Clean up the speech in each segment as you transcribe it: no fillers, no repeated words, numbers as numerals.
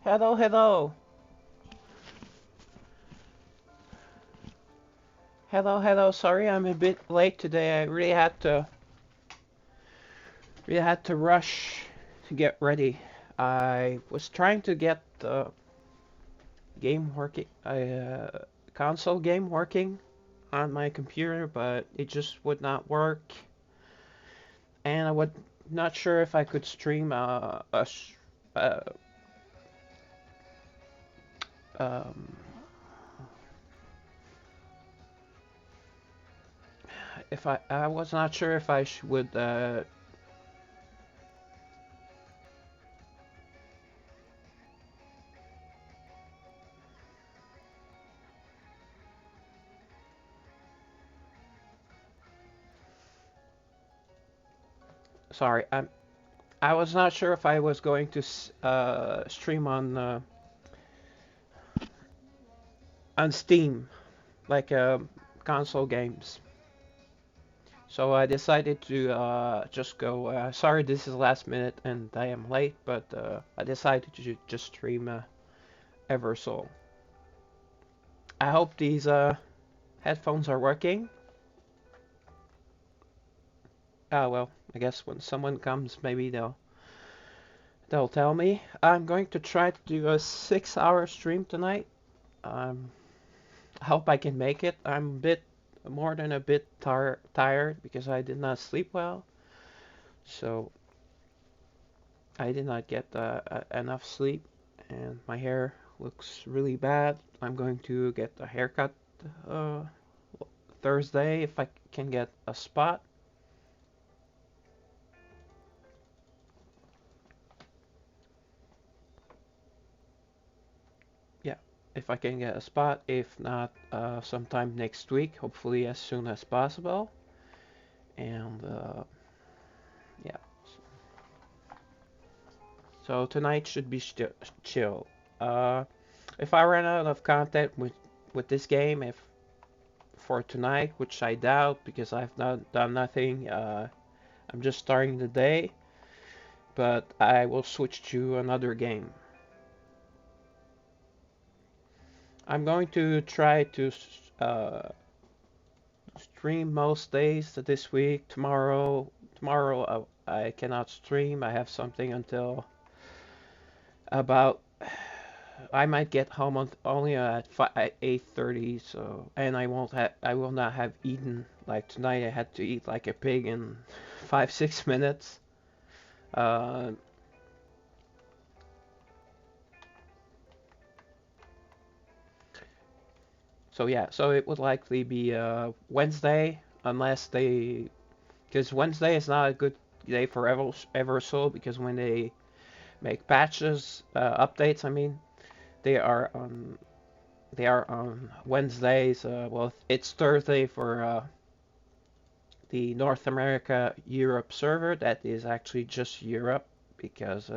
Hello, hello. Hello, hello. Sorry I'm a bit late today. I really had to rush to get ready. I was trying to get the game working, console game working on my computer, but it just would not work. And I was not sure if I could stream uh, um, if I was not sure if I would sorry, I was not sure if I was going to stream on Steam, like console games. So I decided to just go. Sorry, this is last minute and I am late, but I decided to just stream Eversoul. I hope these headphones are working. Well, I guess when someone comes, maybe they'll tell me. I'm going to try to do a 6-hour stream tonight. Um, I hope I can make it. I'm a bit more than a bit tired because I did not sleep well. So I did not get enough sleep, and my hair looks really bad. I'm going to get a haircut uh, Thursday if I can get a spot. Yeah, if I can get a spot. If not, sometime next week, hopefully as soon as possible. And yeah, so tonight should be chill. Uh, if I run out of content with this game, if for tonight, which I doubt because I've not done nothing. I'm just starting the day, but I will switch to another game. I'm going to try to stream most days this week. Tomorrow I cannot stream. I have something until about. I might get home only at 8:30. So, and I will not have eaten like tonight. I had to eat like a pig in 5-6 minutes. Uh, So yeah, so it would likely be Wednesday, unless they, because Wednesday is not a good day for Eversoul because when they make patches, updates, I mean, they are on they are on Wednesdays. Well, it's Thursday for the North America Europe server. That is actually just Europe because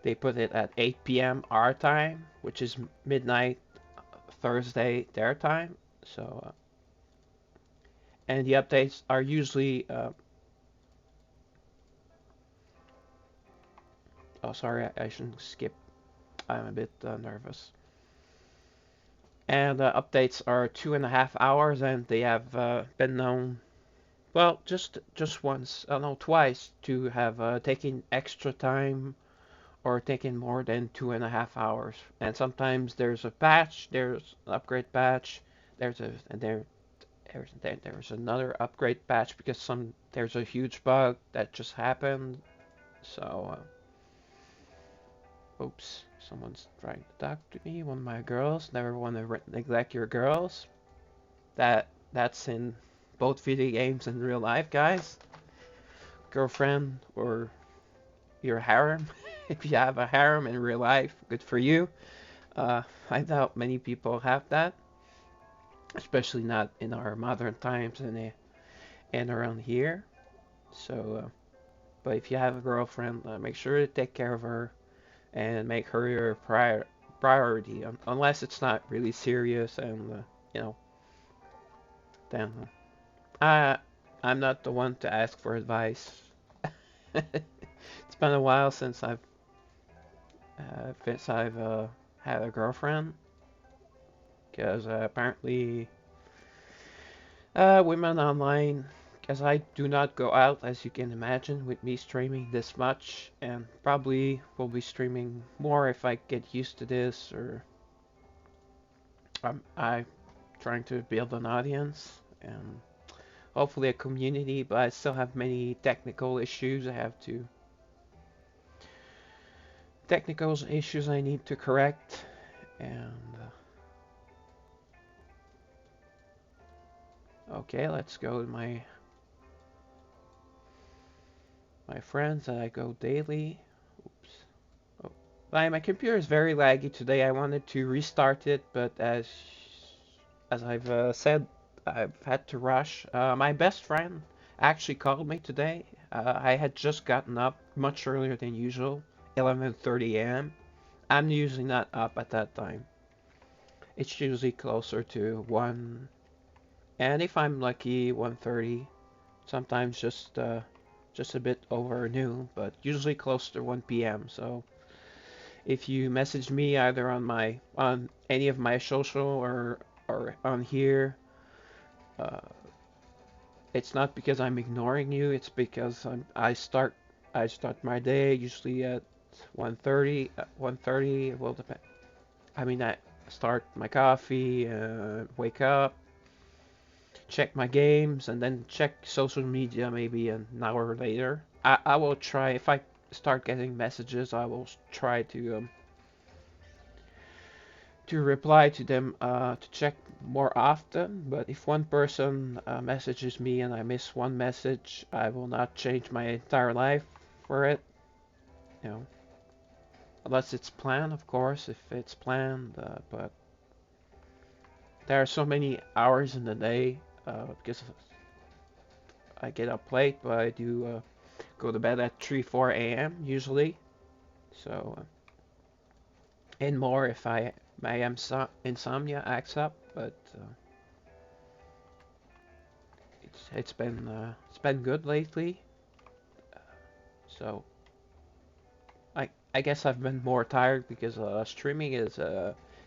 they put it at 8 p.m. our time, which is midnight Thursday their time. So and the updates are usually oh sorry, I shouldn't skip. I'm a bit nervous. And updates are 2.5 hours, and they have been known, well, just once, no, twice, to have taken extra time or taken more than 2.5 hours. And sometimes there's a patch, there's an upgrade patch, there's a and there's another upgrade patch because there's a huge bug that just happened. So oops, someone's trying to talk to me. One of my girls. Never want to neglect your girls. That's in both video games and real life, guys. Girlfriend or your harem. If you have a harem in real life, good for you. I doubt many people have that, especially not in our modern times and around here. So, but if you have a girlfriend, make sure to take care of her and make her your priority, unless it's not really serious and you know, then I I'm not the one to ask for advice. It's been a while since I've since I've had a girlfriend, because apparently women online, because I do not go out, as you can imagine, with me streaming this much, and probably will be streaming more if I get used to this, or I'm trying to build an audience and hopefully a community, but I still have many technical issues I need to correct, and okay, let's go to my friends that I go daily. Oops. Oh. My computer is very laggy today. I wanted to restart it, but as I've said, I've had to rush. My best friend actually called me today. I had just gotten up much earlier than usual, 11:30 a.m. I'm usually not up at that time. It's usually closer to 1, and if I'm lucky, 1:30. Sometimes just a bit over noon, but usually close to 1 p.m. So if you message me either on any of my social or on here, uh, it's not because I'm ignoring you. It's because I start my day usually at 1:30. 1:30 will depend. I mean, I start my coffee, wake up, check my games, and then check social media maybe an hour later. I will try, if I start getting messages, I will try to reply to them, to check more often. But if one person messages me and I miss one message, I will not change my entire life for it. You know, unless it's planned, of course. If it's planned, but there are so many hours in the day because I get up late, but I do go to bed at 3, 4 a.m. usually. So, and more if my insomnia acts up. But it's been good lately. So I guess I've been more tired because streaming is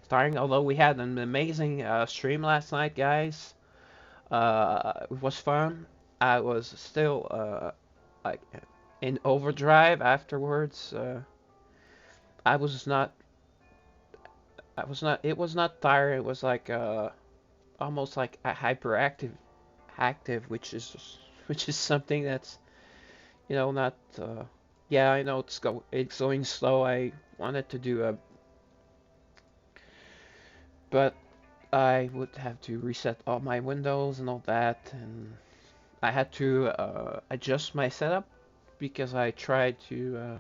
tiring. Although we had an amazing stream last night, guys. It was fun. I was still like in overdrive afterwards. I was not. I was not. It was not tired. It was like almost like a hyperactive active, which is something that's not. Yeah, I know it's going slow. I wanted to do a, but I would have to reset all my windows and all that, and I had to adjust my setup because I tried to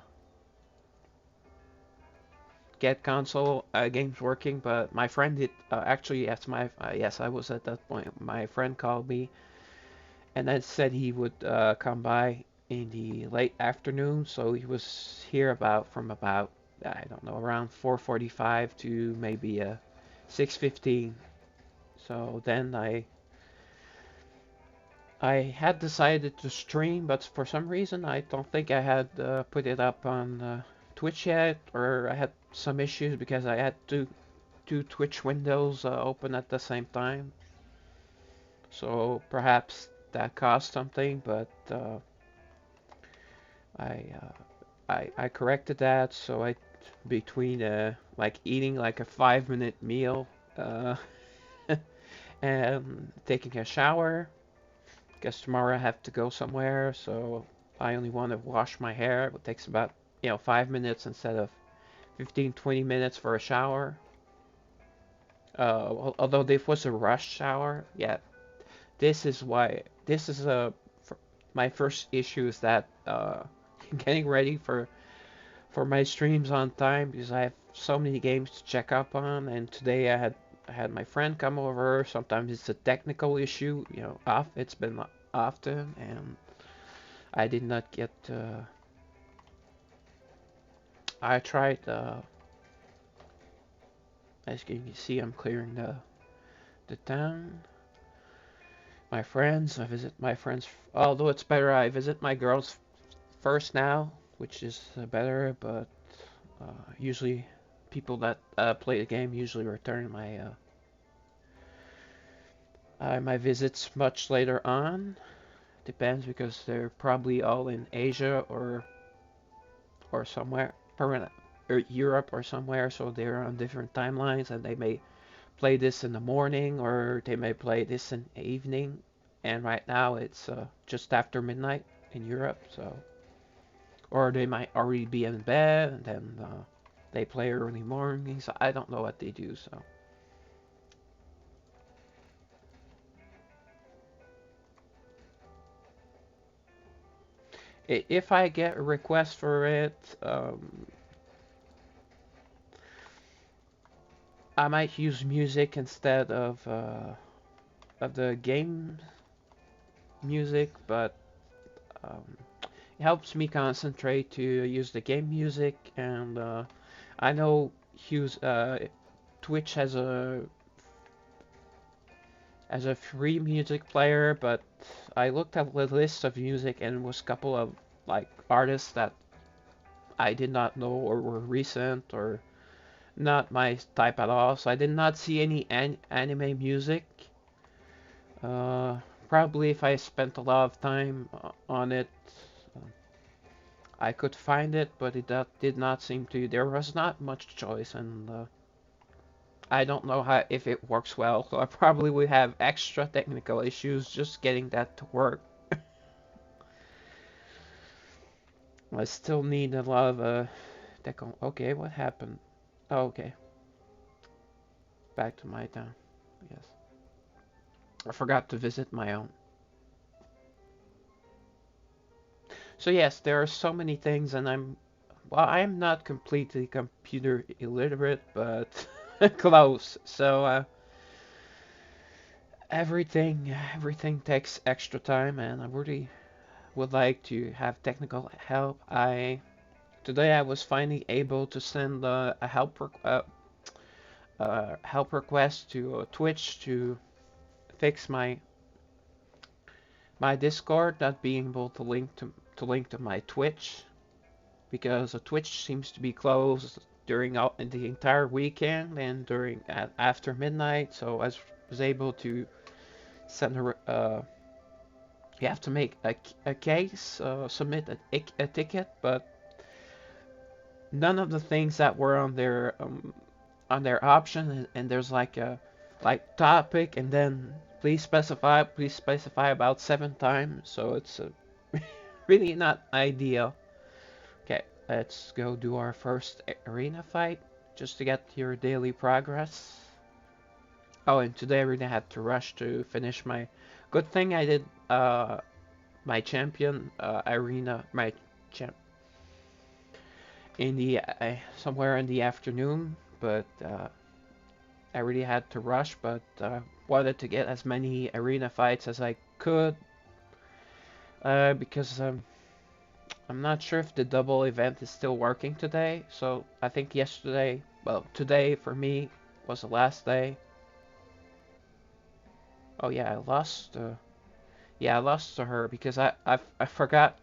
get console games working, but my friend did actually. Yes, I was at that point. My friend called me and then said he would come by in the late afternoon. So he was here about I don't know, around 4:45 to maybe 6:15. So then I had decided to stream, but for some reason I don't think I had put it up on Twitch yet, or I had some issues because I had two Twitch windows open at the same time. So perhaps that caused something, but I, I corrected that. So I between like eating like a 5 minute meal uh, and taking a shower, because tomorrow I have to go somewhere. So I only want to wash my hair. It takes about 5 minutes instead of 15, 20 minutes for a shower. Although this was a rush shower, yeah, this is my first issue is that getting ready for my streams on time because I have so many games to check up on, and today I had my friend come over. Sometimes it's a technical issue, off. It's been often, and I did not get. I tried. As you can see, I'm clearing the town. My friends. I visit my friends. Although it's better, I visit my girls first now, which is better. But Usually, people that play the game usually return my visits much later on. Depends because they're probably all in Asia or somewhere, or Europe or somewhere, so they're on different timelines, and they may play this in the morning or they may play this in the evening. And right now it's just after midnight in Europe, so or they might already be in bed and then they play early morning. So I don't know what they do. So if I get a request for it, I might use music instead of the game music, but um, it helps me concentrate to use the game music. And I know Twitch has a free music player, but I looked at the list of music and it was a couple of like artists that I did not know or were recent or not my type at all. So I did not see any anime music. Uh, Probably if I spent a lot of time on it, uh, I could find it, but did not seem to. There was not much choice, and I don't know how if it works well. So I probably would have extra technical issues just getting that to work. I still need a lot of Okay, what happened? Oh, okay, back to my town. Yes, I forgot to visit my own. So yes, there are so many things, and I am not completely computer illiterate, but close. So everything takes extra time, and I really would like to have technical help. I Today I was finally able to send a help request to Twitch to fix my Discord not being able to link to my Twitch because Twitch seems to be closed during the entire weekend and during after midnight. So I was able to send her. You have to make a case, submit a ticket, but none of the things that were on their option, and there's like a topic and then please specify about 7 times, so it's really not ideal. Okay, let's go do our first arena fight just to get your daily progress. Oh, and today I really had to rush to finish my good thing I did my champion arena my champ in the somewhere in the afternoon, but I really had to rush, but wanted to get as many arena fights as I could because I'm not sure if the double event is still working today. So I think today for me was the last day. Oh yeah, I lost. Yeah, I lost to her because I forgot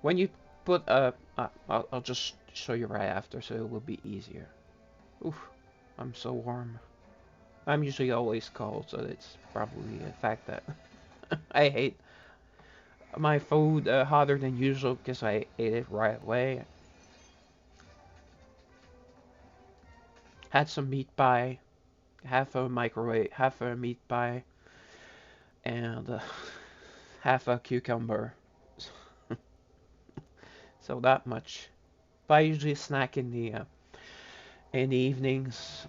when you put I'll just show you right after, so it will be easier. Oof, I'm so warm. I'm usually always cold, so it's probably the fact that I hate my food hotter than usual because I ate it right away. Had some meat pie, half a meat pie, and half a cucumber. So that much. But I usually snack in the evenings,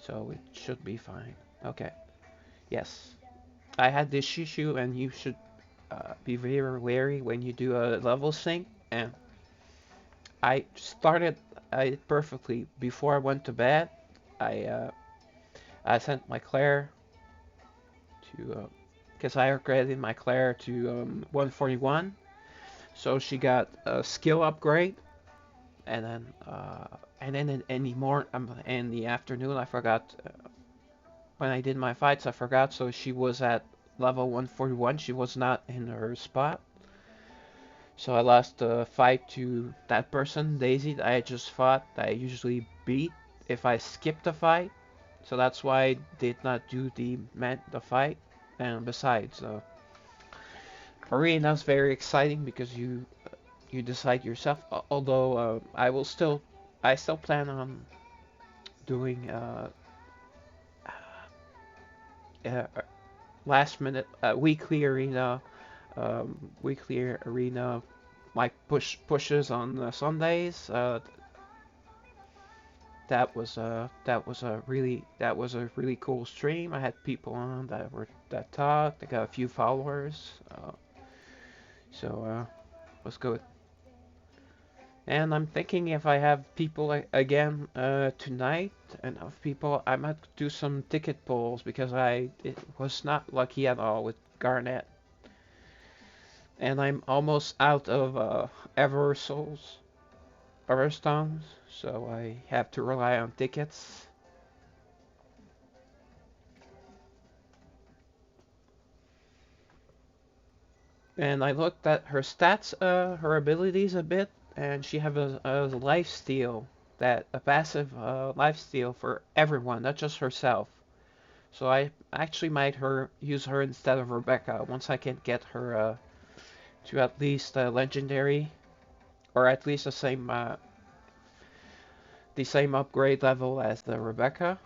so it should be fine. Okay. Yes, I had this issue, and you should be very wary when you do a level sync. And I started it perfectly before I went to bed. I uh, I sent my Claire to because I upgraded my Claire to 141, so she got a skill upgrade, and then in the afternoon I forgot when I did my fights I forgot, so she was at level 141. She was not in her spot. So I lost the fight to that person, Daisy, that I just fought, that I usually beat if I skip the fight. So that's why I did not do the fight. And besides, arena's very exciting because you decide yourself. Although I still plan on doing uh, last minute weekly arena like pushes on Sundays. That was a really cool stream. I had people on that talked. I got a few followers. So was good. And I'm thinking if I have people again tonight, enough people, I might do some ticket pulls because it was not lucky at all with Garnet, and I'm almost out of Eversouls, Everstones, so I have to rely on tickets. And I looked at her stats, her abilities a bit, and she have a life steal, that a passive life steal for everyone, not just herself. So I actually might use her instead of Rebecca once I can get her to at least legendary, or at least the same upgrade level as the Rebecca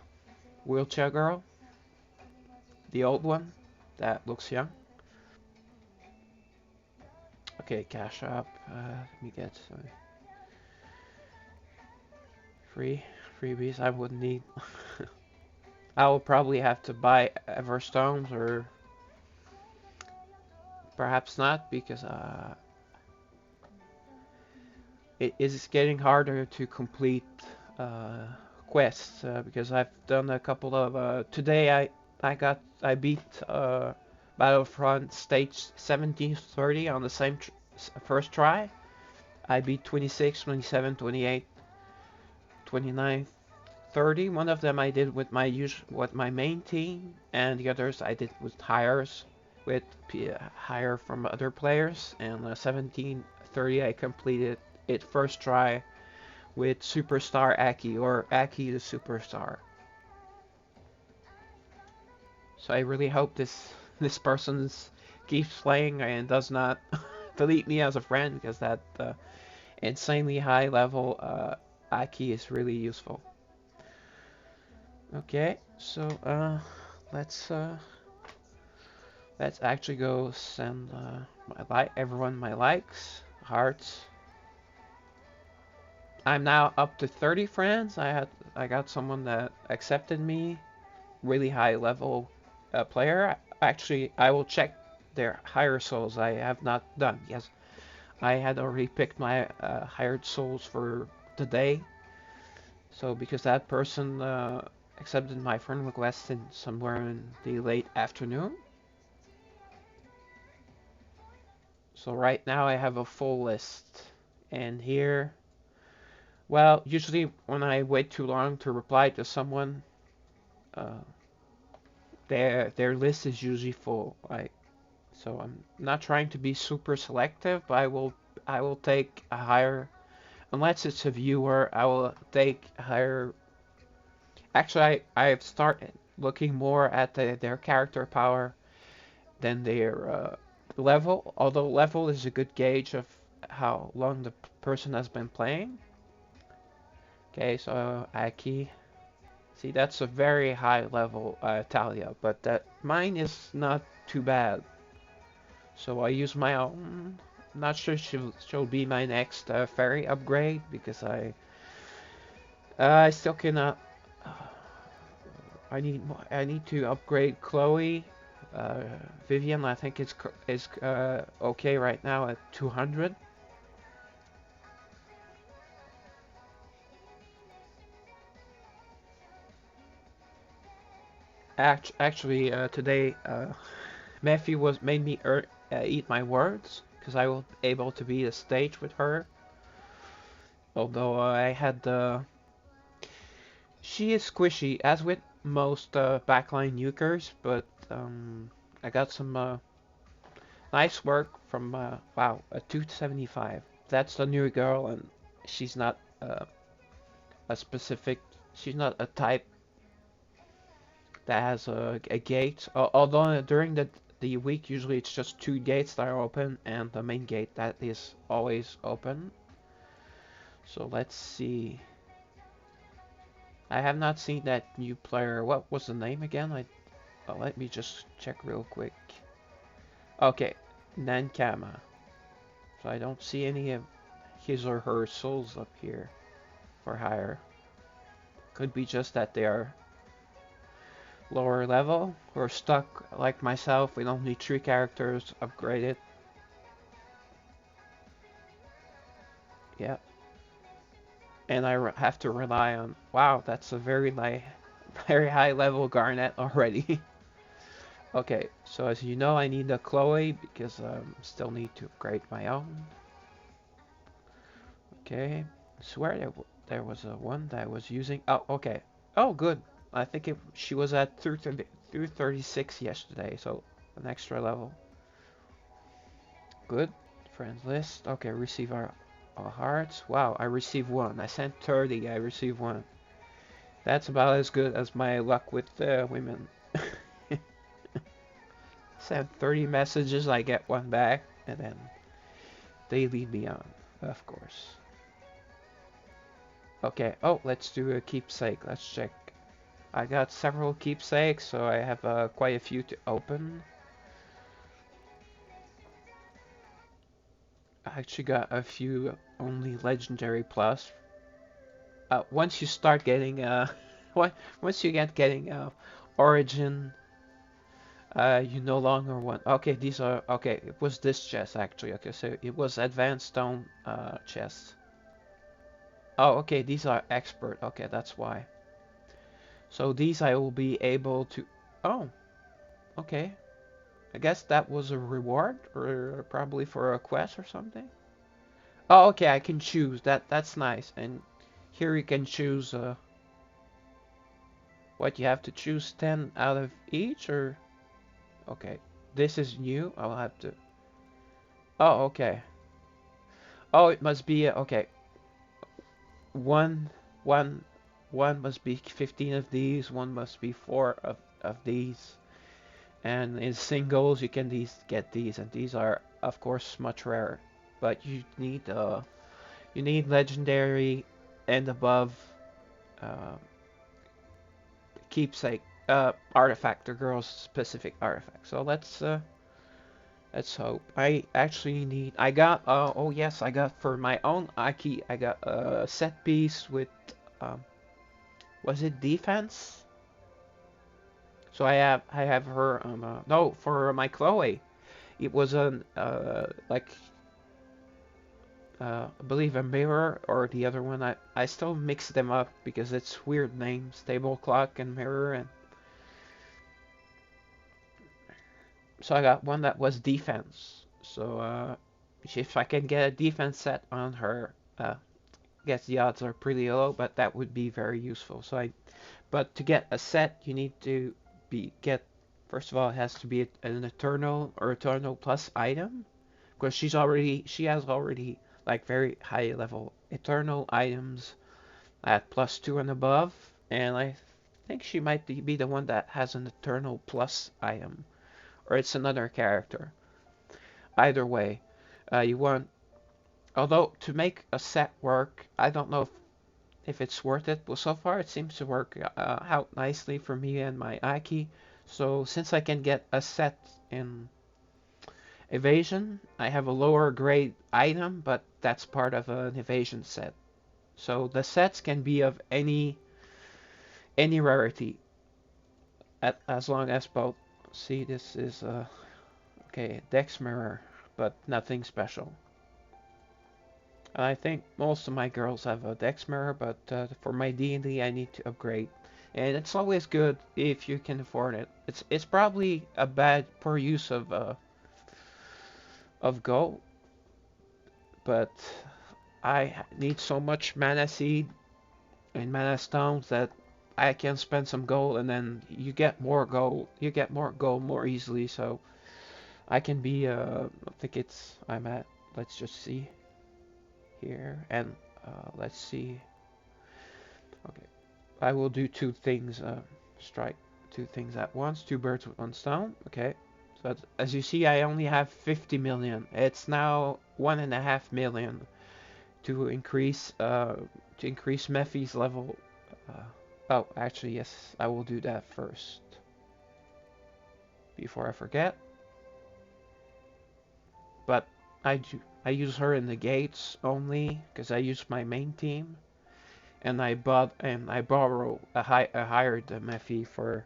wheelchair girl, the old one that looks young. Okay, cash up. Let me get free freebies. I wouldn't need. I will probably have to buy Everstones, or perhaps not, because it is getting harder to complete uh, quests, because I've done a couple of today I beat Battlefront stage 1730 on the same first try. I beat 26, 27, 28, 29, 30. One of them I did with my main team, and the others I did with hires with hire from other players. And 1730 I completed it first try with Superstar Aki, or Aki the Superstar. So I really hope this person keeps playing and does not delete me as a friend, because that insanely high level Aki is really useful. Okay, so let's uh, let's actually go send everyone my likes, hearts. I'm now up to 30 friends. I got someone that accepted me, really high level player. Actually, I will check their higher souls. I have not done. Yes, I had already picked my hired souls for the day. So because that person accepted my friend request somewhere in the late afternoon. So right now I have a full list. And here, well, usually when I wait too long to reply to someone, uh, their list is usually full. So I'm not trying to be super selective, but I will take a higher, unless it's a viewer, I will take a higher. Actually, I've started looking more at their character power than their level. Although level is a good gauge of how long the person has been playing. Okay, so Aki. See, that's a very high level Talia, but that mine is not too bad. So I use my own. Not sure she'll be my next fairy upgrade, because I still cannot. I need to upgrade Chloe. Uh, Vivian, I think is okay right now at 200. Actually, today Matthew was made me eat my words, because I was able to be a stage with her. Although I had she is squishy, as with most backline nukers, but I got some Nice work from wow, a 275. That's the new girl, and she's not a specific. She's not a type that has a gate. Although during the week, usually it's just two gates that are open, and the main gate that is always open. So let's see. I have not seen that new player. What was the name again? Let me just check real quick. Okay, Nankama. So I don't see any of his or her souls up here for hire. Could be just that they are lower level or stuck like myself with only 3 characters upgraded. Yeah. And I have to rely on. Wow, that's a very high level Garnet already. Okay, so as you know, I need a Chloe because still need to upgrade my own. Okay, I swear there was a one that I was using. Oh, okay. Oh, good. I think she was at 236 yesterday, so an extra level. Good. Friends list. Okay, receive our hearts. Wow, I received one. I sent 30. I received one. That's about as good as my luck with women. Send 30 messages, I get one back, and then they lead me on, of course. Okay, oh, let's do a keepsake. Let's check. I got several keepsakes, so I have quite a few to open. I actually got a few only legendary plus. Once you start getting once you get getting origin, you no longer want. Okay, these are okay. It was this chest actually. Okay, so it was advanced stone chest. Oh, okay, these are expert. Okay, that's why. So these I will be able to. Oh, okay. I guess that was a reward, or probably for a quest or something. Oh, okay, I can choose. That's nice. And here you can choose what you have to choose 10 out of each, or okay. This is new. I'll have to. Oh, okay. Oh, it must be okay. One, one, one must be 15 of these. One must be 4 of these. And in singles, you can get these, and these are of course much rarer. But you need legendary and above uh, keepsake artifact or girls specific artifact. So let's hope. I actually need. I got. Oh yes, I got for my own Aki. I got a set piece with. Um, was it defense? So I have her. No, for my Chloe. It was an like I believe a mirror or the other one. I still mix them up because it's weird names. Table clock and mirror, and so I got one that was defense. So if I can get a defense set on her, guess the odds are pretty low, but that would be very useful. But to get a set, you need to get. First of all, it has to be an eternal or eternal plus item, because she has already like very high level eternal items at +2 and above, and I think she might be the one that has an eternal plus item, or it's another character. Either way, you want. Although to make a set work, I don't know if it's worth it, but so far it seems to work out nicely for me and my Aki. So since I can get a set in evasion, I have a lower grade item, but that's part of an evasion set. So the sets can be of any rarity, as long as both. See, this is okay, Dex mirror, but nothing special. I think most of my girls have a Dex mirror, but for my D&D I need to upgrade. And it's always good if you can afford it. It's probably a bad poor use of gold, but I need so much mana seed and mana stones that I can spend some gold, and then you get more gold. You get more gold more easily. So I can be, I think I'm at, let's just see here, and let's see. Okay, I will do two things, strike two things at once, two birds with one stone. Okay, so as you see, I only have 50 million. It's now 1.5 million to increase Mephi's level. Uh, oh, actually, yes, I will do that first before I forget. But I use her in the gates only because I use my main team, and I borrow a hired Mephi for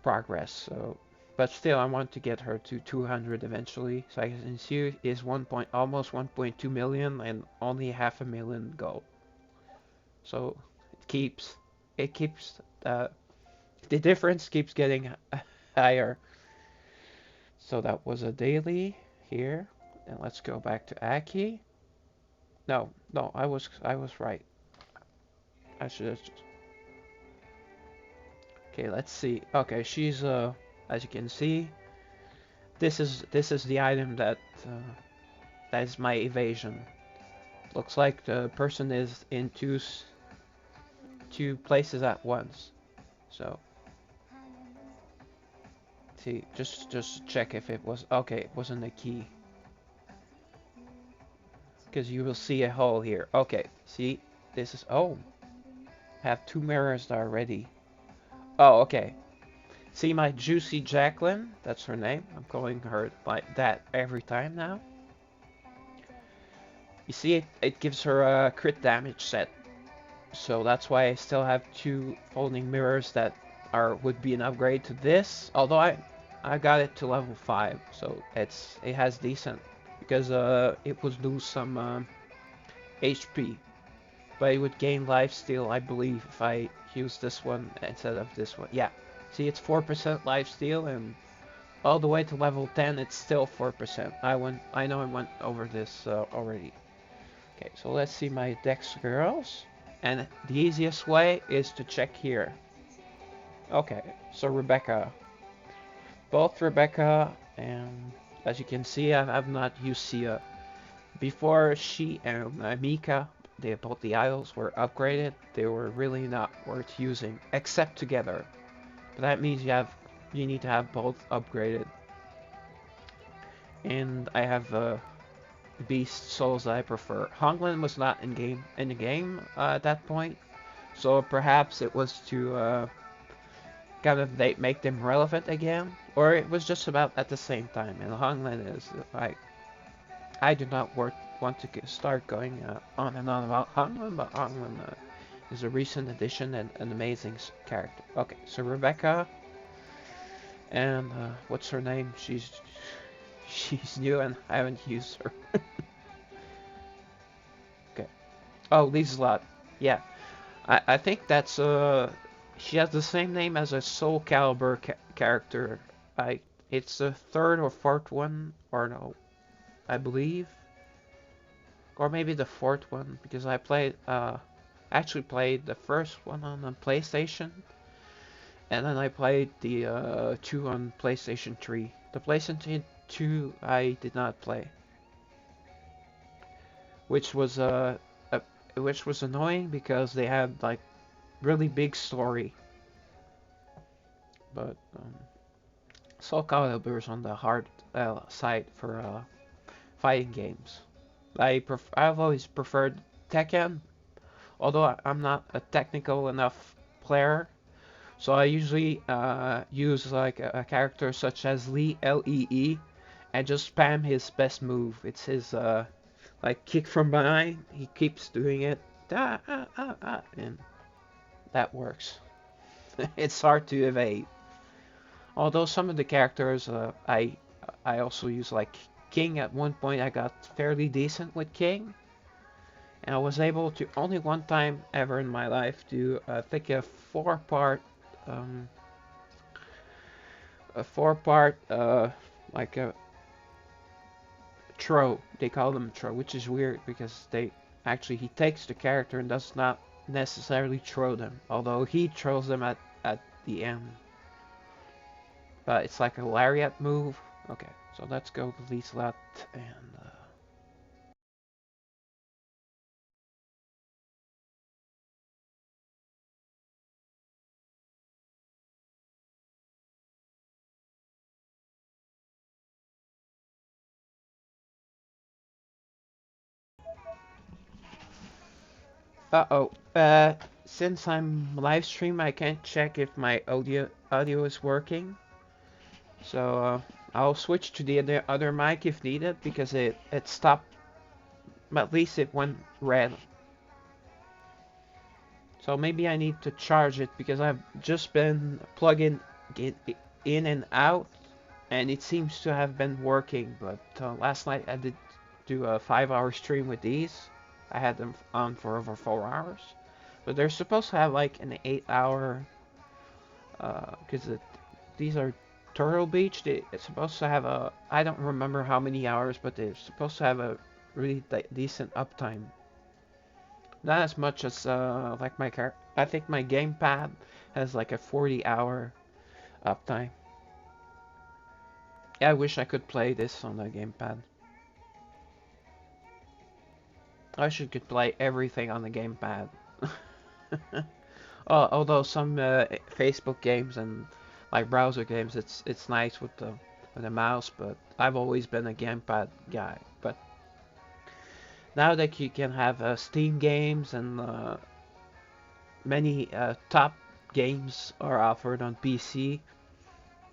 progress. So, but still, I want to get her to 200 eventually. So I can see is almost 1.2 million and only half a million gold. So it keeps the difference keeps getting higher. So that was a daily here. And let's go back to Aki. No, no, I was right. I should have just. Okay, let's see. Okay, she's as you can see, this is the item that is my evasion. Looks like the person is in two places at once. So see, just check if it was okay. It wasn't a key because you will see a hole here. Okay, see, this is I have two mirrors already. Oh, okay. See my Juicy Jacqueline? That's her name. I'm calling her like that every time now. You see, it gives her a crit damage set. So that's why I still have two folding mirrors that would be an upgrade to this. Although I got it to level 5, so it has decent because it would lose some HP, but it would gain lifesteal, I believe, if I use this one instead of this one. Yeah, see, it's 4% lifesteal, and all the way to level 10, it's still 4%. I know I went over this already. Okay, so let's see my Dex girls. And the easiest way is to check here. Okay, so Rebecca. Both Rebecca and, as you can see, I've not used Sia. Before she and Mika, both the idols were upgraded, they were really not worth using, except together. But that means you need to have both upgraded. And I have Beast Souls that I prefer. Honglin was not in the game at that point, so perhaps it was to kind of make them relevant again, or it was just about at the same time. And Honglin is I do not want to start going on and on about Honglin, but Honglin is a recent addition and an amazing character. Okay, so Rebecca and what's her name? She's new and I haven't used her. Okay. Oh, Lizelot. Yeah, I think that's she has the same name as a Soul Calibur character. It's the third or fourth one, or no, I believe, or maybe the fourth one because I actually played the first one on the PlayStation, and then I played the two on PlayStation 3. The PlayStation 2 I did not play, which was which was annoying because they had like really big story. But Soul Calibur is on the hard side for fighting games. I've always preferred Tekken, although I'm not a technical enough player. So I usually use like a character such as Lee, Lee, and just spam his best move. It's his like kick from behind. He keeps doing it, and that works. It's hard to evade. Although some of the characters I also use like King. At one point I got fairly decent with King, and I was able to only one time ever in my life do I think um, a 4-part like a throw. They call them throw, which is weird because he takes the character and does not necessarily throw them, although he throws them at the end. But it's like a lariat move. Okay, So let's go to Lieslat and uh-oh. Since I'm live stream, I can't check if my audio is working. So I'll switch to the other mic if needed because it stopped. At least it went red. So maybe I need to charge it because I've just been plugging it in and out, and it seems to have been working. But last night I did do a 5-hour stream with these. I had them on for over 4 hours. But they're supposed to have like an 8-hour, because these are Turtle Beach. It's supposed to have a, I don't remember how many hours, but they're supposed to have a really decent uptime. Not as much as like my car. I think my gamepad has like a 40-hour uptime. Yeah, I wish I could play this on the gamepad. I wish I could play everything on the gamepad. Although some Facebook games and like browser games, it's nice with the mouse, but I've always been a gamepad guy. But now that you can have Steam games and many top games are offered on PC,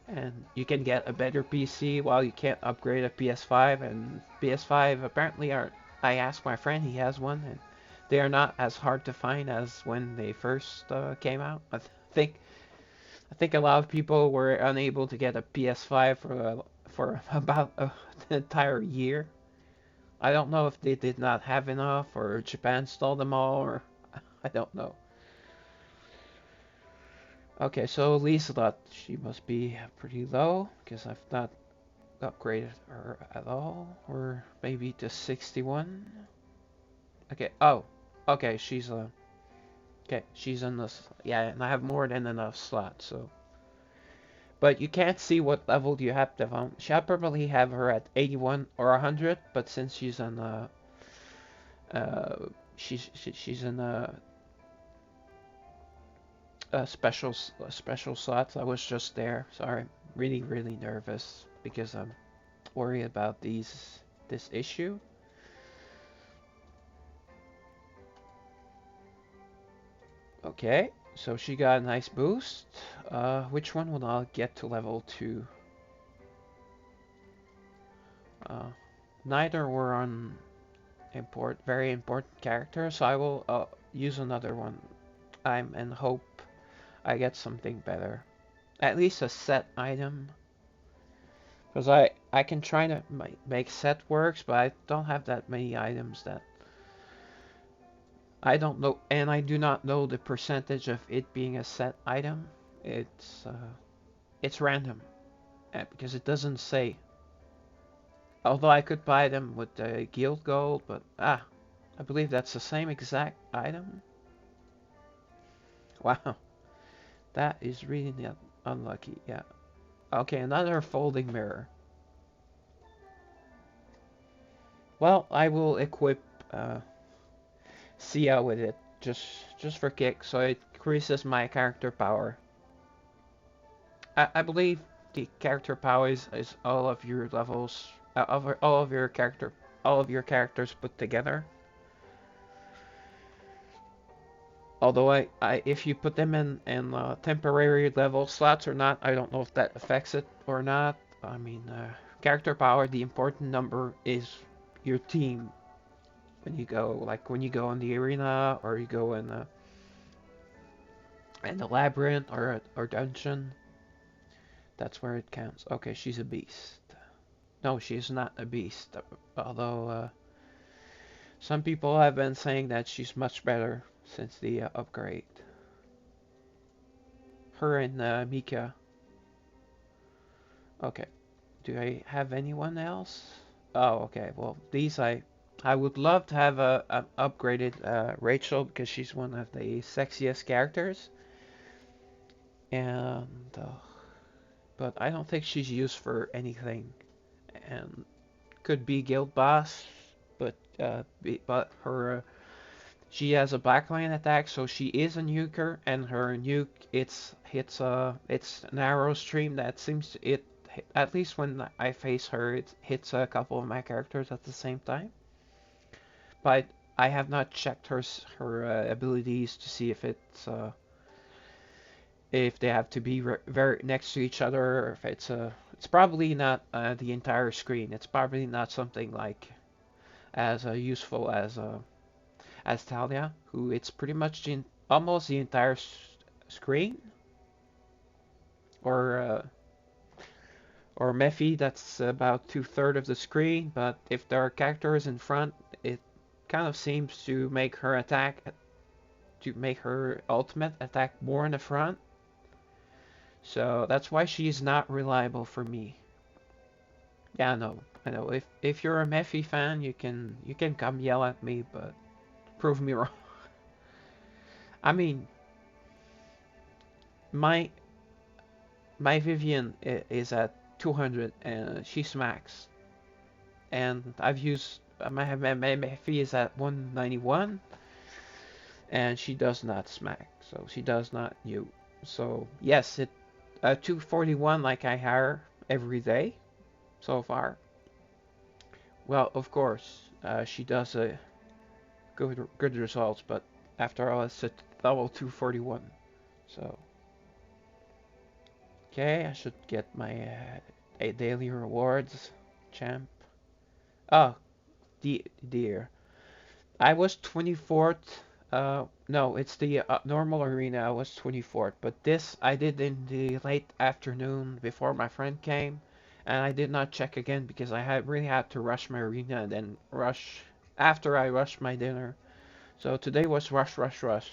and you can get a better PC while you can't upgrade a PS5, and PS5 apparently are. I asked my friend, he has one, and they are not as hard to find as when they first came out. Think I think a lot of people were unable to get a PS5 for about an entire year. I don't know if they did not have enough or Japan stole them all or I don't know. Okay, so Liesl, she must be pretty low because I've not upgraded her at all, or maybe to 61. Okay, oh, okay, she's in this, yeah, and I have more than enough slots, so. But you can't see what level you have to found. She'll probably have her at 81 or 100, but since she's on she's in special slots. I was just there. Sorry, really nervous because I'm worried about this issue. Okay, so she got a nice boost. Which one will I get to level 2? Uh, Neither were on very important characters, so I will use another one. I'm in hope I get something better. At least a set item. Because I can try to make set works, but I don't have that many items that I don't know, and I do not know the percentage of it being a set item. It's random because it doesn't say. Although I could buy them with the guild gold, but I believe that's the same exact item. Wow, that is really unlucky. Yeah. Okay, another folding mirror. Well, I will equip Sia with it just for kicks, so it increases my character power. I believe the character power is all of your levels, all of your characters put together. Although if you put them in temporary level slots or not, I don't know if that affects it or not. I mean, character power, the important number is your team. When you go in the arena or you go in the labyrinth or dungeon, that's where it counts. Okay, she's a beast. No, she's not a beast. Although some people have been saying that she's much better since the upgrade. Her and Mika. Okay. Do I have anyone else? Oh, okay. Well, these I would love to have a upgraded Rachel because she's one of the sexiest characters. And but I don't think she's used for anything. and could be guild boss, but her she has a backline attack, so she is a nuker, and her nuke it's an arrow stream that seems to it at least when I face her it hits a couple of my characters at the same time. But I have not checked her abilities to see if they have to be very next to each other, or if it's probably not the entire screen. It's probably not something like as useful as Talia, who it's pretty much almost the entire screen, or Mephi, that's about 2/3 of the screen. But if there are characters in front, it kind of seems to make her ultimate attack more in the front. So that's why she's not reliable for me. Yeah, I know. If you're a Mephi fan, you can come yell at me, but prove me wrong. I mean, my my Vivian is at 200 and she smacks, and I've used my Mephi is at 191 and she does not smack, so she does not you. So yes, it 241 like I hire every day so far. Well, of course, she does a good results, but after all, it's a level 241. So, okay, I should get my daily rewards, champ. Oh, dear. I was 24th. No, it's the normal arena. I was 24th, but this I did in the late afternoon before my friend came, and I did not check again because I really had to rush my arena and then rush after I rushed my dinner. So today was rush, rush, rush.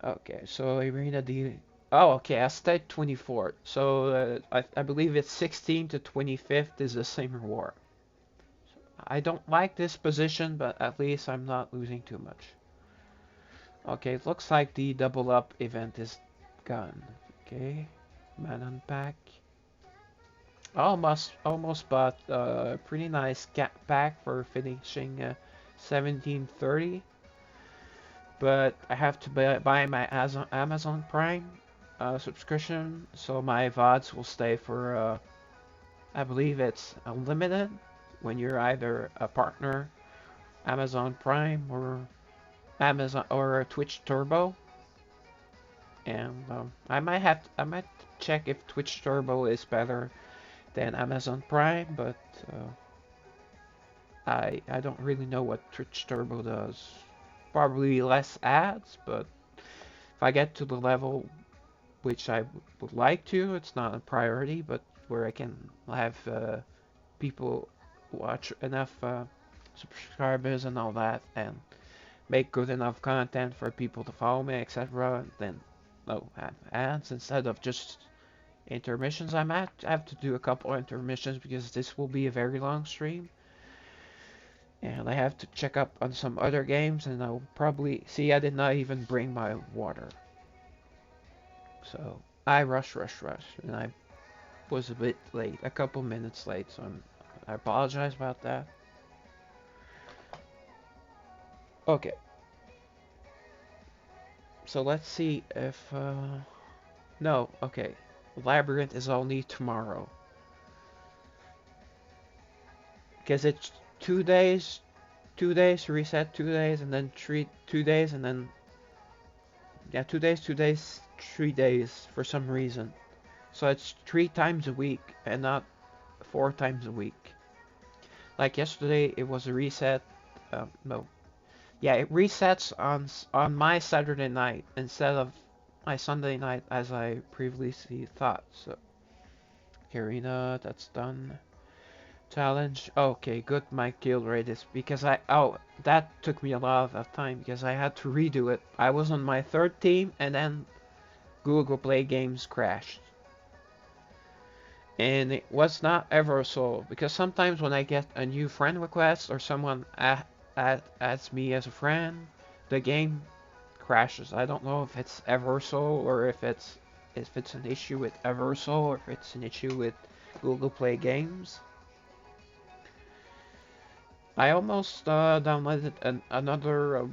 Okay, so arena D. Oh, okay, I stayed 24th. So I believe it's 16th to 25th is the same reward. I don't like this position, but at least I'm not losing too much. Okay, it looks like the double up event is gone. Okay, man unpack. Almost bought a pretty nice cat pack for finishing 1730. But I have to buy my Amazon Prime subscription, so my VODs will stay for, I believe it's unlimited when you're either a partner, Amazon Prime, or Amazon or Twitch Turbo. And I might check if Twitch Turbo is better than Amazon Prime, but I don't really know what Twitch Turbo does. Probably less ads, but if I get to the level which I would like to, it's not a priority, but where I can have people watch enough subscribers and all that, and make good enough content for people to follow me, etc. Then, no, have ads instead of just intermissions. I might have to do a couple intermissions because this will be a very long stream. And I have to check up on some other games, and I'll probably see I did not even bring my water. So I rush, and I was a bit late, a couple minutes late, so I apologize about that. Okay, so let's see if no, okay, Labyrinth is only tomorrow because it's 2 days, 2 days reset, 2 days, and then 2 days, and then yeah, 2 days, 2 days, 3 days for some reason. So it's 3 times a week and not 4 times a week. Like yesterday, it was a reset. No, yeah, it resets on my Saturday night instead of my Sunday night as I previously thought. So, Karina, that's done. Challenge. Okay, good. My kill rate is because that took me a lot of time because I had to redo it. I was on my third team and then Google Play Games crashed. And it was not Eversoul because sometimes when I get a new friend request or someone adds me as a friend, the game crashes. I don't know if it's Eversoul or if it's an issue with Eversoul or if it's an issue with Google Play Games. I almost downloaded another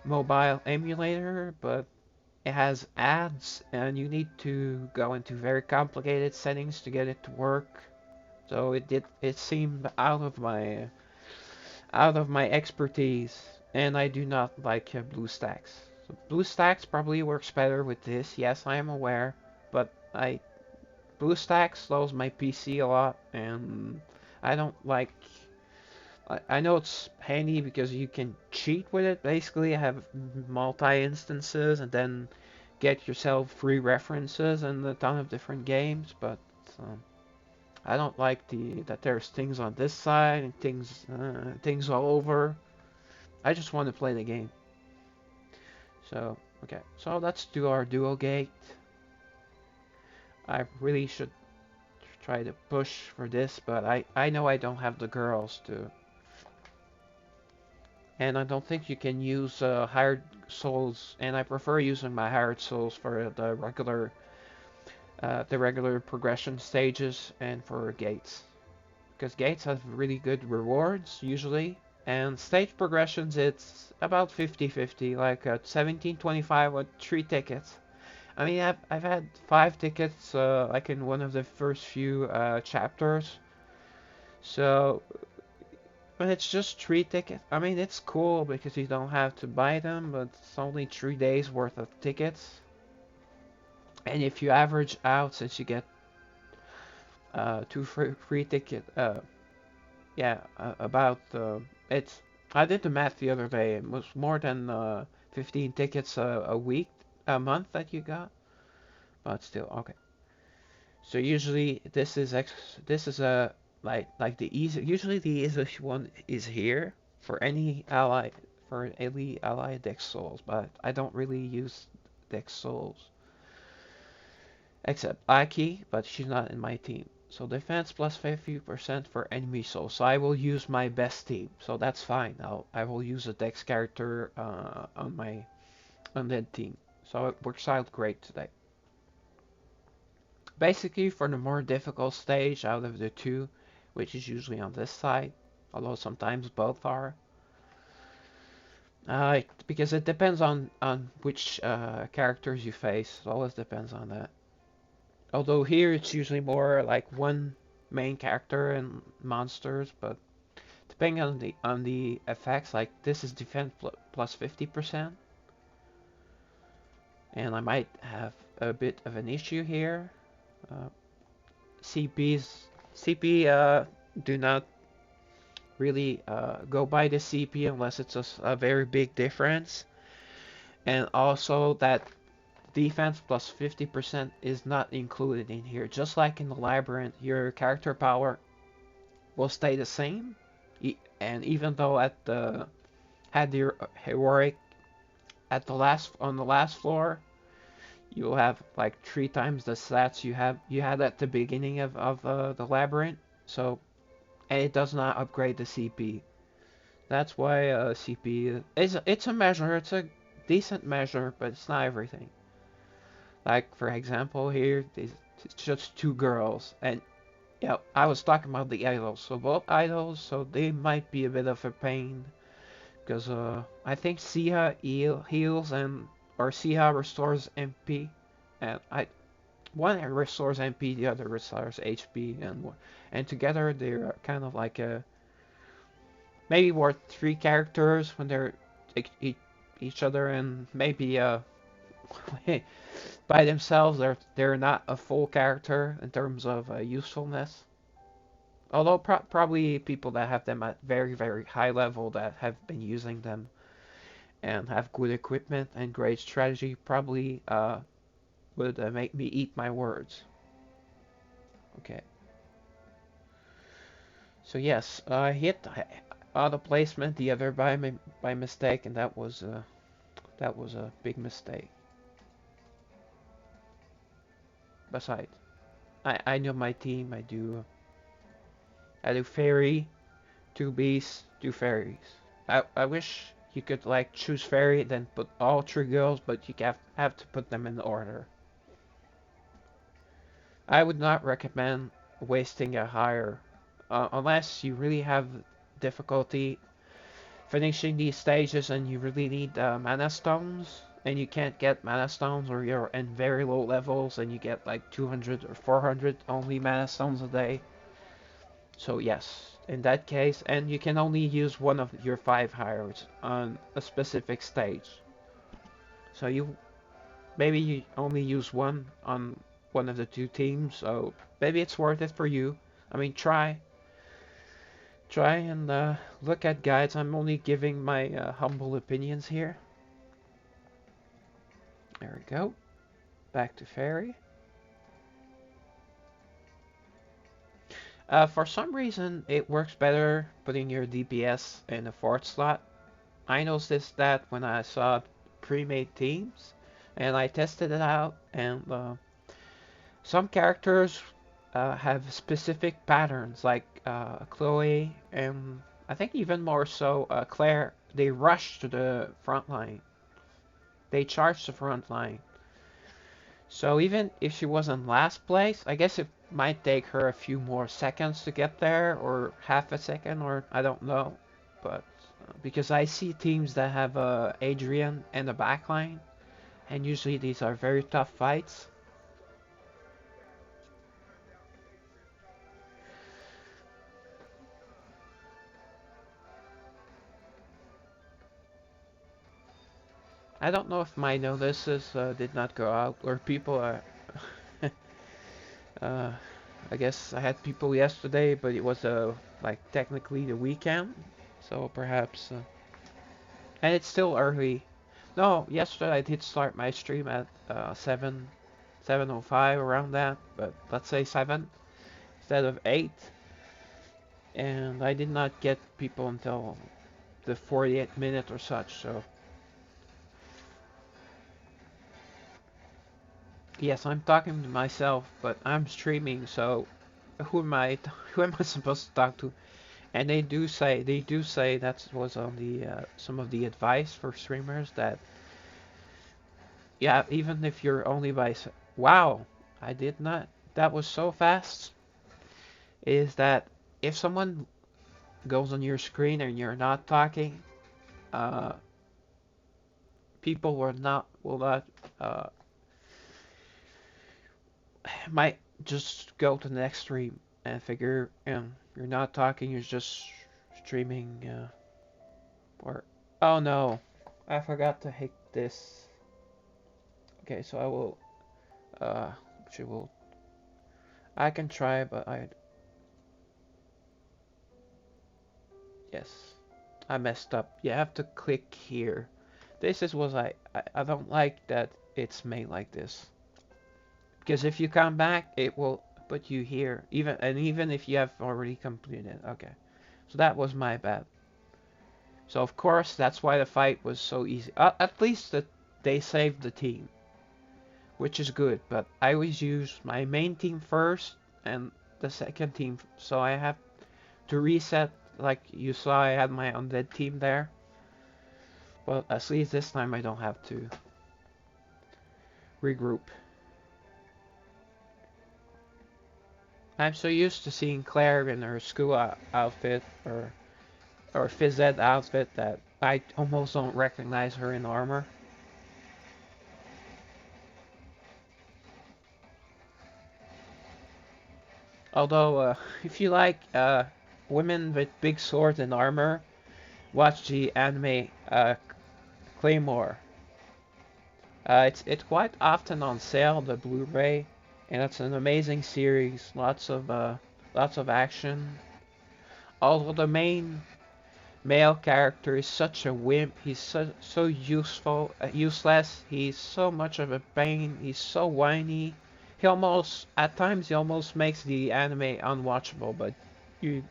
mobile emulator, but it has ads, and you need to go into very complicated settings to get it to work. So it seemed out of my expertise, and I do not like BlueStacks. So BlueStacks probably works better with this. Yes, I am aware, but I BlueStacks slows my PC a lot, and I don't like. I know it's handy because you can cheat with it. Basically, have multi instances and then get yourself free references and a ton of different games. But um, I don't like that there's things on this side and things all over. I just want to play the game. So okay, so let's do our dual gate. I really should try to push for this, but I know I don't have the girls to. And I don't think you can use hired souls, and I prefer using my hired souls for the regular progression stages and for gates, because gates have really good rewards usually, and stage progressions it's about 50-50, like 1725 with 3 tickets. I mean, I've had 5 tickets, like in one of the first few chapters. So, but it's just 3 tickets. I mean, it's cool because you don't have to buy them, but it's only 3 days worth of tickets. And if you average out, since you get two free ticket, yeah, about it's. I did the math the other day. It was more than 15 tickets a week, a month that you got. But still, okay. So usually this is a like the easy. Usually the easiest one is here for any ally Dex Souls, but I don't really use Dex Souls except Aki, but she's not in my team. So defense plus 50% for enemy souls. So I will use my best team. So that's fine. I will use a Dex character on my undead team. So it works out great today. Basically, for the more difficult stage out of the two, which is usually on this side, although sometimes both are, because it depends on which characters you face. It always depends on that. Although here it's usually more like one main character and monsters, but depending on the effects, like this is defense plus 50%, and I might have a bit of an issue here. Uh, CP do not really go by the CP unless it's a very big difference, and also that defense plus 50% is not included in here. Just like in the labyrinth, your character power will stay the same, and even though had your heroic at the last on the last floor, you'll have like 3 times the stats you had at the beginning of the labyrinth. So, and it does not upgrade the CP. That's why CP is it's a measure. It's a decent measure, but it's not everything. Like for example, here it's just 2 girls, and yeah, I was talking about the idols. So both idols, so they might be a bit of a pain because I think Sia heals and or Sia restores MP, and one restores MP, the other restores HP, and together they're kind of like a maybe worth 3 characters when they're each other, and maybe by themselves they're not a full character in terms of usefulness. Although probably people that have them at very high level that have been using them and have good equipment and great strategy probably would make me eat my words. Okay. So yes, I hit auto placement the other by mistake, and that was a big mistake. Besides, I know my team. I do fairy, 2 beasts, 2 fairies. I wish you could like choose fairy, then put all 3 girls, but you have to put them in order. I would not recommend wasting a higher, unless you really have difficulty finishing these stages and you really need mana stones, and you can't get mana stones, or you're in very low levels and you get like 200 or 400 only mana stones a day. So yes, in that case, and you can only use one of your 5 hires on a specific stage. So you maybe you only use one on one of the two teams, so maybe it's worth it for you. I mean, try and look at guides. I'm only giving my humble opinions here. There we go. Back to Fairy. For some reason, it works better putting your DPS in the fourth slot. I noticed that when I saw pre-made teams, and I tested it out, and some characters have specific patterns, like Chloe, and I think even more so Claire. They rush to the front line. They charge the front line. So even if she was in last place, I guess it might take her a few more seconds to get there, or half a second, or I don't know. But because I see teams that have Adrian and the backline, and usually these are very tough fights. I don't know if my notices did not go out, or people are. uh, I guess I had people yesterday, but it was like technically the weekend, so perhaps. And it's still early. No, yesterday I did start my stream at 7:05 around that, but let's say 7 instead of 8, and I did not get people until the 48th minute or such. So yes, I'm talking to myself, but I'm streaming, so who am I who am I supposed to talk to? And they do say that was on the some of the advice for streamers, that yeah, even if you're only by wow, I did not, that was so fast, is that if someone goes on your screen and you're not talking, uh, people will not uh, might just go to the next stream and figure, you're not talking, you're just streaming, or oh no, I forgot to hit this. Okay, so I will she will I can try, but yes, I messed up. You have to click here. This is what I don't like that it's made like this. Because if you come back, it will put you here, even if you have already completed. Okay, so that was my bad. So of course that's why the fight was so easy. At least that they saved the team, which is good. But I always use my main team first and the second team, so I have to reset. Like you saw, I had my undead team there. Well, at least this time I don't have to regroup. I'm so used to seeing Claire in her school outfit, or phys ed outfit, that I almost don't recognize her in armor. Although, if you like women with big swords and armor, watch the anime Claymore. It's quite often on sale, the Blu-ray, and it's an amazing series. Lots of action. Although the main male character is such a wimp, he's so useless. He's so much of a pain. He's so whiny. At times he almost makes the anime unwatchable. But you,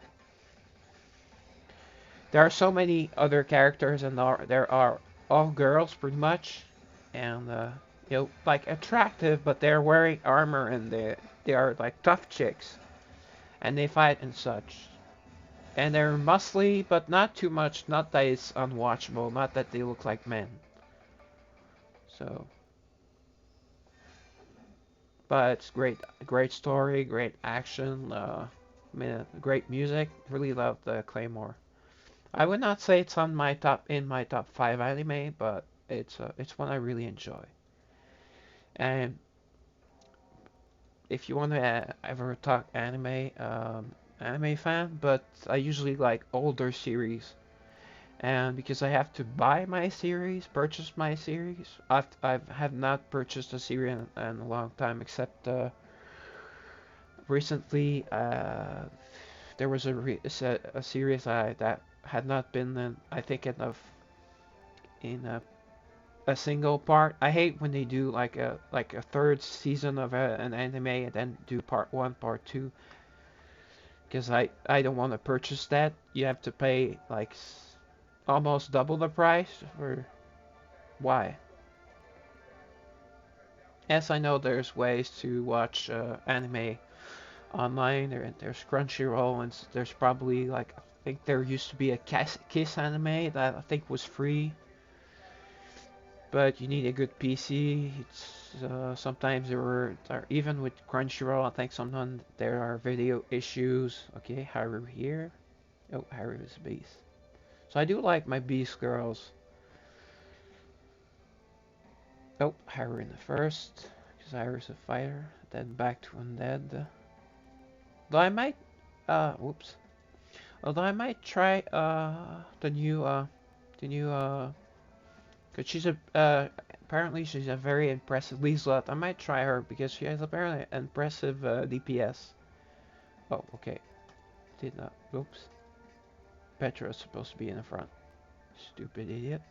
there are so many other characters, and there are all girls pretty much, and like attractive, but they're wearing armor, and they are like tough chicks, and they fight and such. And they're muscly, but not too much. Not that it's unwatchable. Not that they look like men. So but it's great, great story, great action. I mean, great music. Really love the Claymore. I would not say it's on my top five anime, but it's one I really enjoy. And if you want to ever talk anime fan, but I usually like older series. And because I have to buy my series, purchase my series, I have not purchased a series in a long time, except recently there was a series that had not been I think in a single part. I hate when they do like a third season of an anime and then do part one, part two, because I don't want to purchase that. You have to pay like almost double the price for why? Yes, I know there's ways to watch anime online. There's Crunchyroll, and there's probably like I think there used to be a Kiss anime that I think was free, but you need a good PC. It's sometimes even with Crunchyroll, I think sometimes there are video issues. Okay, Haru here. Oh, Haru is a beast. So I do like my beast girls. Oh, Haru in the first, because Haru's a fighter. Then back to undead. Though I might, whoops. Although I might try the new cause she's a apparently she's a very impressive Lieslat. I might try her because she has apparently impressive DPS. Oh, okay. Did not. Oops. Petra is supposed to be in the front. Stupid idiot.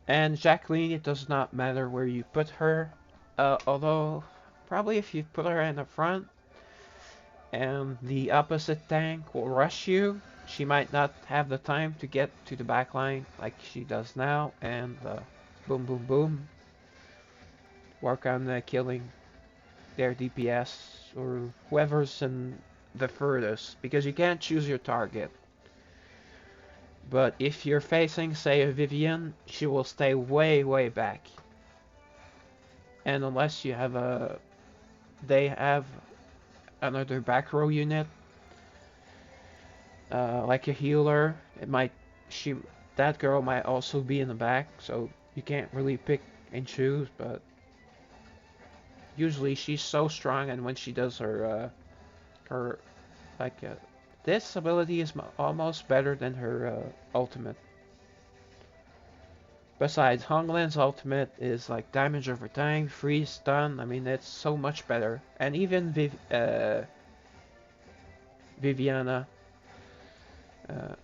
And Jacqueline, it does not matter where you put her. Although probably if you put her in the front, and the opposite tank will rush you, she might not have the time to get to the back line like she does now, and boom, boom, boom, work on killing their DPS or whoever's in the furthest, because you can't choose your target. But if you're facing, say, a Vivian, she will stay way, way back. And unless they have another back row unit, like a healer. It might she that girl might also be in the back, so you can't really pick and choose. But usually she's so strong, and when she does her like this ability is almost better than her ultimate. Besides, Honglan's ultimate is like damage over time, freeze, stun. I mean, it's so much better. And even Viviana, uh,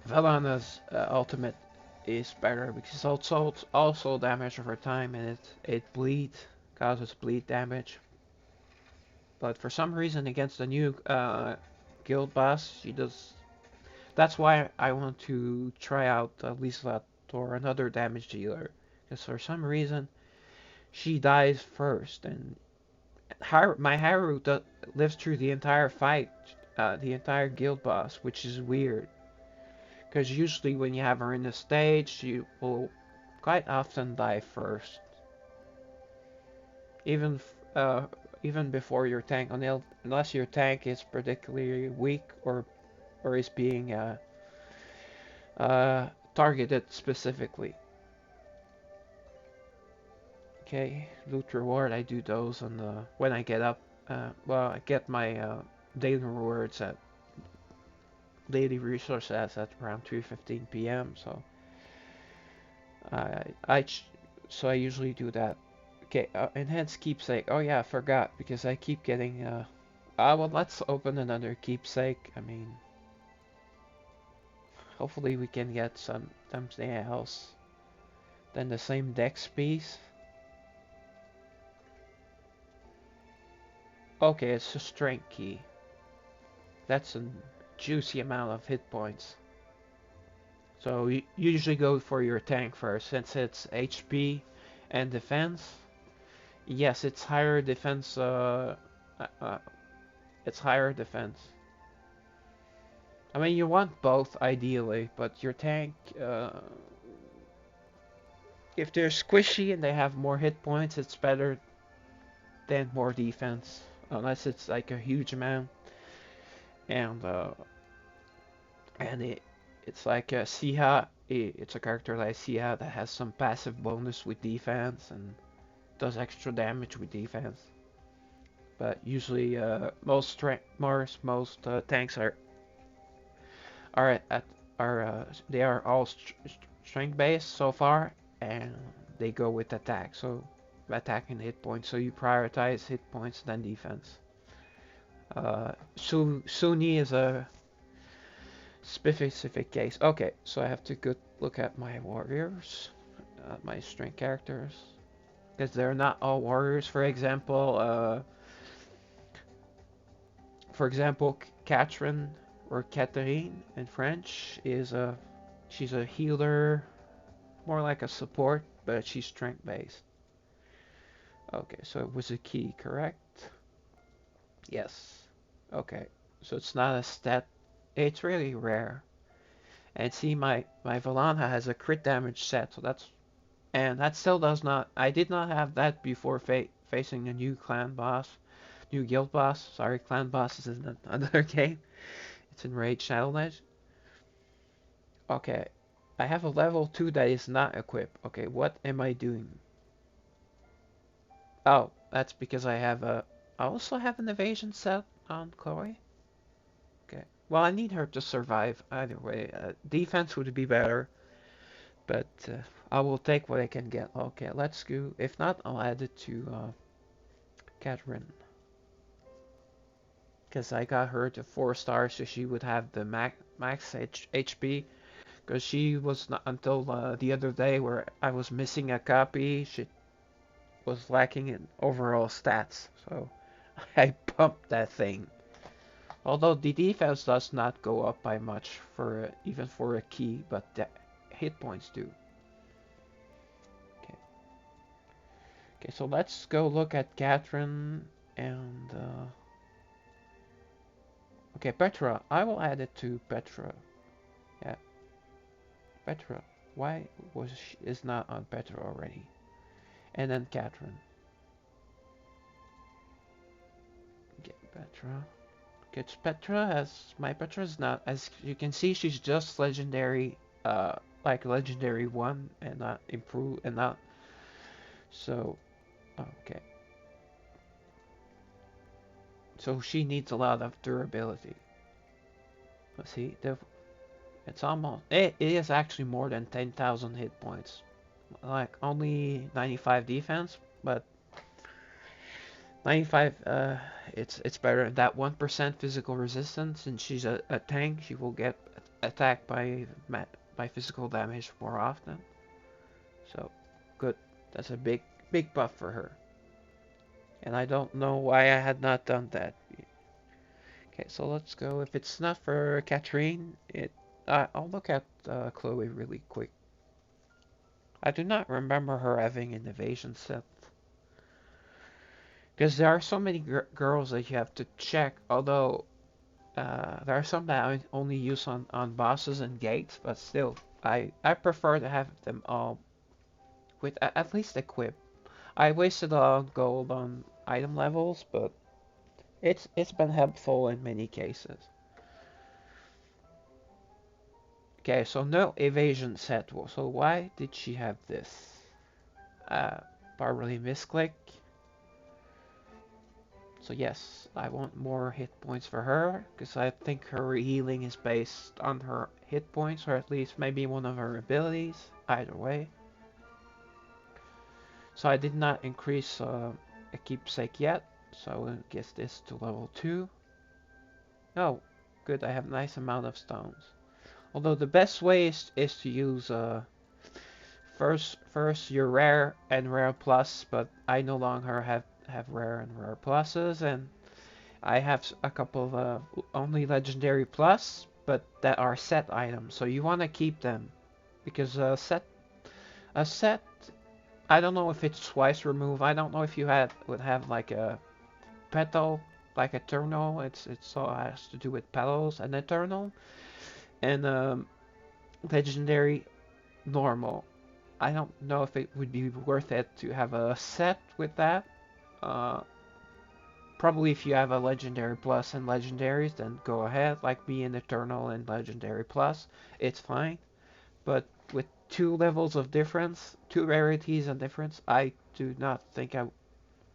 Velana's ultimate is better because it's also damage over time, and it causes bleed damage. But for some reason against the new guild boss, she does. That's why I want to try out Lisa or another damage dealer, because for some reason she dies first, and my Haru lives through the entire fight, the entire guild boss, which is weird. Because usually when you have her in the stage, you will quite often die first. Even even before your tank, unless your tank is particularly weak or is being targeted specifically. Okay, loot reward. I do those on when I get up. Well, I get my daily rewards at daily resources at around 3:15 p.m. So I I so I usually do that. Okay, enhanced keepsake. Oh yeah, I forgot because I keep getting. Well, let's open another keepsake. I mean, hopefully we can get something else than the same dex piece. Okay, it's a strength key. That's a juicy amount of hit points. So you usually go for your tank first, since it's HP and defense. Yes, it's higher defense. Uh, uh, it's higher defense. I mean, you want both ideally, but your tank, if they're squishy and they have more hit points, it's better than more defense, unless it's like a huge amount. And it's like Siha. It's a character like Siha that has some passive bonus with defense and does extra damage with defense. But usually, most tanks are at they are all strength based so far, and they go with attack. So attack and hit points. So you prioritize hit points than defense. Sunni is a specific case. Okay, so I have to go look at my warriors, my strength characters, because they're not all warriors. For example, Catherine or Catherine in French she's a healer, more like a support, but she's strength based. Okay, so it was a key, correct? Yes. Okay, so it's not a stat. It's really rare. And see, my Valana has a crit damage set, so that still does not. I did not have that before facing a new clan boss, new guild boss. Sorry, clan boss is in another game. It's in Raid Shadowlands. Okay, I have a level 2 that is not equipped. Okay, what am I doing? Oh, that's because I also have an evasion set on Chloe. Okay, well, I need her to survive either way. Defense would be better, but I will take what I can get. Okay, let's go. If not, I'll add it to Catherine. Because I got her to 4 stars, so she would have the max HP. Because she was not until the other day where I was missing a copy. She was lacking in overall stats, so I pumped that thing. Although the defense does not go up by much for even for a key, but the hit points do. Okay. Okay, so let's go look at Catherine and okay, Petra. I will add it to Petra. Yeah, Petra. Why is not on Petra already? And then Catherine. Get Petra. Gets Petra as my Petra is not, as you can see, she's just legendary, like legendary 1 and not improve and not. So okay, so she needs a lot of durability. Let's see, it's almost it is actually more than 10,000 hit points, like only 95 defense, but 95, it's better. That 1% physical resistance, and she's a tank. She will get attacked by physical damage more often. So, good. That's a big buff for her. And I don't know why I had not done that. Okay, so let's go. If it's not for Katrine, I'll look at Chloe really quick. I do not remember her having an evasion set. Because there are so many girls that you have to check, although there are some that I only use on bosses and gates, but still, I prefer to have them all with at least equipped. I wasted a lot of gold on item levels, but it's been helpful in many cases. Okay, so no evasion set. So why did she have this? Probably misclick. So yes, I want more hit points for her, because I think her healing is based on her hit points, or at least maybe one of her abilities, either way. So I did not increase a keepsake yet, so I will get this to level 2. Oh, good, I have a nice amount of stones. Although the best way is to use first your rare and rare plus, but I no longer have rare and rare pluses, and I have a couple of only legendary plus, but that are set items. So you want to keep them, because a set, I don't know if it's twice remove. I don't know if you would have like a petal, like eternal. It's all has to do with petals and eternal, and legendary normal. I don't know if it would be worth it to have a set with that. Uh, Probably if you have a Legendary Plus and Legendaries, then go ahead, like me in Eternal and Legendary Plus, it's fine. But with two levels of difference, two rarities of difference, I do not think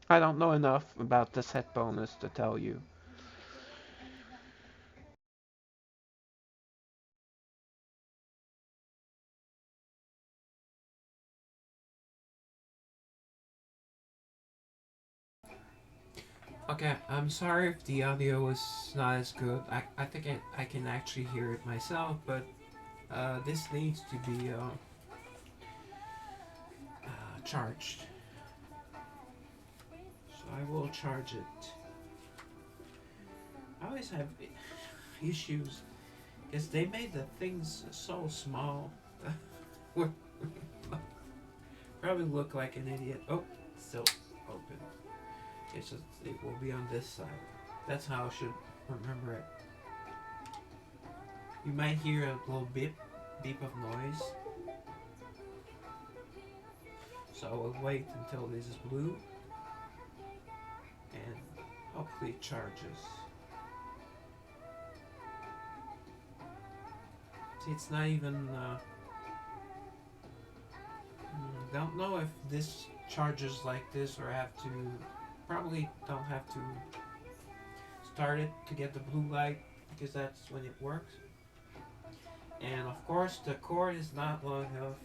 I don't know enough about the set bonus to tell you. Okay, I'm sorry if the audio was not as good. I think I can actually hear it myself, but this needs to be charged. So I will charge it. I always have issues because they made the things so small. Probably look like an idiot. Oh, still open. It's just, it will be on this side. That's how I should remember it. You might hear a little beep of noise. So I'll wait until this is blue, and hopefully it charges. See, it's not even. Don't know if this charges like this or have to. Probably don't have to start it to get the blue light because that's when it works. And of course, the cord is not long enough,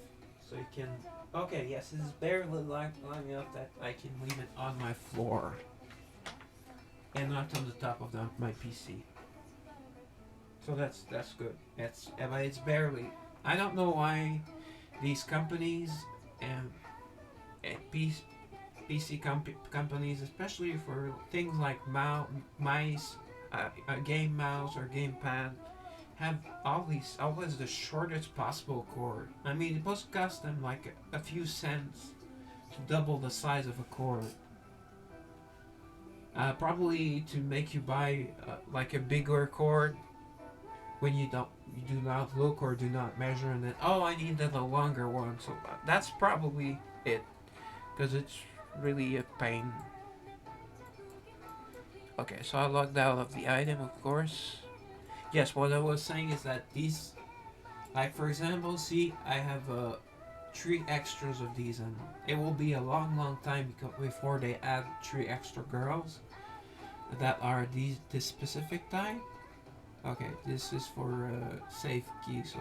so you can. Okay, yes, it's barely long enough that I can leave it on my floor and not on the top of my PC. So that's good. It's barely. I don't know why these companies and, PC companies, especially for things like mice, a game mouse or game pad, have always the shortest possible cord. I mean, it must cost them like a few cents to double the size of a cord. Probably to make you buy like a bigger cord when you do not look or do not measure, and then I needed a longer one. So that's probably it, because it's really a pain. Okay, so I logged out of the item, of course. Yes, what I was saying is that these, like for example, see, I have three extras of these, and it will be a long time before they add three extra girls that are this specific type. Okay, this is for safe key, so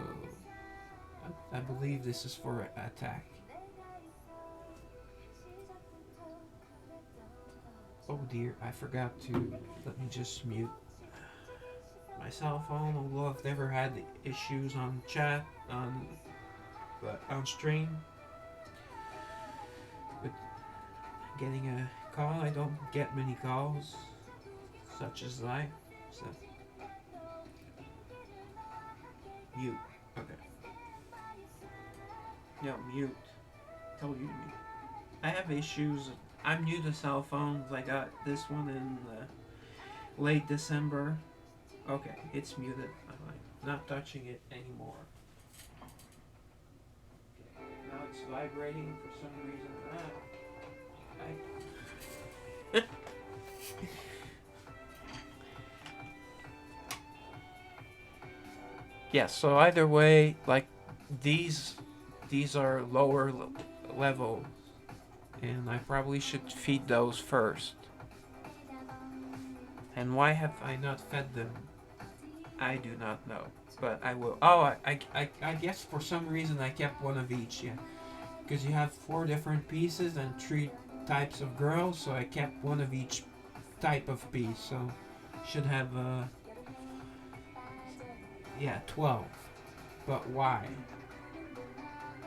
I believe this is for attack. Oh dear, I forgot to let me just mute my cell phone. Although I've never had issues on chat but on stream with getting a call. I don't get many calls such as live. So mute. Okay. No, mute. Told you to mute. I have issues. I'm new to cell phones. I got this one in late December. Okay, it's muted. I'm not touching it anymore. Okay, now it's vibrating for some reason. Yeah, so either way, like these these are lower level, and I probably should feed those first. And why have I not fed them? I do not know, but I will. Oh, I guess for some reason I kept one of each. Yeah, because you have 4 different pieces and 3 types of girls, so I kept one of each type of piece. So should have 12. But why?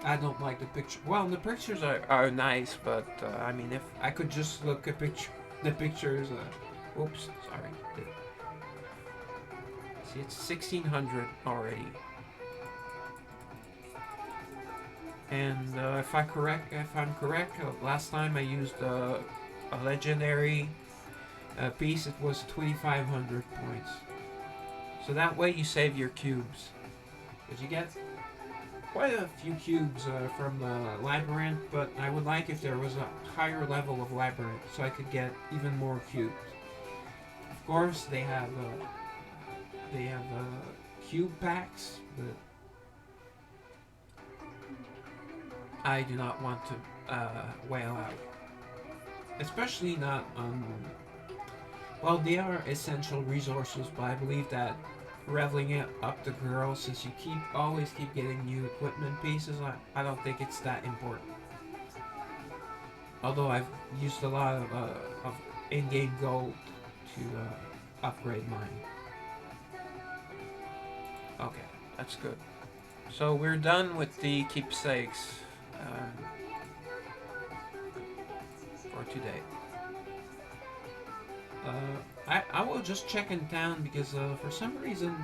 I don't like the picture. Well, the pictures are nice, but I mean, if I could just look at the pictures. Oops, sorry. See, it's 1600 already. And if I'm correct, last time I used a legendary piece, it was 2500 points. So that way you save your cubes. Did you get? quite a few cubes from the labyrinth, but I would like if there was a higher level of labyrinth so I could get even more cubes. Of course, they have cube packs, but I do not want to whale out, especially not on. Well, they are essential resources, but I believe that leveling it up the girls, since you always keep getting new equipment pieces, I don't think it's that important. Although I've used a lot of in-game gold to upgrade mine. Okay, that's good. So we're done with the keepsakes for today. I will just check in town because for some reason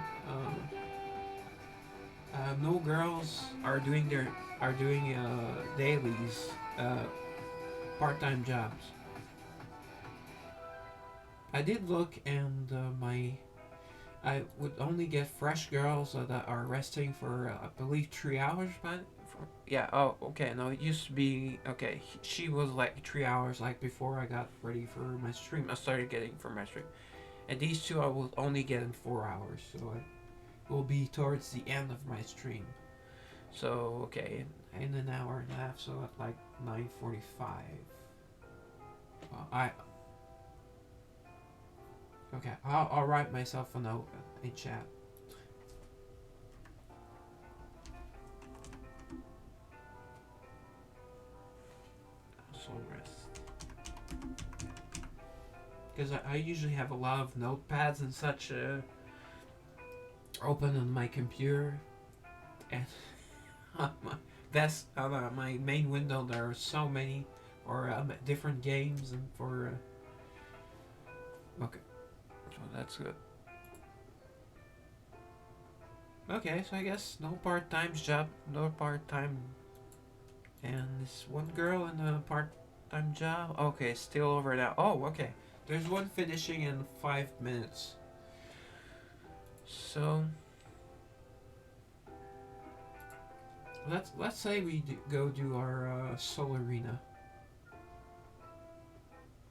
no girls are doing dailies, part-time jobs. I did look, and my I would only get fresh girls that are resting for I believe 3 hours. But yeah, oh okay. No, it used to be okay. She was like 3 hours, like before I got ready for my stream. I started getting for my stream, and these two I will only get in 4 hours. So it will be towards the end of my stream. So okay, in an hour and a half. So at like 9:45. I Okay. I'll write myself a note in chat. Soul rest. Because I usually have a lot of notepads and such open on my computer, and on my desk, on my main window, there are so many for different games and for. Okay, so that's good. Okay, so I guess no part-time job, no part-time, and this one girl in a part-time job. Okay, still over now. Oh, okay. There's one finishing in 5 minutes. So let's say we go do our soul arena.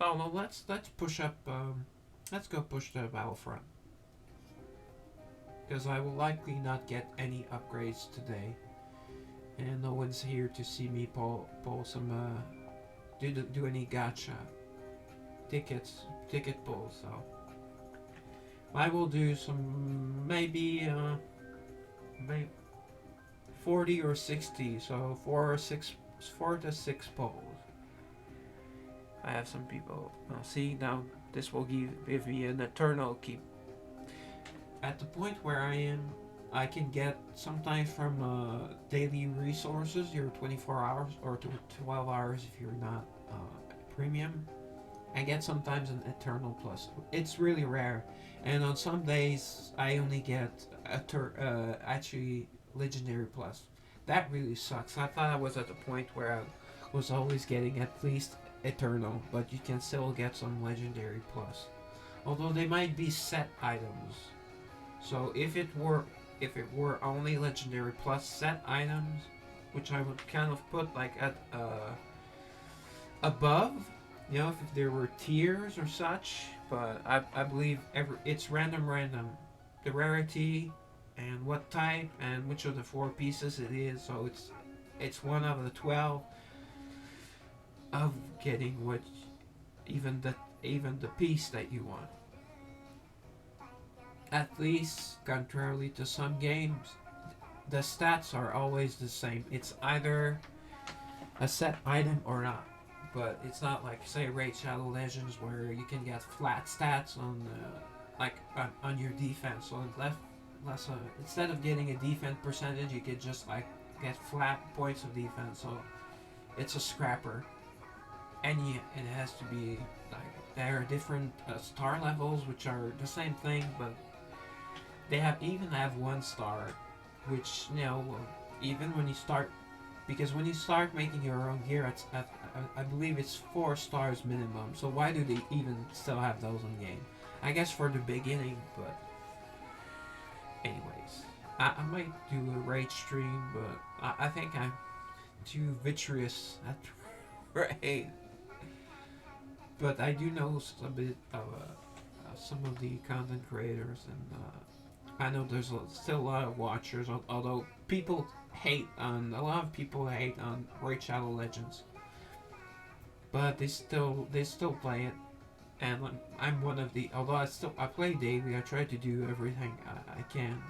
Oh no, let's push up. Let's go push the battlefront because I will likely not get any upgrades today, and no one's here to see me pull some do any gacha ticket pulls. So I will do some maybe 40 or 60. So 4 to 6 pulls. I have some people. Well, see now this will give me an eternal keep. At the point where I am, I can get sometimes from daily resources, your 24 hours or 12 hours if you're not premium. I get sometimes an Eternal Plus. It's really rare, and on some days I only get actually Legendary Plus. That really sucks. I thought I was at the point where I was always getting at least Eternal, but you can still get some Legendary Plus. Although they might be set items. So if it were only Legendary Plus set items, which I would kind of put like at above, if there were tiers or such. But I believe it's random, the rarity and what type and which of the 4 pieces it is. So it's one of the 12 of getting what even the piece that you want. At least, contrarily to some games, the stats are always the same. It's either a set item or not. But it's not like, say, Raid Shadow Legends where you can get flat stats on your defense. So instead of getting a defense percentage, you could just like get flat points of defense. So it's a scrapper, and it has to be like there are different star levels which are the same thing, but they even have 1 star, which even when you start, because when you start making your own gear, I believe it's 4 stars minimum. So why do they even still have those in game? I guess for the beginning, but anyways. I might do a raid stream, but I think I'm too vitreous at raid. But I do know a bit of some of the content creators, and I know there's still a lot of watchers. Although people hate on a lot of people hate on Raid Shadow Legends, but they still play it, and I'm one of the. Although I play daily, I try to do everything I can.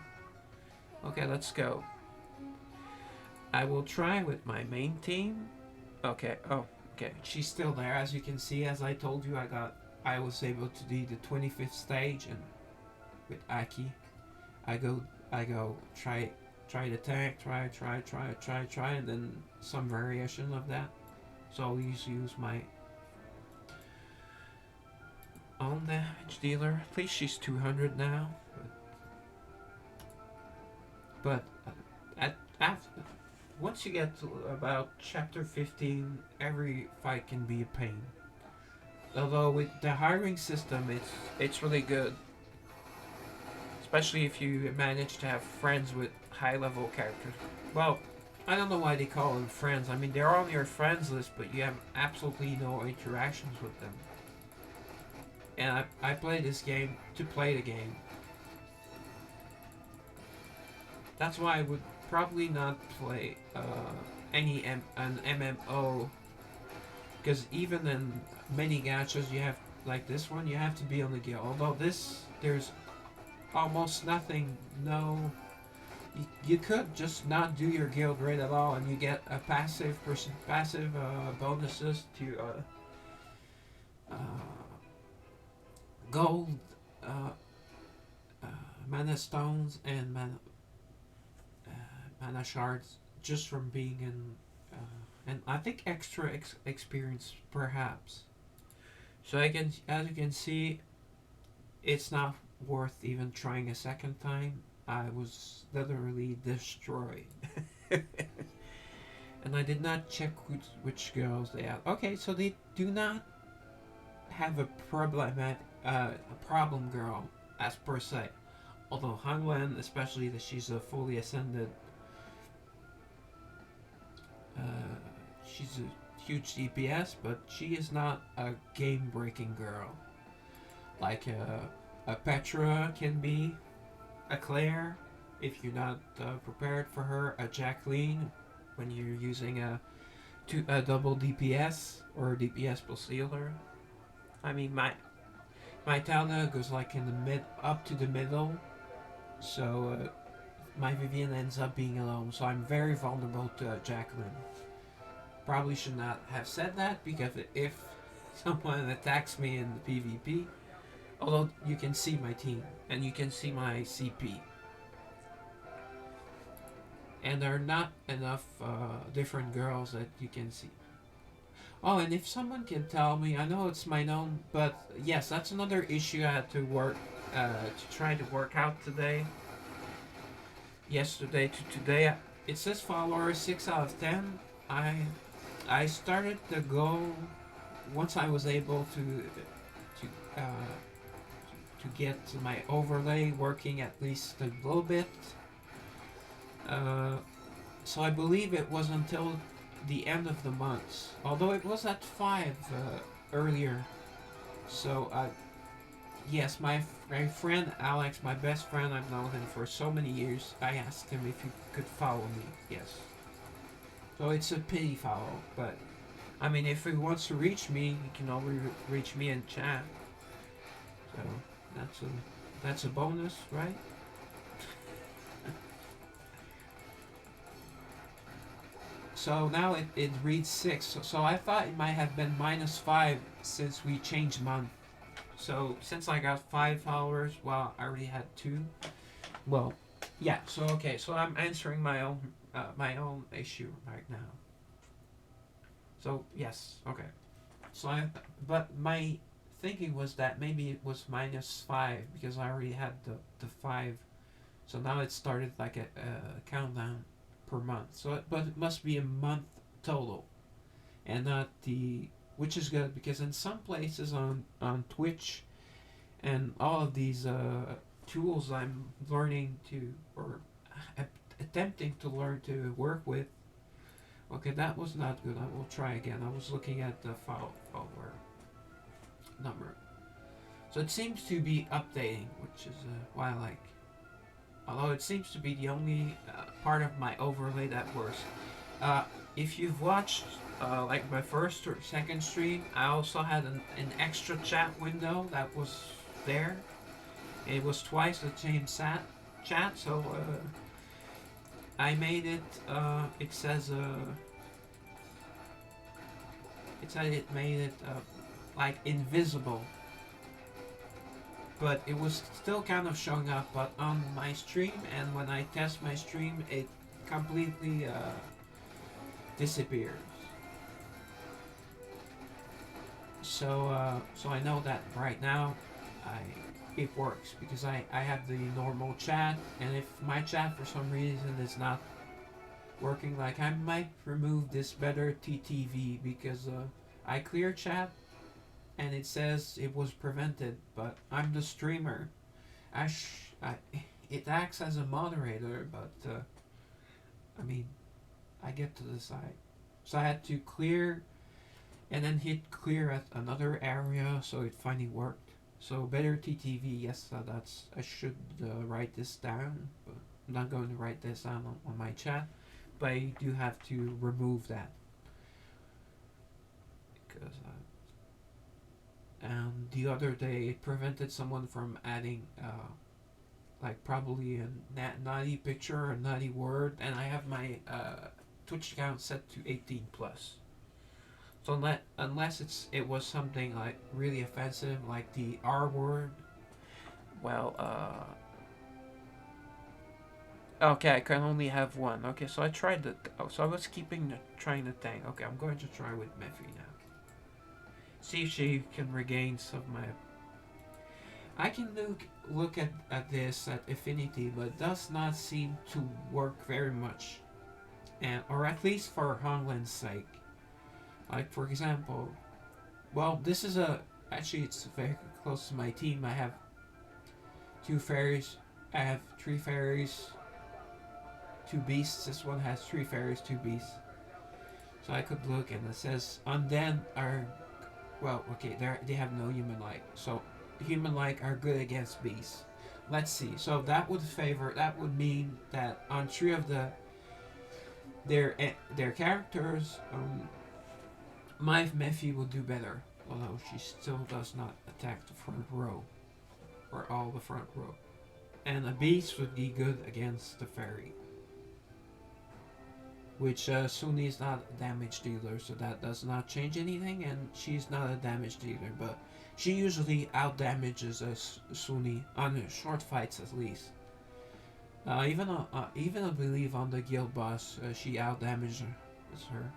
Okay, let's go. I will try with my main team. Okay. Oh, okay. She's still there, as you can see. As I told you, I was able to do the 25th stage, and with Aki, I go try the tank, try, and then some variation of that. So I'll use my own damage dealer. At least she's 200 now. But after once you get to about chapter 15, every fight can be a pain. Although with the hiring system, it's really good, especially if you manage to have friends with high level characters. Well, I don't know why they call them friends. I mean, they're on your friends list, but you have absolutely no interactions with them. And I play this game to play the game. That's why I would probably not play an MMO, because even in many gachas you have, like this one, you have to be on the guild. Although this, there's almost nothing. No, you could just not do your guild raid at all, and you get a passive bonuses to uh, gold, uh, uh, mana stones, and mana shards just from being in, and I think extra experience perhaps. So as you can see, it's not worth even trying a second time. I was literally destroyed. And I did not check which girls they have. Okay, so they do not have a problem girl as per se. Although Hanwen, especially that she's a fully ascended, uh, she's a huge DPS, but she is not a game breaking girl like a Petra can be, a Claire if you're not prepared for her, a Jacqueline when you're using a double DPS or DPS plus healer. I mean, my Talna goes like in the mid up to the middle, so my Vivian ends up being alone. So I'm very vulnerable to Jacqueline. Probably should not have said that, because if someone attacks me in the PvP, although you can see my team and you can see my CP, and there are not enough different girls that you can see. Oh, and if someone can tell me, I know it's my own, but yes, that's another issue I had to to try to work out today. Yesterday to today, it says followers 6 out of 10. I started the goal once I was able to get my overlay working at least a little bit. Uh, so I believe it was until the end of the month, although it was at 5 earlier. So yes, my friend Alex, my best friend, I've known him for so many years. I asked him if he could follow me. Yes. So it's a pity follow, but I mean, if he wants to reach me, he can always reach me in chat. So that's a bonus, right? So now it reads 6. So I thought it might have been -5 since we changed month. So since I got 5 followers, well, I already had 2. Well, yeah. So okay. So I'm answering my own issue right now. So yes, okay. So but my thinking was that maybe it was -5 because I already had the 5. So now it started like a countdown per month. But it must be a month total, and not which is good, because in some places on Twitch and all of these tools I'm learning to, or attempting to learn to work with. Okay, that was not good. I will try again. I was looking at the follower number. So it seems to be updating, which is what I like. Although it seems to be the only part of my overlay that works. Uh, if you've watched like my first or second stream, I also had an extra chat window that was there. It was twice the same chat, so I made it. It says it said it made it like invisible, but it was still kind of showing up. But on my stream, and when I test my stream, it completely disappears. So I know that right now, I it works because I have the normal chat, and if my chat for some reason is not working, like I might remove this better TTV because I clear chat and it says it was prevented, but I'm the streamer. I it acts as a moderator, but I mean I get to decide. So I had to clear and then hit clear at another area, so it finally worked. So better TTV, yes, that's I should write this down, but I'm not going to write this down on my chat. But I do have to remove that because and the other day it prevented someone from adding like probably a naughty picture or naughty word, and I have my Twitch account set to 18 plus. So unless it was something like really offensive, like the R word, well, okay, I can only have one. Okay, so I tried the. Oh, so I was trying the thing. Okay, I'm going to try with Mephi now. See if she can regain some of my. I can look at this at affinity, but it does not seem to work very much, and or at least for Honglin's sake. Like for example, well, this is a actually it's very close to my team. I have two fairies. I have three fairies, two beasts. This one has three fairies, two beasts. So I could look, and it says undead are well, okay. They have no human like. So human like are good against beasts. Let's see. So that would favor. That would mean that on three of their characters, my Mephi will do better. Although she still does not attack the front row or all the front row. And a beast would be good against the fairy. Which Suni is not a damage dealer, so that does not change anything, and she's not a damage dealer, but she usually out damages Suni on short fights at least. Even I believe on the guild boss, she out damages her.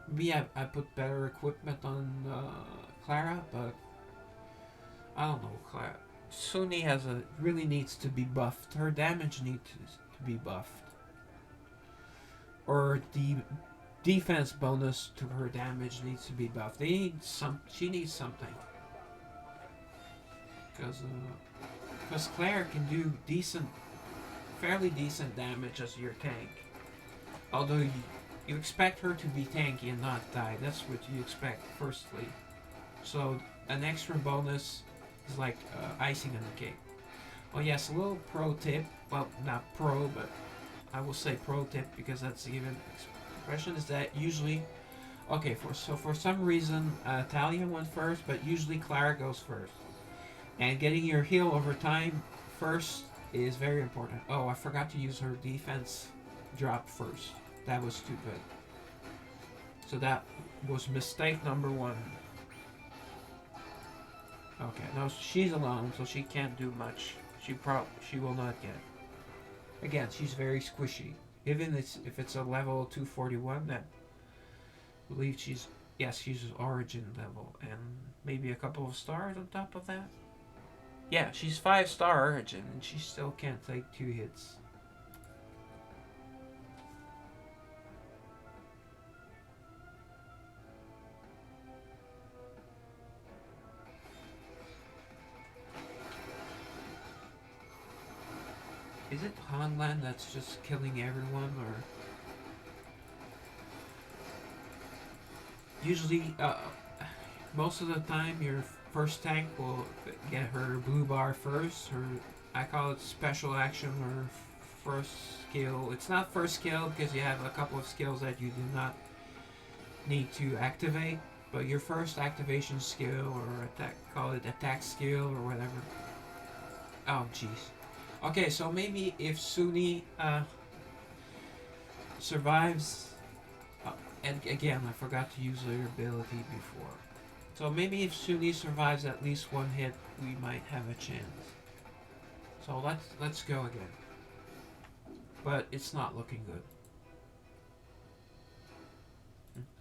Maybe I put better equipment on Clara, but I don't know. Clara Suni really needs to be buffed. Her damage needs to be buffed, or the defense bonus to her damage needs to be buffed. She needs something because Claire can do fairly decent damage as your tank. Although you expect her to be tanky and not die. That's what you expect, firstly. So an extra bonus is like icing on the cake. Oh yes, a little pro tip. Well, not pro, but I will say pro tip because that's a given expression. Is that usually okay? For some reason, Talia went first, but usually Clara goes first. And getting your heal over time first is very important. Oh, I forgot to use her defense drop first. That was stupid. So that was mistake number one. Okay, no, she's alone, so she can't do much. She will not get. Again, she's very squishy. Even if it's a level 241, that I believe she's origin level, and maybe a couple of stars on top of that. Yeah, she's 5-star origin, and she still can't take 2 hits. Is it Hanlan that's just killing everyone, or usually most of the time your first tank will get her blue bar first. Her I call it special action or first skill. It's not first skill because you have a couple of skills that you do not need to activate, but your first activation skill or attack, call it attack skill or whatever. Oh jeez. Okay, so maybe if Suni survives, and again I forgot to use her ability before. So maybe if Suni survives at least one hit, we might have a chance. So let's go again. But it's not looking good.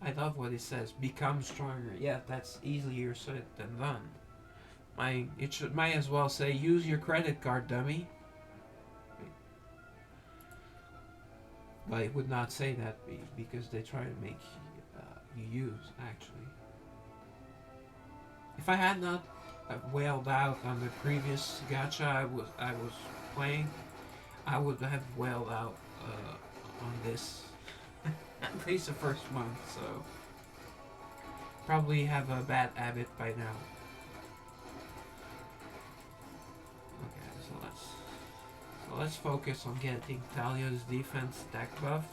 I love what it says. Become stronger. Yeah, that's easier said than done. Might as well say use your credit card, dummy. But it would not say that because they try to make you use actually. If I had not wailed out on the previous gacha I was playing, I would have wailed out on this at least the first month. So probably have a bad habit by now. Okay, so let's focus on getting Talia's defense stack buff.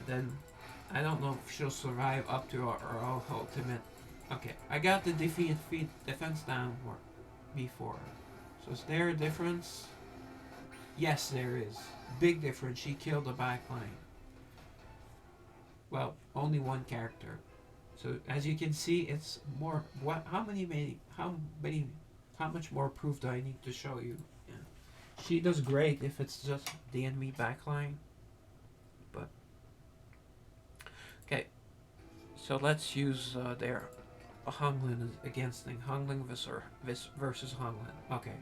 Then I don't know if she'll survive up to our ultimate. Okay, I got the defense down before. So is there a difference? Yes, there is. Big difference. She killed the backline. Well, only one character. So as you can see, it's more. What? How many? How much more proof do I need to show you? Yeah. She does great if it's just the enemy backline. But okay, so let's use their Honglin against thing. Honglin versus Honglin. Okay,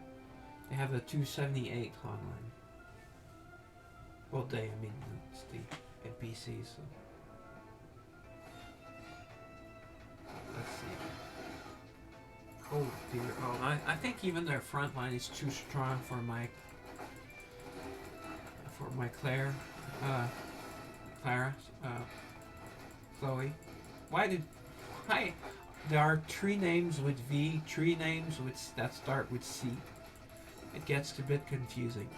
they have a 278 Honglin. Well, I mean, it's the NPC, so. Let's see. Oh dear. Oh, I think even their front line is too strong for my Claire, Clara, Chloe. Why? There are 3 names with V, 3 names that start with C. It gets a bit confusing.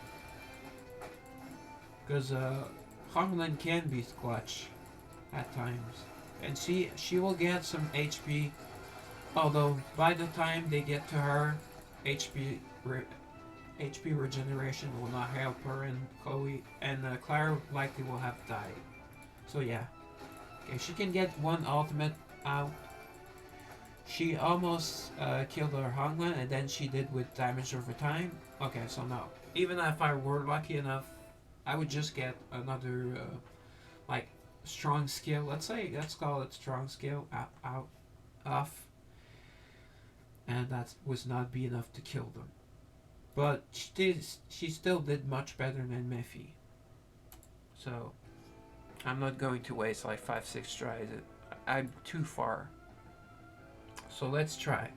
Because Honglen can be clutch at times. And she will get some HP, although by the time they get to her, HP regeneration will not help her, and Chloe and Clara likely will have died. So yeah, okay, she can get one ultimate out. She almost killed her Honglen, and then she did with damage over time. Okay, so no, even if I were lucky enough, I would just get another like strong skill. Let's call it strong skill out off, and that was not be enough to kill them. But she still did much better than Mephi. So I'm not going to waste like 5-6 tries. I'm too far. So let's try.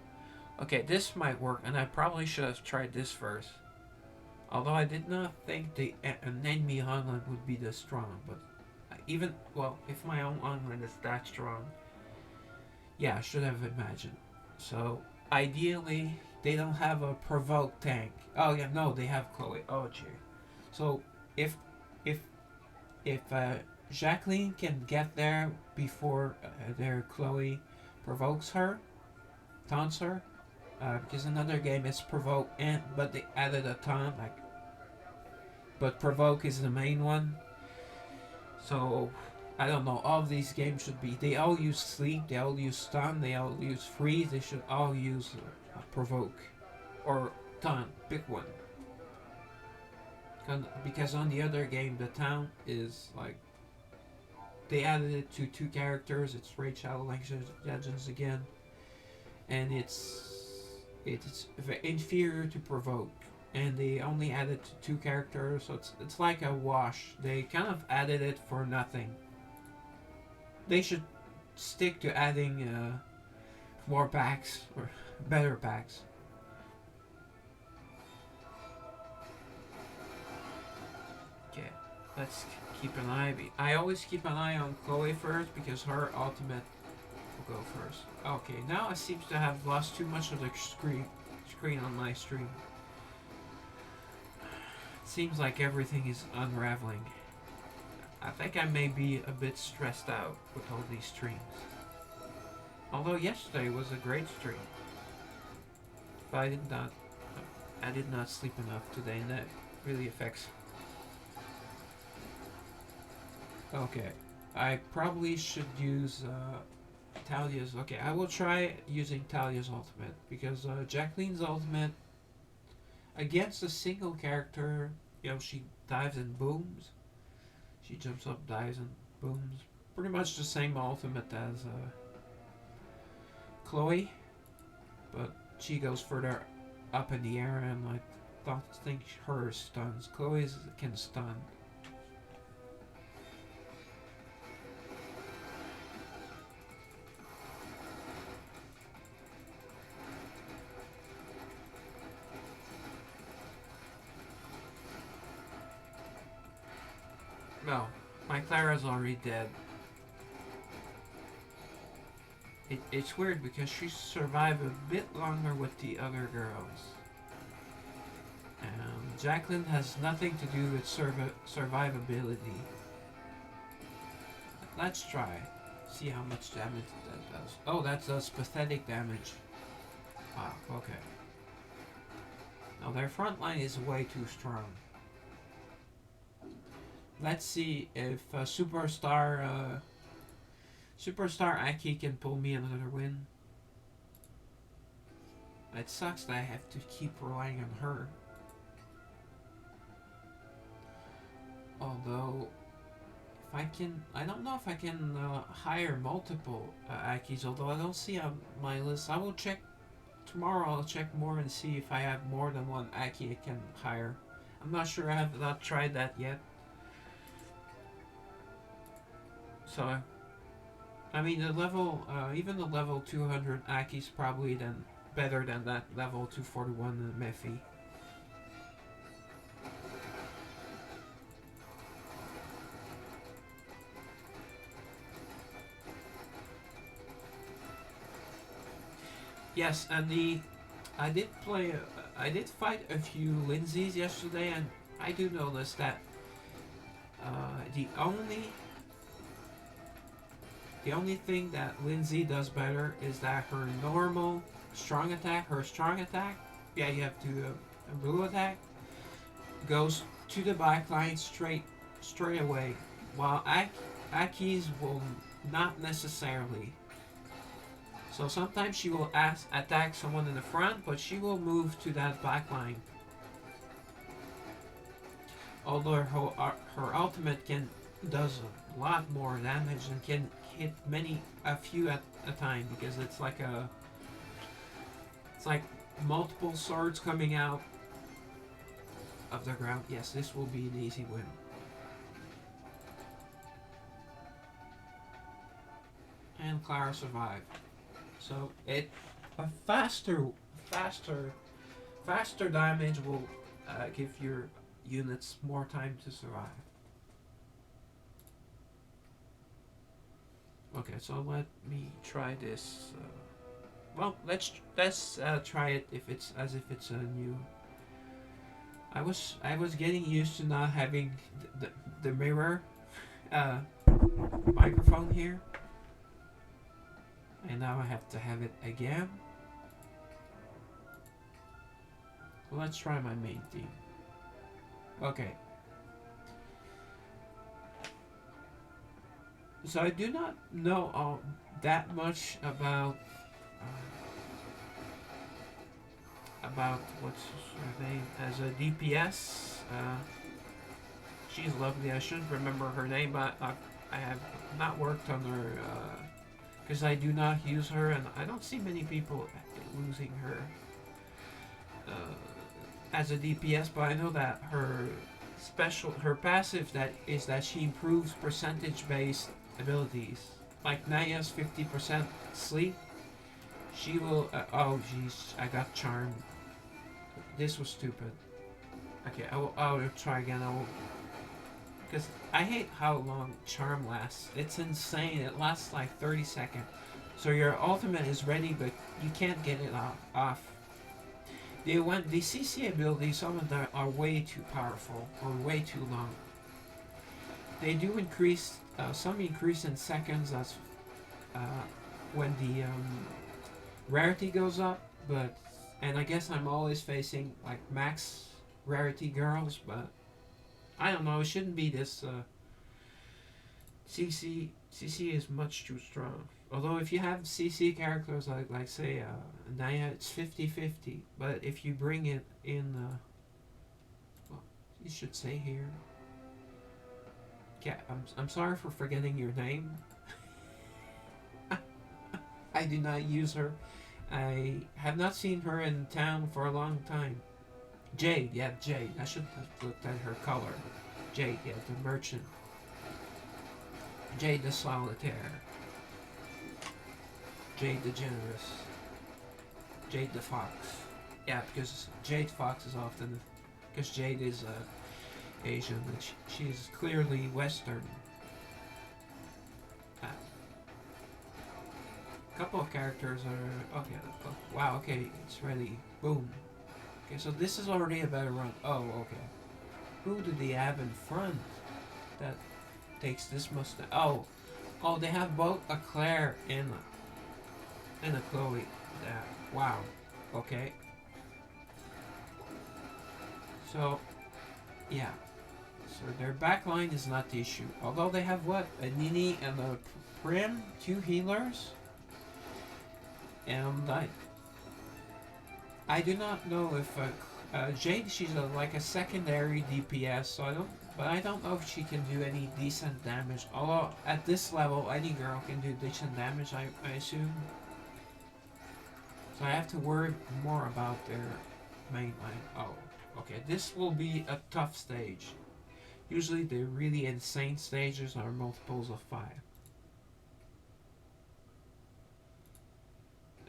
Okay, this might work, and I probably should have tried this first. Although I did not think an enemy Hongland would be this strong, but even, well, if my own Hongland is that strong, yeah, I should have imagined. So ideally, they don't have a provoke tank. Oh yeah, no, they have Chloe. Oh gee. So if if if Jacqueline can get there before their Chloe provokes her, taunts her, because another game is provoke and but they added a taunt like, but provoke is the main one. So I don't know. All of these games should be. They all use sleep. They all use stun. They all use freeze. They should all use provoke or taunt. Pick one. Because on the other game, the taunt is like they added it to 2 characters. It's Raid Shadow Legends again, and it's inferior to provoke. And they only added 2 characters, so it's like a wash. They kind of added it for nothing. They should stick to adding more packs or better packs. let's keep an eye. I always keep an eye on Chloe first because her ultimate will go first. Okay, now I seem to have lost too much of the screen on my stream. It seems like everything is unraveling. I think I may be a bit stressed out with all these streams. Although yesterday was a great stream. But I did not sleep enough today, and that really affects. Okay, I probably should use Talia's. Okay, I will try using Talia's ultimate because Jacqueline's ultimate against a single character, she dives and booms. She jumps up, dives and booms. Pretty much the same ultimate as Chloe, but she goes further up in the air, and I don't think hers stuns. Chloe's can stun. No, my Clara's already dead. It's weird because she survived a bit longer with the other girls. Jacqueline has nothing to do with survivability. Let's try. See how much damage that does. Oh, that does pathetic damage. Wow, okay. Now their front line is way too strong. Let's see if Superstar Aki can pull me another win. It sucks that I have to keep relying on her. Although, if I can, I don't know if I can hire multiple Akis, although I don't see on my list. I will check tomorrow, I'll check more and see if I have more than one Aki I can hire. I'm not sure, I have not tried that yet. So, I mean, the level, even the level 200 Aki's probably better than that level 241 Mephi. Yes, and I did fight a few Lindsays yesterday, and I do notice that the only thing that Lindsay does better is that her normal strong attack, yeah, you have to a blue attack, goes to the backline straight away, while Aki's will not necessarily. So sometimes she will attack someone in the front, but she will move to that back line. Although her ultimate does a lot more damage and can hit a few at a time, because it's like multiple swords coming out of the ground. Yes, this will be an easy win. And Clara survived. So a faster damage will give your units more time to survive. Okay, so let me try this. Well, let's try it if it's a new. I was getting used to not having the mirror microphone here. And now I have to have it again. So let's try my main theme. Okay. So I do not know that much about what's her name as a DPS. She's lovely. I should remember her name, but I have not worked on her. Because I do not use her, and I don't see many people using her as a DPS, but I know that her passive is that she improves percentage-based abilities. Like Naya's 50% sleep, she will, oh jeez, I got charmed. This was stupid. Okay, I will try again. because I hate how long charm lasts. It's insane. It lasts like 30 seconds. So your ultimate is ready, but you can't get it off. The CC abilities, some of them are way too powerful or way too long. They do increase, some increase in seconds as uh, when the rarity goes up, but and I guess I'm always facing like max rarity girls, but I don't know. It shouldn't be this. CC is much too strong. Although if you have CC characters like say Naya, it's 50-50. But if you bring it in, well, you should say here. Yeah, I'm sorry for forgetting your name. I do not use her. I have not seen her in town for a long time. Jade, yeah, Jade. I should have looked at her color. Jade, yeah, the merchant. Jade the solitaire. Jade the generous. Jade the fox. Yeah, because Jade Fox is often because Jade is Asian and she's clearly Western. A couple of characters are okay. Oh, wow, okay, it's ready. Boom. Okay, so this is already a better run. Oh, okay. Who do they have in front that takes this mustache? Oh, they have both a Claire and a Chloe. Wow. Okay. So, yeah. So their backline is not the issue. Although they have what? A Nini and a Prim, two healers. And I do not know if Jade, she's like a secondary DPS, so I don't know if she can do any decent damage. Although at this level, any girl can do decent damage, I assume. So I have to worry more about their main line. Oh, okay. This will be a tough stage. Usually the really insane stages are multiples of 5.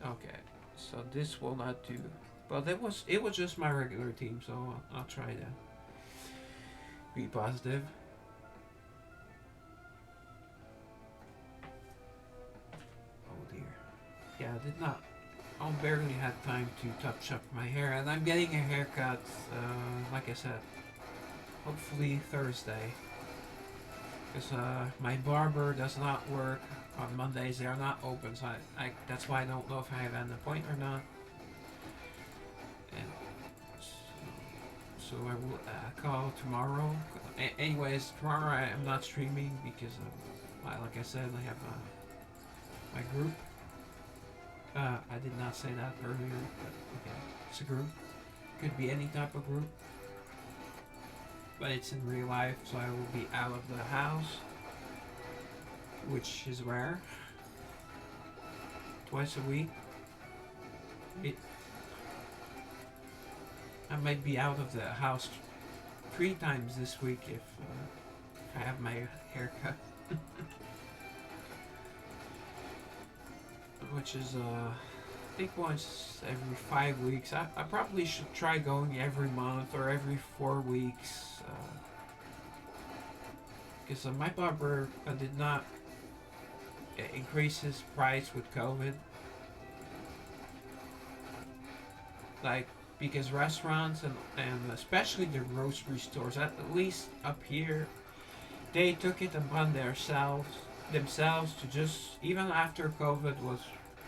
Okay, so this will not do. But it was just my regular team, so I'll try to be positive. Oh dear. Yeah, I did not. I barely had time to touch up my hair, and I'm getting a haircut. Like I said, hopefully Thursday, because my barber does not work on Mondays. They are not open, so that's why I don't know if I have an appointment or not. And so I will call tomorrow. Anyways, tomorrow I am not streaming because, like I said, I have my group. I did not say that earlier, but okay, it's a group. Could be any type of group, but it's in real life, so I will be out of the house, which is rare. Twice a week. I might be out of the house 3 times this week if I have my haircut. Which is, I think once every 5 weeks. I probably should try going every month or every 4 weeks. Because my barber did not increase his price with COVID. Like, because restaurants and especially the grocery stores, at least up here, they took it upon themselves to just, even after COVID was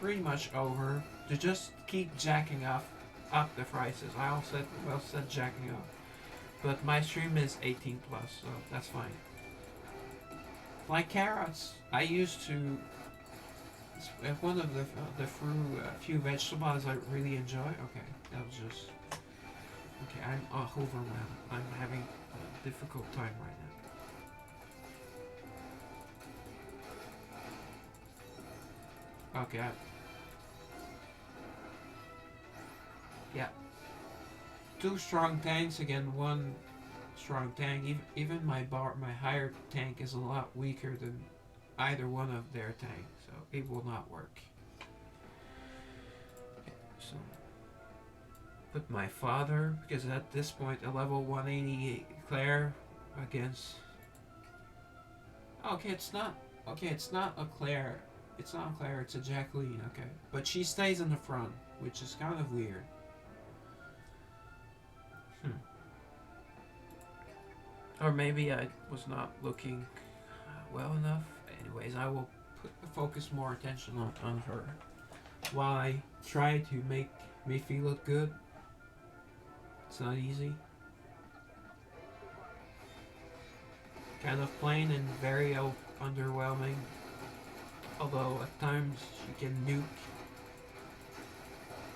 pretty much over, to just keep jacking up the prices. I also said jacking up. But my stream is 18 plus, so that's fine. Like carrots, I used to. It's one of the few vegetables I really enjoy. Okay, that was just. Okay, I'm overwhelmed. I'm having a difficult time right now. Okay. Yeah. 2 strong tanks again. 1 strong tank. Even my higher tank is a lot weaker than either one of their tanks, so it will not work. Okay, so put my father, because at this point a level 188 Claire against Okay, it's not. Okay, it's not a Claire. It's not a Claire. It's a Jacqueline. Okay, but she stays in the front, which is kind of weird. Hmm. Or maybe I was not looking well enough. Anyways, I will focus more attention on her. While I try to make Miffy look good, it's not easy. Kind of plain and very underwhelming. Although at times she can nuke,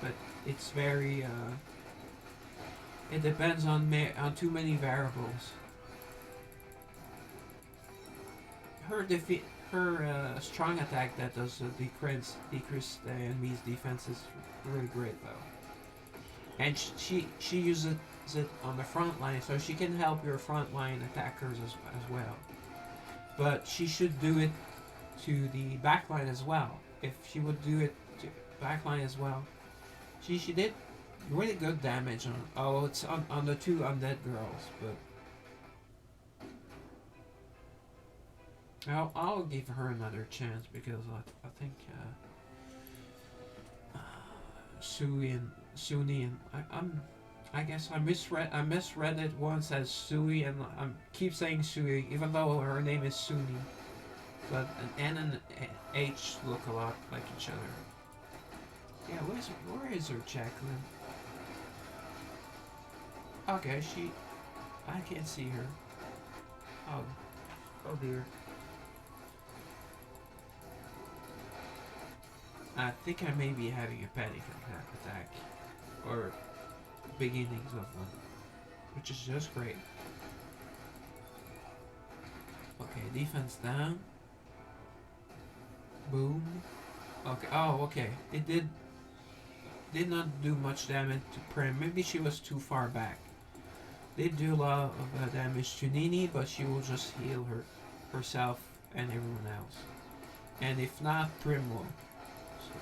but it's very. It depends on too many variables. Her strong attack that does decrease the enemy's defense is really great though, and she uses it on the front line, so she can help your front line attackers as well. But she should do it to the back line as well. If she would do it to back line as well, she did really good damage on. Oh, it's on the two undead girls, but I'll give her another chance because I think Suni and I guess I misread it once as Sui and I keep saying Sui even though her name is Suni, but an N and an H look a lot like each other. Yeah, where is her Jacqueline? Okay, I can't see her. Oh, oh dear. I think I may be having a panic attack, or beginnings of one, which is just great. Okay, defense down. Boom. Okay. Oh, okay. It did not do much damage to Prim. Maybe she was too far back. Did do a lot of damage to Nini, but she will just heal herself and everyone else. And if not, Prim will. So.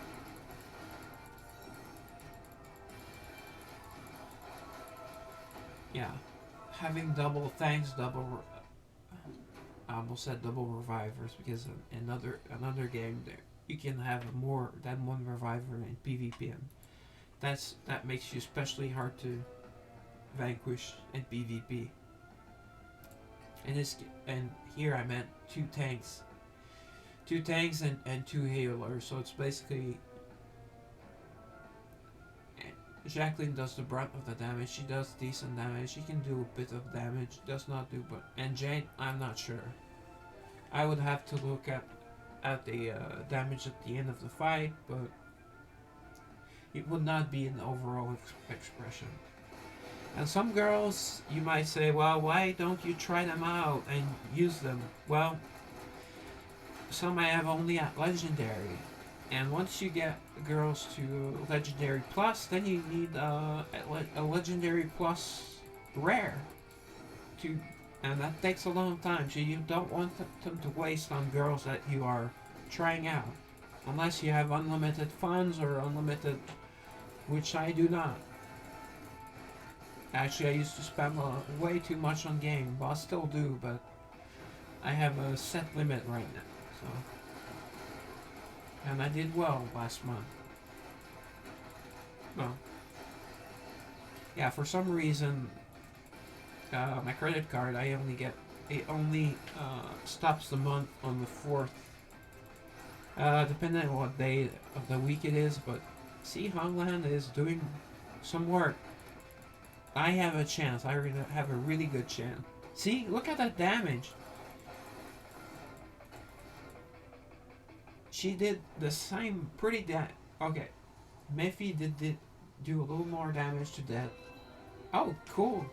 Yeah, having double thanks, double. I almost said double revivers because in another game there you can have more than one reviver in PvP, and that makes you especially hard to vanquish in PvP. And here I meant two tanks and two healers. So it's basically Jacqueline does the brunt of the damage. She does decent damage. She can do a bit of damage. Does not do, but and Jane, I'm not sure. I would have to look at the damage at the end of the fight, but it would not be an overall expression. And some girls, you might say, well, why don't you try them out and use them? Well, some I have only at legendary, and once you get girls to legendary plus, then you need a legendary plus rare to, and that takes a long time. So you don't want them to waste on girls that you are trying out, unless you have unlimited funds or unlimited, which I do not. Actually, I used to spend way too much on game, but I still do, but I have a set limit right now. So, and I did well last month. Well, yeah, for some reason, my credit card, it only stops the month on the 4th, depending on what day of the week it is, but see, Hongland is doing some work. I have a chance. I have a really good chance. See, look at that damage. She did the same pretty okay. Miffy did do a little more damage to that. Oh, cool.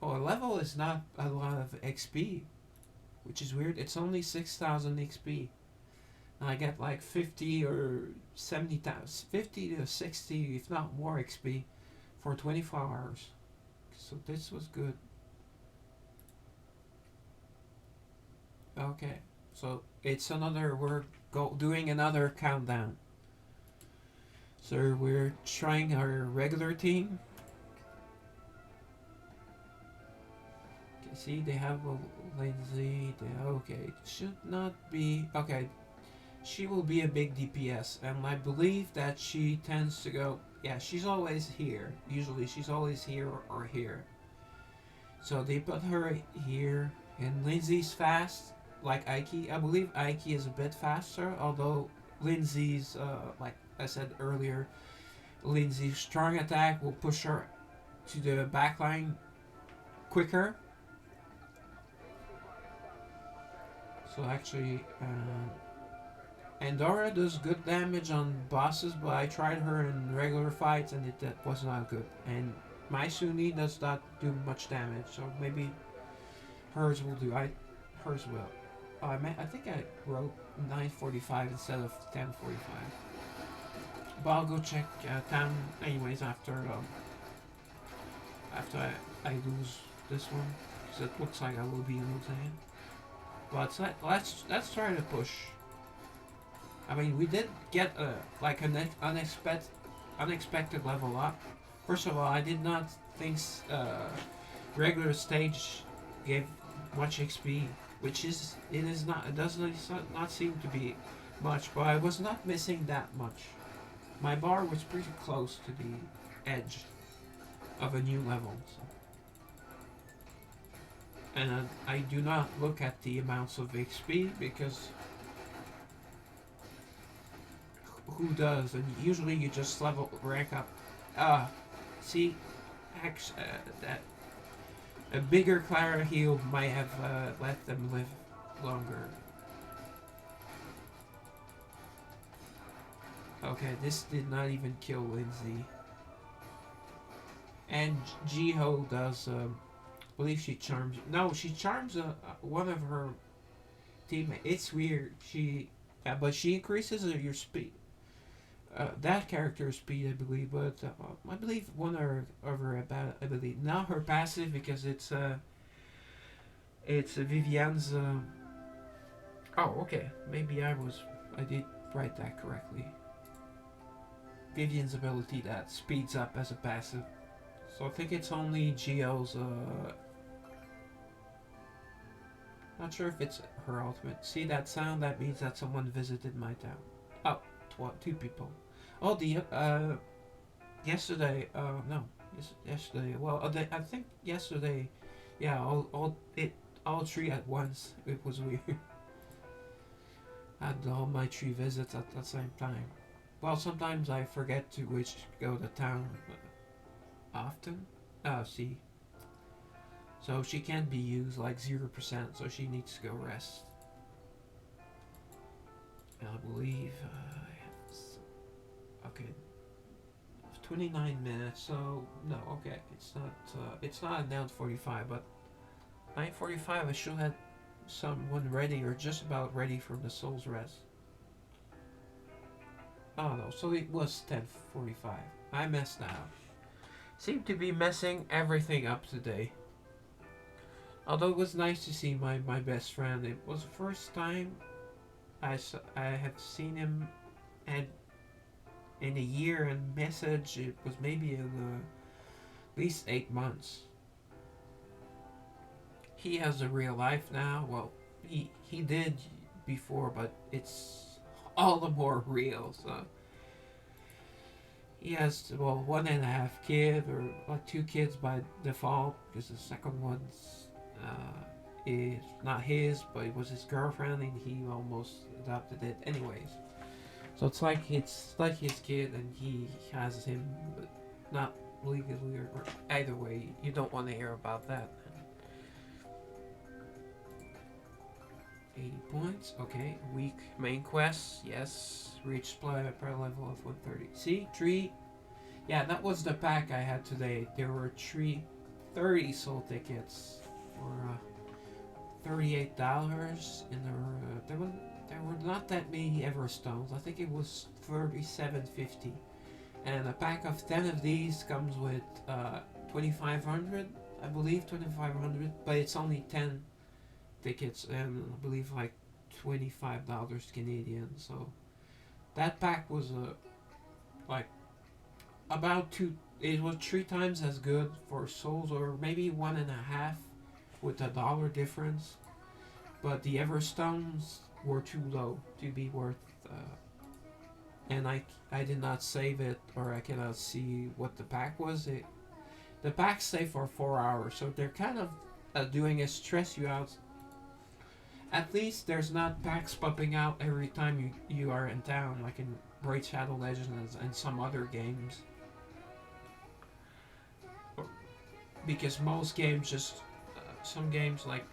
Oh, a level is not a lot of XP, which is weird. It's only 6,000 XP. And I get like 50 or 70,000, 50 to 60, if not more XP for 24 hours. So this was good. Okay, so it's another, we're doing another countdown. So we're trying our regular team. Okay, See, they have a Lindsay. Okay, should not be okay. She will be a big DPS, and I believe that she tends to go. Yeah, she's always here. Usually, she's always here or here. So they put her here, and Lindsay's fast, like Aiki. I believe Aiki is a bit faster, although Lindsay's, like I said earlier, Lindsay's strong attack will push her to the backline quicker. So actually, Andorra does good damage on bosses, but I tried her in regular fights and it was not good. And my Sunni does not do much damage, so maybe hers will do. Hers will. I think I wrote 9:45 instead of 10:45. But I'll go check town anyways after I lose this one, because it looks like I will be losing. But let's try to push. I mean, we did get like an unexpected level up. First of all, I did not think regular stage gave much XP, which is it is not. It does not seem to be much, but I was not missing that much. My bar was pretty close to the edge of a new level. So. And I do not look at the amounts of XP because who does? And usually you just rank up. See, that a bigger Clara heal might have let them live longer. Okay, this did not even kill Lindsay. And Jiho does. I believe she charms. No, she charms one of her teammates. It's weird. But she increases your speed. That character's speed, I believe, but I believe one of her ability, not her passive, because it's Vivian's. Oh, okay. Maybe I did write that correctly. Vivian's ability that speeds up as a passive. So I think it's only Geo's. Not sure if it's her ultimate. See that sound? That means that someone visited my town. Oh, two people. Oh, yesterday. No, yesterday. Well, I think yesterday. Yeah, all three at once. It was weird. I had all my three visits at the same time. Well, sometimes I forget to go to town often. See. So she can't be used like 0%, so she needs to go rest. And I believe okay, 29 minutes. So no, okay, it's not down 45, but 9:45. I should have someone ready or just about ready for the Soul's Rest. Oh no, so it was 10:45. I messed that up. Seem to be messing everything up today. Although it was nice to see my best friend. It was the first time I had seen him in a year and message. It was maybe in at least 8 months. He has a real life now. Well, he did before, but it's all the more real. So he has 1.5 kid or like 2 kids by default because the second one's is not his, but it was his girlfriend, and he almost adopted it anyways. So it's like his kid, and he has him, but not legally or either way. You don't want to hear about that. 80 points. Okay, week main quest. Yes, reached player level of 130. See, 3. Yeah, that was the pack I had today. There were 30 soul tickets for $38, and there were not that many Everstones. I think it was 37.50, and a pack of 10 of these comes with 2,500, I believe 2,500, but it's only 10 tickets, and I believe like $25 Canadian. So that pack was like about two. It was 3 times as good for souls, or maybe 1.5 with a dollar difference, but the Everstones were too low to be worth. And I did not save it, or I cannot see what the pack was. The packs stay for 4 hours, so they're kind of doing is stress you out. At least there's not packs popping out every time you are in town, like in Braid Shadow Legends and some other games. Because most games just some games like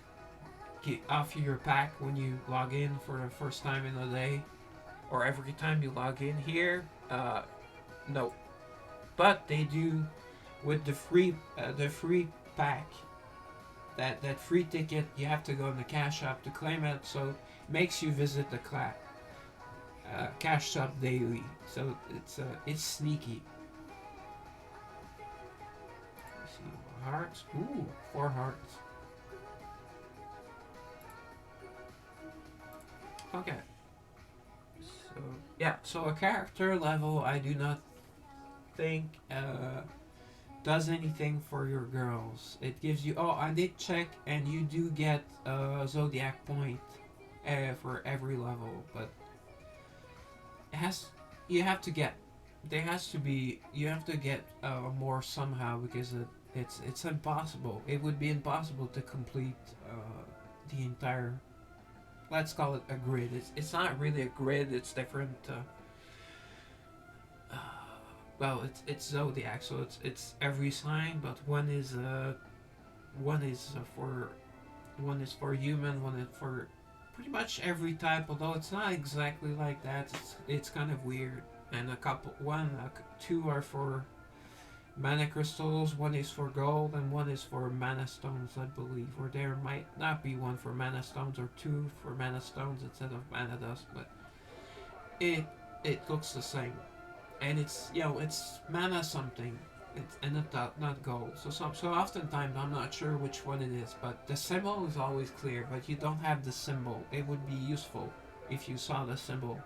offer your pack when you log in for the first time in the day, or every time you log in here. No, but they do with the free pack. That free ticket, you have to go in the cash shop to claim it, so it makes you visit the cash shop daily. So it's sneaky. Let's see, hearts. Ooh, 4 hearts. Okay. So yeah, so a character level, I do not think does anything for your girls. It gives you. Oh, I did check, and you do get a zodiac point for every level, but it has. You have to get. There has to be. You have to get more somehow because it's impossible. It would be impossible to complete the entire. Let's call it a grid. It's not really a grid. It's different. Well, it's zodiac, so it's every sign, but one is for human, one is for pretty much every type. Although it's not exactly like that. It's kind of weird. And two are for mana crystals. One is for gold, and one is for mana stones, I believe. Or there might not be one for mana stones, or two for mana stones instead of mana dust, but it looks the same. And it's mana something, and not gold. So oftentimes I'm not sure which one it is, but the symbol is always clear. But you don't have the symbol. It would be useful if you saw the symbol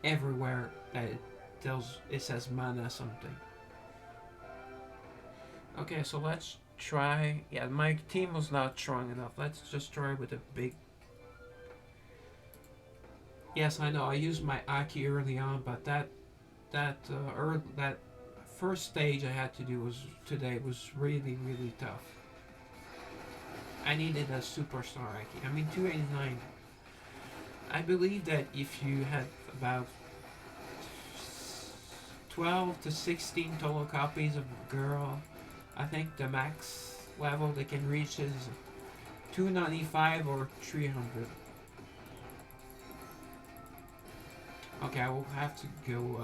everywhere that it says mana something. Okay, so let's try. Yeah, my team was not strong enough. Let's just try with a big. Yes, I know. I used my Aki early on, but that first stage I had to do today was really tough. I needed a superstar Aki. I mean 289. I believe that if you had about 12 to 16 total copies of Girl, I think the max level they can reach is 295 or 300. Okay, I will have to go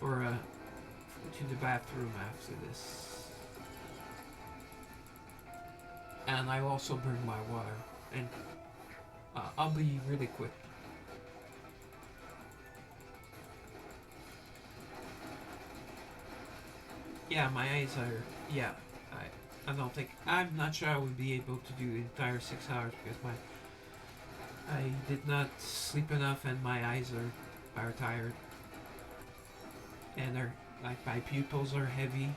to the bathroom after this, and I will also bring my water, and I'll be really quick. Yeah, my eyes are. Yeah, I don't think. I'm not sure I would be able to do the entire 6 hours because I did not sleep enough and my eyes are tired. And they're like my pupils are heavy.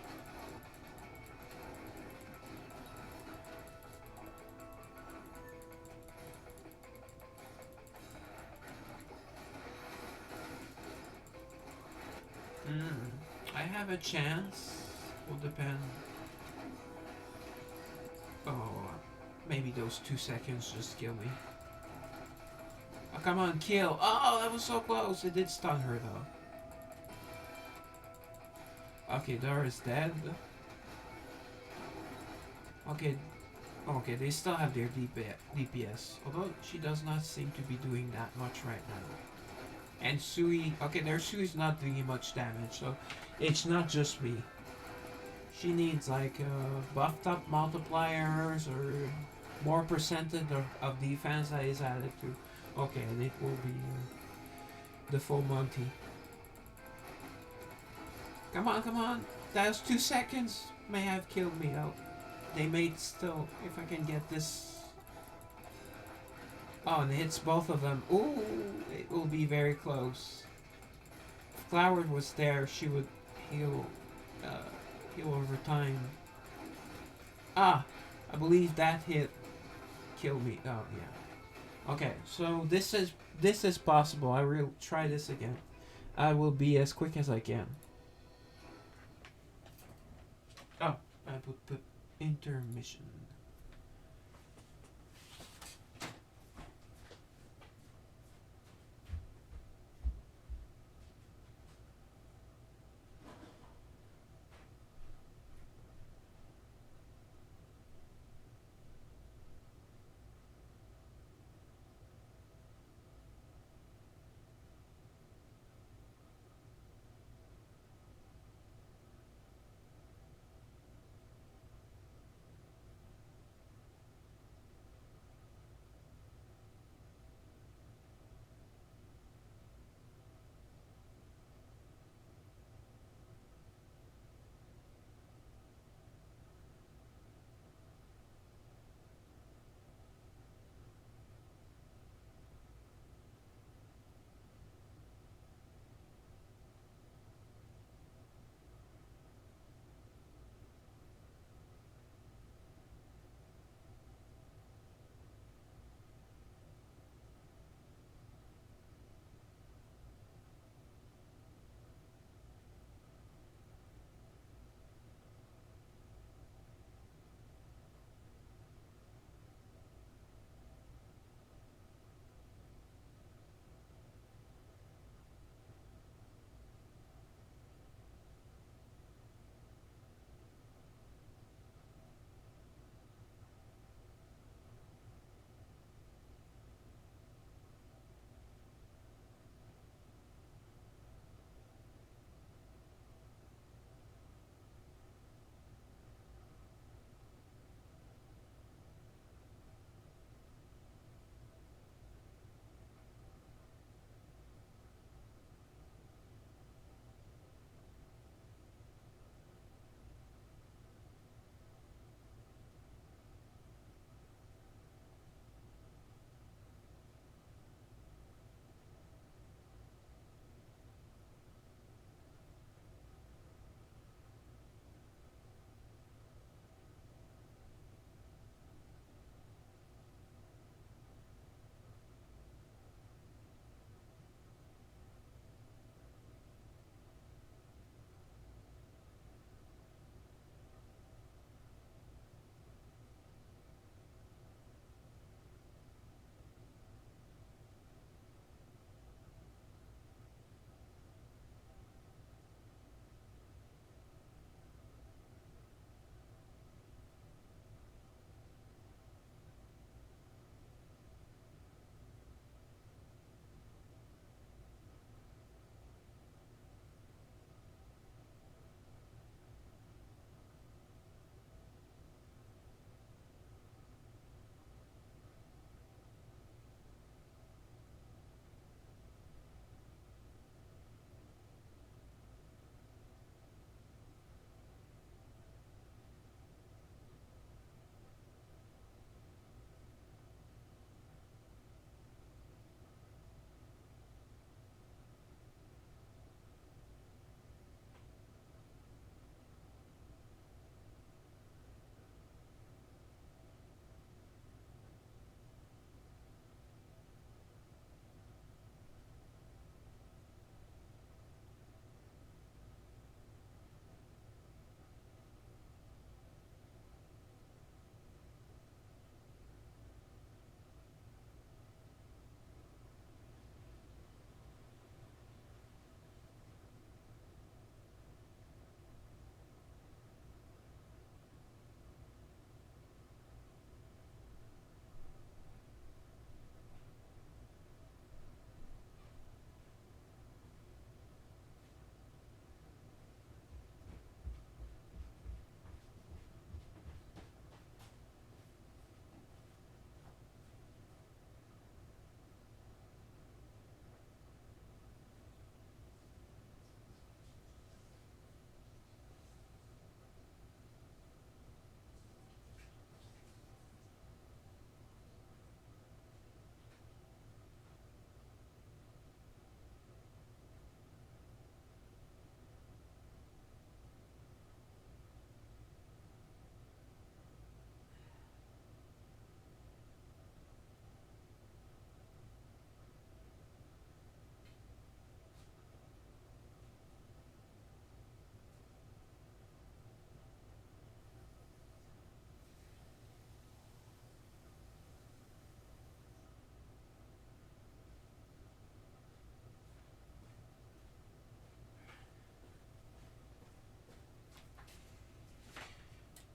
I have a chance. Will depend. Oh, maybe those 2 seconds just kill me. Oh, come on, kill. Oh, that was so close. It did stun her, though. Okay, Dara's dead. Okay, they still have their DPS. Although she does not seem to be doing that much right now. And Sui, okay, their Sui's not doing much damage, so it's not just me. She needs like buffed up multipliers or more percentage of defense that is added to. Okay, and it will be the full Monty. Come on. That was 2 seconds. May have killed me though. They may still, if I can get this. Oh, and it hits both of them. Ooh, it will be very close. If Flower was there, she would heal over time. Ah, I believe that hit killed me. Oh yeah. Okay, so this is possible. I will try this again. I will be as quick as I can. Oh, I would put intermission.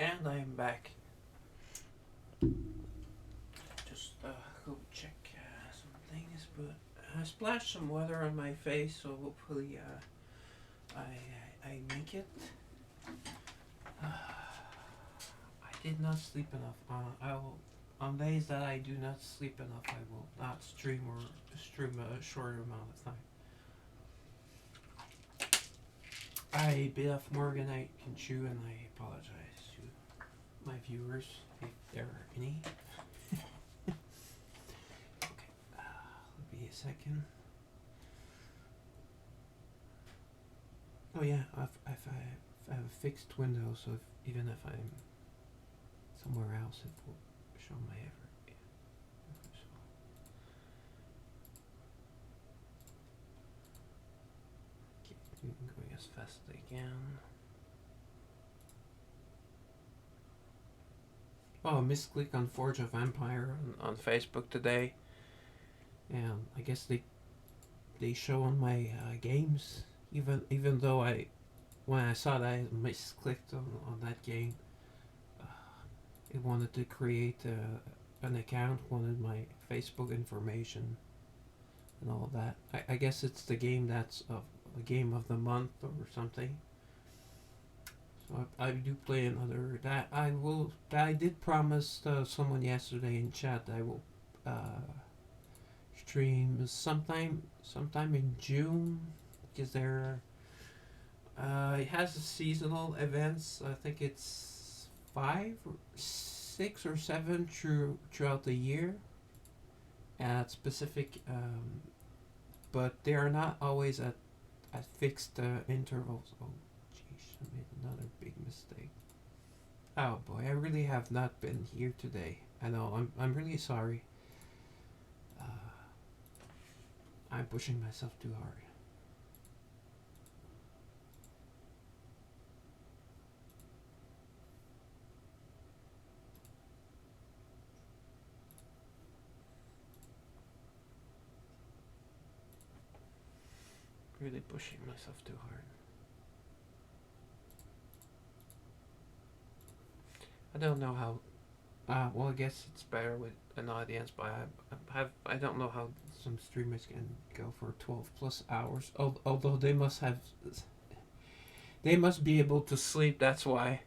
And I'm back. Just go check some things, but I splashed some water on my face, so hopefully I make it. I did not sleep enough. I will on days that I do not sleep enough. I will not stream a shorter amount of time. I bit off more than I can chew, and I apologize to my viewers if there are any. Okay, let me a second. Oh yeah, if I have a fixed window, so even if I'm somewhere else, it will show my effort. Yeah. So, keep going as fast as I can. Oh, misclick on Forge of Empire on Facebook today, and I guess they show on my games. Even though when I saw that I misclicked on that game, uh, it wanted to create an account, wanted my Facebook information and all of that. I guess it's the game that's a game of the month or something. So I do play another that I will. That I did promise someone yesterday in chat that I will stream sometime in June because there it has seasonal events. I think it's 5 or 6 or 7 throughout the year at specific, but they are not always at fixed intervals. Oh, jeez, I made another big mistake. Oh boy, I really have not been here today. I know. I'm really sorry. Uh, I'm pushing myself too hard. Really pushing myself too hard. I don't know how. Well, I guess it's better with an audience, but I don't know how some streamers can go for 12 plus hours. Although they must be able to sleep. That's why.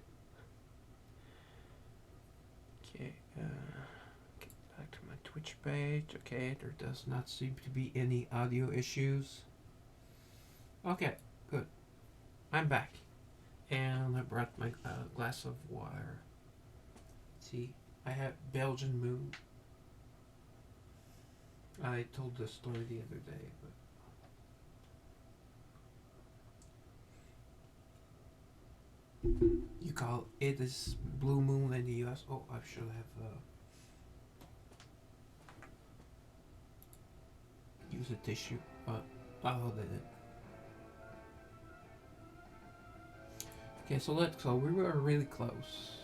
Okay. Get back to my Twitch page. Okay, there does not seem to be any audio issues. Okay, good. I'm back. And I brought my glass of water. See, I have Belgian Moon. I told the story the other day, but you call it is Blue Moon in the US. Oh, I should have used a tissue, but I'll hold it. Okay, so we were really close.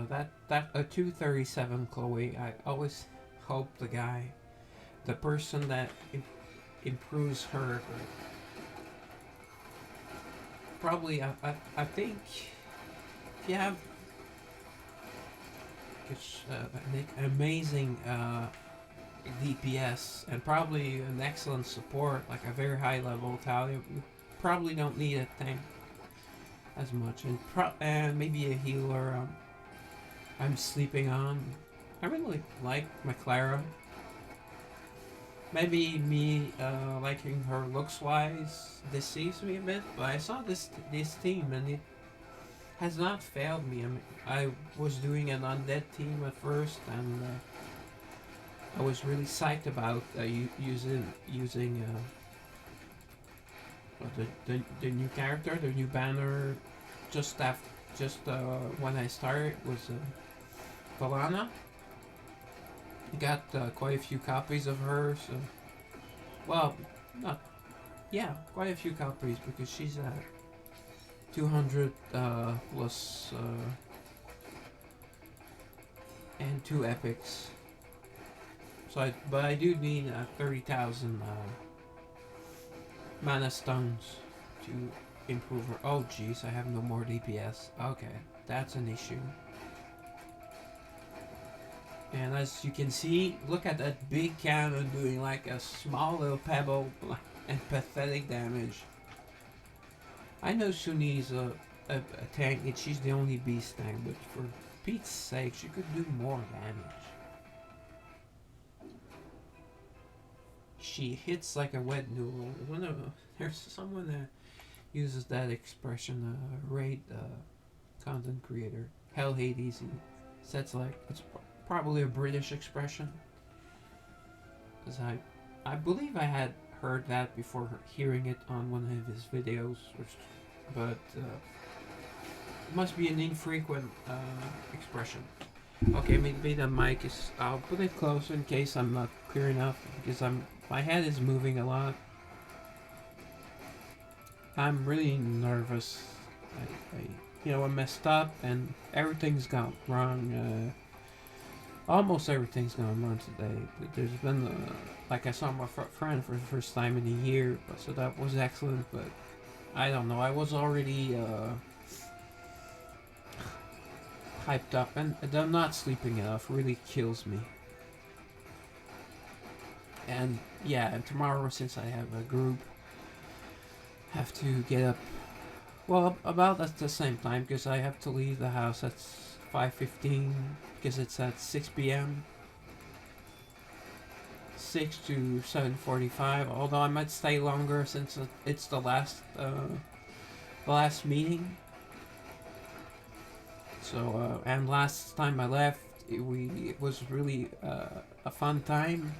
That a 237 Chloe. I always hope the person that improves her, probably I think if you have an amazing DPS and probably an excellent support, like a very high level Talia, you probably don't need a tank as much, and maybe a healer. I'm sleeping on. I really like my Clara. Maybe me liking her looks wise deceives me a bit, but I saw this team and it has not failed me. I was doing an undead team at first, and I was really psyched about using the new character, the new banner. Just when I started was Valana. Got quite a few copies of her, so well, not yeah, quite a few copies because she's at 200 plus and 2 epics. So, but I do need 30,000 mana stones to improve her. Oh jeez, I have no more DPS. Okay, that's an issue. And as you can see, look at that big cannon doing like a small little pebble and pathetic damage. I know she needs a tank and she's the only beast tank, but for Pete's sake, she could do more damage. She hits like a wet noodle. There's someone that uses that expression, raid content creator. Hell hate easy. So that's like, it's probably a British expression. Because I believe I had heard that before hearing it on one of his videos, but it must be an infrequent expression. Okay, maybe the mic is. I'll put it closer in case I'm not clear enough because my head is moving a lot. I'm really nervous. I messed up and everything's gone wrong. Almost everything's gone wrong today. There's been, like I saw my friend for the first time in a year, so that was excellent. But I don't know. I was already hyped up, and I'm not sleeping enough really kills me. And yeah, and tomorrow since I have a group, have to get up. Well, about at the same time because I have to leave the house at 5:15 because it's at 6 p.m. 6 to 7:45. Although I might stay longer since it's the last meeting. So and last time I left, it was really a fun time,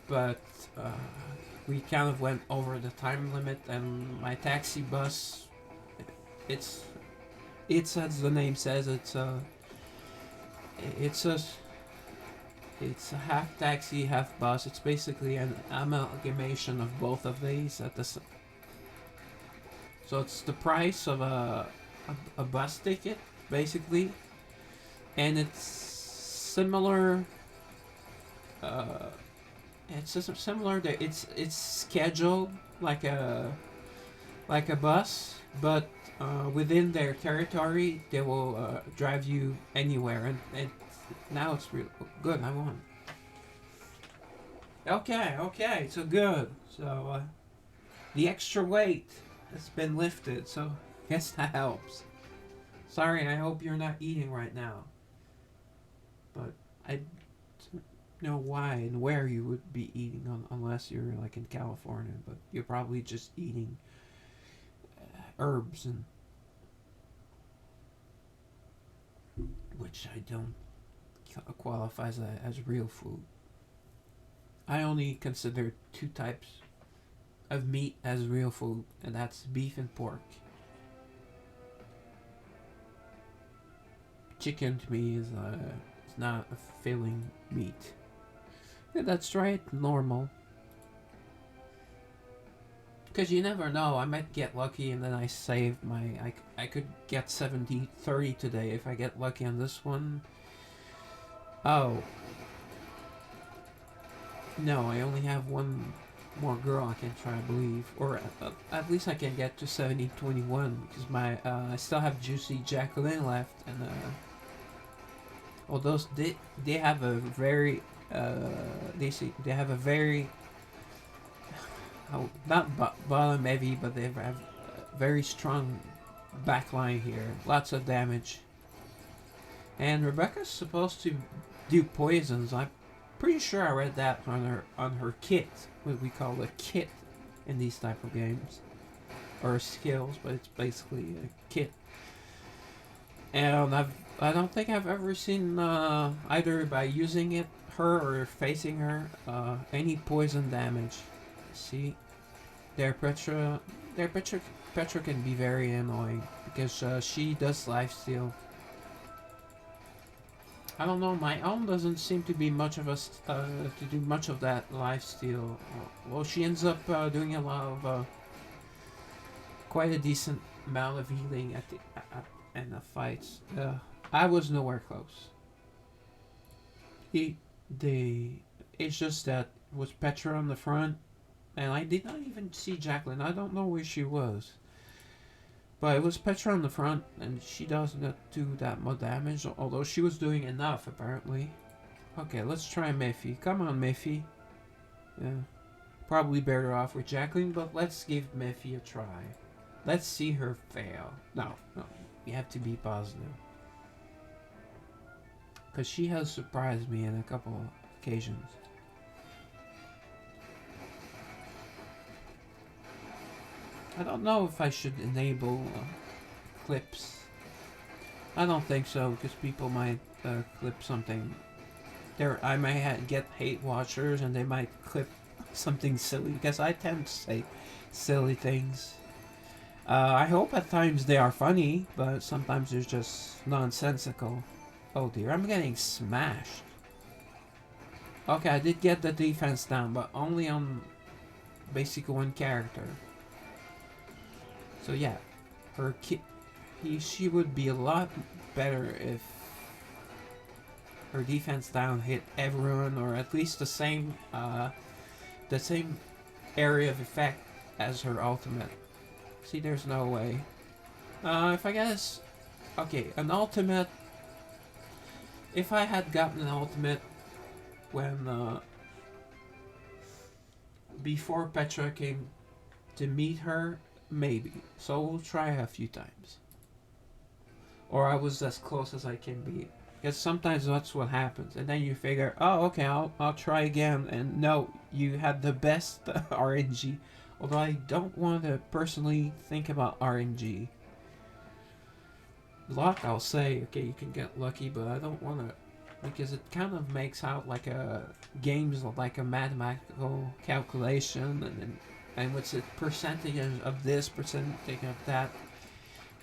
but we kind of went over the time limit, and my taxi bus, it's as the name says, it's a half taxi, half bus. It's basically an amalgamation of both of these at the. So it's the price of a bus ticket, basically, and it's similar. It's similar. It's scheduled like a bus, but within their territory, they will drive you anywhere, and now it's real good. I won. Okay, so good. So the extra weight has been lifted, so I guess that helps. Sorry, I hope you're not eating right now. But I don't know why and where you would be eating unless you're like in California, but you're probably just eating herbs and which I don't qualify as real food. I only consider two types of meat as real food, and that's beef and pork. Chicken to me is it's not a filling meat. Yeah, that's right, normal. Because you never know, I might get lucky and then I save I could get 70-30 today if I get lucky on this one. Oh. No, I only have one more girl I can try, I believe. Or at least I can get to 70-21 because I still have Juicy Jacqueline left, and although they have a very they have a very not bottom heavy, but they have a very strong backline here. Lots of damage. And Rebecca's supposed to do poisons. I'm pretty sure I read that on her kit, what we call a kit in these type of games, or skills, but it's basically a kit. And I don't think I've ever seen either by using it, her or facing her, any poison damage. See, their Petra can be very annoying because she does lifesteal. I don't know, my own doesn't seem to be much of us to do much of that lifesteal. Well, she ends up doing a lot of quite a decent amount of healing at the fights. I was nowhere close. It's just that it was Petra on the front, and I did not even see Jacqueline. I don't know where she was. But it was Petra on the front, and she does not do that much damage, although she was doing enough, apparently. Okay, let's try Miffy. Come on, Miffy. Yeah. Probably better off with Jacqueline, but let's give Miffy a try. Let's see her fail. No, no. We have to be positive. Because she has surprised me on a couple of occasions. I don't know if I should enable clips. I don't think so, because people might clip something. I might get hate watchers, and they might clip something silly, because I tend to say silly things. I hope at times they are funny, but sometimes they're just nonsensical. Oh dear, I'm getting smashed. Okay, I did get the defense down, but only on basically one character. So yeah, she would be a lot better if her defense down hit everyone, or at least the same area of effect as her ultimate. See, there's no way. If I guess, okay, an ultimate. If I had gotten an ultimate when before Petra came to meet her, maybe. So we'll try a few times. Or I was as close as I can be. Because sometimes that's what happens. And then you figure, oh, okay, I'll try again. And no, you had the best RNG. Although I don't want to personally think about RNG. Luck, I'll say, okay, you can get lucky, but I don't want to. Because it kind of makes out like a games like a mathematical calculation, and what's the percentage of this, percentage of that.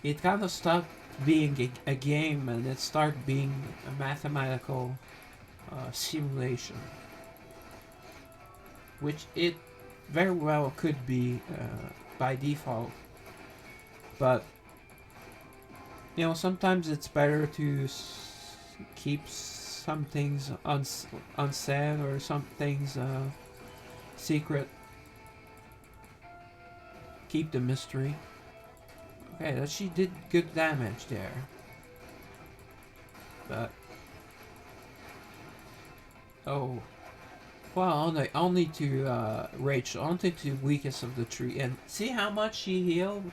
It kind of stopped being a game, and it started being a mathematical simulation, which it very well could be by default. But you know, sometimes it's better to keep some things unsaid, or some things secret. Keep the mystery. Okay, that she did good damage there. But oh, well, only to Rachel, only to weakest of the tree, and see how much she healed.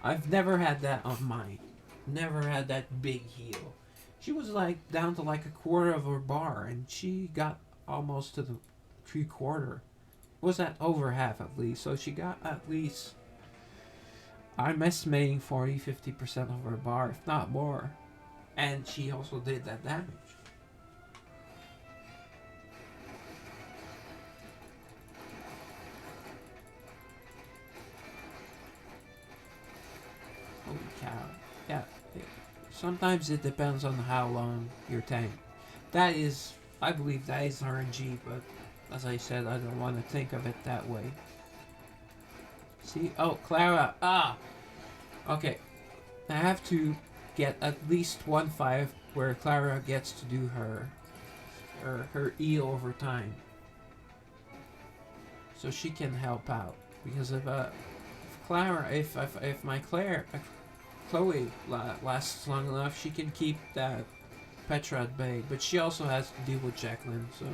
I've never had that on mine. Never had that big heal. She was like down to like a quarter of her bar, and she got almost to the 3/4. Was that over half at least? So she got at least, I'm estimating 40-50% of her bar, if not more. And she also did that damage. Holy cow. Yeah. Sometimes it depends on how long your tank. That is, I believe that is RNG, but as I said, I don't want to think of it that way. See? Oh, Clara. Ah! Okay. I have to get at least 1-5 where Clara gets to do her E over time. So she can help out. Because if Clara, if my Chloe lasts long enough, she can keep that Petra at bay. But she also has to deal with Jacqueline, so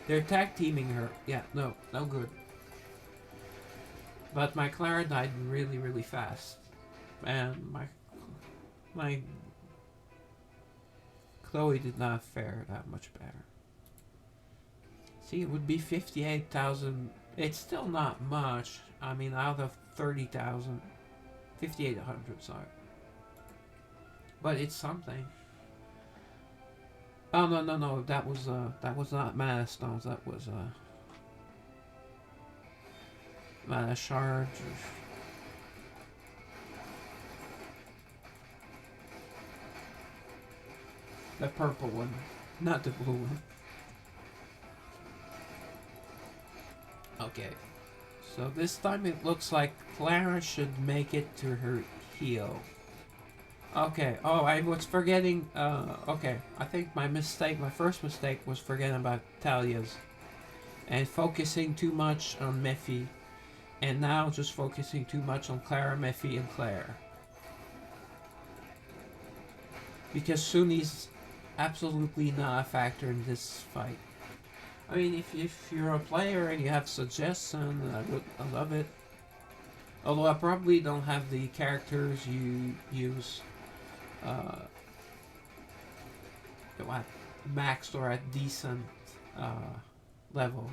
they're tag teaming her. Yeah, no good. But my Clara died really, really fast, and my Chloe did not fare that much better. See, it would be 58,000. It's still not much. I mean, out of 30,000, 5,800. Sorry, but it's something. Oh no! That was not mana stones. That was mana shards. The purple one, not the blue one. Okay, so this time it looks like Clara should make it to her heal. Okay, oh, I was forgetting, okay, I think my first mistake was forgetting about Talia's. And focusing too much on Miffy. And now just focusing too much on Clara, Miffy, and Claire. Because Suni's absolutely not a factor in this fight. I mean, if you're a player and you have suggestions, I love it. Although I probably don't have the characters you use uh, at maxed or at decent uh, level.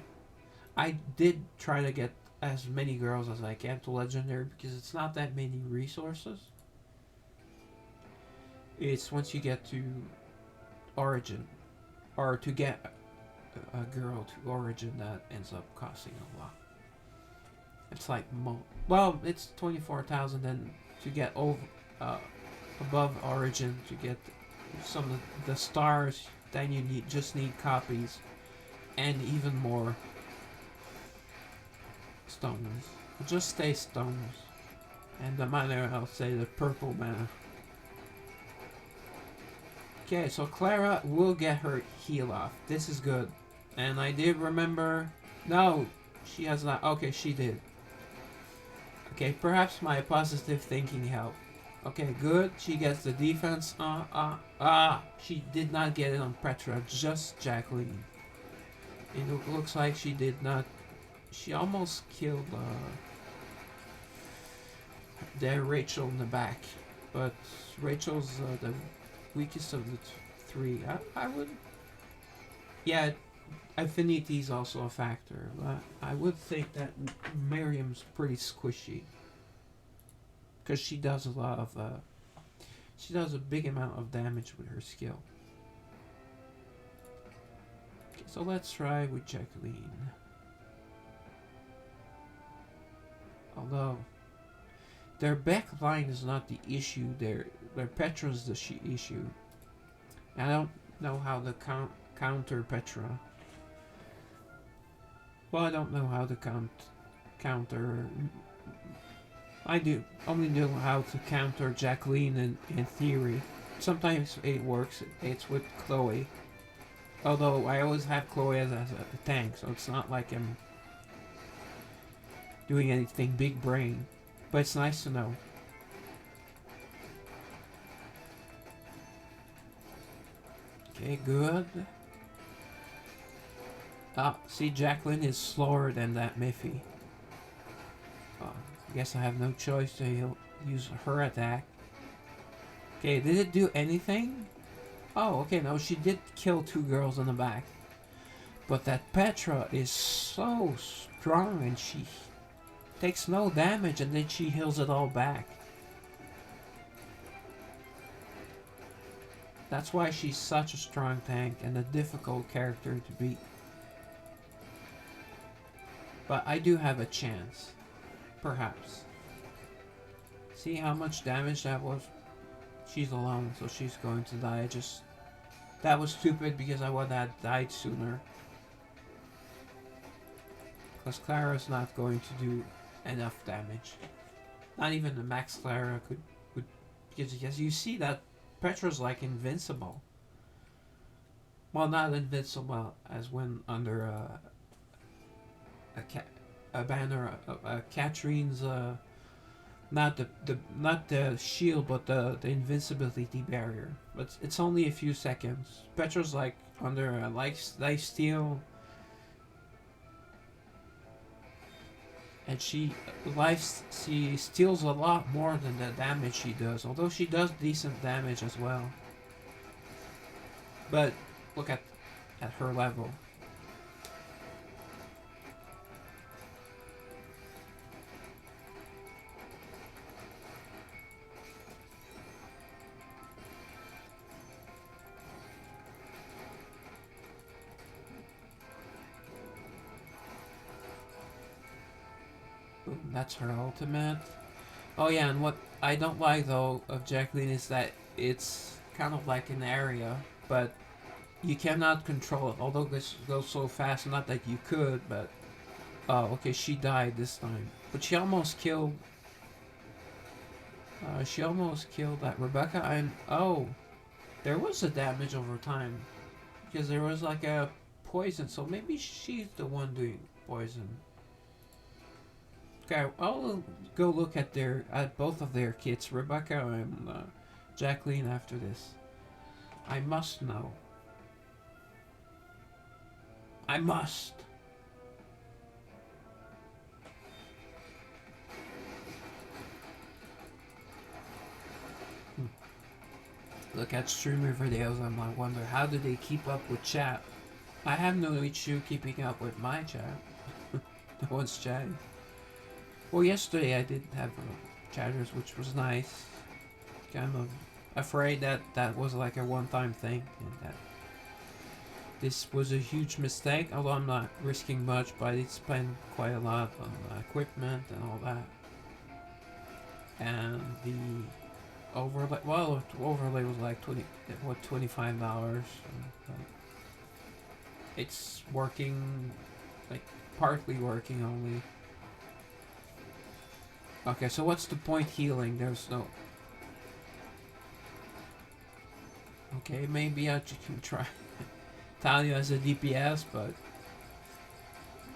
I did try to get as many girls as I can to legendary because it's not that many resources. It's once you get to origin or to get a girl to origin that ends up costing a lot. It's like well, it's 24,000, and to get over uh, above origin to get some of the stars, then you need copies and even more stones. Just stay stones. And the mana, I'll say the purple mana. Okay, so Clara will get her heal off. This is good. And I did remember... No, she has not. Okay, she did. Okay, perhaps my positive thinking helped. Okay, good. She gets the defense. She did not get it on Petra, just Jacqueline. It looks like she did not. She almost killed the Rachel in the back, but Rachel's the weakest of the three. I would. Yeah, affinity is also a factor, but I would think that Miriam's pretty squishy because she does a lot of. She does a big amount of damage with her skill. Okay, so let's try with Jacqueline. Although their back line is not the issue, their Petra's the issue. I don't know how to counter Petra. Well, I don't know how to counter. I do only know how to counter Jacqueline in theory. Sometimes it works. It's with Chloe. Although I always have Chloe as a tank, so it's not like I'm doing anything big brain. But it's nice to know. Okay, good. See, Jacqueline is slower than that Miffy. I guess I have no choice to use her attack. Okay, did it do anything? Oh, okay, no, she did kill two girls in the back. But that Petra is so strong and she takes no damage and then she heals it all back. That's why she's such a strong tank and a difficult character to beat. But I do have a chance. Perhaps. See how much damage that was? She's alone, so she's going to die. That was stupid because I would have died sooner. Because Clara's not going to do enough damage. Not even the max Clara would because as you see that Petra's like invincible. Well, not invincible as when under a banner, Katrine's not the shield, but the invincibility barrier. But it's only a few seconds. Petra's like under a life steal, and she steals a lot more than the damage she does. Although she does decent damage as well. But look at her level. That's her ultimate. Oh yeah, and what I don't like though of Jacqueline is that it's kind of like an area, but you cannot control it. Although this goes so fast, not that you could, but oh, okay, she died this time, but she almost killed. She almost killed that Rebecca. And oh, there was a damage over time because there was like a poison, so maybe she's the one doing poison. Okay, I'll go look at both of their kits, Rebecca and Jacqueline, after this. I must know. I must. Look at streamer videos and I wonder how do they keep up with chat. I have no issue keeping up with my chat. No one's chatting. Well, yesterday I did have chatters, which was nice. Kind of afraid that that was like a one-time thing and that this was a huge mistake. Although I'm not risking much, but I did spend quite a lot on equipment and all that. And the overlay, well, the overlay was like $25. It's working, like partly working only. Okay, so what's the point healing? There's no. Okay, maybe I can try Talia as a DPS, but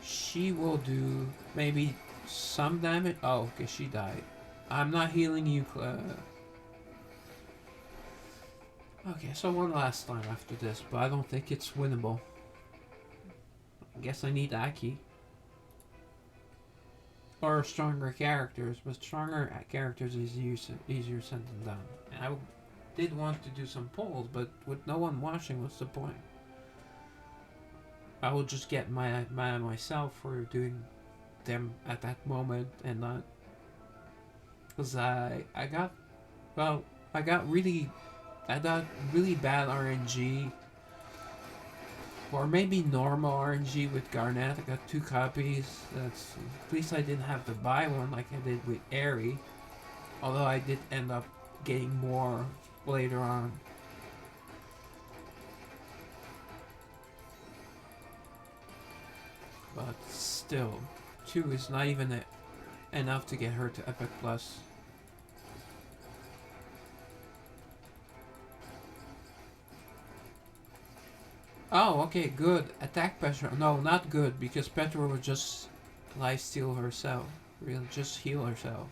she will do maybe some damage. Oh, okay, she died. I'm not healing you, Okay, so one last time after this, but I don't think it's winnable. I guess I need Aki. Or stronger characters, but stronger characters is easier said than done. And I did want to do some polls, but with no one watching, what's the point? I will just get my myself for doing them at that moment and not. Because I got really bad RNG, or maybe normal RNG with Garnet. I got 2 copies. That's at least I didn't have to buy one like I did with Airy. Although I did end up getting more later on. But still, 2 is not even enough to get her to Epic Plus. Oh, okay, good. Attack Petra. No, not good, because Petra would just lifesteal herself. Really, just heal herself.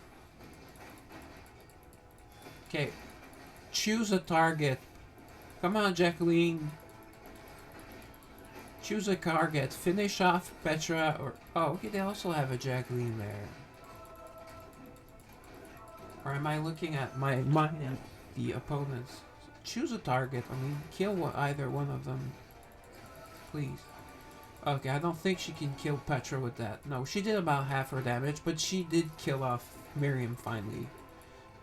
Okay, choose a target. Come on, Jacqueline. Choose a target. Finish off Petra or... Oh, okay, they also have a Jacqueline there. Or am I looking at the opponents? Choose a target. I mean, kill either one of them. Please. Okay, I don't think she can kill Petra with that. No, she did about half her damage, but she did kill off Miriam finally.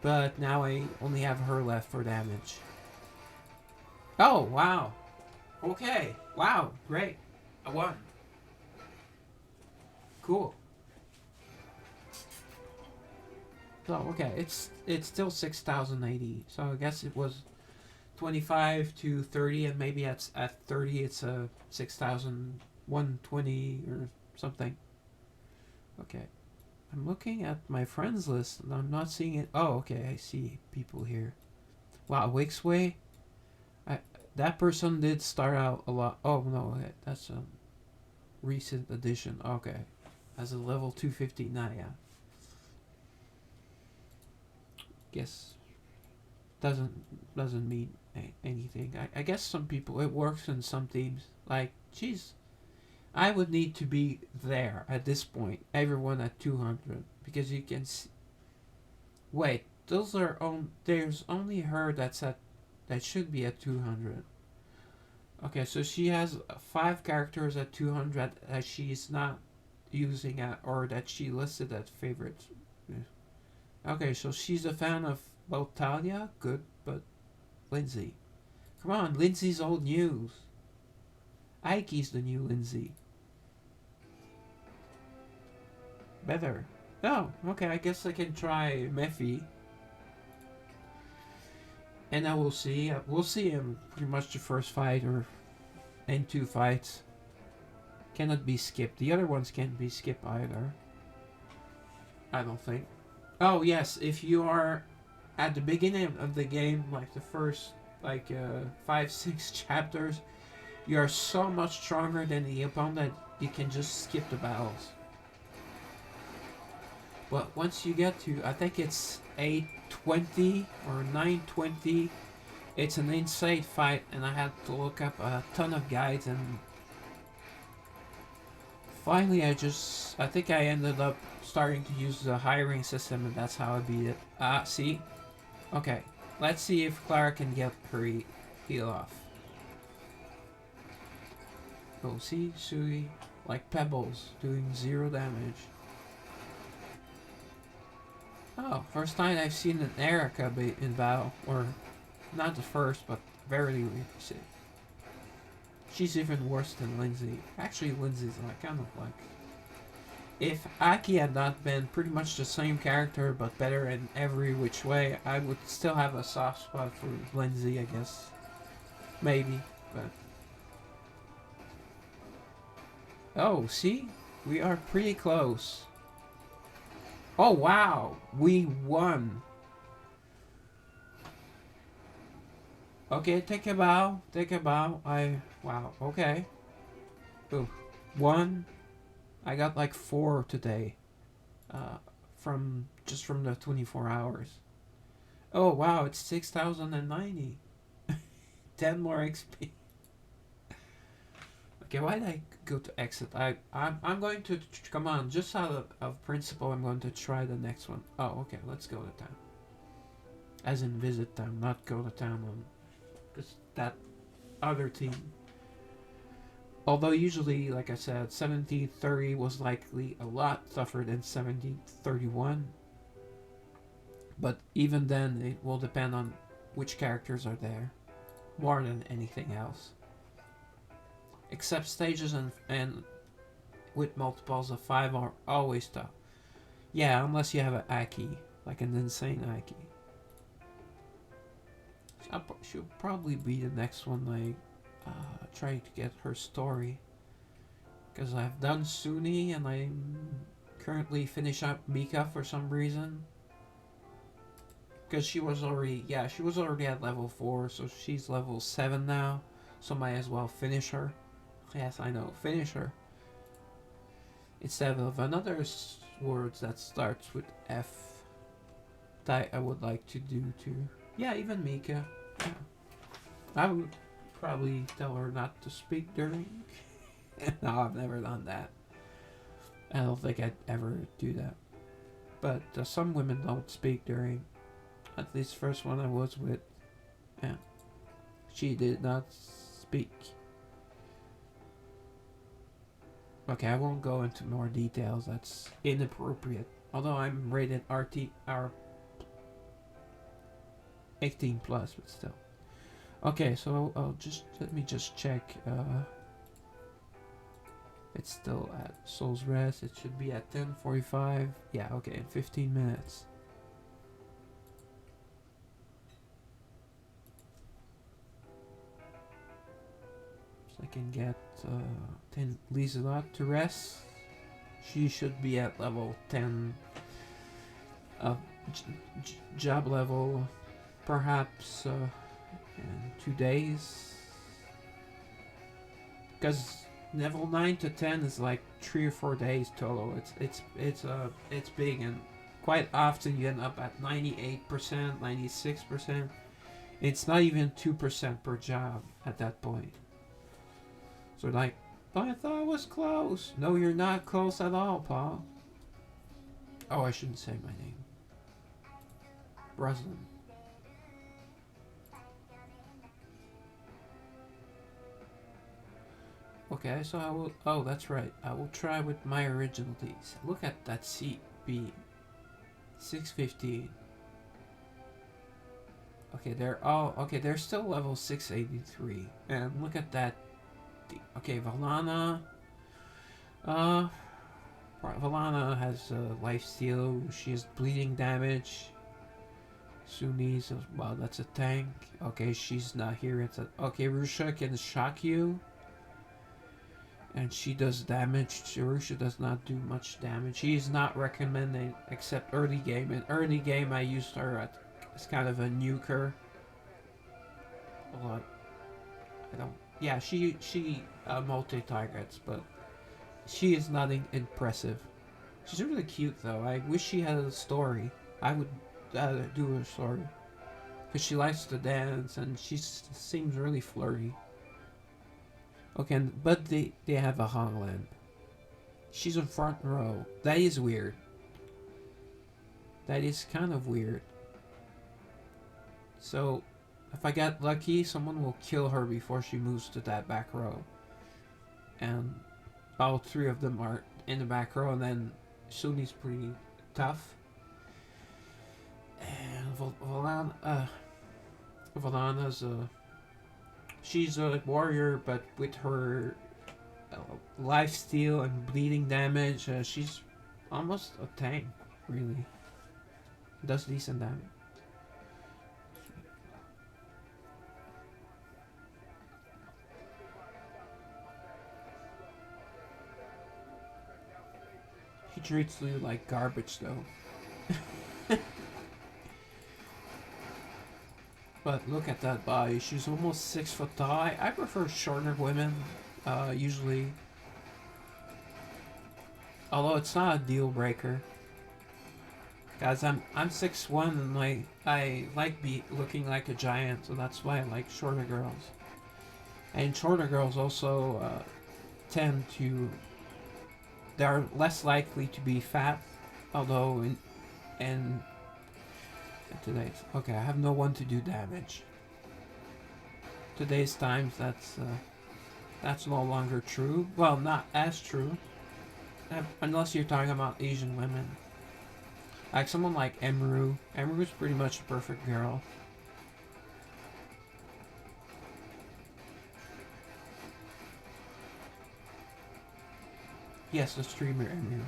But now I only have her left for damage. Oh, wow. Okay. Wow, great. I won. Cool. So, okay, it's still 6,080. So I guess it was 25 to 30, and maybe at 30 it's a 6,120 or something. Okay. I'm looking at my friends list and I'm not seeing it. Oh, okay, I see people here. Wow, Wixway. That person did start out a lot. Oh no, that's a recent addition. Okay, as a level 259. Yeah. Guess doesn't mean anything. I guess some people it works in some teams. Like, geez, I would need to be there at this point. Everyone at 200 because you can see. Wait, those are there's only her that should be at 200. Okay, so she has 5 characters at 200 that she's not using or that she listed as favorites. Okay, so she's a fan of both Talia, good, but Lindsay. Come on, Lindsay's old news. Ike's the new Lindsay. Better. Oh, okay, I guess I can try Mephi. And I will see. We'll see him pretty much the first fight and 2 fights. Cannot be skipped. The other ones can't be skipped either. I don't think. Oh yes, if you are at the beginning of the game, like the first 5-6 chapters, you are so much stronger than the opponent that you can just skip the battles. But once you get to, I think it's 820 or 920, it's an insane fight, and I had to look up a ton of guides, and finally I think I ended up starting to use the hiring system, and that's how I beat it. See? Okay, let's see if Clara can get her heal off. Oh, see? Sui, like pebbles, doing 0 damage. Oh, first time I've seen an Erica in battle, or not the first, but very recent. She's even worse than Lindsay. Actually, Lindsay's like kind of like. If Aki had not been pretty much the same character but better in every which way, I would still have a soft spot for Lindsay, I guess. Maybe, but. Oh, see? We are pretty close. Oh, wow! We won! Okay, take a bow. Take a bow. Wow, okay. Ooh. 1. I got like 4 today. From the 24 hours. Oh, wow, it's 6,090. 10 more XP. Okay, why did I go to exit? I'm going to, come on, just out of principle, I'm going to try the next one. Oh, okay, let's go to town. As in visit town, not go to town on, because that other team. Although usually, like I said, 1730 was likely a lot tougher than 1731. But even then, it will depend on which characters are there, more than anything else. Except stages and with multiples of 5 are always tough. Yeah, unless you have an Aki, like an insane Aki. She'll probably be the next one, like, trying to get her story. Because I've done Suni and I'm currently finish up Mika for some reason. Because she was already at level 4, so she's level 7 now. So might as well finish her. Yes, I know, finish her. Instead of another word that starts with F that I would like to do too. Yeah, even Mika. Yeah. I would probably tell her not to speak during. No, I've never done that. I don't think I'd ever do that. But some women don't speak during. At least first one I was with. Yeah. She did not speak. Okay, I won't go into more details. That's inappropriate. Although I'm rated R 18 plus, but still. Okay, so let me just check. It's still at Soul's Rest. It should be at 10:45. Yeah, okay, in 15 minutes. So I can get Lizelot to rest. She should be at level 10. Job level, perhaps in 2 days. Because level 9 to 10 is like 3 or 4 days total. It's big, and quite often you end up at 98%, 96%. It's not even 2% per job at that point. So like, but I thought it was close. No, you're not close at all, Paul. Oh, I shouldn't say my name. Breslin. Okay, so I will. Oh, that's right. I will try with my original Ds. Look at that CB. 615. Okay, they're still level 683. And look at that. Okay, Valana. Valana has lifesteal. She has bleeding damage. Suni's, well, that's a tank. Okay, she's not here. Okay, Rusha can shock you. And she does damage. Rusha does not do much damage. She is not recommended except early game. In early game, I used her as kind of a nuker. A lot. I don't. Yeah, she multi targets, but she is nothing impressive. She's really cute though. I wish she had a story. I would do a story. because she likes to dance and she seems really flirty. Okay, but they have a Hogland. She's in front row. That is weird. That is kind of weird. So, if I get lucky, someone will kill her before she moves to that back row. And all three of them are in the back row, and then Suni's pretty tough. And Valana's she's a warrior, but with her life steal and bleeding damage, she's almost a tank, really. Does decent damage. He treats you like garbage, though. But look at that body. She's almost 6 foot tall. I prefer shorter women, usually. Although it's not a deal breaker. Guys, I'm 6'1" and I like looking like a giant, so that's why I like shorter girls. And shorter girls also tend to, they're less likely to be fat, although in today's, okay, I have no one to do damage. Today's times, that's no longer true. Well, not as true, unless you're talking about Asian women. Like someone like Emeru. Emeru's pretty much a perfect girl. Yes, the streamer Emeru.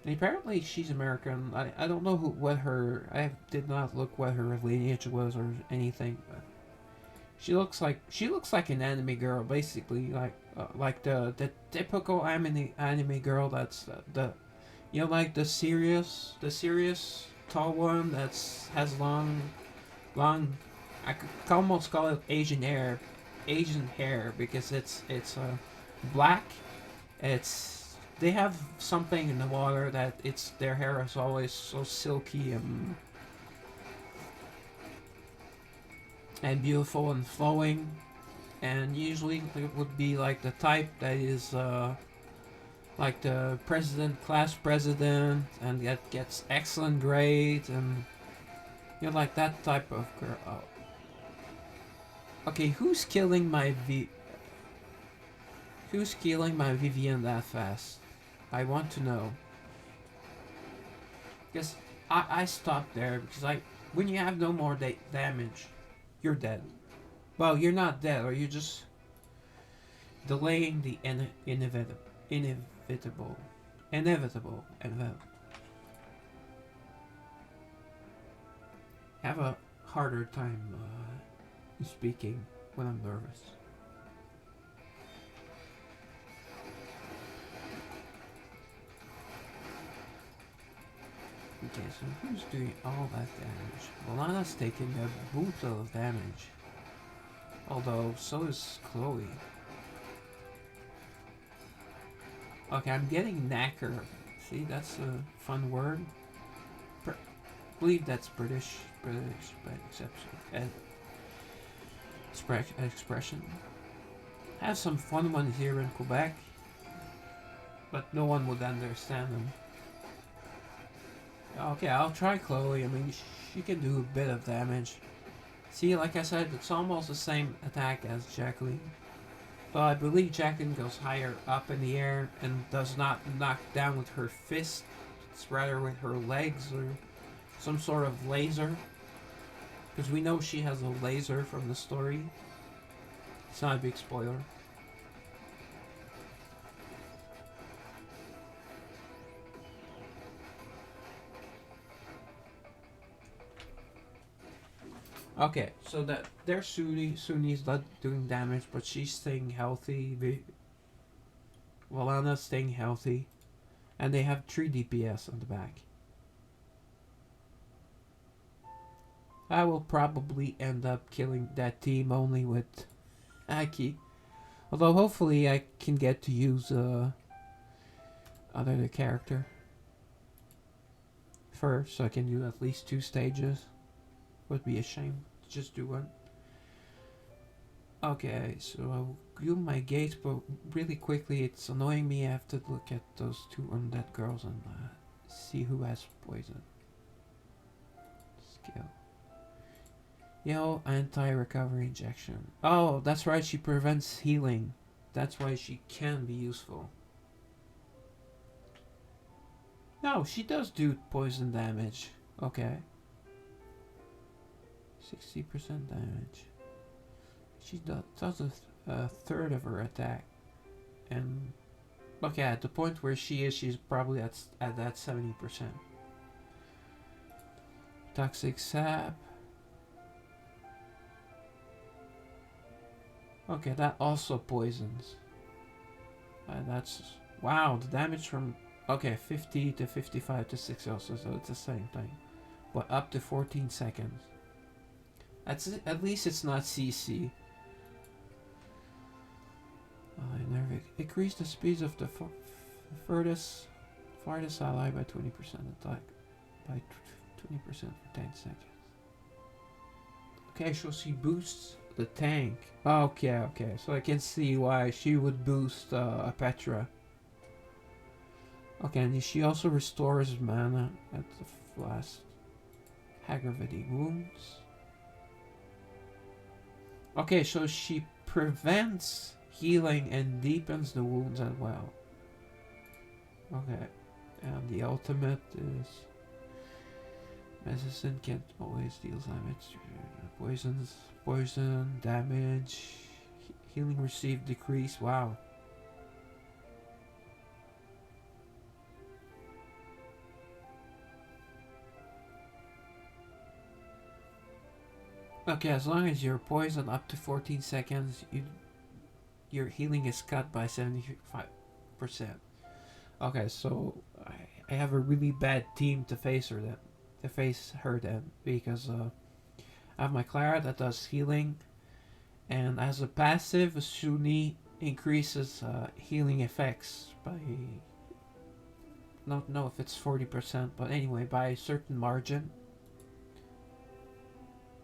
And apparently she's American. I don't know what her. I did not look what her lineage was or anything. But she looks like an anime girl, basically, like the typical anime girl. That's the like the serious tall one that's has long. I could almost call it Asian hair because it's black. It's they have something in the water that it's their hair is always so silky and beautiful and flowing, and usually it would be like the type that is like the class president, and that gets excellent grades, and like that type of girl. Oh. Okay, who's killing my Vivian that fast? I want to know. Because I stopped there because when you have no more damage, you're dead. Well, you're not dead, or you're just delaying the inevitable. Inevitable. Have a harder time speaking when I'm nervous. Okay, so who's doing all that damage? Milana's taking a bootload of damage. Although, so is Chloe. Okay, I'm getting knacker. See, that's a fun word. I believe that's British expression. Have some fun ones here in Quebec, but no one would understand them. Okay, I'll try Chloe. I mean, she can do a bit of damage. See, like I said, it's almost the same attack as Jacqueline. But I believe Jacqueline goes higher up in the air and does not knock down with her fist. It's rather with her legs or some sort of laser. Because we know she has a laser from the story. It's not a big spoiler. Okay, so that there's Suni's not doing damage, but she's staying healthy. Valana's staying healthy. And they have 3 DPS on the back. I will probably end up killing that team only with Aki. Although hopefully I can get to use other character first, so I can do at least 2 stages. Would be a shame to just do one. Okay, so I'll do my gates, but really quickly, it's annoying me. I have to look at those two undead girls and see who has poison. Skill. Yo, anti-recovery injection. Oh, that's right, she prevents healing. That's why she can be useful. No, she does do poison damage. Okay. 60% damage. She does a third of her attack. And okay, at the point where she is, she's probably at that 70%. Toxic sap. Okay, that also poisons. That's wow. The damage from 50 to 55 to 60 also, so it's the same thing, but up to 14 seconds. That's at least it's not CC. Increase the speeds of the farthest ally by 20%. Attack by 20% for 10 seconds. Okay, so she boosts the tank. Okay. So I can see why she would boost Petra. Okay, and she also restores mana at the last aggravating wounds. Okay, so she prevents healing and deepens the wounds as well. Okay, and the ultimate is medicine can't always deal damage. Poison, damage, healing received decrease. Wow. Okay, as long as you're poisoned up to 14 seconds, your healing is cut by 75%. Okay, so I have a really bad team to face her then, because I have my Clara that does healing, and as a passive, Suni increases healing effects by, not know if it's 40%, but anyway, by a certain margin.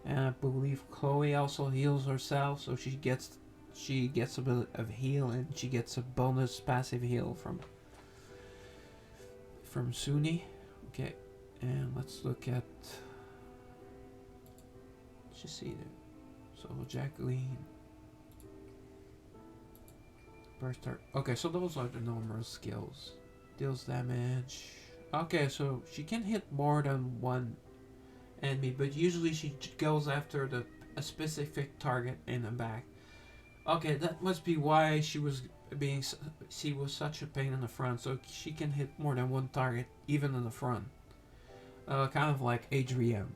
And I believe Chloe also heals herself, so she gets a bit of heal, and she gets a bonus passive heal from Suni. Okay, and let's look at just see there. So Jacqueline, burst art. Okay, so those are the normal skills. Deals damage. Okay, so she can hit more than one enemy, but usually she goes after a specific target in the back. Okay, that must be why she was such a pain in the front, so she can hit more than one target even in the front. Kind of like Adrienne.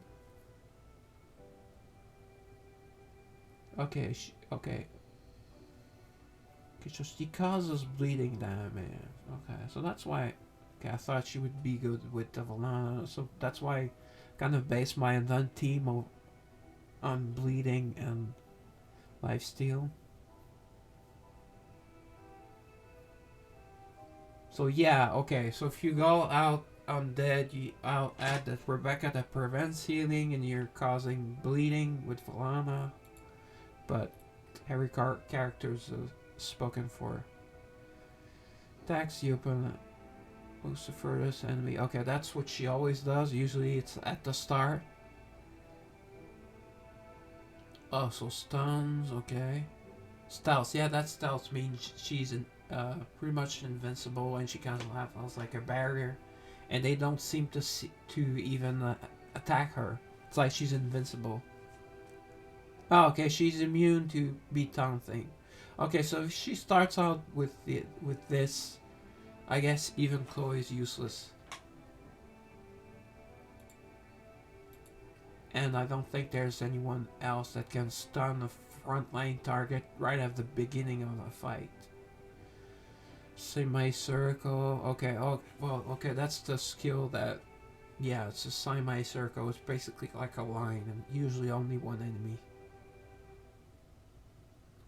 Okay, okay, so she causes bleeding damage. Okay, so that's why. Okay, I thought she would be good with the Valana, so that's why I kind of base my team on bleeding and lifesteal. So yeah, okay. So if you go out undead, I'll add that Rebecca that prevents healing, and you're causing bleeding with Valana. But every character's spoken for. Attacks the opponent. Moves the furthest enemy. Okay, that's what she always does. Usually it's at the start. Oh, so stuns. Okay. Stealth. Yeah, that stealth means she's pretty much invincible, and she kind of has like a barrier, and they don't seem to even attack her. It's like she's invincible. Oh, okay, she's immune to beat taunting. Okay, so if she starts out with this, I guess even Chloe is useless. And I don't think there's anyone else that can stun a frontline target right at the beginning of a fight. Semi-circle. Okay, oh, well, okay, that's the skill that... Yeah, it's a semi-circle. It's basically like a line, and usually only one enemy.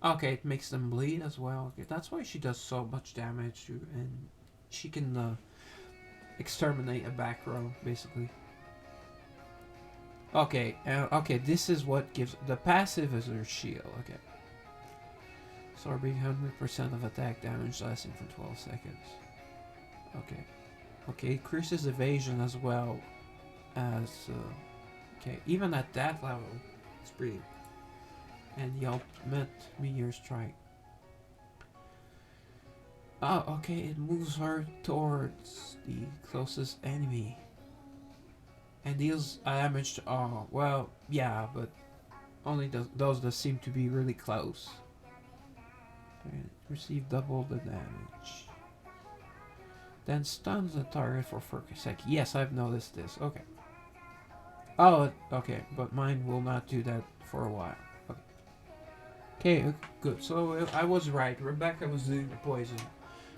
Okay, it makes them bleed as well. Okay, that's why she does so much damage. And she can exterminate a back row basically. Okay, okay. This is what gives the passive is her shield. Okay, absorbing 100% of attack damage lasting for 12 seconds. Okay, okay. Increases evasion as well as okay. Even at that level, it's pretty. And the ultimate meteor strike. Oh, okay, it moves her towards the closest enemy. And deals damage to all. Well, yeah, but only those that seem to be really close. And receive double the damage. Then stuns the target for 40 seconds. Yes, I've noticed this. Okay. Oh, okay, but mine will not do that for a while. Okay, good. So I was right. Rebecca was doing the poison.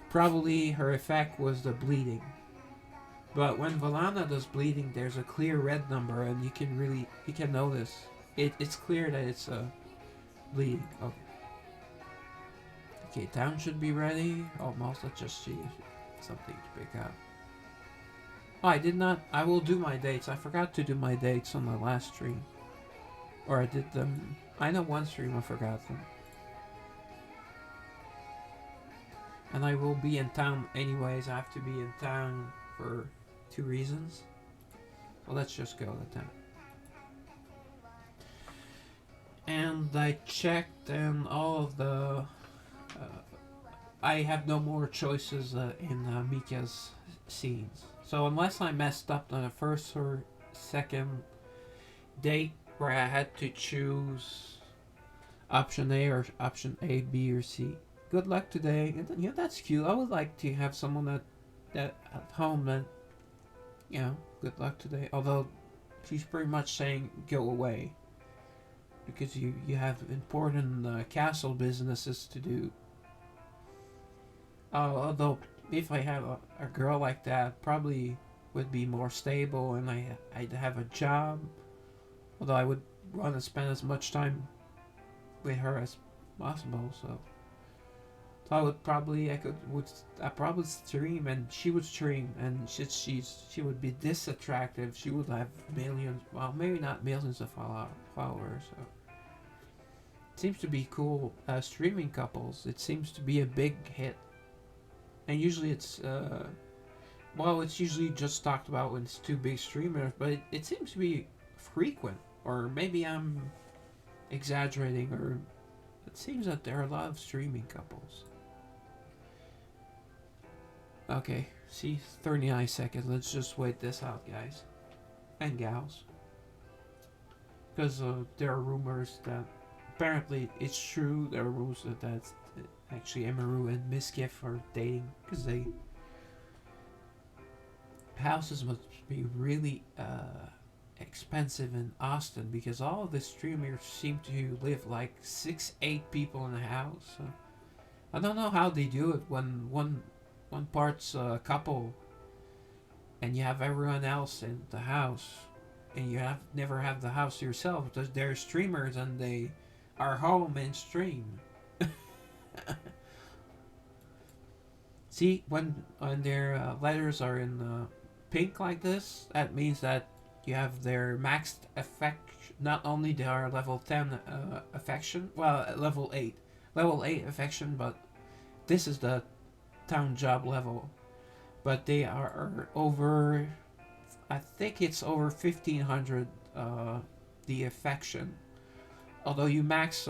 Probably her effect was the bleeding. But when Valana does bleeding, there's a clear red number, and you can notice it's clear that it's bleeding. Okay. Okay, town should be ready. Almost. Let's just see something to pick up. Oh, I did not. I will do my dates. I forgot to do my dates on the last stream, or I did them. I know one stream I forgot them. And I will be in town anyways. I have to be in town for 2 reasons. Well, let's just go to town. And I checked, and all of the. I have no more choices in Mika's scenes. So unless I messed up on the first or second date where I had to choose option A or option A, B, or C. Good luck today. Yeah, that's cute. I would like to have someone that at home that, good luck today. Although she's pretty much saying go away because you have important castle businesses to do. Although if I have a girl like that, probably would be more stable and I'd have a job. Although I would want to spend as much time with her as possible, so I would probably I probably stream and she would stream and she would be this attractive. She would have millions, well maybe not millions of followers. So it seems to be cool streaming couples. It seems to be a big hit, and usually it's it's usually just talked about when it's two big streamers, but it seems to be frequent, or maybe I'm exaggerating, or it seems that there are a lot of streaming couples. Okay, see, 39 seconds. Let's just wait this out, guys. And gals. Because there are rumors that apparently it's true. There are rumors that actually Emaru and Miskiff are dating because houses must be really expensive in Austin because all of the streamers seem to live like 6-8 people in a house. So I don't know how they do it when one part's a couple and you have everyone else in the house and you never have the house to yourself because they're streamers and they are home and stream. See, when their letters are in pink like this, that means that you have their maxed effect. Not only they are level 10 affection, well level 8 affection, but this is the town job level. But they are over, I think it's over 1500 the affection. Although you max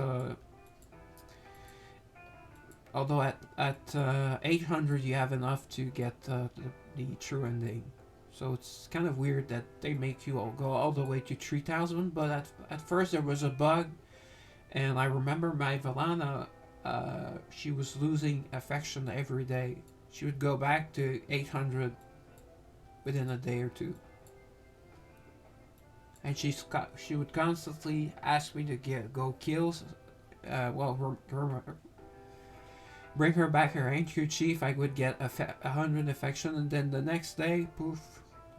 although at 800 you have enough to get the true ending. So it's kind of weird that they make you all go all the way to 3000, but at first there was a bug, and I remember my Valana, she was losing affection every day. She would go back to 800 within a day or two. And she would constantly ask me to go kills, bring her back her handkerchief. I would get 100 affection, and then the next day, poof,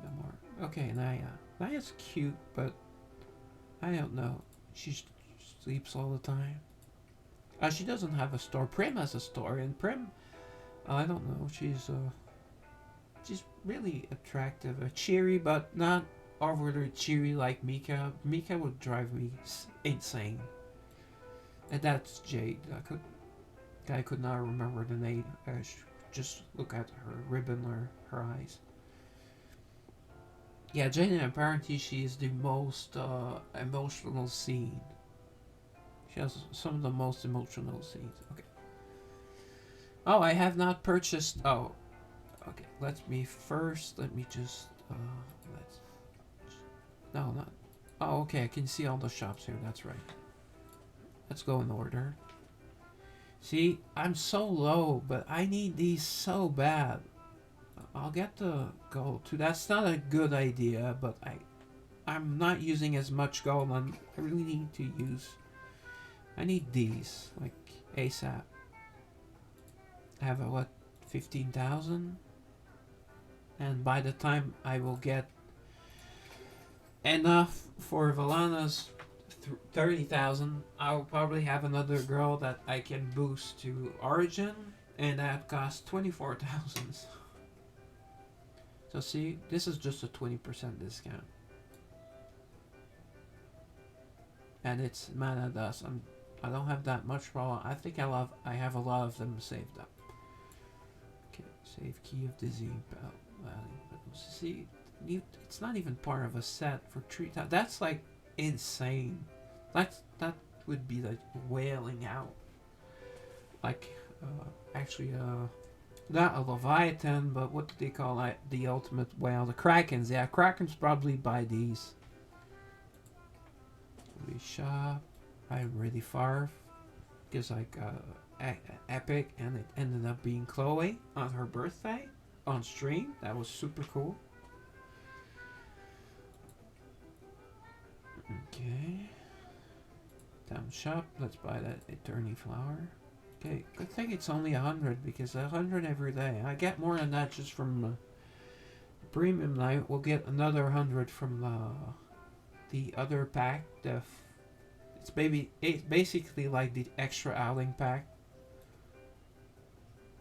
no more. Okay, Naya. Naya's cute, but I don't know. She sleeps all the time. She doesn't have a store. Prim has a store, and Prim, I don't know. She's she's really attractive, cheery, but not overly cheery like Mika. Mika would drive me insane. And that's Jade. I could not remember the name. Just look at her ribbon or her eyes. Yeah, Jade, and apparently she is the most emotional scene. She has some of the most emotional scenes. Okay. Oh, I have not purchased. Oh, okay. Let me just. Let's. No, not. Oh, okay. I can see all the shops here. That's right. Let's go in order. See, I'm so low, but I need these so bad. I'll get the gold too. That's not a good idea, but I'm not using as much gold. I really need to use. I need these like ASAP. I have a what, 15,000, and by the time I will get enough for Valana's 30,000, I'll probably have another girl that I can boost to Origin, and that costs 24,000. So see, this is just a 20% discount. And it's mana dust. I don't have that much problem. I think I have a lot of them saved up. Okay, save key of dizzying bell. See, it's not even part of a set for 3,000. That's like insane. That would be like wailing out. Like actually not a Leviathan, but what do they call it? The ultimate whale, the Krakens. Yeah, Krakens probably buy these. We shop. I'm really far because like Epic, and it ended up being Chloe on her birthday on stream. That was super cool. Okay. Down shop. Let's buy that Eternity Flower. Okay, good thing it's only 100 because 100 every day. I get more than that just from Premium Night. We'll get another 100 from the other pack. It's basically like the extra outing pack.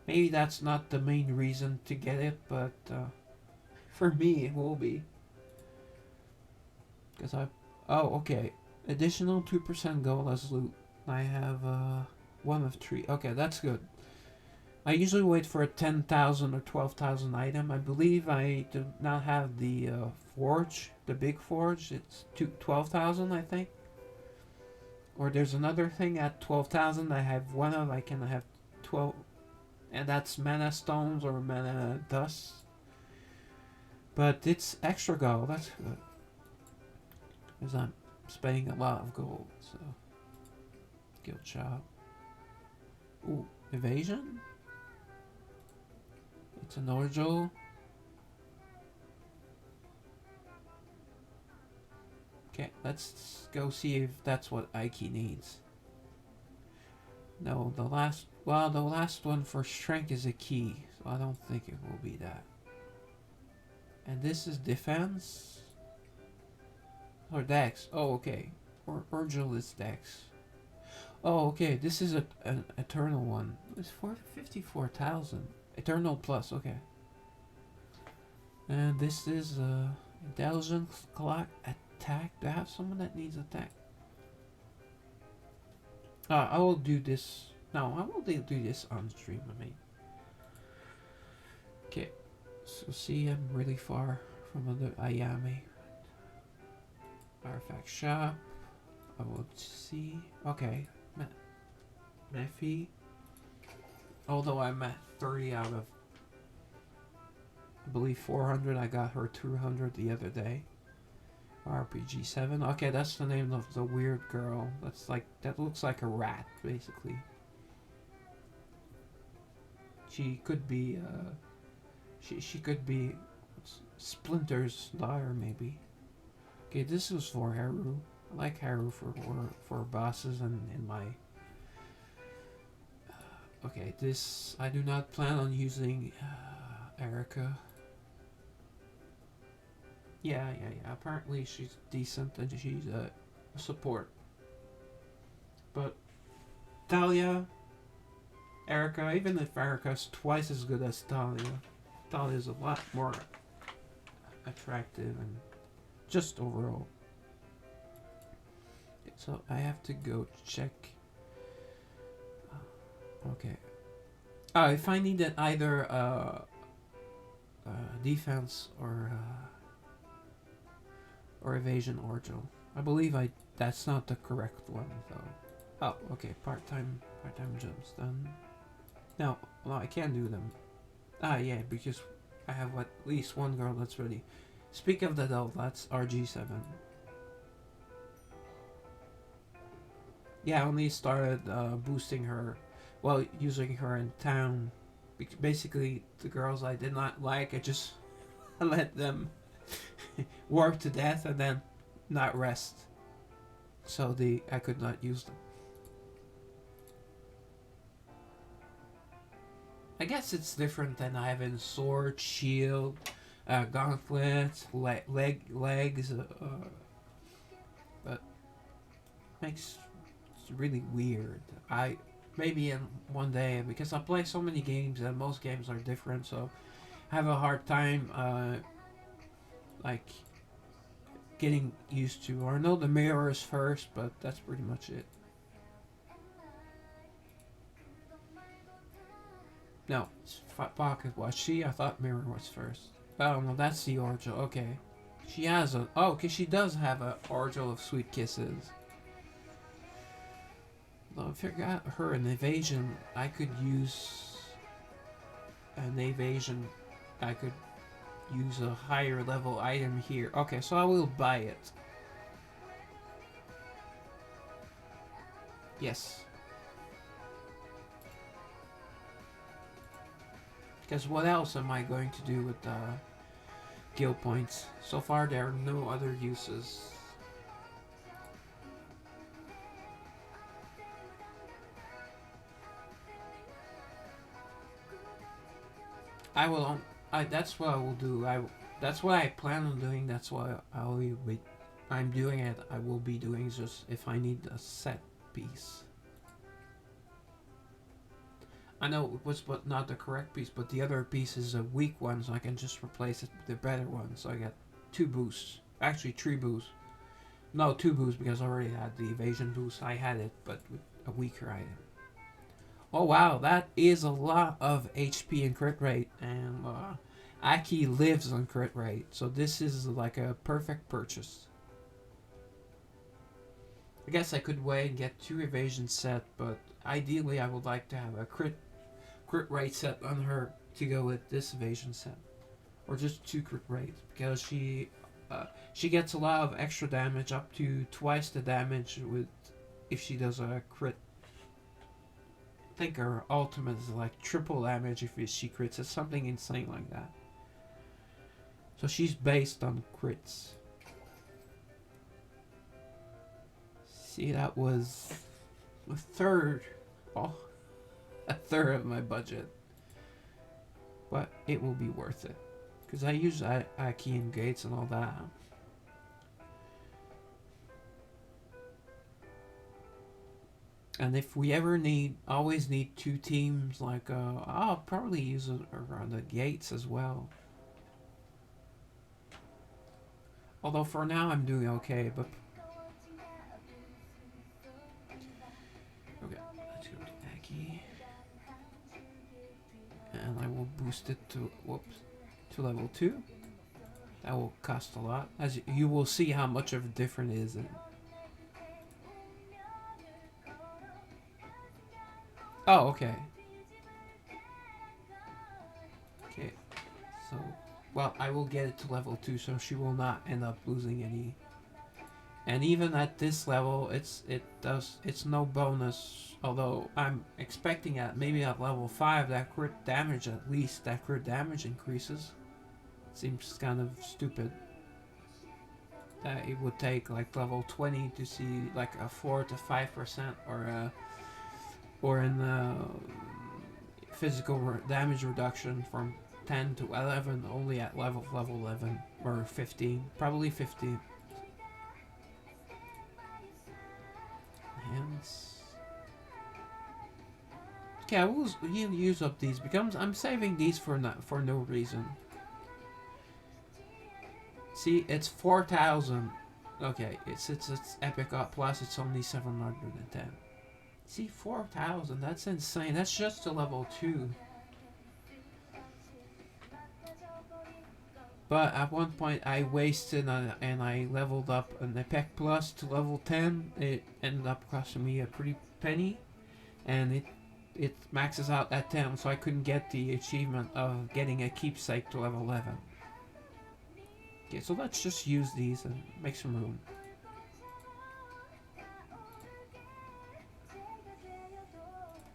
Maybe that's not the main reason to get it, but for me it will be. Because oh, okay. Additional 2% gold as loot. I have 1 of 3. Okay, that's good. I usually wait for a 10,000 or 12,000 item. I believe I do not have the forge, the big forge. It's 12,000, I think. Or there's another thing at 12,000 I have 1 of. I can have 12, and that's mana stones or mana dust. But it's extra gold. That's good. Because I'm spending a lot of gold. So guild shop. Ooh, evasion. It's an Orjo. Okay, let's go see if that's what Ike needs. No, the last one for strength is a key, so I don't think it will be that. And this is defense or dex. Oh, okay. Or Urgel is dex. Oh, okay. This is an eternal one. It's for 54,000. Eternal plus. Okay. And this is intelligence clock attack. Do I have someone that needs attack? I will do this. No, I will do this on stream. I mean. Okay. So see, I'm really far from other Ayame. Artifact shop. I will see. Okay. Mephi. Although I'm at 30 out of, I believe 400. I got her 200 the other day. RPG 7. Okay, that's the name of the weird girl. That looks like a rat, basically. She could be she could be Splinter's daughter, maybe. Okay, this is for Haru. I like Haru for bosses and in my. Okay, this I do not plan on using Erica. Yeah. Apparently she's decent and she's a support. But Talia, Erica, even if Erica's twice as good as Talia, thought is a lot more attractive and just overall. So I have to go check. Okay. If I needed either defense or evasion orgel, I believe that's not the correct one though. Oh, okay. Part-time jumps done. No, I can't do them. Yeah, because I have at least one girl that's ready. Speak of the devil, that's RG7. Yeah, I only started boosting her, well, using her in town. Basically, the girls I did not like, I just let them work to death and then not rest. So I could not use them. I guess it's different than having sword, shield, gauntlets, legs, but makes it's really weird. I maybe in one day because I play so many games and most games are different, so I have a hard time like getting used to. Or I know the mirrors first, but that's pretty much it. No, it's pocket watch. See, I thought mirror was first. Oh no, that's the Orgel. Okay, she has a. Oh, okay, she does have a Orgel of sweet kisses. Though if I got her an evasion, I could use an evasion. I could use a higher level item here. Okay, so I will buy it. Yes. Because what else am I going to do with guild points? So far, there are no other uses. I will. That's what I will do. That's what I plan on doing. That's what I'm doing it. I will be doing just if I need a set piece. I know it was but not the correct piece, but the other piece is a weak one, so I can just replace it with the better one. So I got 2 boosts. Actually, 3 boosts. No, 2 boosts because I already had the evasion boost. I had it, but with a weaker item. Oh wow, that is a lot of HP and crit rate, and Aki lives on crit rate, so this is like a perfect purchase. I guess I could wait and get 2 evasion set, but ideally I would like to have a crit rate set on her to go with this evasion set, or just 2 crit rates because she gets a lot of extra damage, up to twice the damage with if she does a crit. I think her ultimate is like triple damage if she crits. It's something insane like that. So she's based on crits. See, that was a third of my budget, but it will be worth it because I use Aki and gates and all that. And if we ever always need 2 teams, like I'll probably use it around the gates as well. Although for now I'm doing okay, but okay, let's go to Aki, and I will boost it to level 2. That will cost a lot, as you will see how much of a difference it is. Oh, okay. Okay, so, well, I will get it to level 2, so she will not end up losing any. And even at this level, it's no bonus. Although I'm expecting maybe at level 5 that crit damage, at least that crit damage increases. Seems kind of stupid that it would take like level 20 to see like a 4 to 5% or in physical damage reduction from 10 to 11 only at level 11 or 15, probably 15. Hands. Okay, I will use up these because I'm saving these for no reason. See, it's 4,000. Okay, it's Epic Up Plus. It's only 710. See, 4,000. That's insane. That's just a level 2. But at one point I wasted and I leveled up an Epic Plus to level 10. It ended up costing me a pretty penny, and it maxes out at 10, so I couldn't get the achievement of getting a keepsake to level 11. Okay, so let's just use these and make some room.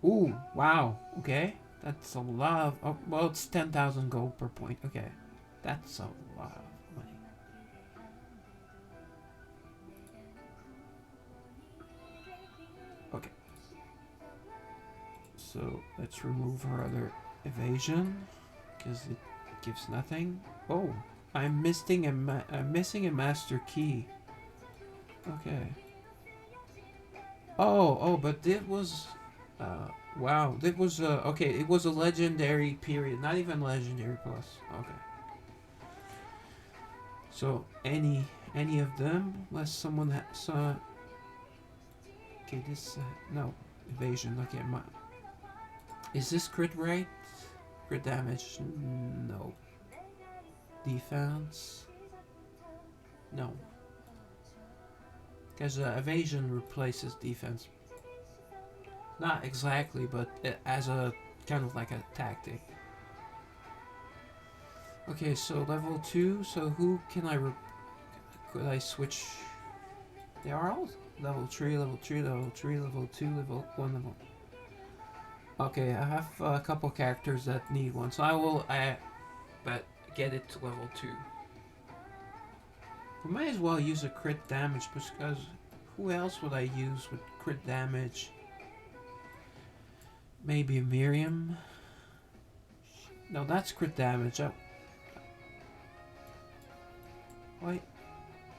Ooh, wow. Okay, that's a lot of. Oh, well, it's 10,000 gold per point. Okay, that's a lot of money. Okay, so let's remove her other evasion because it gives nothing. Oh, I'm missing a master key. Okay. Oh, but it was. Wow, it was okay. It was a legendary period, not even legendary plus. Okay. So any of them, unless someone has. Okay, this no evasion. Okay, is this crit rate? Crit damage? No. Defense? No. Because evasion replaces defense. Not exactly, but as a kind of like a tactic. Okay, so level 2. So who can could I switch? They are all level 3, level 3, level 3, level 2, level 1, level. Okay, I have a couple characters that need one, so I will but get it to level 2. We might as well use a crit damage because who else would I use with crit damage? Maybe Miriam? No, that's crit damage. Wait,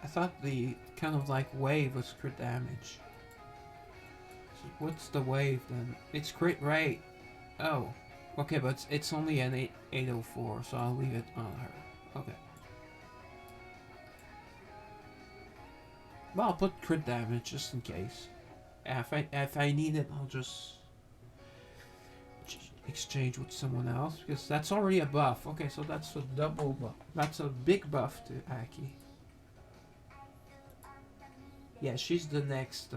I thought the kind of like wave was crit damage. So what's the wave then? It's crit rate. Oh, okay, but it's only an 804, so I'll leave it on her. Okay. Well, I'll put crit damage just in case. If I need it, I'll just exchange with someone else because that's already a buff. Okay, so that's a double buff. That's a big buff to Aki. Yeah, she's the next.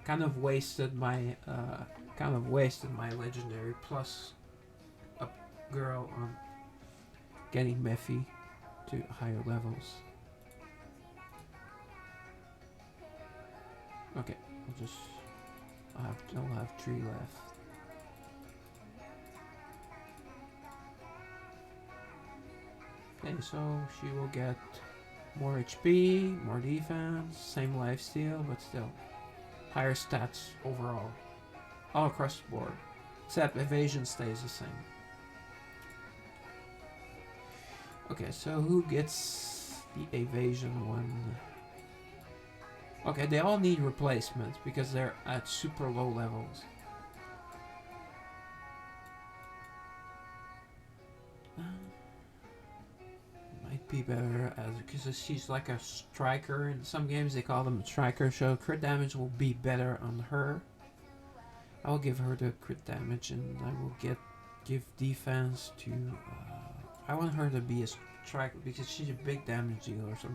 Kind of wasted my legendary plus up girl on getting Mephi to higher levels. Okay, I'll have 3 left. Okay, so she will get more HP, more defense, same lifesteal, but still higher stats overall, all across the board, except evasion stays the same. Okay, so who gets the evasion one? Okay, they all need replacements because they're at super low levels. Might be better as because she's like a striker. In some games they call them a striker. So crit damage will be better on her. I will give her the crit damage, and I will give defense to. I want her to be a striker because she's a big damage dealer. So.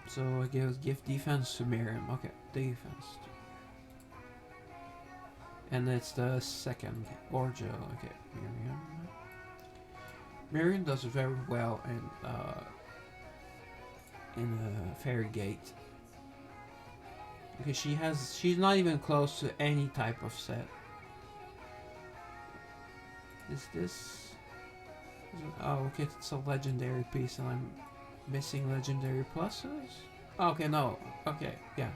So I give defense to Miriam. Okay, defense. And it's the second Orjo. Okay, Miriam. Miriam does very well in Fairy Gate. Okay, she's not even close to any type of set. Is this? Oh, okay, it's a legendary piece, and I'm missing legendary pluses. Oh, okay, no. Okay, yeah.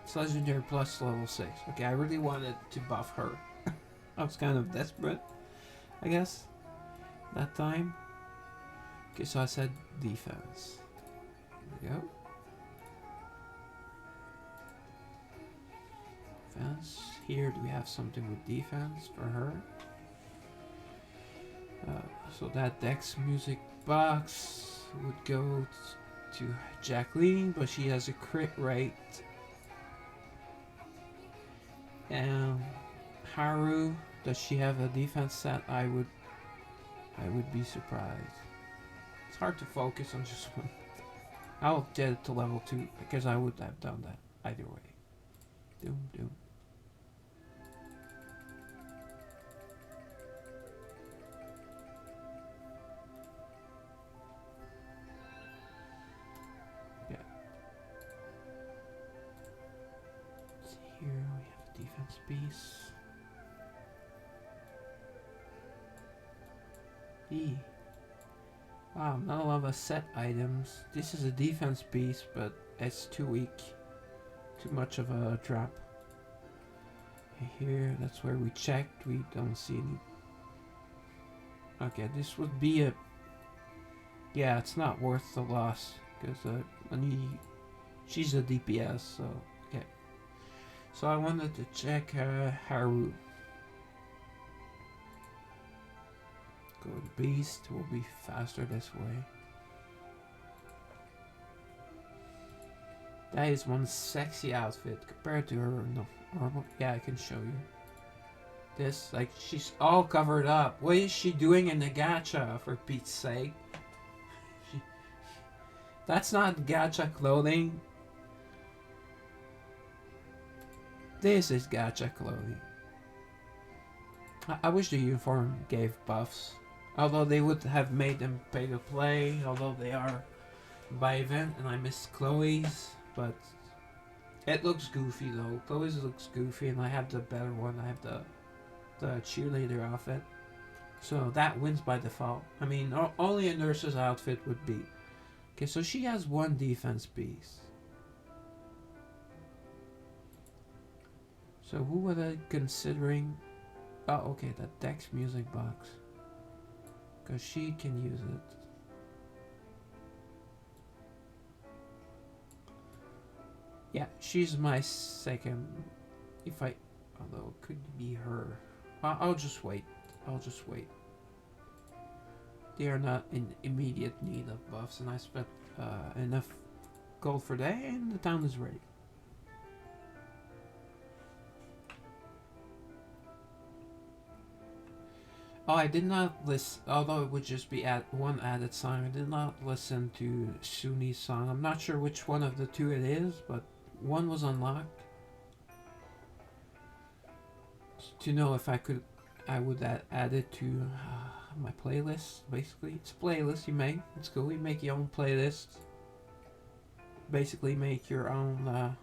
It's legendary plus level 6. Okay, I really wanted to buff her. I was kind of desperate, I guess, that time. Okay, so I said defense. There we go. defense. Here, do we have something with defense for her? So that Dex music box would go to Jacqueline, but she has a crit rate. And Haru, does she have a defense set? I would be surprised. It's hard to focus on just one. I'll get it to level 2 because I would have done that either way. Doom doom. Yeah. So here we have a defense piece. E. Wow, not a lot of set items. This is a defense piece, but it's too weak. Too much of a trap. Here, that's where we checked. We don't see any. Okay, this would be a. Yeah, it's not worth the loss because she's a DPS. So okay. So I wanted to check Haru. Go to Beast. Will be faster this way. That is one sexy outfit compared to her normal. Yeah, I can show you. This, like, she's all covered up. What is she doing in the gacha, for Pete's sake? That's not gacha clothing. This is gacha clothing. I wish the uniform gave buffs. Although they would have made them pay to play. Although they are by event, and I miss Chloe's. But it looks goofy though. Chloe's looks goofy, and I have the better one. I have the cheerleader outfit. So that wins by default. I mean, only a nurse's outfit would beat. Okay, so she has one defense piece. So who was I considering? Oh, okay, that Dex music box. Because she can use it. Yeah, she's my second. If I, although it could be her. I'll just wait. I'll just wait. They are not in immediate need of buffs, and I spent enough gold for that, and the town is ready. Oh, I did not listen, although it would just be one added song. I did not listen to Suni's song. I'm not sure which one of the two it is, but one was unlocked. To know if I would add it to my playlist. Basically, it's a playlist you make. It's cool. You make your own playlist. Basically, make your own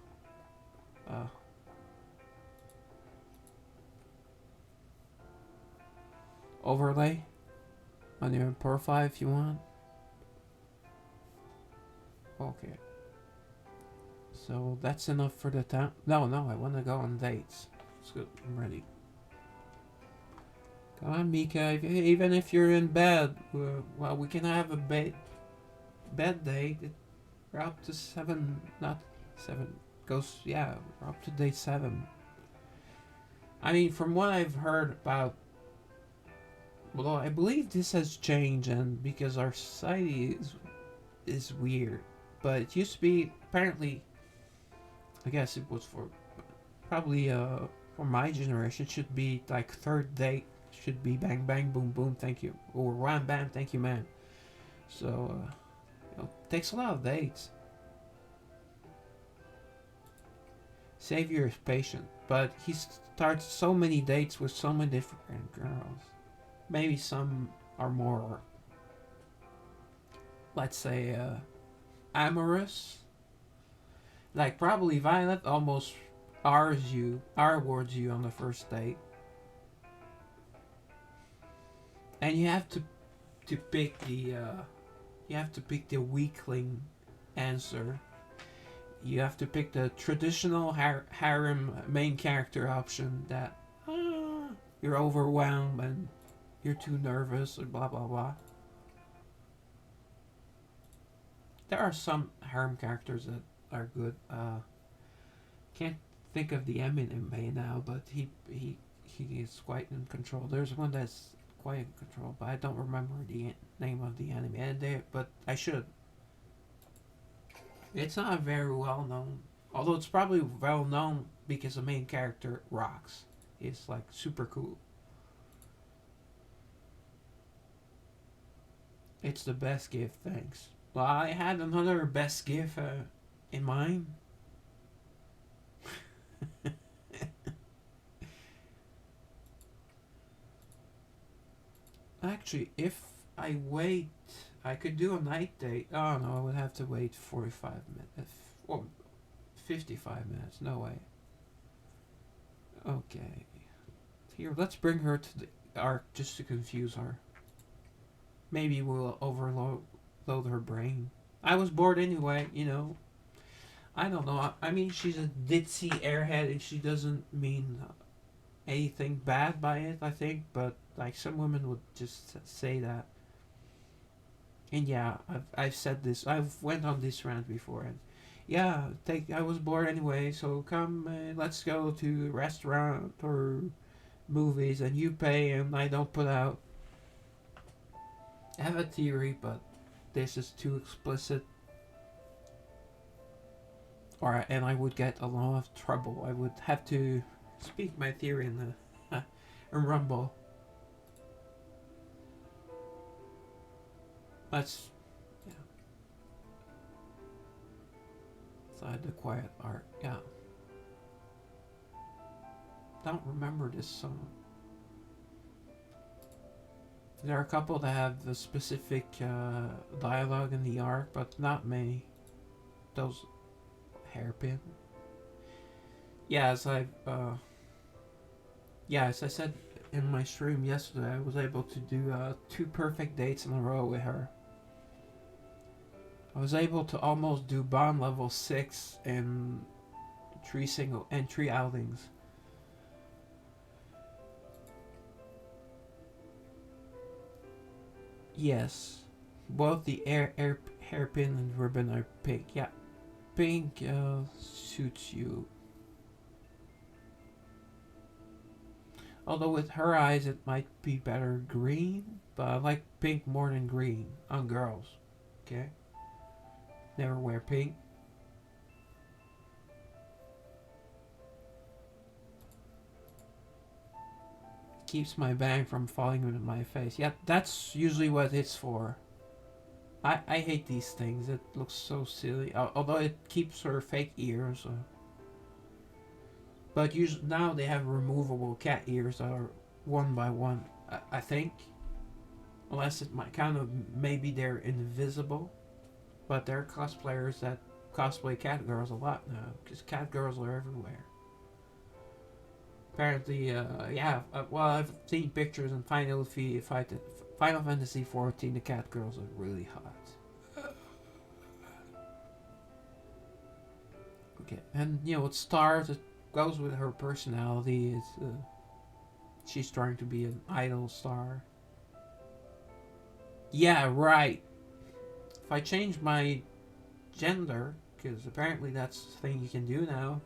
overlay on your profile if you want. Okay. So that's enough for the town. No, I want to go on dates. It's good. I'm ready. Come on, Mika. Even if you're in bed, well, we can have a bed date. We're up to 7, not 7. Goes, yeah, we're up to day 7. I mean, from what I've heard about, well, I believe this has changed, and because our society is weird, but it used to be apparently. I guess it was for probably for my generation. It should be like third date should be bang bang boom boom thank you, or wham bam thank you man. So it takes a lot of dates. Xavier is patient, but he starts so many dates with so many different girls. Maybe some are more, let's say, amorous. Like probably Violet almost R-wards you on the first date. And you have to pick the weakling answer. You have to pick the traditional harem main character option that you're overwhelmed and you're too nervous or blah blah blah. There are some harem characters that are good. Can't think of the anime now, but he is quite in control. There's one that's quite in control, but I don't remember the name of the anime. But I should. It's not very well known, although it's probably well known because the main character rocks. It's like super cool. It's the best gift, thanks. Well, I had another best gift in mind. Actually, if I wait, I could do a night date. Oh no, I would have to wait 45 minutes. Or 55 minutes. No way. Okay. Here, let's bring her to the arc just to confuse her. Maybe we'll overload her brain. I was bored anyway, you know. I don't know. I mean, she's a ditzy airhead and she doesn't mean anything bad by it, I think. But, like, some women would just say that. And yeah, I've said this. I've went on this rant before. And yeah, I was bored anyway, so come, let's go to a restaurant or movies and you pay and I don't put out. I have a theory, but this is too explicit. And I would get a lot of trouble. I would have to speak my theory in a rumble. Let's, yeah. Inside the quiet art, yeah. Don't remember this song. There are a couple that have the specific dialogue in the arc, but not many. Those hairpin. Yeah, as I said in my stream yesterday, I was able to do 2 perfect dates in a row with her. I was able to almost do bond level 6 in 3 outings. Yes, both the hairpin and ribbon are pink. Yeah, pink suits you. Although with her eyes it might be better green, but I like pink more than green on girls. Okay? Never wear pink. Keeps my bang from falling into my face. Yeah, that's usually what it's for. I hate these things. It looks so silly. Although it keeps her fake ears. But now they have removable cat ears that are one by one. I think. Unless it might kind of maybe they're invisible. But there are cosplayers that cosplay cat girls a lot now. Because cat girls are everywhere. Apparently, well, I've seen pictures in Final Fantasy 14. The cat girls are really hot. Okay, and it stars. It goes with her personality. She's trying to be an idol star. Yeah, right. If I change my gender, because apparently that's the thing you can do now,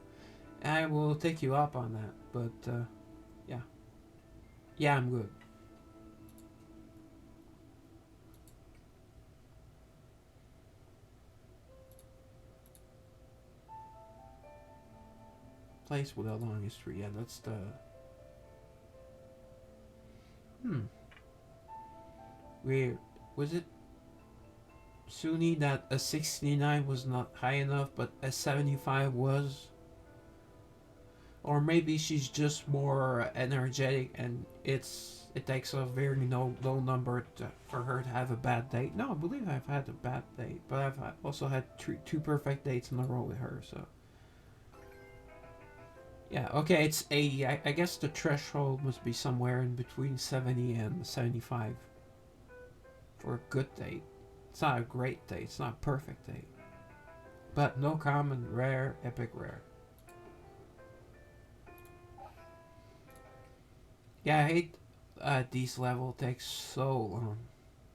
I will take you up on that. But yeah, I'm good. Place with a long history. Yeah, that's the. Weird. Was it Sunni that a 69 was not high enough, but a 75 was? Or maybe she's just more energetic and it takes a very low number for her to have a bad date. No, I believe I've had a bad date, but I've also had 2 perfect dates in a row with her. So yeah, okay, it's 80. I guess the threshold must be somewhere in between 70 and 75 for a good date. It's not a great date. It's not a perfect date, but no common, rare, epic, rare. Yeah, I hate these level takes so long,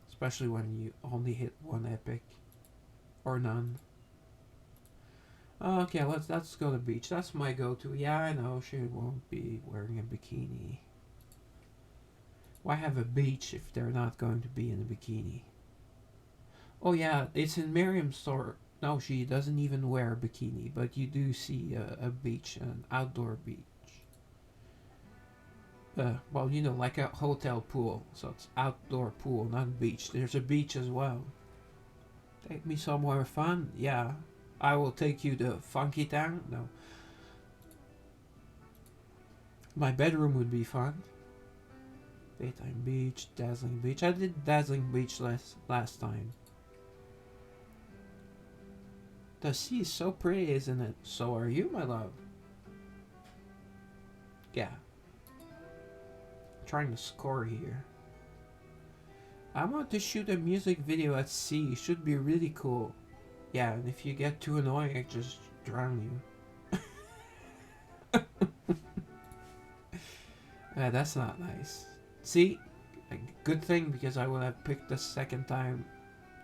especially when you only hit one epic or none. Okay, let's go to the beach. That's my go-to. Yeah, I know she won't be wearing a bikini. Why have a beach if they're not going to be in a bikini? Oh yeah, it's in Miriam's store. No, she doesn't even wear a bikini, but you do see a beach, an outdoor beach. Well, you know, like a hotel pool. So it's outdoor pool, not beach. There's a beach as well. Take me somewhere fun? Yeah. I will take you to Funky Town? No. My bedroom would be fun. Daytime beach, dazzling beach. I did dazzling beach last time. The sea is so pretty, isn't it? So are you, my love. Yeah. Trying to score here. I want to shoot a music video at sea. Should be really cool. Yeah, and if you get too annoying, I just drown you. That's not nice. See, a good thing because I would have picked the second time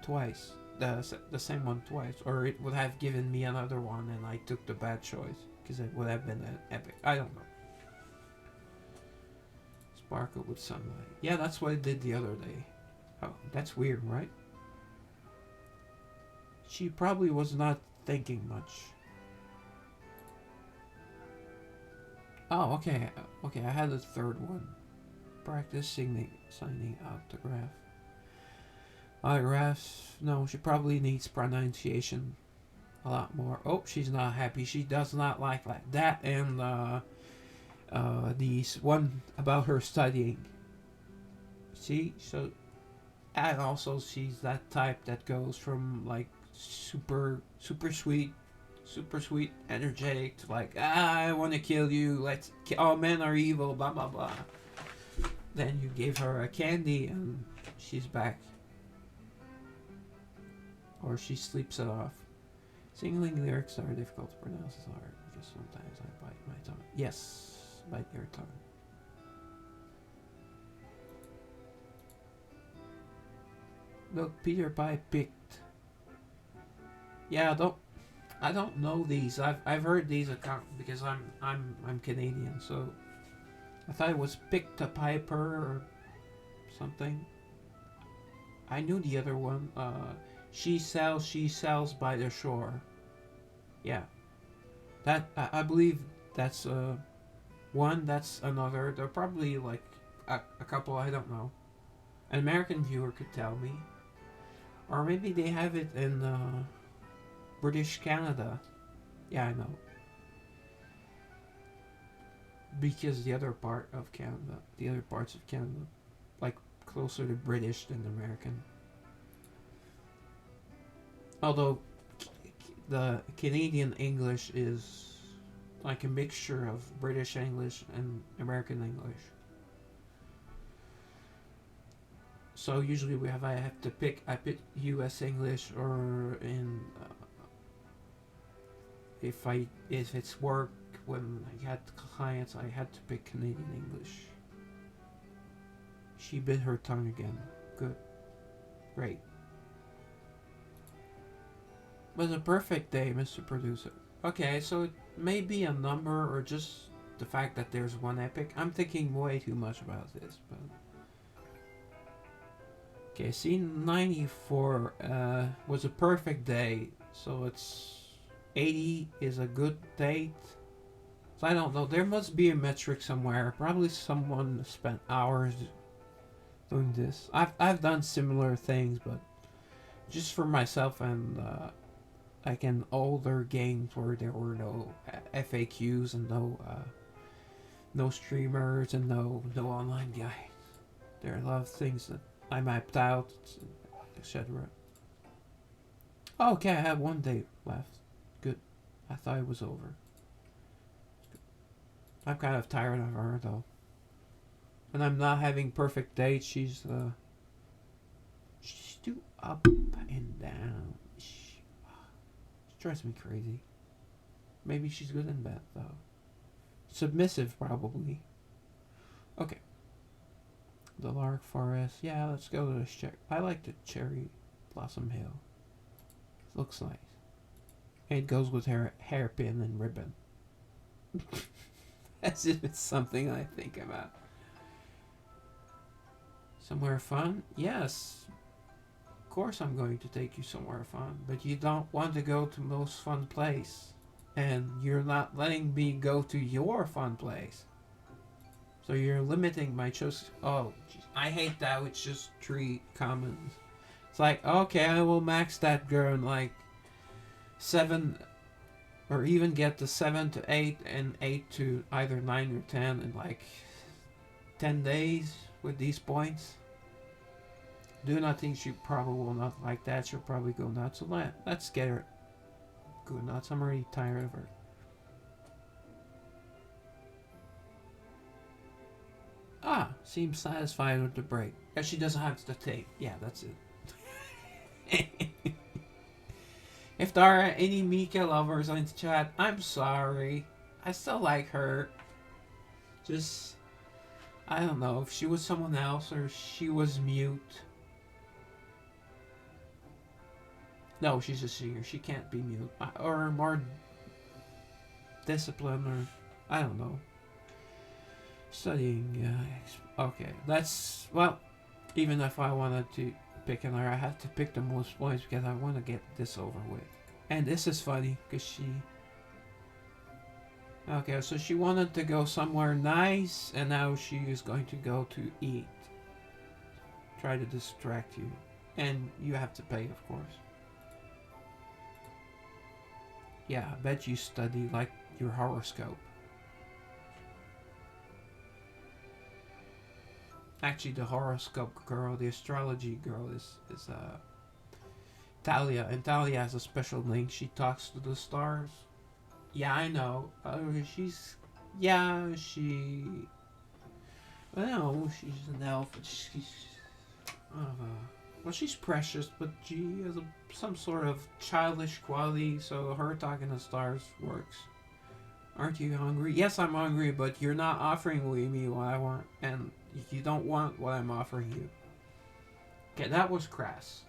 twice. The same one twice, or it would have given me another one, and I took the bad choice because it would have been an epic. I don't know. Sparkle with sunlight. Yeah, that's what I did the other day. Oh, that's weird, right? She probably was not thinking much. Oh, okay. Okay, I had a third one. Practice signing autograph. Autographs. No, she probably needs pronunciation a lot more. Oh, she's not happy. She does not like that. And these one about her studying. See, so and also she's that type that goes from like super sweet, energetic to like I want to kill you. All men are evil. Blah blah blah. Then you give her a candy and she's back, or she sleeps it off. Singling lyrics are difficult to pronounce. It's hard because sometimes I bite my tongue. Yes, bite your tongue. Look, Peter Pie picked. Yeah, I don't know these. I've heard these account because I'm Canadian, so I thought it was picked a piper or something. I knew the other one. She sells by the shore. Yeah, that I believe that's one. That's another. They're probably like a couple. I don't know. An American viewer could tell me, or maybe they have it in British Canada. Yeah, I know. Because the other parts of Canada, like closer to British than American. Although the Canadian English is like a mixture of British English and American English. So usually I have to pick U.S. English or in if it's work when I had clients I had to pick Canadian English. She bit her tongue again. Good, great. It was a perfect day, Mr. Producer. Okay, so it may be a number or just the fact that there's one epic. I'm thinking way too much about this, but okay, scene 94 was a perfect day, so it's 80 is a good date. So I don't know. There must be a metric somewhere. Probably someone spent hours doing this. I've done similar things, but just for myself and like in older games where there were no FAQs and no streamers and no online guides. There are a lot of things that I mapped out, etc. Oh, okay, I have one day left. Good. I thought it was over. I'm kind of tired of her though. And I'm not having perfect dates. She's too up and down. She drives me crazy. Maybe she's good in bed though. Submissive probably. Okay. The Lark Forest. Yeah, let's go to I like the Cherry Blossom Hill. Looks nice. It goes with her hairpin and ribbon. As if it's something I think about. Somewhere fun? Yes. Of course I'm going to take you somewhere fun. But you don't want to go to most fun place. And you're not letting me go to your fun place. So you're limiting my choice. Oh, geez. I hate that with just 3 comments. It's like, okay, I will max that girl in like 7, or even get the 7 to 8 and 8 to either 9 or 10 in like 10 days with these points. Do not think she probably will not like that. She'll probably go nuts. So let's get her go nuts. I'm already tired of her. Ah, seems satisfied with the break. Yeah, she doesn't have the tape. Yeah, that's it. If there are any Mika lovers on the chat, I'm sorry. I still like her. Just, I don't know if she was someone else or she was mute. No, she's a singer. She can't be mute. Or more disciplined, or I don't know. Studying. Okay, that's, well, even if I wanted to pick another, I have to pick the most points because I want to get this over with. And this is funny because she. Okay, so she wanted to go somewhere nice, and now she is going to go to eat. Try to distract you. And you have to pay, of course. Yeah, I bet you study like your horoscope. Actually, the horoscope girl, the astrology girl is Talia, and Talia has a special link. She talks to the stars. Yeah, I know. She's, yeah, she. Well, she's an elf. She's, well, she's precious, but she has some sort of childish quality. So her talking to stars works. Aren't you hungry? Yes, I'm hungry, but you're not offering me what I want, and you don't want what I'm offering you. Okay, that was crass.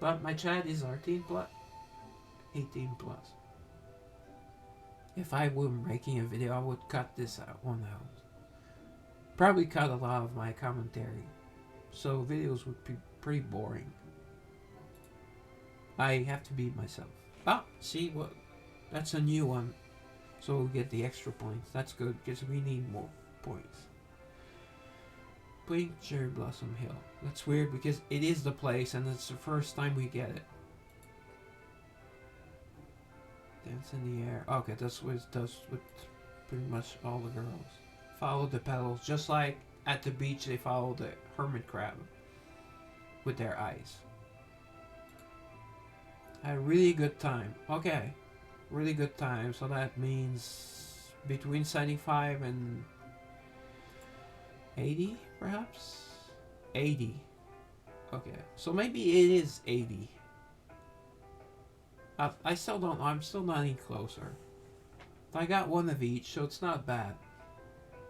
But my chat is 18 plus. 18 plus. If I were making a video, I would cut this one out. Probably cut a lot of my commentary. So videos would be pretty boring. I have to be myself. Ah, see what? That's a new one. So we'll get the extra points. That's good because we need more points. Pink Cherry Blossom Hill. That's weird because it is the place and it's the first time we get it. Dance in the air. Okay, that's what it does with pretty much all the girls. Follow the petals. Just like at the beach they follow the hermit crab with their eyes. Had a really good time. Okay. Really good time. So that means between 75 and 80 perhaps? 80. Okay. So maybe it is 80. I still don't know. I'm still not any closer. I got one of each, so it's not bad.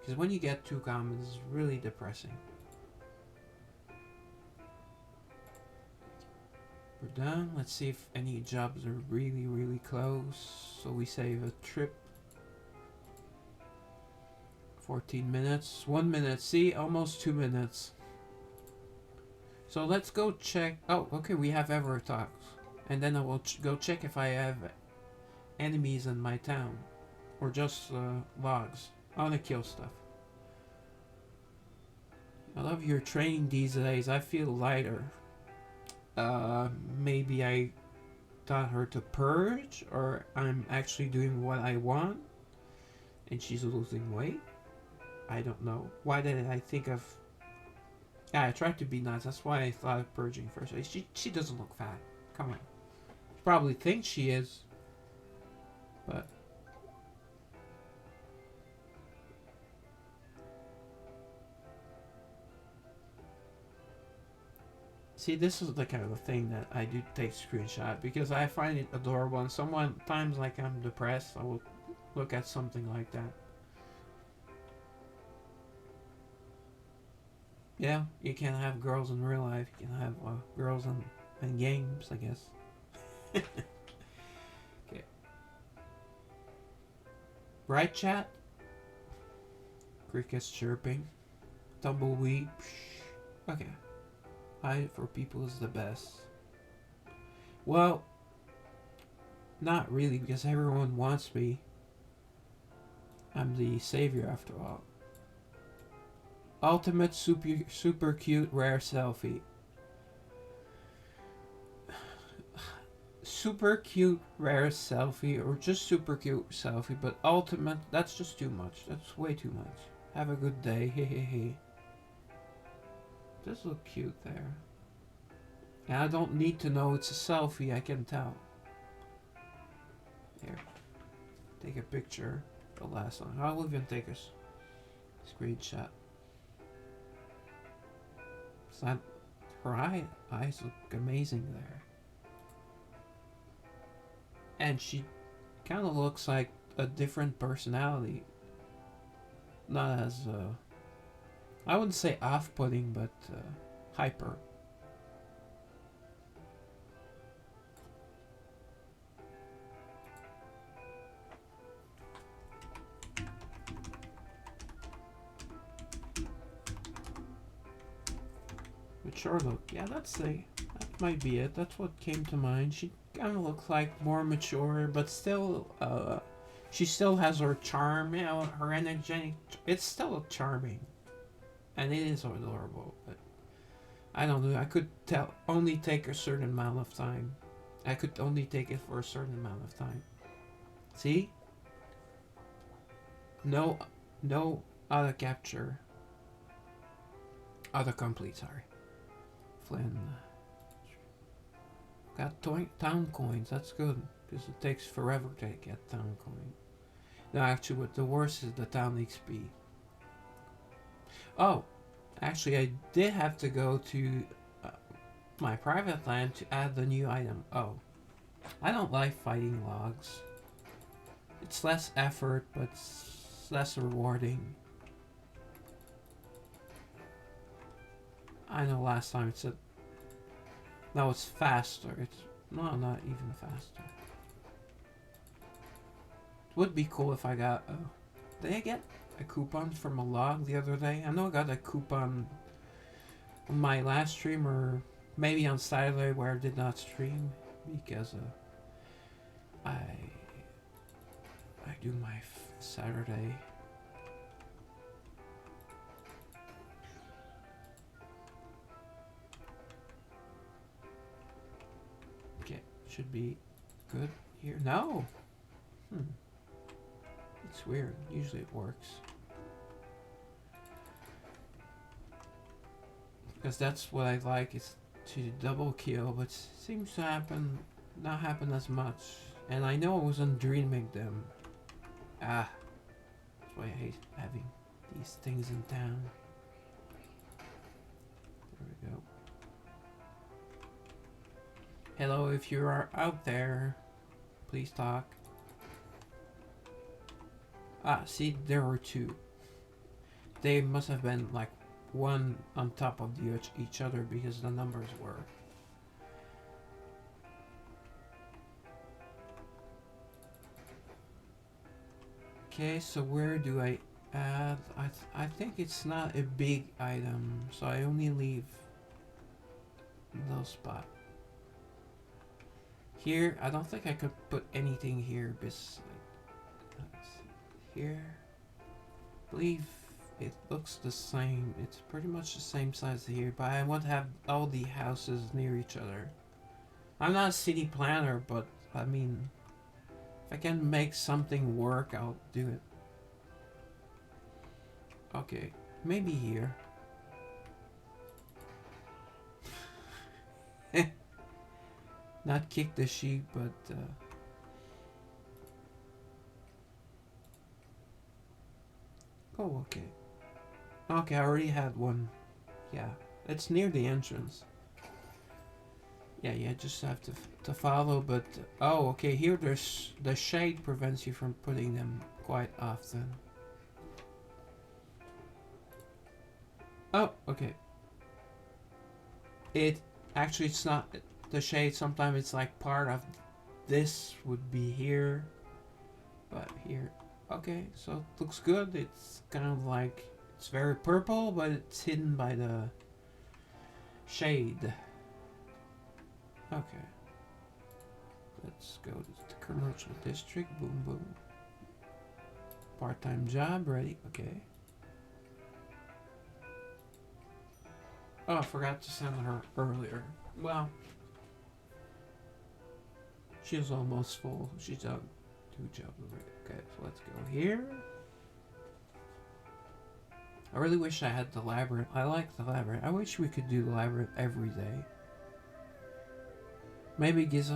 Because when you get 2 commons, it's really depressing. We're done. Let's see if any jobs are really, really close. So we save a trip. 14 minutes. 1 minute. See? Almost 2 minutes. So let's go check. Oh, okay. We have Eversoul. And then I will go check if I have enemies in my town. Or just logs. I want to kill stuff. I love your training these days. I feel lighter. Maybe I taught her to purge, or I'm actually doing what I want, and she's losing weight. I don't know. Why did I think of? Yeah, I tried to be nice. That's why I thought of purging first. She doesn't look fat. Come on. She probably thinks she is, but. See, this is the kind of thing that I do take screenshot because I find it adorable. And sometimes, like I'm depressed, I will look at something like that. Yeah, you can have girls in real life. You can have girls in games, I guess. Right, chat? Crickets chirping. Tumbleweed. Psh. Okay. I for people is the best. Well, not really, because everyone wants me. I'm the savior after all. Ultimate super cute rare selfie. Super cute rare selfie, or just super cute selfie, but ultimate, that's just too much. That's way too much. Have a good day. Hehehe. Does look cute there. And I don't need to know it's a selfie, I can tell. Here. Take a picture. The last one. I'll even take a screenshot. So that, her eyes look amazing there. And she kind of looks like a different personality. Not as, I wouldn't say off-putting, but hyper. Mature look. Yeah, that might be it. That's what came to mind. She kind of looks like more mature, but still, she still has her charm, you know, her energetic. It's still charming, and it is adorable. But I don't know. I could only take a certain amount of time. I could only take it for a certain amount of time. See? No, no auto capture. Auto complete. Sorry. Flynn. Got town coins. That's good. Because it takes forever to get town coin. No, actually, what the worst is the town XP. Oh, actually, I did have to go to my private land to add the new item. Oh, I don't like fighting logs. It's less effort, but it's less rewarding. I know last time it said... No, it's faster. It's... No, not even faster. It would be cool if I got... did I get a coupon from a log the other day? I know I got a coupon on my last stream, or maybe on Saturday where I did not stream. Because I do my Saturday. Okay, should be good here. No! It's weird. Usually it works. Because that's what I like, is to double kill, but seems to not happen as much. And I know I wasn't dreaming them. Ah, that's why I hate having these things in town. There we go. Hello, if you are out there, please talk. Ah, see, there were two. They must have been like one on top of each other because the numbers were. Okay, so where do I add? I think it's not a big item, so I only leave no spot. Here, I don't think I could put anything here. Here, I believe it looks the same. It's pretty much the same size here, but I want to have all the houses near each other. I'm not a city planner, but I mean, if I can make something work, I'll do it. Okay, maybe here. Not kick the sheep, but oh, okay. Okay, I already had one. Yeah, it's near the entrance. Yeah, just have to follow, but oh, okay, here there's the shade prevents you from putting them quite often. Oh, okay. It's not the shade. Sometimes it's like part of this would be here, but here, Okay, so it looks good. It's kind of like it's very purple, but it's hidden by the shade. Okay, let's go to the commercial district. Boom, boom. Part-time job ready. Okay. Oh, I forgot to send her earlier. Well, she was almost full. She's done 2 jobs already. Okay, so let's go here. I really wish I had the labyrinth. I like the labyrinth. I wish we could do the labyrinth every day. Maybe give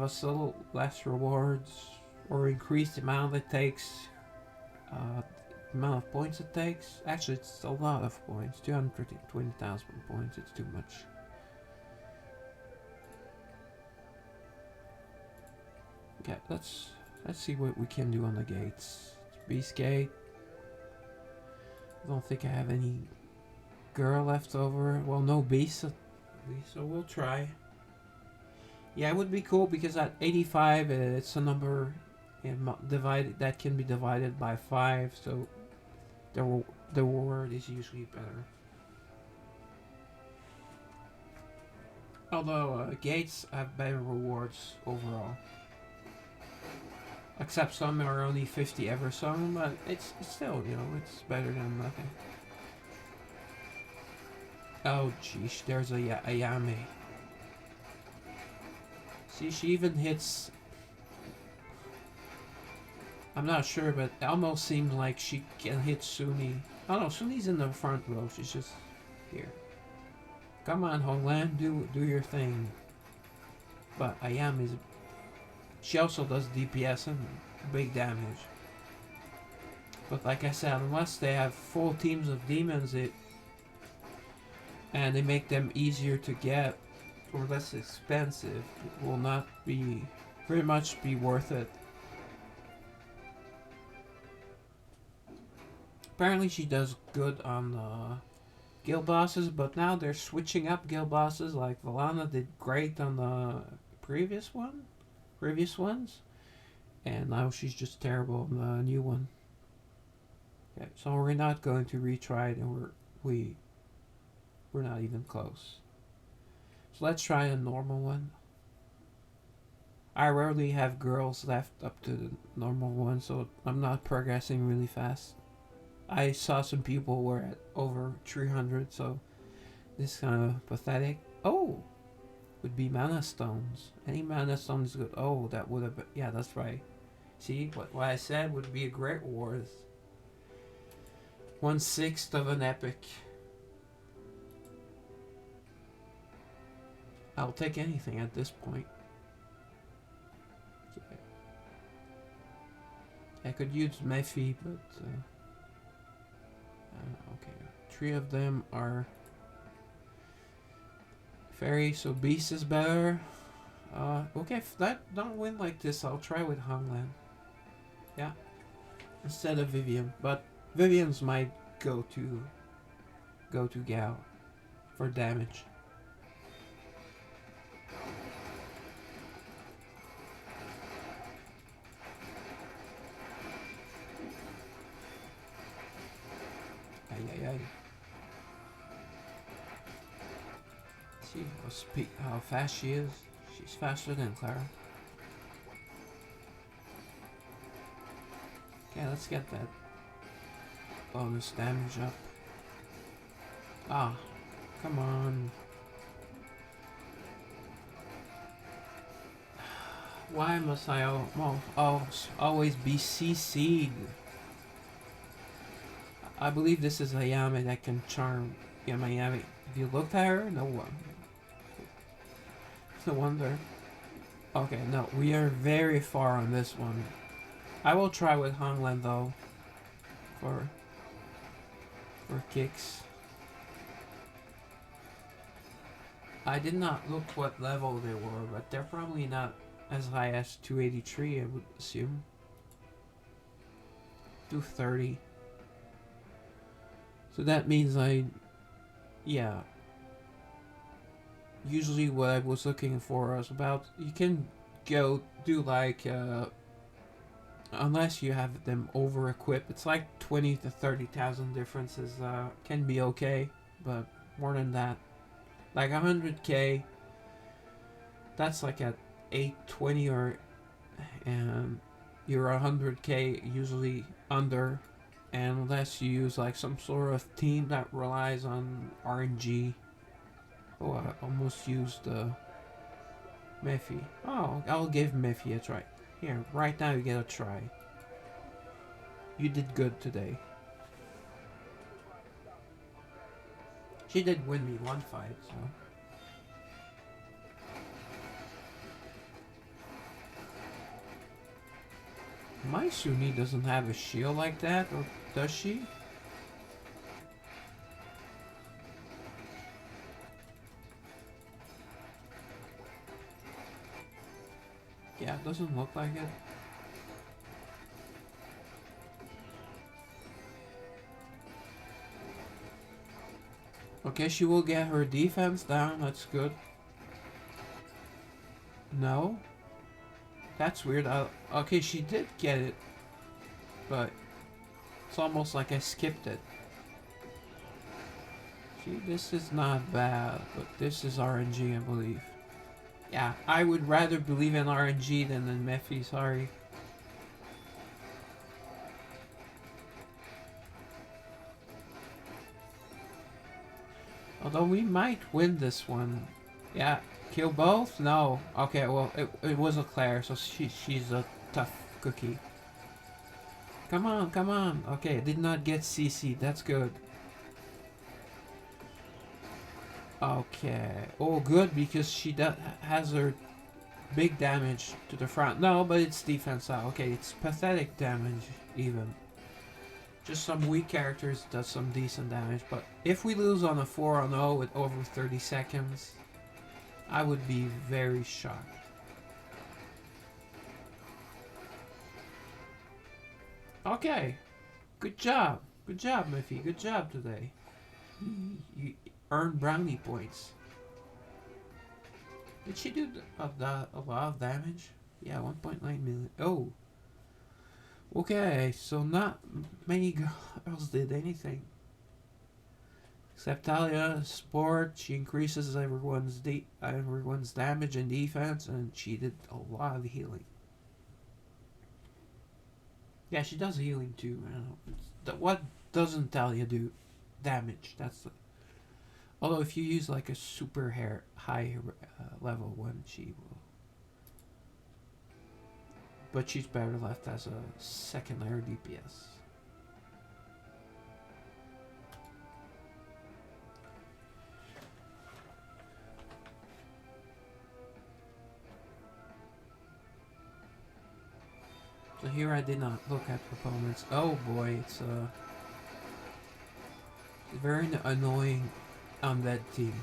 us a little less rewards or increase the amount it takes. The amount of points it takes. Actually, it's a lot of points. 220,000 points. It's too much. Okay, let's see what we can do on the gates. Beast gate. I don't think I have any girl left over. Well, no beast, so we'll try. Yeah, it would be cool because at 85, it's a number divided that can be divided by 5, so the word is usually better. Although gates have better rewards overall. Except some are only 50 Eversoul, but it's still, it's better than nothing. Oh, jeez, there's a Yame. See, she even hits... I'm not sure, but it almost seems like she can hit Suni. Oh no, Suni's in the front row, she's just here. Come on, Honglan, do your thing. But Ayame is... She also does DPS and big damage. But like I said, unless they have full teams of demons, and they make them easier to get or less expensive, it will not be very much be worth it. Apparently she does good on guild bosses, but now they're switching up guild bosses. Like Valana did great on the previous ones, and now she's just terrible on the new one. Okay, so we're not going to retry it, and we're not even close. So let's try a normal one. I rarely have girls left up to the normal one, so I'm not progressing really fast. I saw some people were at over 300, so this is kind of pathetic. Oh, would be mana stones. Any mana stone is good. Oh, that would have been, yeah, that's right. See, what I said would be a great reward. 1/6 of an epic. I'll take anything at this point. Okay. I could use Mephi, but okay. 3 of them are fairy, so beast is better. Okay, if that don't win like this, I'll try with Honglan. Yeah, instead of Vivian, but Vivian's might go to Gao for damage. Ay. See how fast she is. She's faster than Clara. Okay, let's get that bonus damage up. Ah, come on. Why must I always be CC'd? I believe this is Ayame that can charm Yamayami. If you looked at her, no one. No wonder. Okay, no, we are very far on this one. I will try with Honglan though. For kicks. I did not look what level they were, but they're probably not as high as 283, I would assume. 230. So that means yeah. Usually what I was looking for was about, you can go do like unless you have them over equipped. It's like 20 to 30,000 differences. Can be okay, but more than that, like 100k, that's like at 820 or and you're 100k usually under, and unless you use like some sort of team that relies on RNG. Oh, I almost used Miffy. Oh, I'll give Miffy a try. Here, right now you get a try. You did good today. She did win me one fight, so. My Suni doesn't have a shield like that, or does she? Yeah, it doesn't look like it. Okay, she will get her defense down, that's good. No? That's weird. Okay, she did get it, but it's almost like I skipped it. See, this is not bad, but this is RNG, I believe. Yeah, I would rather believe in RNG than in Mephi, sorry. Although we might win this one. Yeah, kill both? No. Okay, well, it was a Claire, so she's a tough cookie. Come on, come on. Okay, did not get CC. That's good. Okay. Oh, good, because she has her big damage to the front. No, but it's defense out. Okay, it's pathetic damage, even. Just some weak characters does some decent damage, but if we lose on a 4-0 with over 30 seconds, I would be very shocked. Okay, good job. Good job, Miffy. Good job today. You earned brownie points. Did she do a lot of damage? Yeah, 1.9 million. Oh. Okay, so not many girls did anything. Except Talia, sport, she increases everyone's damage and defense, and she did a lot of healing. Yeah, she does healing too. I don't know. What doesn't Talia do? Damage. That's the. Although if you use like a super high level one, she will. But she's better left as a secondary DPS. So here I did not look at opponents. Oh boy, it's a very annoying undead team.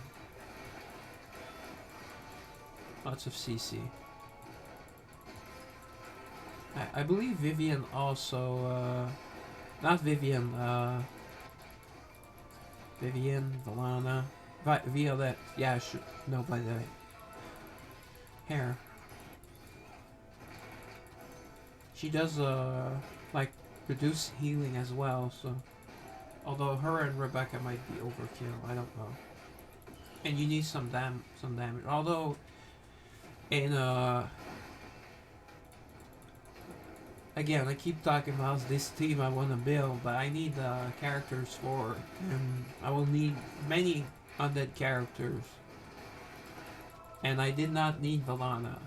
Lots of CC. I believe Vivian also, not Vivian, Vivian, Valana, Violette, yeah, no, by the hair. She does, like, reduce healing as well, so, although her and Rebecca might be overkill, I don't know. And you need some damage, although, in, again, I keep talking about this team I want to build, but I need characters for, and I will need many undead characters. And I did not need Valana,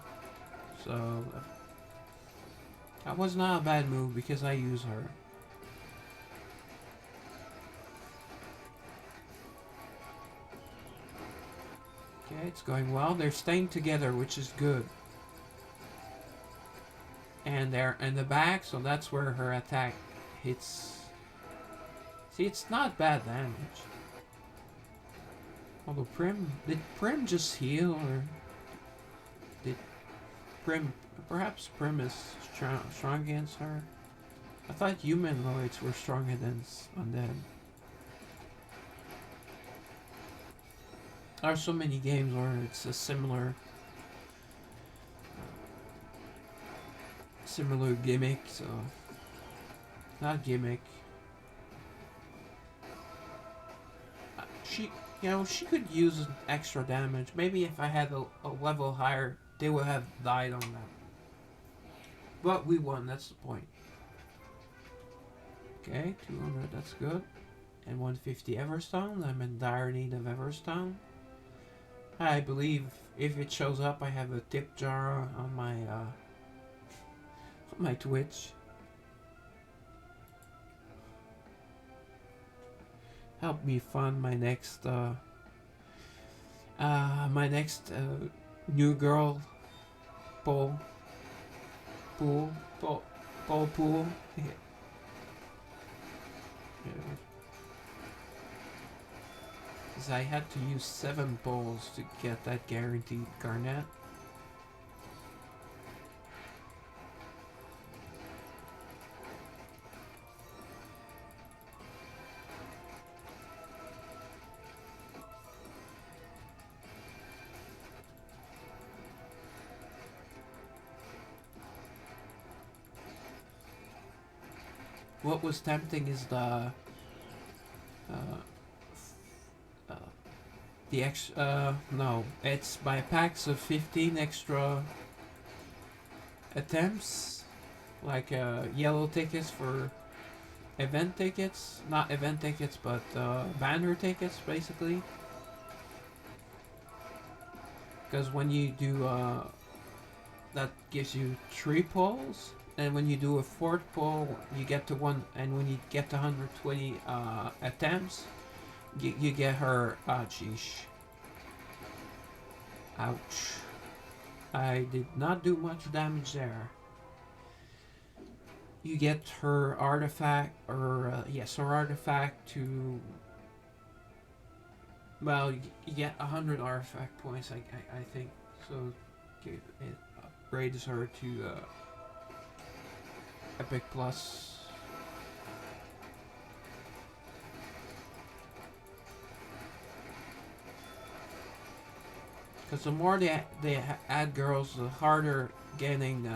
so that was not a bad move because I use her. Okay, it's going well. They're staying together, which is good. And they're in the back, so that's where her attack hits. See, it's not bad damage. Although did Prim just heal, or did perhaps Prim is strong against her? I thought humanoids were stronger than undead. There are so many games where it's a similar similar gimmick, so not gimmick. She, she could use extra damage. Maybe if I had a level higher, they would have died on that. But we won. That's the point. Okay, 200. That's good. And 150 Everstone. I'm in dire need of Everstone. I believe if it shows up, I have a tip jar on my Twitch. Help me fund my next new girl poll pool pool. Yeah. Because I had to use 7 bowls to get that guaranteed garnet. What was tempting is uh, no, it's by packs of 15 extra attempts, like yellow tickets for event tickets, not event tickets, but banner tickets, basically. Because when you do, that gives you 3 polls, and when you do a 4th poll, you get to 1, and when you get to 120 attempts, you get her. Ah, jeez. Ouch. I did not do much damage there. You get her artifact, or yes, her artifact to. Well, you get 100 artifact points, I think. So it upgrades her to Epic Plus. Because the more they add girls, the harder getting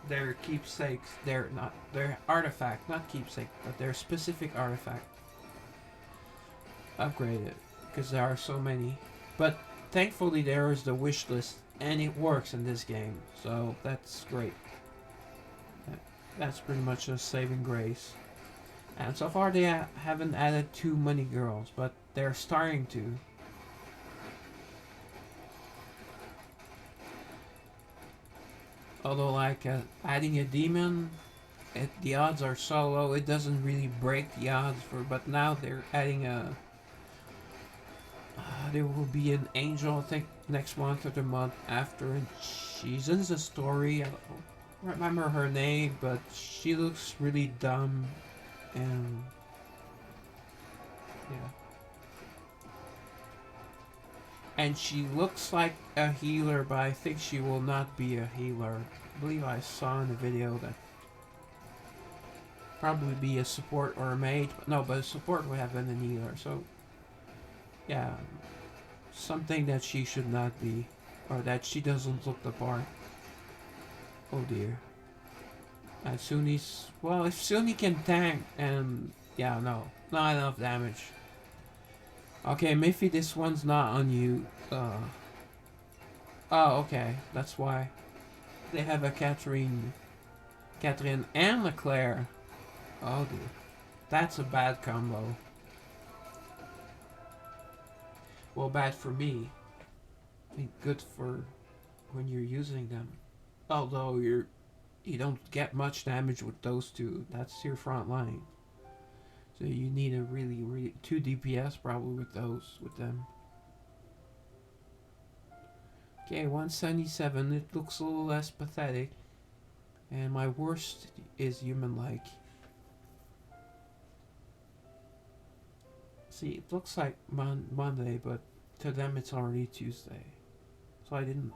their keepsakes. Their not their artifact, not keepsake, but their specific artifact upgraded. Because there are so many. But thankfully there is the wish list, and it works in this game, so that's great. That's pretty much a saving grace. And so far they haven't added too many girls, but they're starting to. Although, like, adding a demon, the odds are so low, it doesn't really break the odds for. But now they're adding a. There will be an angel, I think, next month or the month after, and she's in the story. I don't remember her name, but she looks really dumb, and yeah. And she looks like a healer, but I think she will not be a healer. I believe I saw in the video that probably be a support or a mage. No, but a support would have been a healer. So, yeah, something that she should not be, or that she doesn't look the part. Oh dear. And Sunni's, well, if Sunni can tank, and yeah, no, not enough damage. Okay, maybe this one's not on you. Oh, okay, that's why. They have a Catherine and a Claire. Oh dear. That's a bad combo. Well, bad for me. I mean, good for when you're using them. Although you don't get much damage with those two. That's your front line. So you need a really 2 DPS probably with them. Okay, 177. It looks a little less pathetic. And my worst is human-like. See, it looks like Monday, but to them it's already Tuesday. So I didn't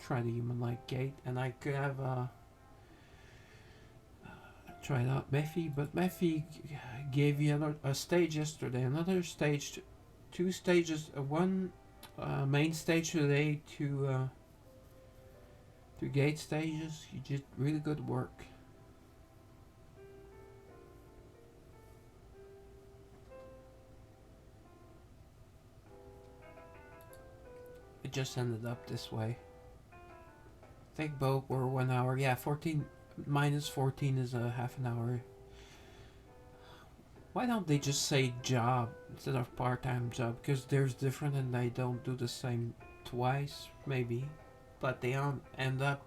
try the human-like gate, and I could have tried out Mephi, but Mephi gave you a stage yesterday, another stage, 2 stages, one main stage today, 2 Two gate stages, you did really good work. It just ended up this way. I think both were 1 hour. Yeah, 14 minus 14 is a half an hour. Why don't they just say job instead of part-time job? Because there's different and they don't do the same twice, maybe. But they don't end up,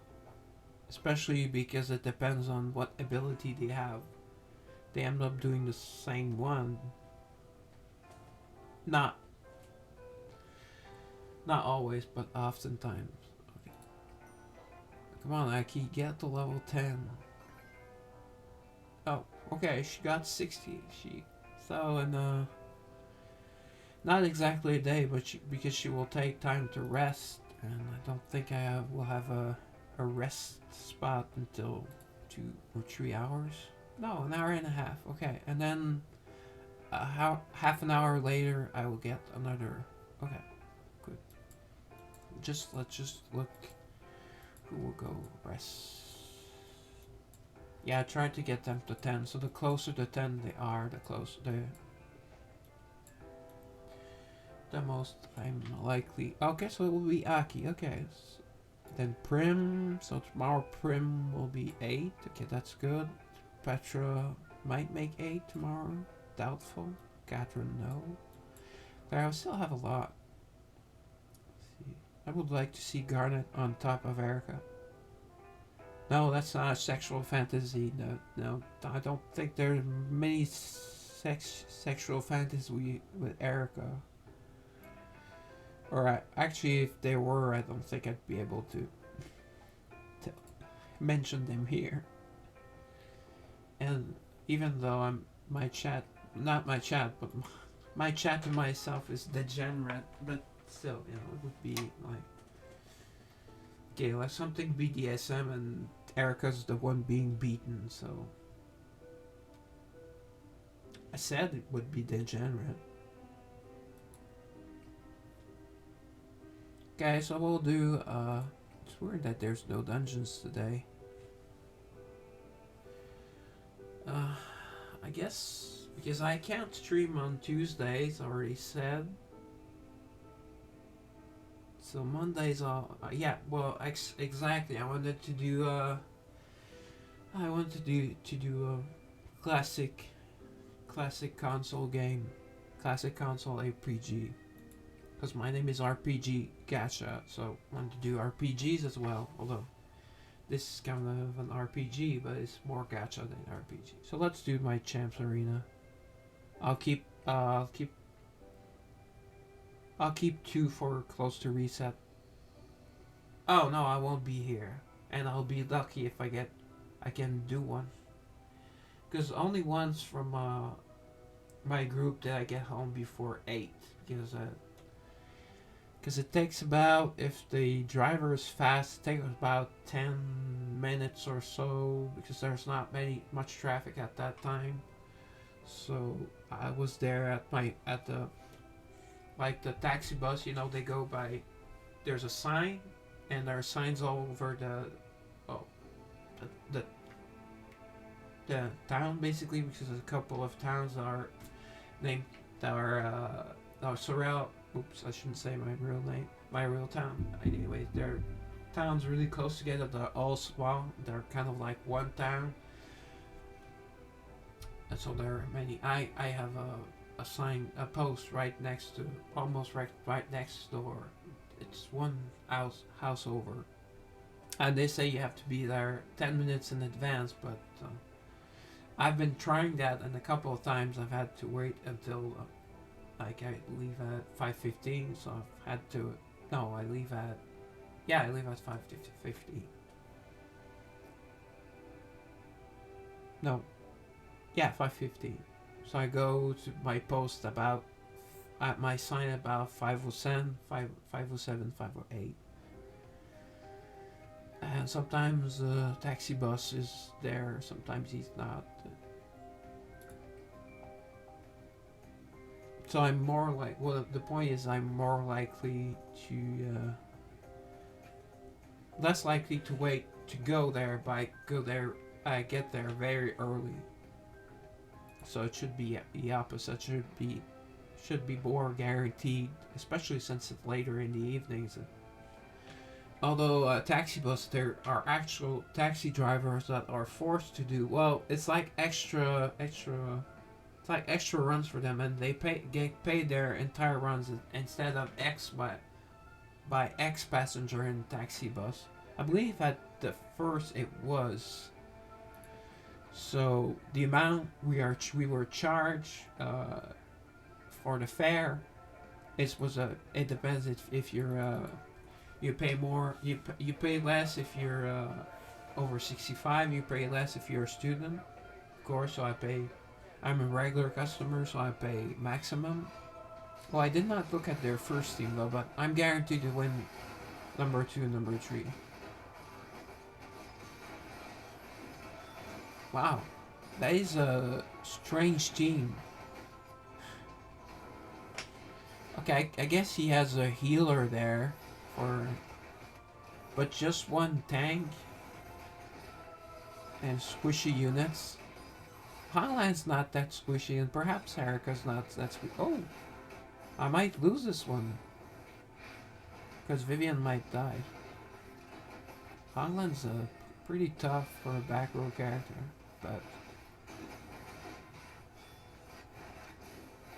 especially because it depends on what ability they have. They end up doing the same one. Not not always, but oftentimes. Okay. Come on, Aki, get to level 10. Oh, okay, she got 60. So in not exactly a day, but because she will take time to rest, and I don't think will have a rest spot until 2 or 3 hours. No, an hour and a half. Okay, and then half an hour later, I will get another. Okay, good. Let's just look. Who will go rest? Yeah, I tried to get them to 10. So the closer to 10 they are, the closer the most I'm likely. Okay, so it will be Aki. Okay. Then Prim. So tomorrow Prim will be 8. Okay, that's good. Petra might make 8 tomorrow. Doubtful. Catherine, no. There, I still have a lot. Let's see. I would like to see Garnet on top of Erica. No, that's not a sexual fantasy. No, I don't think there are many sexual fantasies with Erica. Or actually, if there were, I don't think I'd be able to mention them here. And even though not my chat, but my chat to myself is degenerate, but still, it would be like, okay, like something BDSM, and Erica's the one being beaten, so I said it would be degenerate. Okay, so we'll do, it's weird that there's no dungeons today. I guess, because I can't stream on Tuesdays, already said. So Mondays are, yeah, well, exactly, I wanted to do, to do a classic console game, classic console RPG. Because my name is RPG Gacha, so I want to do RPGs as well. Although this is kind of an RPG, but it's more Gacha than RPG. So let's do my Champs Arena. I'll keep 2 for close to reset. Oh no, I won't be here, and I'll be lucky if I can do one. Because only once from my group did I get home before 8, because it takes about, if the driver is fast, it takes about 10 minutes or so, because there's not much traffic at that time. So I was there at the like the taxi bus, they go by, there's a sign, and there are signs all over the the town, basically, because there's a couple of towns that are named, that are surround. Oops, I shouldn't say my real town. Anyways, they're towns really close together. They're all small. They're kind of like one town. And so there are many. I have a sign, a post right next to, almost right next door. It's one house over. And they say you have to be there 10 minutes in advance, but I've been trying that, and a couple of times I've had to wait until I leave at 5:15, so I've had to. No, I leave at 5:50. No, yeah, 5:50. So I go to my post about at my sign about 5:07, 5:08. And sometimes the taxi bus is there, sometimes he's not. So I'm more like, well, the point is I'm more likely to less likely to wait to go there by go there get there very early. So it should be the opposite. Should be more guaranteed, especially since it's later in the evenings. Although taxi bus, there are actual taxi drivers that are forced to do well. It's like extra. It's like extra runs for them, and they get paid their entire runs instead of by X passenger in taxi bus. I believe at the first it was. So the amount we were charged for the fare, it depends if you're you pay more, you pay less if you're over 65. You pay less if you're a student, of course. So I'm a regular customer, so I pay maximum. Well, I did not look at their first team though, but I'm guaranteed to win number 2 and number 3. Wow, that is a strange team. Okay, I guess he has a healer there for, but just one tank and squishy units. Highline's not that squishy, and perhaps Erica's not that squishy. Oh, I might lose this one because Vivian might die. Highline's pretty tough for a back row character, but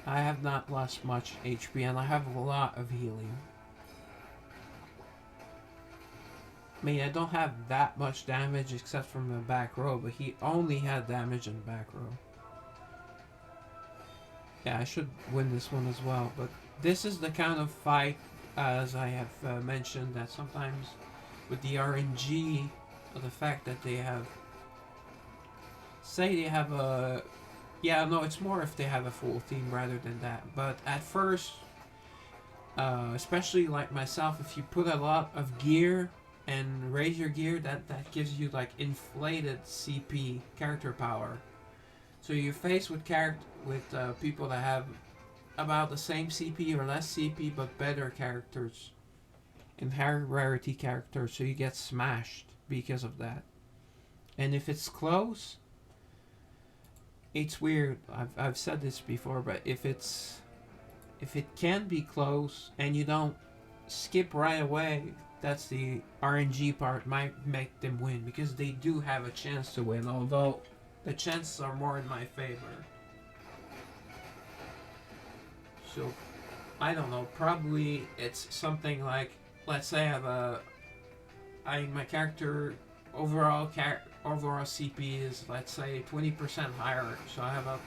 I have not lost much HP and I have a lot of healing. I mean, I don't have that much damage except from the back row, but he only had damage in the back row. Yeah, I should win this one as well, but this is the kind of fight, as I have mentioned, that sometimes with the RNG, or the fact that they have, say they have a, yeah, no, it's more if they have a full team rather than that. But at first, especially like myself, if you put a lot of gear and raise your gear, that gives you like inflated CP, character power. So you're faced with people that have about the same CP or less CP but better characters and higher rarity characters, so you get smashed because of that. And if it's close, it's weird. I've said this before, but if it can be close and you don't skip right away, that's the RNG part, might make them win, because they do have a chance to win, although the chances are more in my favor. So I don't know, probably it's something like, let's say my character overall CP is, let's say, 20% higher, so I have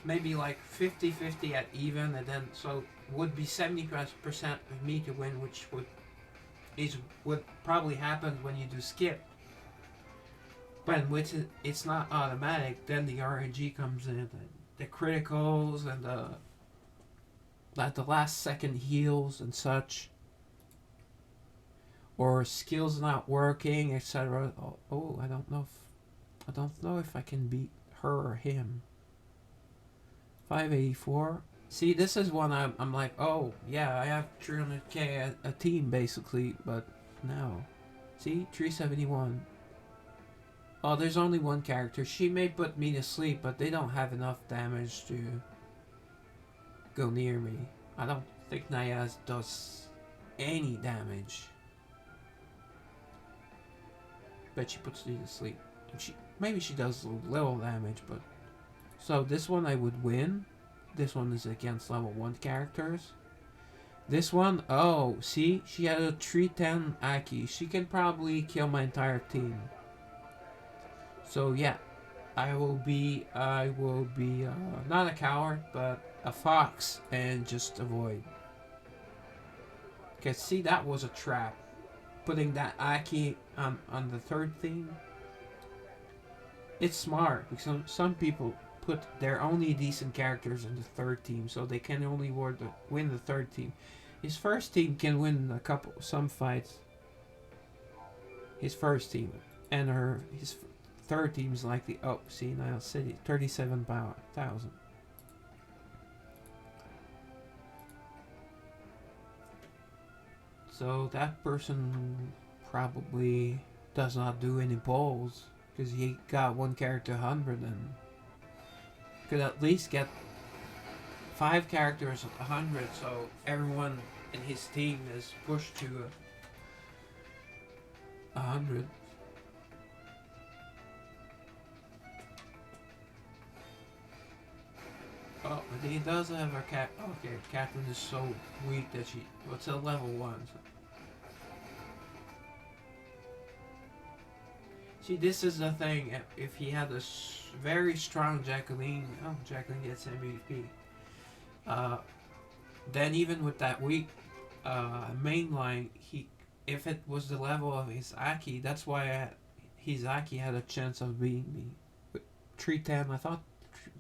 maybe like 50-50 at even, and then so would be 70% of me to win, which would probably happen when you do skip. But which it's not automatic, then the RNG comes in, and the criticals and the last second heals and such, or skills not working, etc. Oh, I don't know if I can beat her or him. 584. See, this is one I'm like, oh yeah, I have 300k a team basically, but no. See, 371. Oh, there's only one character. She may put me to sleep, but they don't have enough damage to go near me. I don't think Nayaz does any damage. But she puts me to sleep. Maybe she does little damage, but... So this one I would win. This one is against level 1 characters. This one, oh, see? She had a 310 Aki. She can probably kill my entire team. So yeah, I will be not a coward, but a fox, and just avoid. Okay, see, that was a trap. Putting that Aki on the third theme. It's smart, because some people put their only decent characters in the third team, so they can only win the third team. His first team can win some fights. His first team, and his third team is likely. Oh, see, now City 37,000. So that person probably does not do any polls because he got one character 100 and could at least get 5 characters at 100. So everyone in his team is pushed to 100. Oh, but he does have a cat. Okay, Catherine is so weak that she. What's a level 1? So. See, this is the thing. If he had a very strong Jacqueline. Oh, Jacqueline gets MVP. Uh, then even with that weak main line, if it was the level of his Aki, that's why his Aki had a chance of beating me. But 310, I thought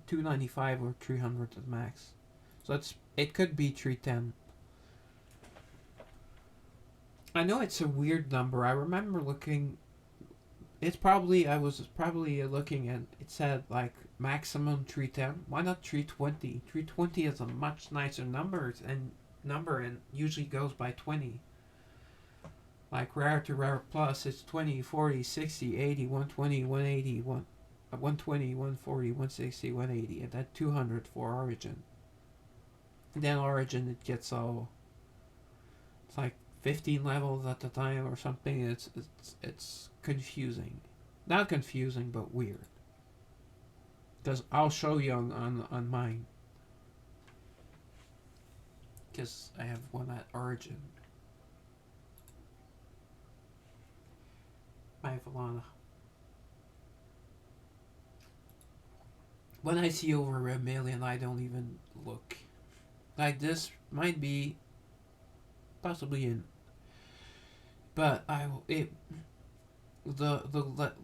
295 or 300 at max. So it could be 310. I know it's a weird number. I remember looking. I was probably looking at. It said like maximum 310. Why not 320? 320 is a much nicer number and usually goes by 20. Like rare to rare plus, it's 20, 40, 60, 80, 120, 180, 120, 140, 160, 180, and then 200 for Origin. And then Origin, it gets all. It's like 15 levels at the time or something. It's confusing. Not confusing, but weird. Because I'll show you on mine. Because I have one at Origin. My Valana. When I see over a million, I don't even look. Like this might be possibly in, but the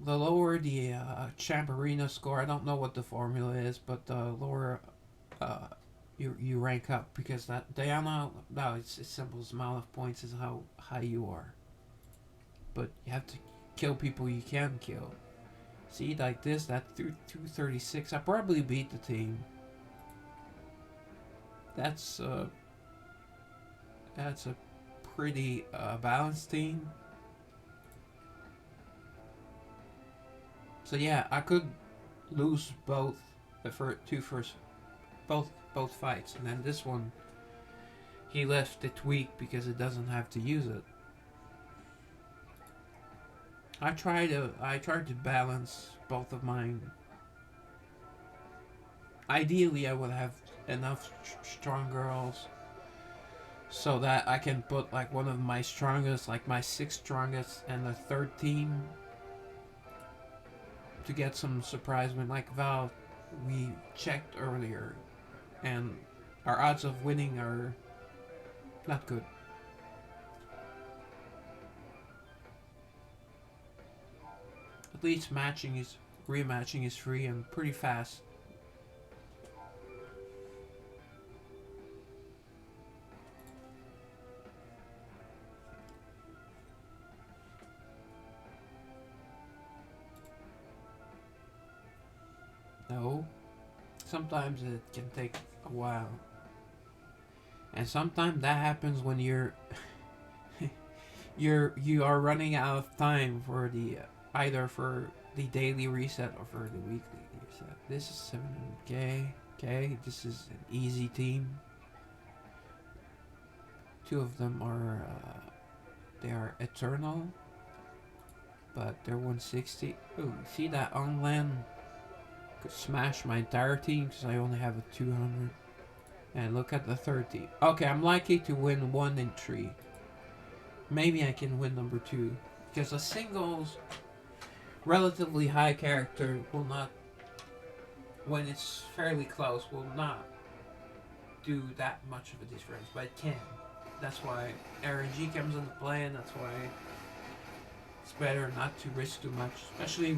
lower the Champ Arena score, I don't know what the formula is, but the lower you rank up because that Diana, no, it's as simple as amount of points is how high you are. But you have to kill people you can kill. See, like this, that 236. I probably beat the team. That's a pretty balanced team. So yeah, I could lose both both fights, and then this one he left it weak because it doesn't have to use it. I tried to balance both of mine. Ideally, I would have enough strong girls so that I can put like one of my strongest, like my 6th strongest, and the 3rd team to get some surprise win. Like Val, we checked earlier, and our odds of winning are not good. At least rematching is free and pretty fast. No, sometimes it can take a while, and sometimes that happens when you are running out of time for the either for the daily reset or for the weekly reset. This is 700k. Okay, this is an easy team. 2 of them are they are eternal, but they're 160. Oh, see that on land could smash my entire team because I only have a 200. And look at the 3rd team. Okay, I'm likely to win 1 and 3. Maybe I can win number 2 because a singles relatively high character will not, when it's fairly close, will not do that much of a difference, but it can. That's why RNG comes into play, and that's why it's better not to risk too much, especially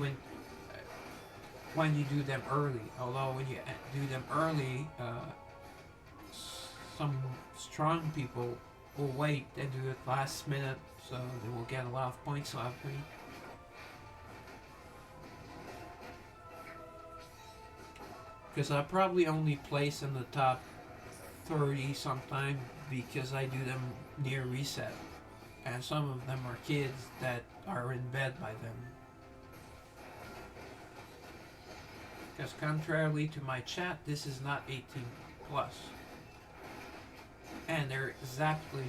when you do them early. Although when you do them early, some strong people will wait and do it last minute, so they will get a lot of points off me. Because I probably only place in the top 30 sometimes because I do them near reset. and some of them are kids that are in bed by them. Because contrarily to my chat, this is not 18 plus. And they're exactly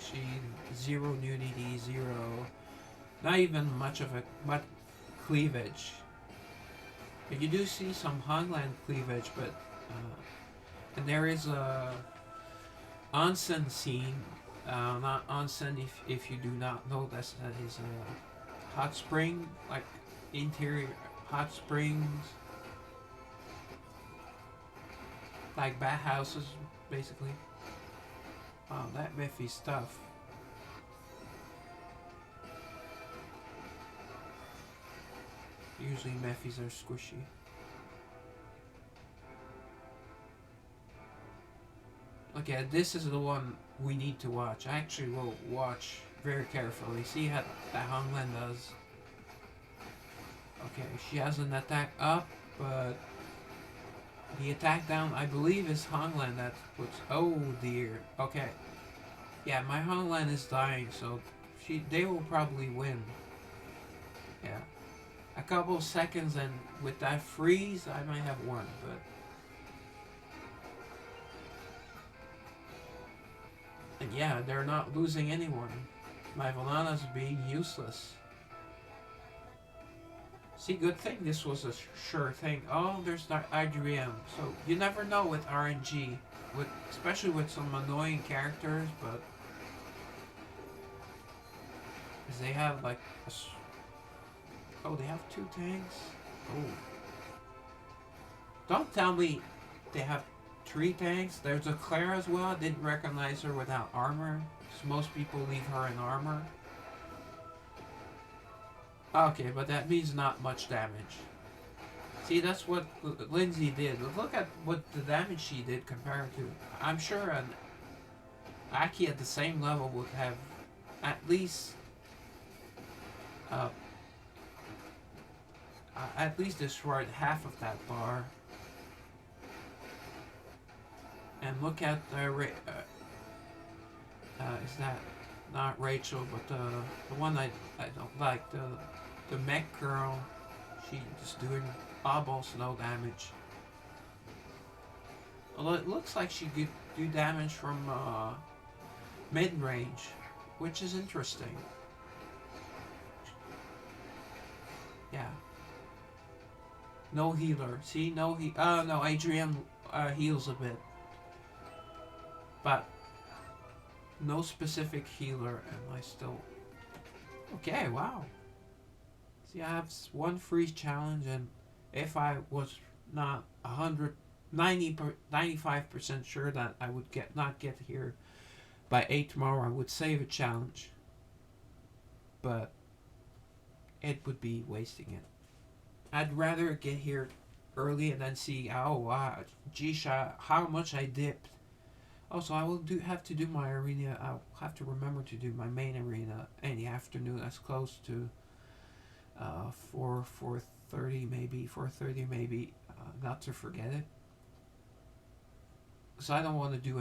zero nudity, zero, not even much of a much cleavage. You do see some Hongland cleavage, but and there is a onsen scene. Not onsen if you do not know that is a hot spring, like interior hot springs, like bathhouses, basically. Wow, that Miffy stuff. Usually Mephies are squishy. Okay, this is the one we need to watch. I actually will watch very carefully. See how that Honglen does. Okay, she has an attack up, but the attack down, I believe, is Honglen that puts. Oh dear. Okay. Yeah, my Honglen is dying, so they will probably win. Yeah. A couple seconds, and with that freeze, I might have won, but. And yeah, they're not losing anyone. My Valana's being useless. See, good thing this was a sure thing. Oh, there's that IGM. So you never know with RNG, especially with some annoying characters, but because they have like they have 2 tanks. Oh, don't tell me they have 3 tanks. There's a Claire as well. I didn't recognize her without armor. So most people leave her in armor. Okay, but that means not much damage. See, that's what Lindsay did. Look at what the damage she did compared to. I'm sure an Aki at the same level would have at least destroyed half of that bar. And look at is that not Rachel, but the one I don't like, the mech girl. She's just doing almost no damage. Although it looks like she could do damage from mid range, which is interesting. Yeah. No healer. See, no no, Adrian heals a bit. But no specific healer, and I still. Okay, wow. See, I have 1 free challenge, and if I was not 95% sure that I would not get here by 8 tomorrow, I would save a challenge. But it would be wasting it. I'd rather get here early and then see, oh wow, geez, how much I dipped. Also, I will have to do my arena. I'll have to remember to do my main arena in the afternoon, as close to 4:30 maybe, 4:30 maybe, not to forget it. So I don't want to do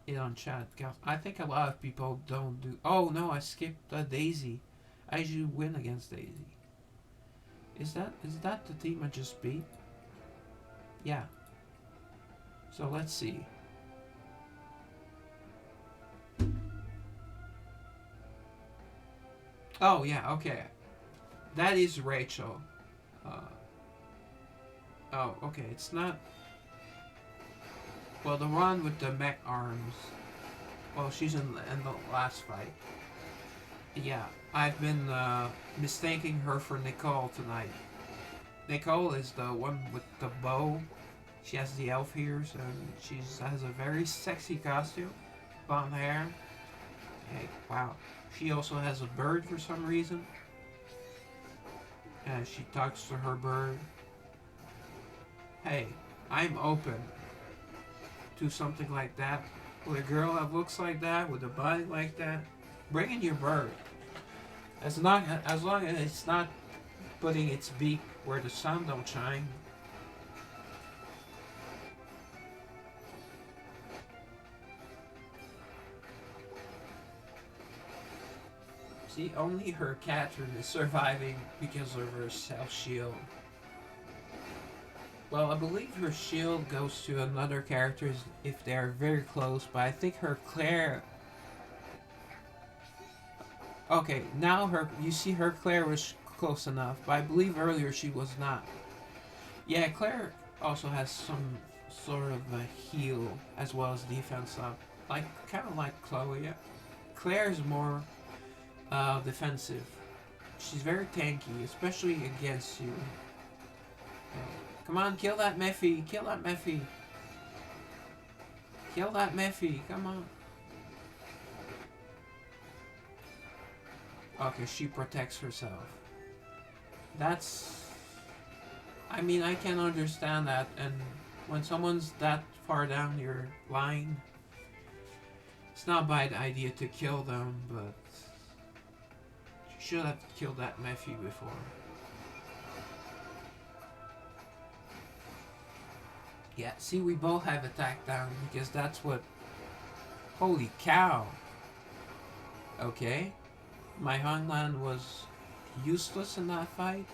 it on chat. I think a lot of people don't do. Oh no, I skipped Daisy. I usually win against Daisy. Is that the team I just beat? Yeah. So let's see. Oh yeah, okay. That is Rachel. Oh, okay. It's not. Well, the one with the mech arms. Well, she's in the last fight. Yeah, I've been mistaking her for Nicole tonight. Nicole is the one with the bow. She has the elf ears, and she has a very sexy costume. Blonde hair. Hey, wow. She also has a bird for some reason. And she talks to her bird. Hey, I'm open to something like that. With a girl that looks like that, with a body like that. Bring in your bird. As long as it's not putting its beak where the sun don't shine. See, only her Catherine is surviving because of her self shield. Well, I believe her shield goes to another character if they are very close, but I think her Claire. Okay, now her. You see, her Claire was close enough, but I believe earlier she was not. Yeah, Claire also has some sort of a heal as well as defense up, like kind of like Chloe. Yeah. Claire is more defensive. She's very tanky, especially against you. Come on, kill that Mephi! Kill that Mephi! Kill that Mephi! Come on! Okay, she protects herself. That's. I mean, I can understand that, and when someone's that far down your line, it's not a bad idea to kill them, but you should have killed that Mephi before. Yeah, see, we both have attack down because that's what. Holy cow! Okay, my Hangman was useless in that fight.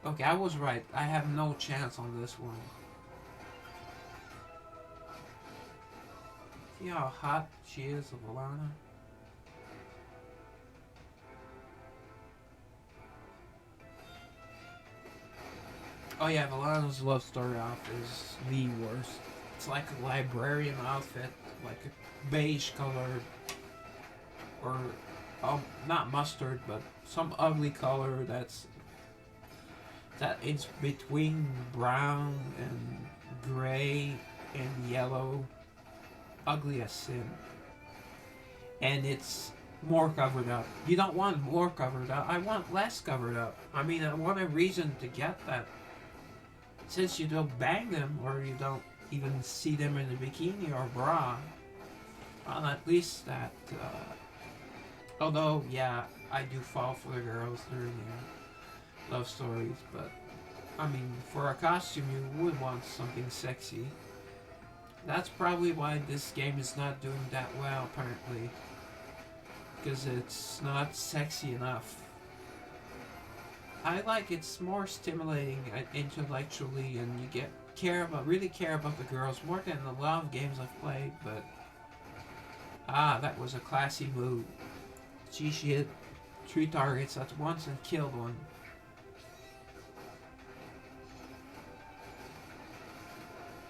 Okay, I was right. I have no chance on this one. See how hot she is, Alana? Oh yeah, Valana's love story off is the worst. It's like a librarian outfit, like a beige colored, or not mustard, but some ugly color that is between brown and gray and yellow. Ugly as sin. And it's more covered up. You don't want more covered up. I want less covered up. I mean, I want a reason to get that. Since you don't bang them or you don't even see them in a bikini or bra, well, at least that. Although, yeah, I do fall for the girls during their love stories, but I mean, for a costume, you would want something sexy. That's probably why this game is not doing that well, apparently. Because it's not sexy enough. I like it's more stimulating intellectually, and you really care about the girls more than a lot of games I've played. But that was a classy move. She hit 3 targets at once and killed one.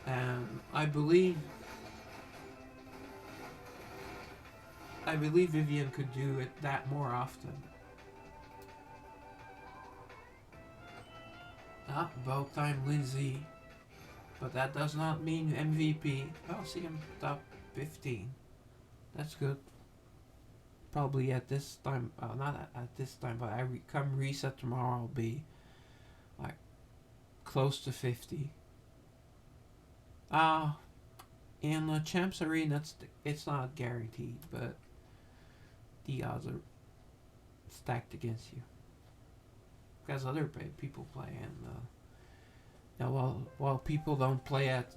And I believe Vivian could do it that more often. About time Lindsay. But that does not mean MVP. Oh, see him top 15. That's good. Probably at this time, not at this time, but come reset tomorrow, I'll be like close to 50. In the Champs Arena, it's not guaranteed, but the odds are stacked against you because other people play, and now while people don't play at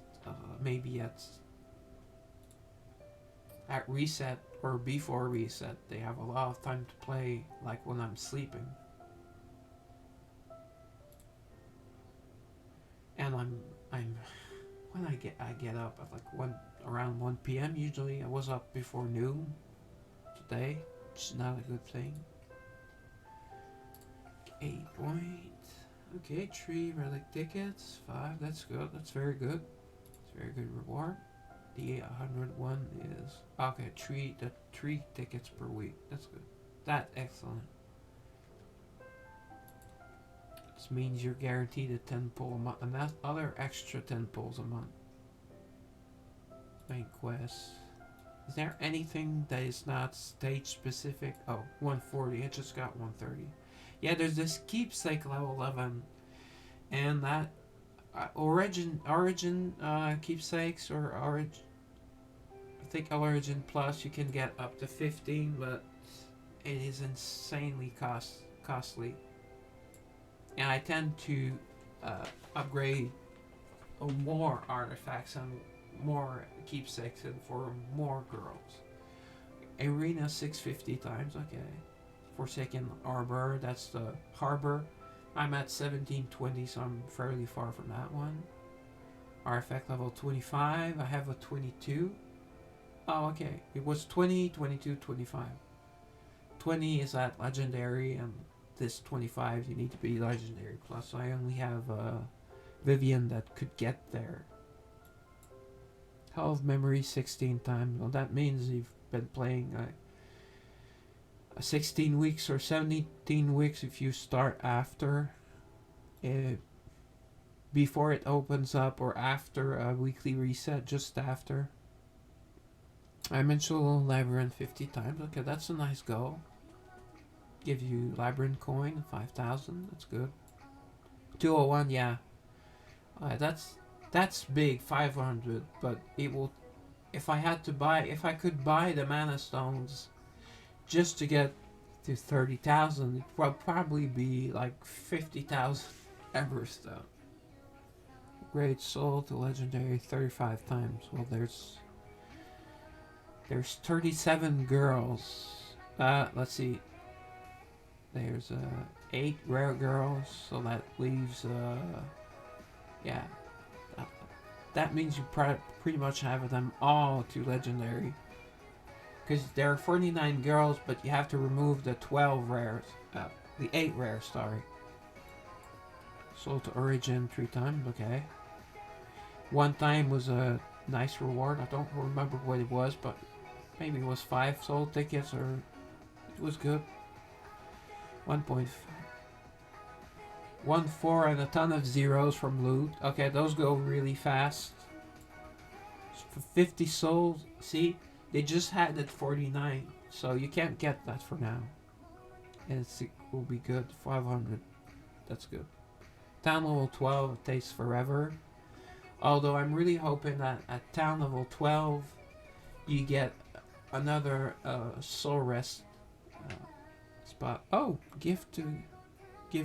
maybe at reset or before reset, they have a lot of time to play, like when I'm sleeping, and I'm when I get up at like around 1 p.m. usually. I was up before noon today, which is not a good thing. 8 points. Okay, 3 relic tickets. 5, that's good. That's very good. It's very good reward. The 801 is okay. 3 tickets per week. That's good. That's excellent. This means you're guaranteed a 10 pull a month, and that's other extra 10 pulls a month. Main quest. Is there anything that is not stage specific? Oh, 140. I just got 130. Yeah, there's this keepsake level 11, and that origin keepsakes or origin. I think Origin Plus you can get up to 15, but it is insanely costly. And I tend to upgrade more artifacts and more keepsakes and for more girls. Arena 650 times. Okay. Forsaken Harbor. That's the harbor. I'm at 1720, so I'm fairly far from that one. Artifact level 25. I have a 22. Oh, okay. It was 20, 22, 25. 20 is at legendary, and this 25 you need to be legendary. Plus, I only have Vivian that could get there. Hall of Memory 16 times. Well, that means you've been playing 16 weeks or 17 weeks if you start after. Before it opens up or after a weekly reset, just after. I mentioned Labyrinth 50 times. Okay, that's a nice goal. Give you Labyrinth coin, 5,000. That's good. 201, yeah. That's big, 500. But it will. If I could buy the mana stones, just to get to 30,000, it would probably be like 50,000 Everstone. Great Soul to Legendary 35 times. Well, there's 37 girls. Let's see. There's 8 rare girls, so that leaves yeah. That means you pretty much have them all to legendary. Because there are 49 girls, but you have to remove the 12 rares. The 8 rares, sorry. Soul to Origin 3 times, okay. One time was a nice reward. I don't remember what it was, but maybe it was 5 soul tickets, or it was good. 1.14 and a ton of zeros from loot. Okay, those go really fast. For 50 souls, see, they just had it 49, so you can't get that for now. And it will be good. 500, that's good. Town level 12, it takes forever. Although I'm really hoping that at town level 12, you get another soul rest spot. Oh, give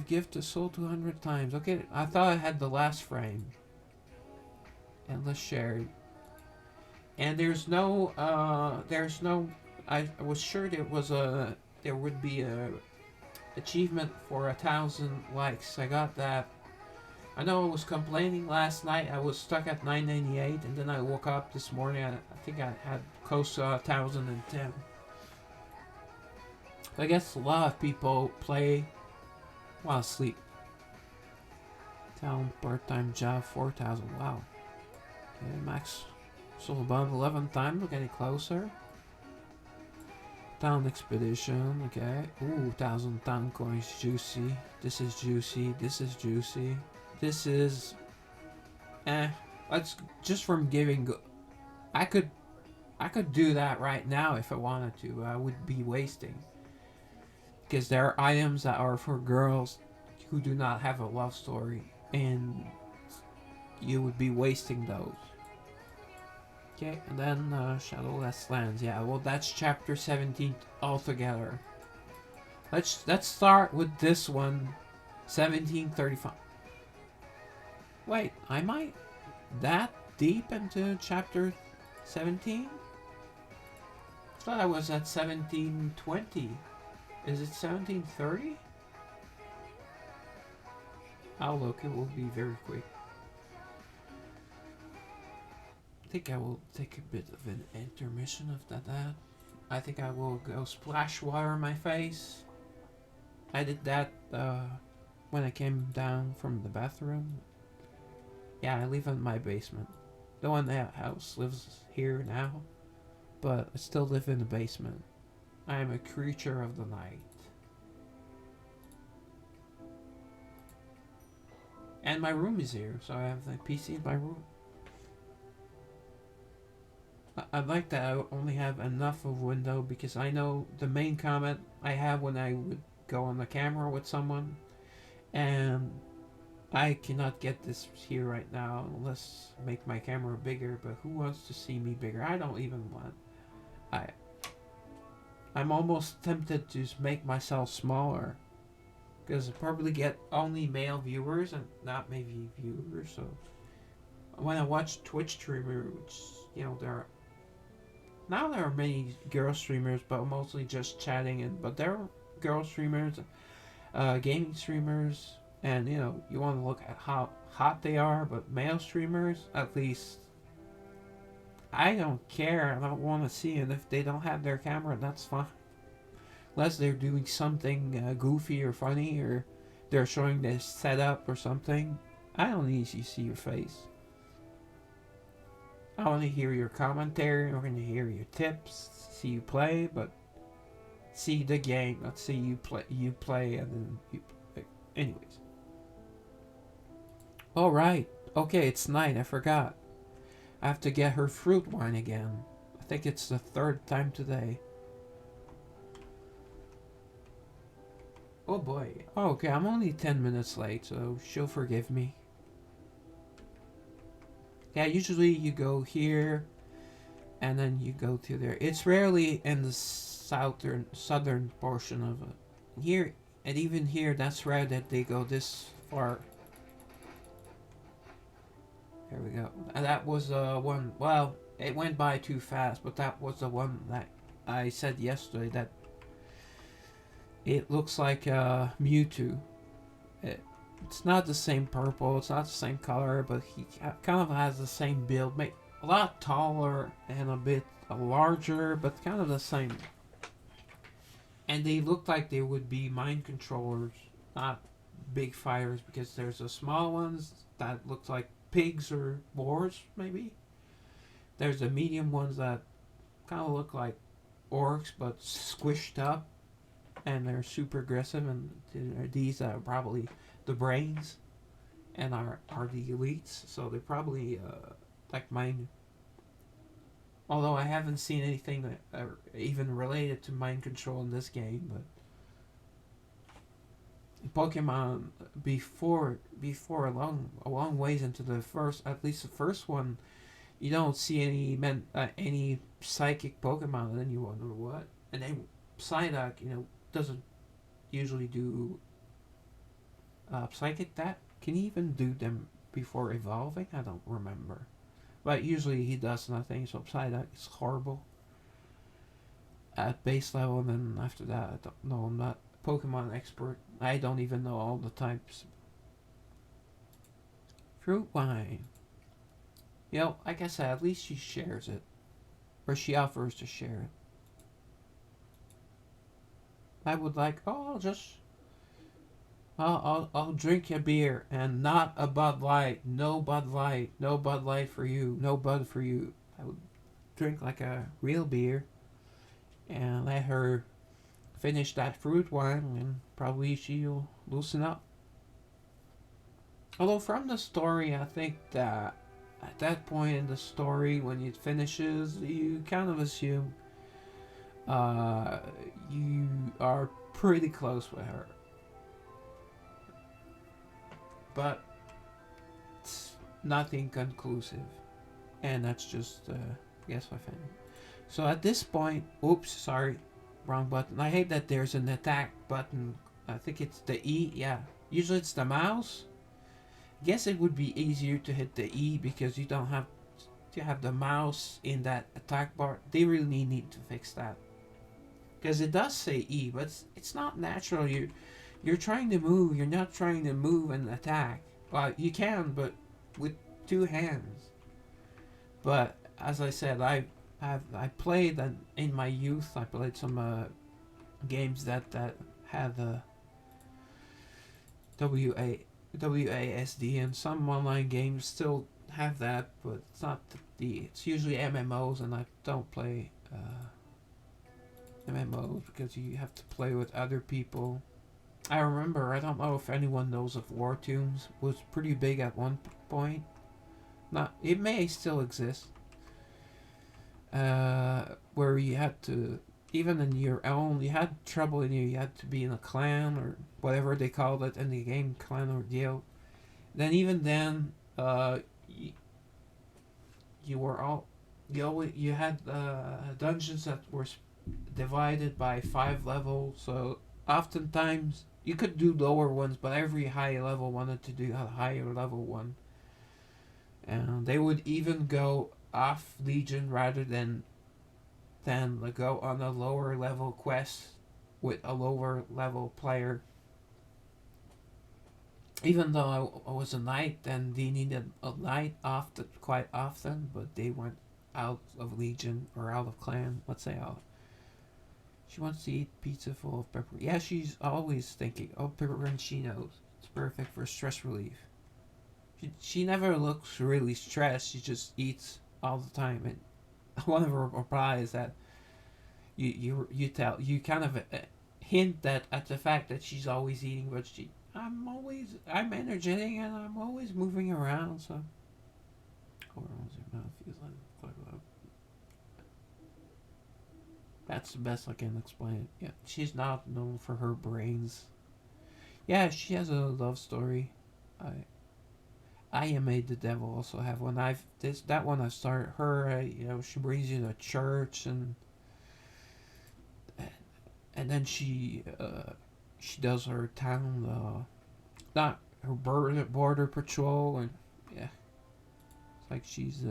gift to soul 200 times. Okay, I thought I had the last frame. Endless shared. And I was sure there would be a achievement for 1,000 likes. I got that. I know I was complaining last night. I was stuck at 998, and then I woke up this morning. I think I had close to 1,010. I guess a lot of people play while asleep. Town part-time job 4,000. Wow. Okay, max soul above 11 times. We're getting closer. Town expedition. Okay. Ooh, 1,000 town coins. Juicy. This is juicy. This is juicy. This is. Let's just from giving. I could do that right now if I wanted to. I would be wasting. Because there are items that are for girls who do not have a love story, and you would be wasting those. Okay, and then Shadowless Lands. Yeah, well, that's chapter 17 altogether. Let's start with this one, 1735. Wait, am I that deep into chapter 17? I thought I was at 1720. Is it 1730? I'll look, it will be very quick. I think I will take a bit of an intermission of that. I think I will go splash water on my face. I did that when I came down from the bathroom. Yeah, I live in my basement. The one that house lives here now, but I still live in the basement. I am a creature of the night. And my room is here, so I have the PC in my room. I like that I only have enough of window, because I know the main comment I have when I would go on the camera with someone, and I cannot get this here right now unless make my camera bigger, but who wants to see me bigger? I don't even want. I'm almost tempted to just make myself smaller, because I probably get only male viewers and not maybe viewers. So when I watch Twitch streamers, you know, they're Now there are many girl streamers, but mostly just chatting. And but there are girl streamers, gaming streamers, and you want to look at how hot they are. But male streamers, at least I don't care. I don't want to see it. If they don't have their camera, that's fine. Unless they're doing something goofy or funny, or they're showing their setup or something. I don't need to see your face. I want to hear your commentary. I want to hear your tips. See you play, but see the game. Let's see you play. You play, and then you play. Anyways. All right. Okay, it's night. I forgot. I have to get her fruit wine again. I think it's the third time today. Oh boy. Oh, okay, I'm only 10 minutes late, so she'll forgive me. Yeah, usually you go here and then you go to there. It's rarely in the southern portion of it. Here, and even here, that's rare that they go this far. There we go. And that was one. Well, it went by too fast, but that was the one that I said yesterday that it looks like Mewtwo. It's not the same purple, it's not the same color, but he kind of has the same build. A lot taller and a bit larger, but kind of the same. And they look like they would be mind controllers, not big fighters, because there's the small ones that look like pigs or boars, maybe. There's the medium ones that kind of look like orcs, but squished up, and they're super aggressive, and these are probably the brains and are the elites, so they're probably like mine. Although I haven't seen anything that even related to mind control in this game, but Pokemon before a long ways into the first, at least the first one, you don't see any psychic Pokemon, and then you wonder what. And then Psyduck, doesn't usually do psychic that. Can he even do them before evolving? I don't remember. But usually he does nothing, so Psyduck is horrible at base level, and then after that, I don't know. I'm not a Pokemon expert. I don't even know all the types. Fruit wine. Like I said, at least she shares it. Or she offers to share it. I would like, I'll drink a beer and not a Bud Light. No Bud Light. No Bud Light for you. No Bud for you. I would drink like a real beer and let her finish that fruit wine, and probably she'll loosen up. Although from the story, I think that at that point in the story, when it finishes, you kind of assume you are pretty close with her. But it's nothing conclusive. And that's just, guess my family. So at this point, oops, sorry, wrong button. I hate that there's an attack button. I think it's the E, yeah. Usually it's the mouse. I guess it would be easier to hit the E because you don't have to have the mouse in that attack bar. They really need to fix that. Because it does say E, but it's not natural. You're trying to move. You're not trying to move and attack. Well, you can, but with two hands. But as I said, I played in my youth. I played some games that had the WASD, and some online games still have that, but it's not it's usually MMOs, and I don't play MMOs because you have to play with other people. I remember, I don't know if anyone knows of War Tunes, was pretty big at one point. Not, it may still exist. Where you had to, even in your own, you had trouble in you had to be in a clan or whatever they called it in the game, clan or guild. Then even then, you were all, you had dungeons that were divided by 5 levels, so oftentimes you could do lower ones, but every high level wanted to do a higher level one. And they would even go off Legion rather than than to go on a lower level quest with a lower level player. Even though I was a knight and they needed a knight often, quite often, but they went out of legion or out of clan. Let's say out. She wants to eat pizza full of pepper. Yeah, she's always thinking, oh, pepperoncinos. It's perfect for stress relief. She never looks really stressed. She just eats all the time. And one of her replies that you kind of hint that at the fact that she's always eating, but I'm energetic and I'm always moving around. So, that's the best I can explain it. Yeah, she's not known for her brains. Yeah, she has a love story. I I am made the devil also have one. I've this that one I started her. She brings you to church and then she does her town not her border patrol and yeah, it's like she's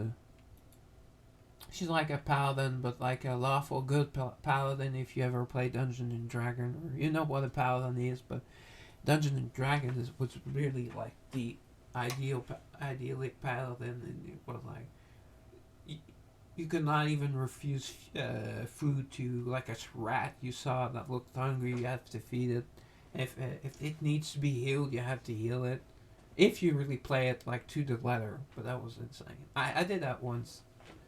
like a paladin, but like a lawful good paladin. If you ever play Dungeon and Dragon, or you know what a paladin is, but Dungeon and Dragon is was really like the idyllic paladin, and it was like you, you could not even refuse food to like a rat you saw that looked hungry. You have to feed it. If it needs to be healed, you have to heal it. If you really play it like to the letter, but that was insane. I did that once.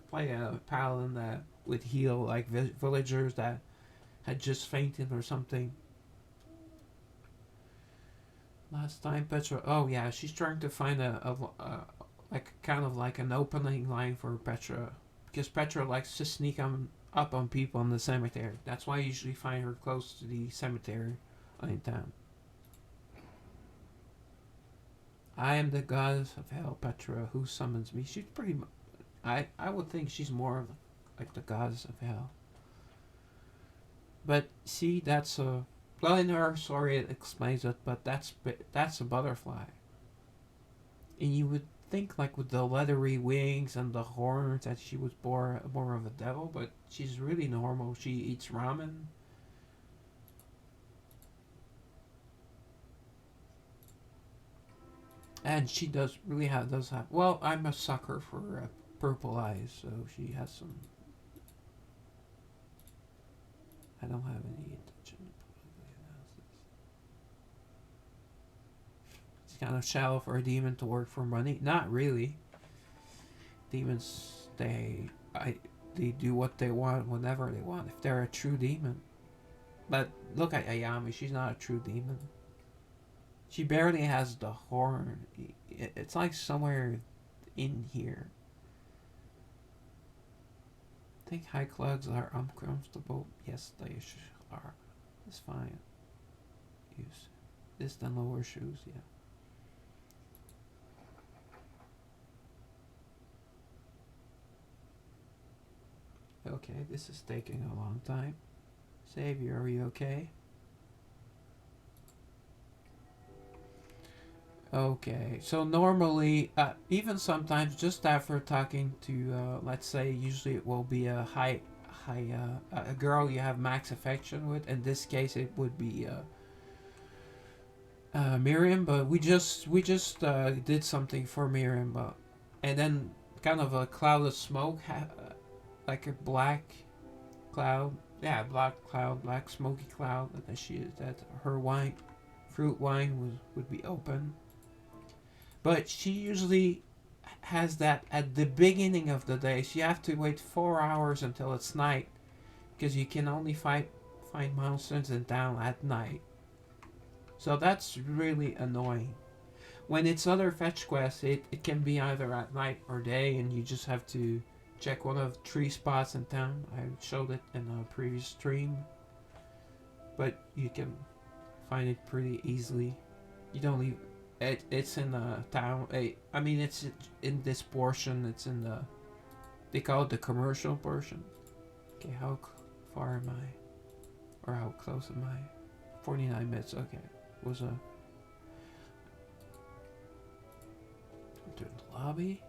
Play a paladin that would heal like villagers that had just fainted or something. Last time Petra. Oh yeah, she's trying to find like kind of like an opening line for Petra because Petra likes to sneak up on people in the cemetery. That's why I usually find her close to the cemetery in town. I am the goddess of hell, Petra, who summons me. She's pretty. I would think she's more like the goddess of hell. But see, that's a. Well, in her story it explains it, but that's a butterfly. And you would think like with the leathery wings and the horns that she was more of a devil, but she's really normal. She eats ramen. And she does have. Well, I'm a sucker for purple eyes, so she has some. I don't have any intention to analysis. It's kind of shallow for a demon to work for money. Not really. Demons, they do what they want whenever they want. If they're a true demon. But look at Ayami. She's not a true demon. She barely has the horn. It's like somewhere in here. I think high clogs are uncomfortable. Yes, they are. It's fine. Use this than lower shoes. Yeah. Okay, this is taking a long time. Savior, are you okay? Okay, so normally, even sometimes, just after talking to, let's say, usually it will be a a girl you have max affection with. In this case, it would be Miriam, but we just did something for Miriam, and then kind of a cloud of smoke, like a black cloud, yeah, black cloud, black smoky cloud, that her fruit wine would be open. But she usually has that at the beginning of the day. So you have to wait 4 hours until it's night because you can only find monsters in town at night. So that's really annoying. When it's other fetch quests, it can be either at night or day, and you just have to check one of 3 spots in town. I showed it in a previous stream, but you can find it pretty easily. You don't leave. It's in the town. I mean, it's in this portion. It's in the. They call it the commercial portion. Okay, how far am I? Or how close am I? 49 minutes. Okay, was a. To the lobby.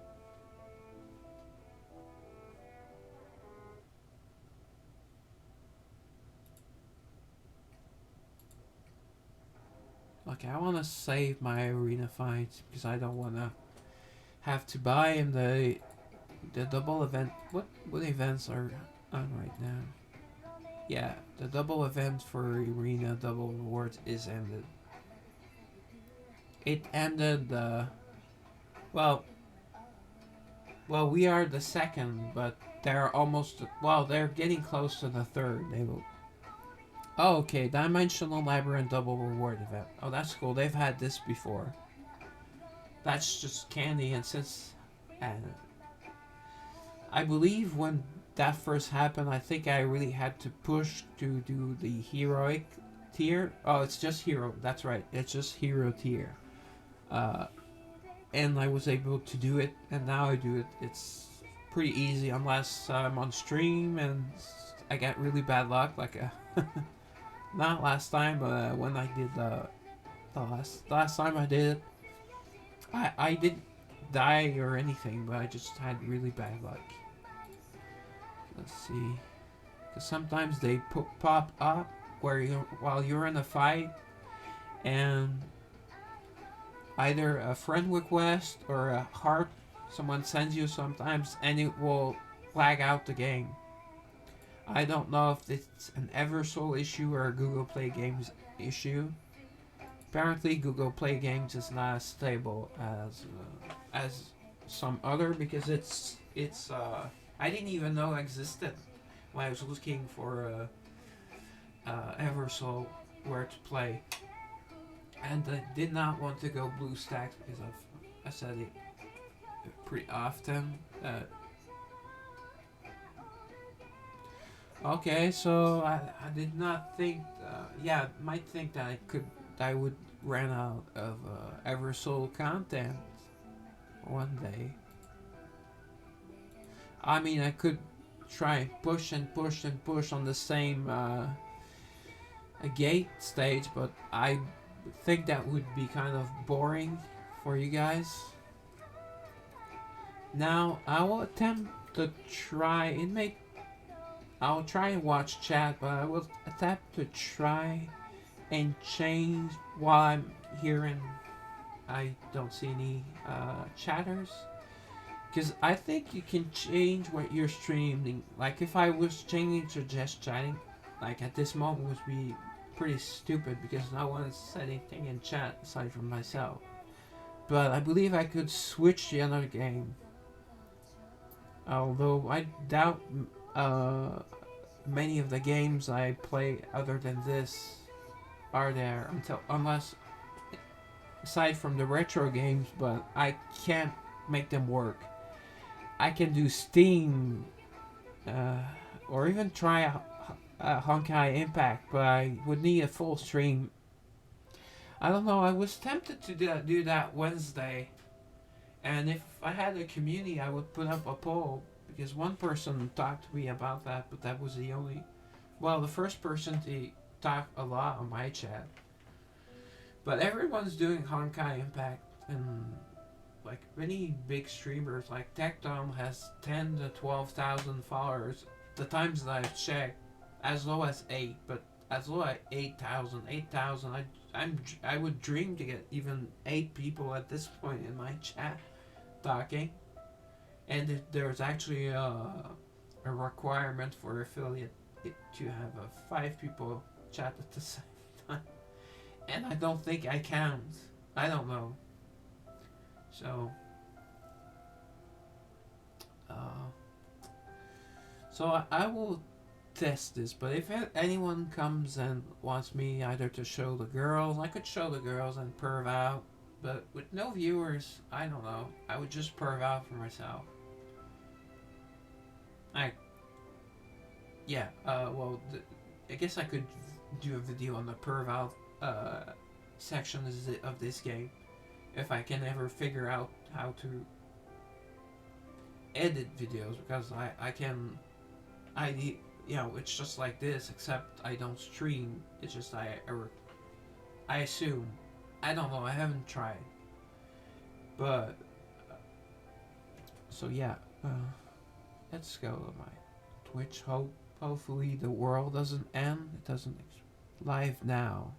Okay, I want to save my arena fights because I don't want to have to buy in the double event. What events are on right now? Yeah, the double event for arena double rewards is ended. It ended. Well, well, we are the second, but they're almost. Well, they're getting close to the third. They will. Oh, okay. Dimensional Labyrinth double reward event. Oh, that's cool. They've had this before. That's just candy, and since, and I believe when that first happened, I think I really had to push to do the heroic tier. Oh, it's just hero. That's right. It's just hero tier. Uh, and I was able to do it, and now I do it. It's pretty easy unless I'm on stream and I get really bad luck, like not last time, but when I did the last time I did it, I didn't die or anything, but I just had really bad luck. Let's see, because sometimes they pop up where you while you're in a fight, and either a friend request or a heart someone sends you sometimes, and it will flag out the game. I don't know if it's an Eversoul issue or a Google Play Games issue. Apparently, Google Play Games is not as stable as some other because it's I didn't even know existed when I was looking for Eversoul where to play, and I did not want to go BlueStacks because I said it pretty often. Okay, so I did not think. Yeah, might think that I would run out of Eversoul content one day. I mean, I could try and push and push and push on the same a gate stage, but I think that would be kind of boring for you guys. Now I will attempt to try. It may I'll try and watch chat, but I will attempt to try and change while I'm hearing. I don't see any chatters. Because I think you can change what you're streaming. Like if I was changing to just chatting, like at this moment would be pretty stupid because no one said anything in chat aside from myself. But I believe I could switch to another game. Although I doubt uh, many of the games I play other than this are there unless aside from the retro games, but I can't make them work. I can do Steam uh, or even try a Honkai Impact, but I would need a full stream. I don't know. I was tempted to do that Wednesday, and if I had a community, I would put up a poll because one person talked to me about that, but that was the only. Well, the first person to talk a lot on my chat. But everyone's doing Honkai Impact, and like many big streamers, like Tecton has 10 to 12,000 followers. The times that I've checked, as low as 8, but as low as 8,000. 8,000. I would dream to get even 8 people at this point in my chat talking. And if there's actually a requirement for affiliate to have 5 people chat at the same time. And I don't think I count. I don't know. So, I will test this. But if anyone comes and wants me either to show the girls, I could show the girls and perv out. But with no viewers, I don't know. I would just perv out for myself. Yeah. I guess I could do a video on the perv out section of this game if I can ever figure out how to edit videos, because it's just like this except I don't stream. It's just I assume. I don't know, I haven't tried. But so yeah, let's go to my Twitch. Hopefully the world doesn't end. It doesn't live now.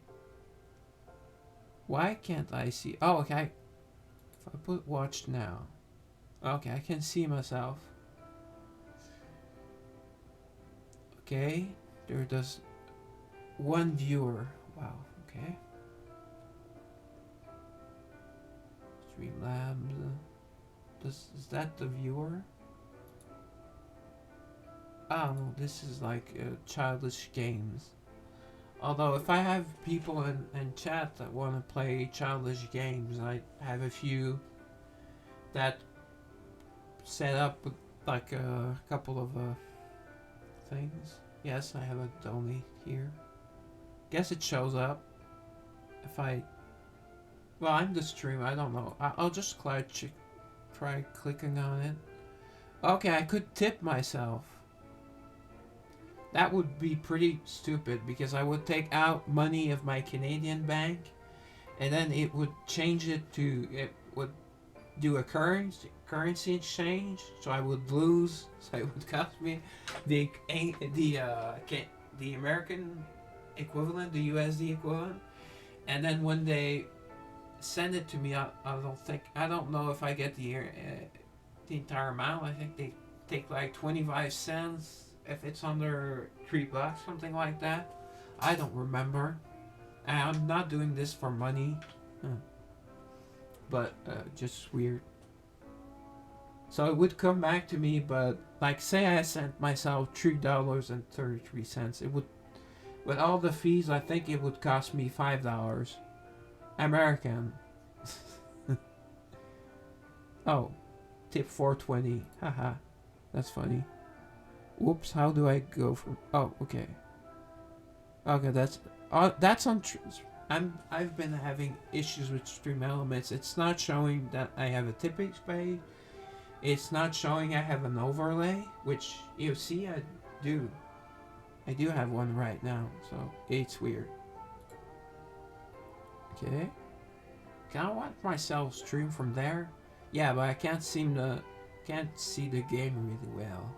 Why can't I see? Oh, okay. If I put watch now. Okay, I can see myself. Okay. There does one viewer. Wow. Okay. Streamlabs. Is that the viewer? Oh no, this is like childish games. Although if I have people in chat that want to play childish games, I have a few that set up with like a couple of things. Yes, I have a donate here. Guess it shows up if I. Well, I'm the streamer. I don't know. I'll just try clicking on it. Okay, I could tip myself. That would be pretty stupid because I would take out money of my Canadian bank and then it would change it to it would do a currency exchange, so I would lose. So it would cost me the the American equivalent, the USD equivalent, and then when they send it to me, I don't know if I get the entire amount. I think they take like 25 cents if it's under $3, something like that. I don't remember. And I'm not doing this for money, but just weird. So it would come back to me, but like say I sent myself $3.33, it would, with all the fees, I think it would cost me $5 American. Oh, tip 420. Haha, that's funny. Whoops, how do I go from? Oh, okay. Okay, that's on. I've been having issues with Stream Elements. It's not showing that I have a tipping page. It's not showing I have an overlay, which you see I do. I do have one right now, so it's weird. Okay. Can I watch myself stream from there? Yeah, but I can't see the game really well.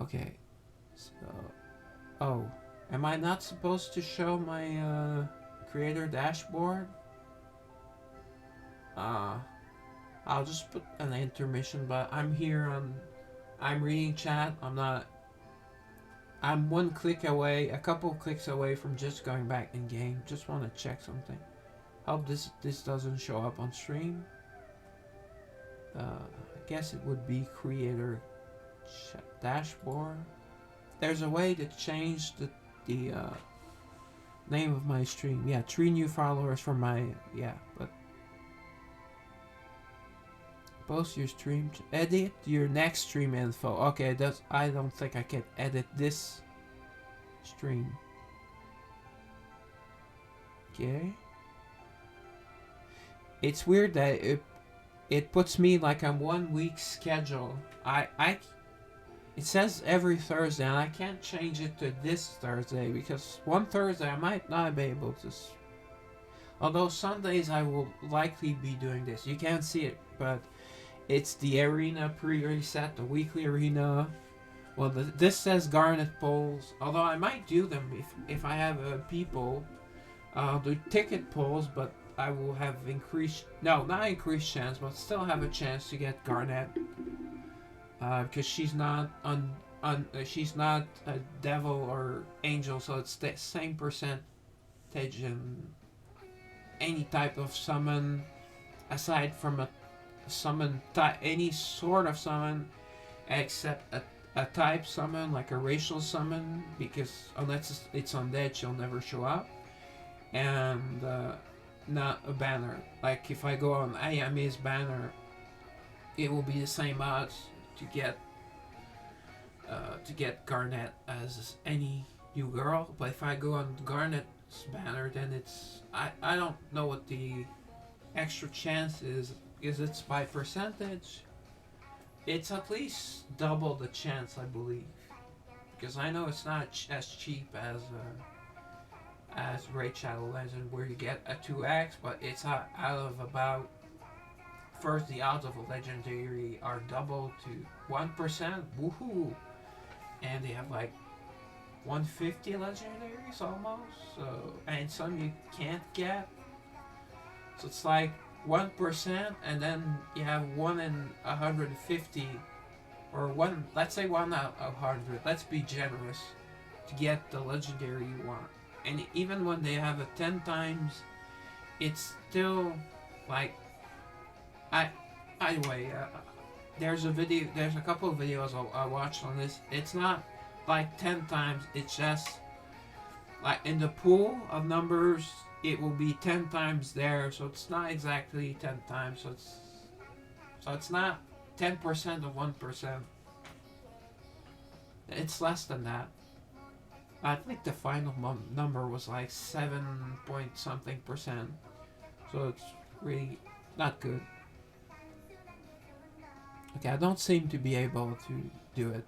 Okay. So, oh, am I not supposed to show my creator dashboard? I'll just put an intermission, but I'm here on. I'm reading chat. I'm one click away, a couple clicks away from just going back in game. Just want to check something. Hope this doesn't show up on stream. I guess it would be creator dashboard. There's a way to change the name of my stream. Yeah, 3 new followers for my but post your stream. Edit your next stream info. Okay, I don't think I can edit this stream. Okay. It's weird that it puts me like on 1 week schedule. It says every Thursday, and I can't change it to this Thursday because one Thursday I might not be able to. Although Sundays I will likely be doing this. You can't see it, but it's the arena pre-reset, the weekly arena. Well, this says Garnet polls. Although I might do them if I have people. The ticket polls, but I will have not increased chance, but still have a chance to get Garnet. Because she's not she's not a devil or angel, so it's the same percentage in any type of summon, aside from a summon any sort of summon, except a type summon like a racial summon, because unless it's undead, she'll never show up, and not a banner. Like if I go on Ayame's banner, it will be the same odds to get Garnet as any new girl. But if I go on Garnet's banner, then it's I don't know what the extra chance is because it's by percentage. It's at least double the chance, I believe, because I know it's not as cheap as Raid Shadow Legend, where you get a 2x, but it's out of about. First, the odds of a legendary are double to 1%. Woohoo! And they have like 150 legendaries almost. So, and some you can't get. So it's like 1%, and then you have 1 in 150, or one. Let's say 1 out of 100. Let's be generous to get the legendary you want. And even when they have a 10 times, it's still like I. Anyway, there's a video. There's a couple of videos I watched on this. It's not like 10 times. It's just like in the pool of numbers, it will be 10 times there. So it's not exactly 10 times. So it's not 10% of 1%. It's less than that. I think the final number was like 7 point something percent. So it's really not good. Okay, I don't seem to be able to do it.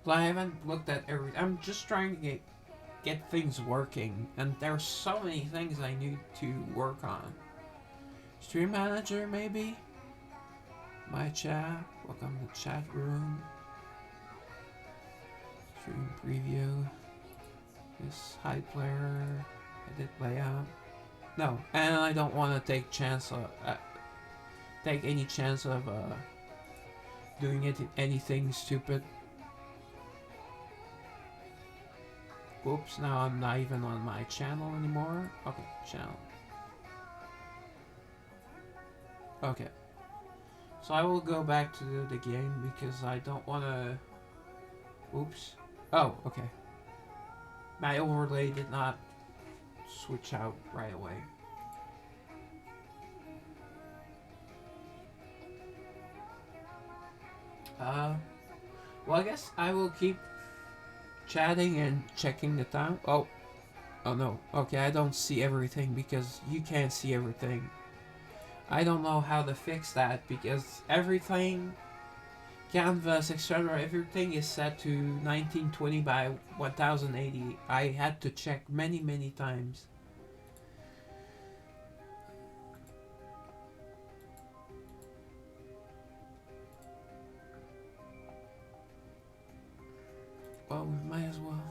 Well, I haven't looked at every. I'm just trying to get things working, and there's so many things I need to work on. Stream manager, maybe. My chat. Welcome to chat room. Stream preview. This hide player. Edit layout. No, and I don't want to take any chance of doing anything stupid. Oops, now I'm not even on my channel anymore. Okay, channel. Okay. So I will go back to the game because I don't want to... Oops. Oh, okay. My overlay did not switch out right away. Well, I guess I will keep chatting and checking the time. Oh no. Okay, I don't see everything because you can't see everything. I don't know how to fix that because everything, canvas, etc., everything is set to 1920 by 1080. I had to check many times. Well, we might as well.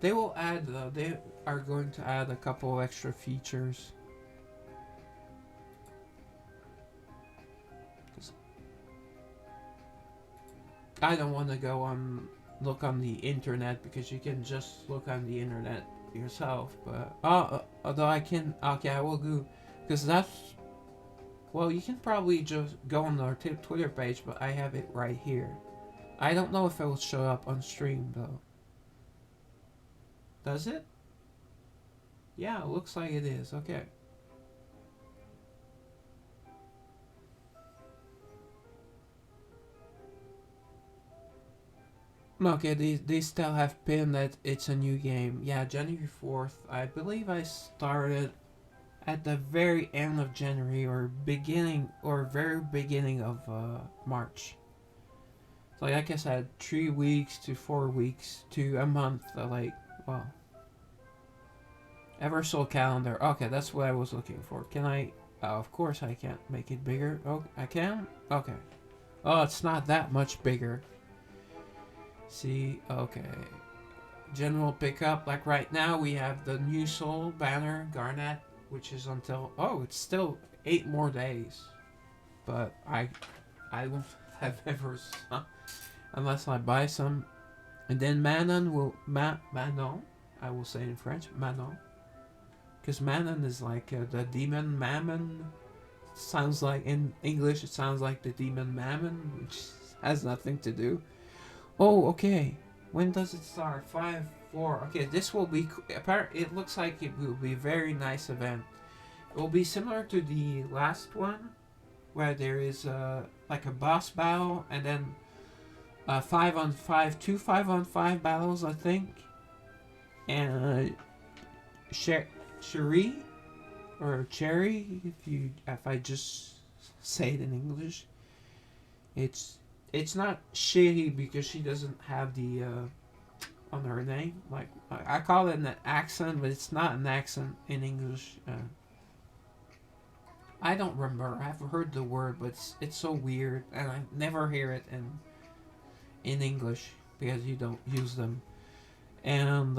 They will add, they are going to add a couple extra features. I don't want to go on look on the internet because you can just look on the internet yourself. But although I can, okay, I will go because that's. Well, you can probably just go on our Twitter page, but I have it right here. I don't know if it will show up on stream though. Does it? Yeah, it looks like it is. Okay. Okay, they still have pinned that it's a new game. Yeah, January 4th. I believe I started at the very end of January or very beginning of March. So like I said, 3 weeks to 4 weeks to a month. Well, Eversoul calendar. Okay, that's what I was looking for. Can I? Of course I can't make it bigger. Oh, I can? Okay. Oh, it's not that much bigger. See, okay. General pickup, like right now we have the new Soul banner, Garnet, which is until, it's still 8 more days. But I won't have ever some, unless I buy some. And then Manon will, Manon, I will say in French, Manon. Because Manon is like the demon Mammon. Sounds like, in English it sounds like the demon Mammon, which has nothing to do. Oh, okay. When does it start? 5/4. Okay, this will be. It looks like it will be a very nice event. It will be similar to the last one, where there is like a boss battle and then 5-on-5, 2 5-on-5 battles, I think. And Cherie or Cherry, if I just say it in English, it's not shitty because she doesn't have the on her name. Like I call it an accent, but it's not an accent in English. I don't remember. I've heard the word, but it's so weird, and I never hear it in English because you don't use them. And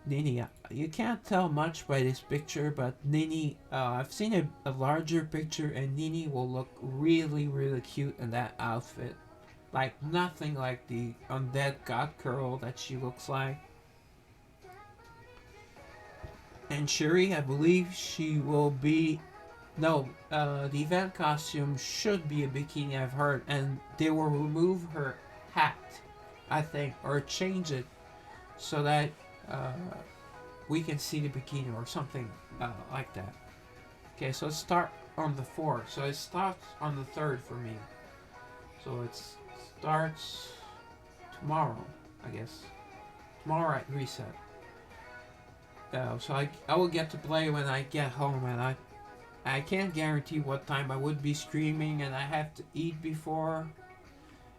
Nini, you can't tell much by this picture, but Nini, I've seen a larger picture, and Nini will look really, really cute in that outfit. Like nothing like the undead god girl that she looks like. And Shuri, I believe she will be. No, the event costume should be a bikini, I've heard, and they will remove her hat, I think, or change it so that uh, we can see the bikini or something like that. Okay, so let's start on the 4th. So it starts on the 3rd for me. So it starts tomorrow, I guess. Tomorrow at reset. So I will get to play when I get home, and I can't guarantee what time I would be streaming, and I have to eat before.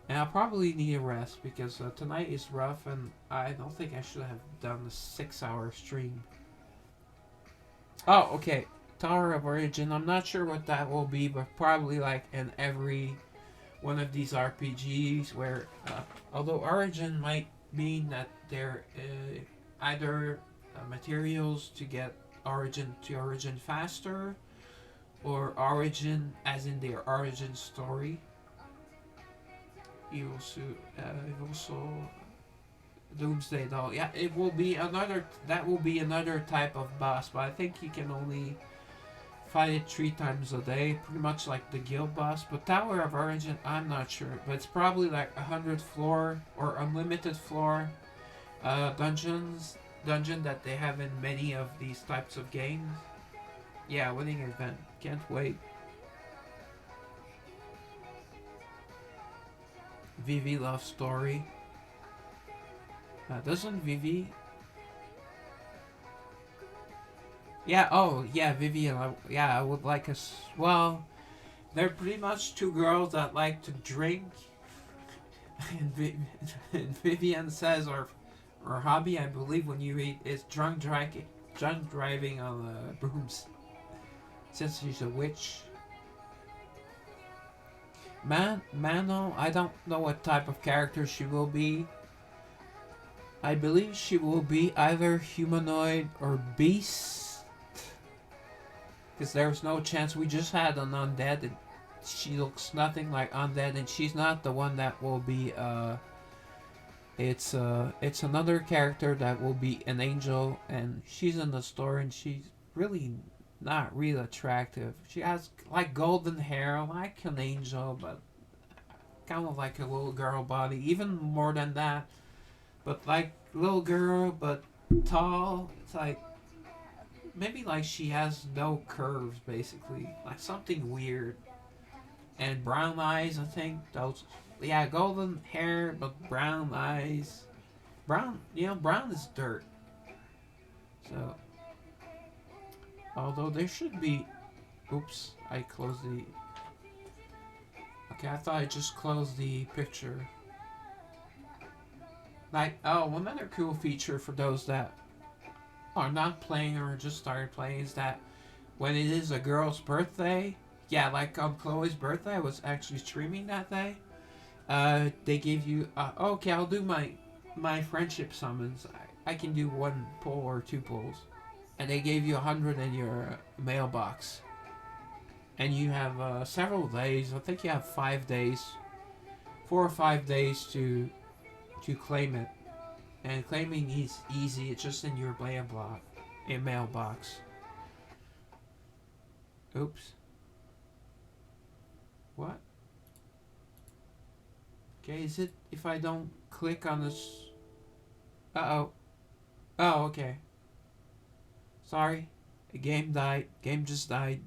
And I'll probably need a rest because tonight is rough, and I don't think I should have done a 6-hour stream. Oh, okay. Tower of Origin. I'm not sure what that will be, but probably like in every one of these RPGs where, although Origin might mean that they're either materials to get Origin to Origin faster, or Origin as in their origin story. Evil Soul, Doomsday Doll. Yeah, it will be another. That will be another type of boss, but I think you can only fight it 3 times a day, pretty much like the guild boss. But Tower of Origin, I'm not sure, but it's probably like 100 floor or unlimited floor dungeon that they have in many of these types of games. Yeah, winning event. Can't wait. Vivi Love Story. Doesn't Vivi? Yeah. Oh, yeah. Vivian. Yeah, I would like us. Well, they're pretty much 2 girls that like to drink. And Vivian says her hobby, I believe, when you read is drunk driving on brooms. Since she's a witch. Mano, I don't know what type of character she will be. I believe she will be either humanoid or beast. Because there's no chance. We just had an undead and she looks nothing like undead, and she's not the one that will be it's another character that will be an angel, and she's in the story, and she's really not real attractive. She has like golden hair like an angel, but kind of like a little girl body, even more than that. But like little girl, but tall. It's like maybe like she has no curves, basically, like something weird. And brown eyes, I think those. Yeah, golden hair but brown eyes. Brown, brown is dirt. So, although there should be. Oops, I closed the. Okay, I thought I just closed the picture. Like, oh, one other cool feature for those that are not playing or just started playing is that when it is a girl's birthday, yeah, like on Chloe's birthday, I was actually streaming that day. They give you, okay, I'll do my friendship summons. I can do 1 pull or 2 pulls, and they gave you 100 in your mailbox. And you have several days. I think you have 5 days, 4 or 5 days to claim it. And claiming is easy. It's just in your mailbox. Oops. What? Okay, is it if I don't click on this? Uh-oh. Oh, okay. Sorry. The game died. Game just died.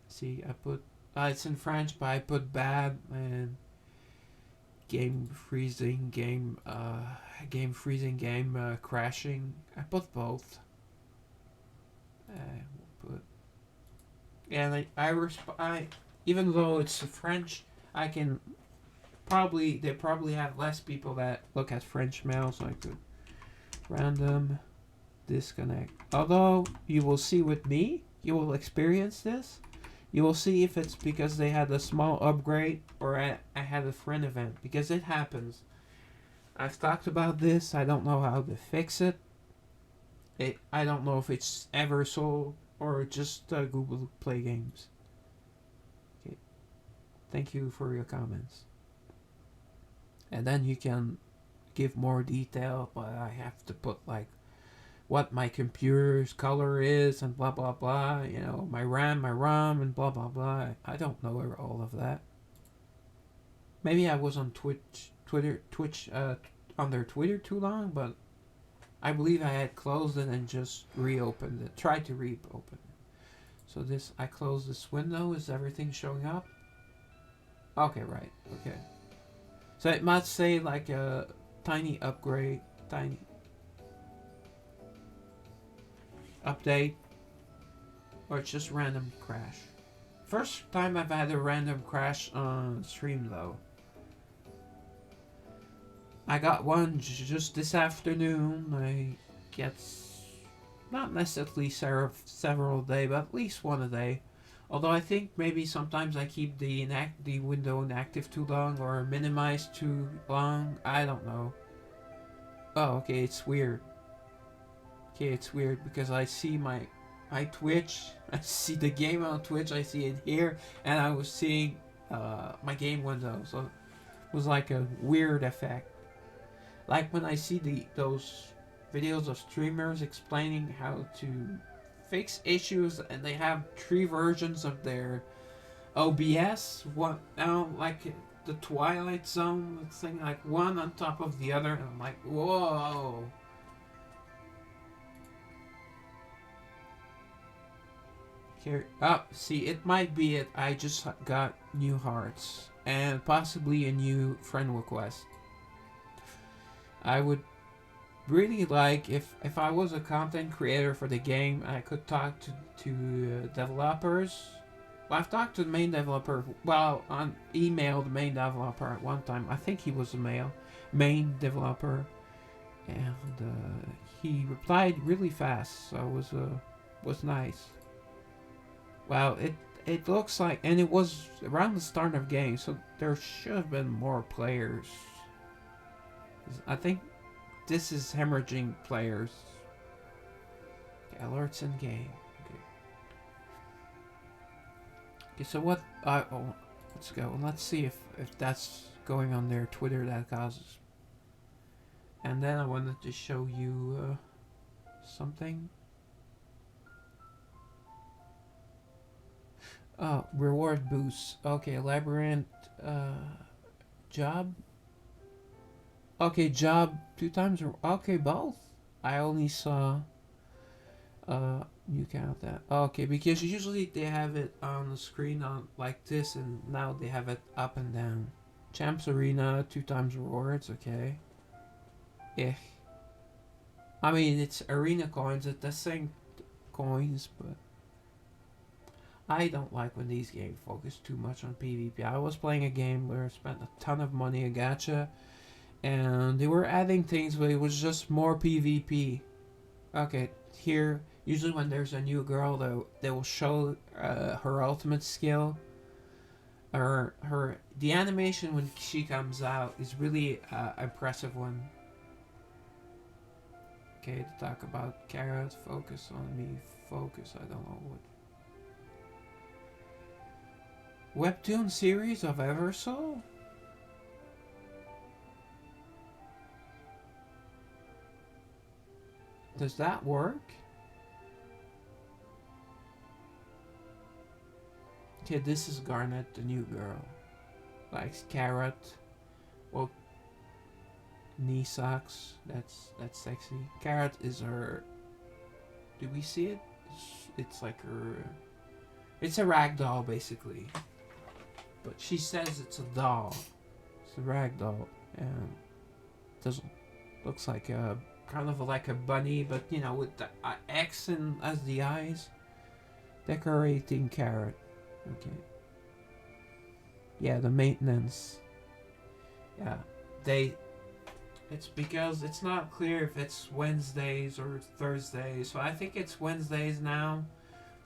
See, I put... it's in French, but I put bad and... Game freezing, game freezing, game crashing. I put both. Put... And I even though it's French, I can they probably have less people that look at French mail, so I could random disconnect. Although you will see with me, you will experience this. You will see if it's because they had a small upgrade or I had a friend event, because it happens. I've talked about this. I don't know how to fix it. I don't know if it's Eversoul or just Google Play Games. Okay. Thank you for your comments. And then you can give more detail, but I have to put like what my computer's color is and blah blah blah. You know, my RAM, my ROM, and blah blah blah. I don't know all of that. Maybe I was on Twitch under Twitter too long, but I believe I had closed it and just reopened it. Tried to reopen it. So this, I close this window. Is everything showing up? Okay, right. Okay. So it must say like a tiny upgrade, tiny update, or it's just random crash. First time I've had a random crash on stream though. I got one just this afternoon. I guess not necessarily several a day, but at least one a day. Although I think maybe sometimes I keep the window inactive too long or minimized too long. I don't know. Oh, okay, it's weird. Okay, it's weird because I see my Twitch. I see the game on Twitch. I see it here, and I was seeing my game window. So it was like a weird effect. Like when I see those videos of streamers explaining how to fix issues, and they have 3 versions of their OBS. One now, like the Twilight Zone thing, like one on top of the other, and I'm like, whoa. Here, see, it might be it. I just got new hearts and possibly a new friend request. I would really like if I was a content creator for the game, I could talk to developers. Well, I've talked to the main developer. Well, on email the main developer at one time. I think he was the main developer, and he replied really fast. So it was nice. Well, it looks like, and it was around the start of the game, so there should have been more players. I think this is hemorrhaging players. Okay, alerts in game. Okay, so what? Let's go. Let's see if that's going on their Twitter that causes. And then I wanted to show you something. Oh, reward boosts. Okay, labyrinth job. Okay, job 2 times. Okay, both. I only saw. You count that. Okay, because usually they have it on the screen on like this, and now they have it up and down. Champs Arena 2 times rewards. Okay. Eh. I mean, it's arena coins. It's the same coins, but I don't like when these games focus too much on PvP. I was playing a game where I spent a ton of money, a gacha, and they were adding things, but it was just more PvP. Okay, here, usually when there's a new girl, they will show her ultimate skill. The animation when she comes out is really impressive one. Okay, to talk about Carrot, focus on me, focus, I don't know what. Webtoon series of Eversoul? Does that work? Okay, this is Garnet, the new girl. Likes Carrot. Well, knee socks. That's sexy. Carrot is her. Do we see it? It's like her. It's a rag doll, basically. But she says it's a doll. It's a rag doll, and doesn't looks like a kind of like a bunny, but you know, with the X as the eyes. Decorating Carrot. Okay. Yeah, the maintenance. Yeah, it's because it's not clear if it's Wednesdays or Thursdays, so I think it's Wednesdays now.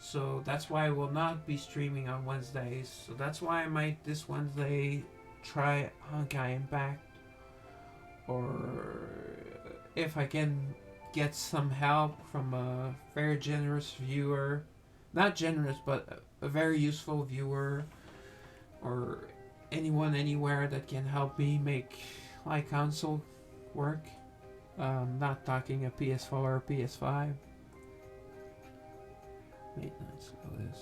So that's why I will not be streaming on Wednesdays. So that's why I might this Wednesday try Honkai Impact or if I can get some help from a very generous viewer, not generous, but a very useful viewer, or anyone anywhere that can help me make my console work. Not talking a PS4 or PS5. Maintenance of this.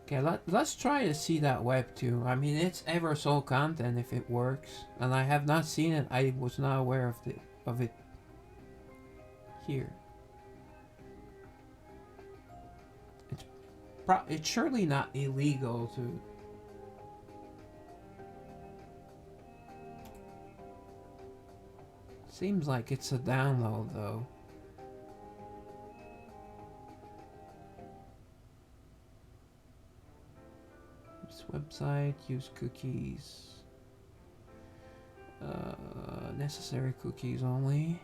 Okay, let's try to see that web too. I mean, it's Eversoul content if it works, and I have not seen it. I was not aware of it here. It's surely not illegal to. Seems like it's a download though. This website, use cookies. Necessary cookies only.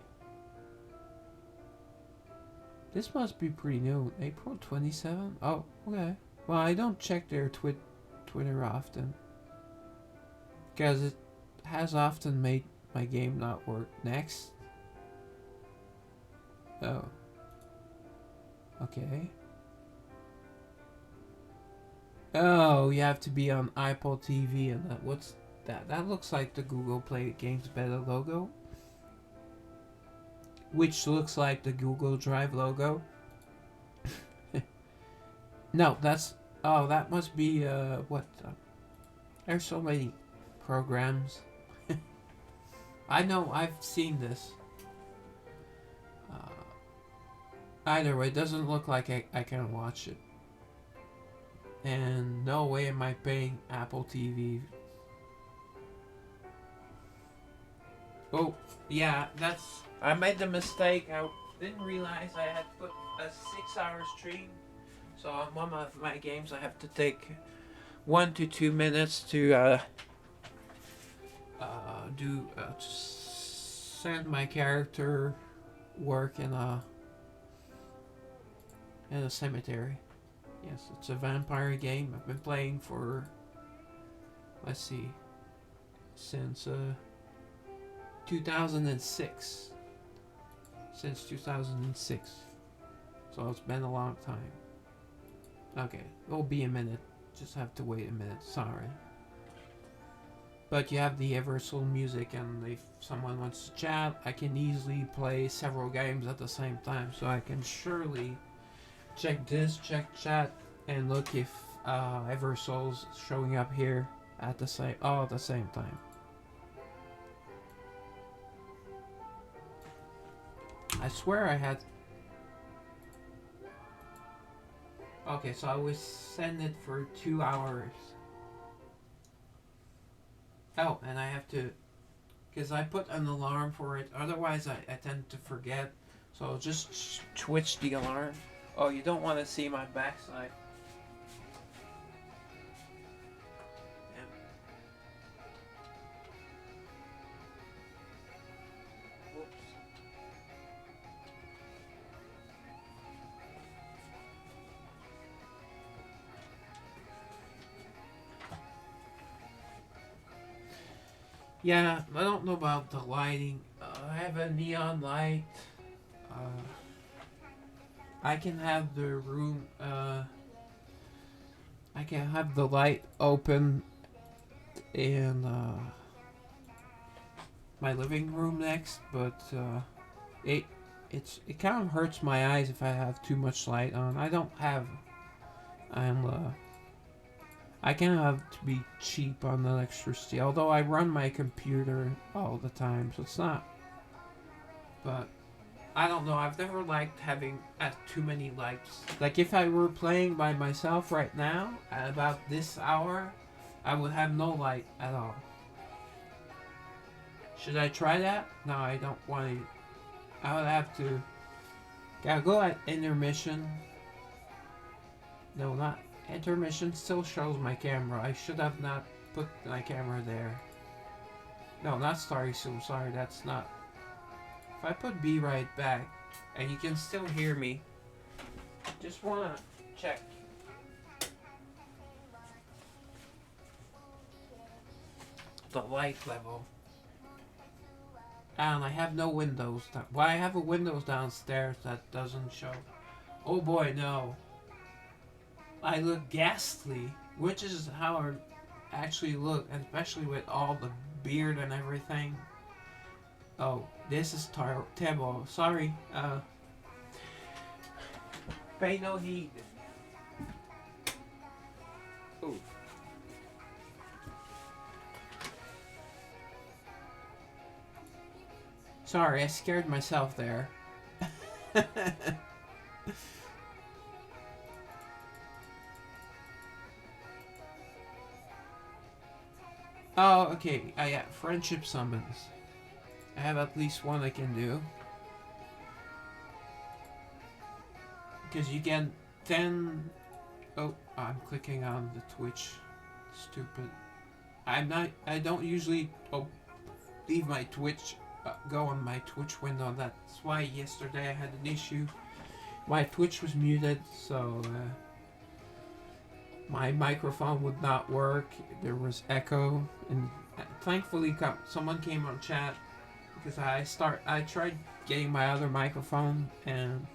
This must be pretty new. April 27? Oh, okay. Well, I don't check their Twitter often. Because it has often made my game not work. Next. Oh. Okay. Oh, you have to be on Apple TV and that. What's that? That looks like the Google Play Games Better logo. Which looks like the Google Drive logo. No, that's... Oh, that must be, what? There's so many programs. I know, I've seen this. Either way, it doesn't look like I can watch it. And no way am I paying Apple TV. Oh, yeah, that's... I made the mistake. I didn't realize I had put a 6-hour stream. So on one of my games I have to take 1 to 2 minutes to send my character work in a cemetery. Yes, it's a vampire game. I've been playing for, let's see, since 2006. Since 2006. So it's been a long time. Okay, it'll be a minute. Just have to wait a minute. Sorry. But you have the Eversoul music, and if someone wants to chat, I can easily play several games at the same time. So I can surely check this, check chat, and look if Eversoul's showing up here at the same time. I swear I had. Okay, so I was send it for 2 hours. Oh, and I have to, because I put an alarm for it. Otherwise, I tend to forget. So I'll just switch the alarm. Oh, you don't want to see my backside. Yeah, I don't know about the lighting. I have a neon light. I can have the room. I can have the light open in my living room next, but it kind of hurts my eyes if I have too much light on. I don't have. I can have to be cheap on the electricity, although I run my computer all the time, so it's not. But I don't know. I've never liked having too many lights. Like if I were playing by myself right now at about this hour, I would have no light at all. Should I try that? No, I don't want to. I would have to. Gotta go at intermission. No, not intermission. Still shows my camera. I should have not put my camera there. No, not Starry Soul. Sorry, that's not. If I put be right back, and you can still hear me, just wanna check. The light level. And I have no windows. Well, I have a windows downstairs that doesn't show. Oh boy, no. I look ghastly, which is how I actually look, especially with all the beard and everything. Oh, this is terrible. Sorry. Pay no heed. Ooh. Sorry, I scared myself there. Oh, okay. Yeah, friendship summons. I have at least one I can do. Because you get 10. Oh, I'm clicking on the Twitch. Stupid. I don't usually leave my Twitch. Go on my Twitch window. That's why yesterday I had an issue. My Twitch was muted, so my microphone would not work. There was echo, and thankfully someone came on chat because I tried getting my other microphone, and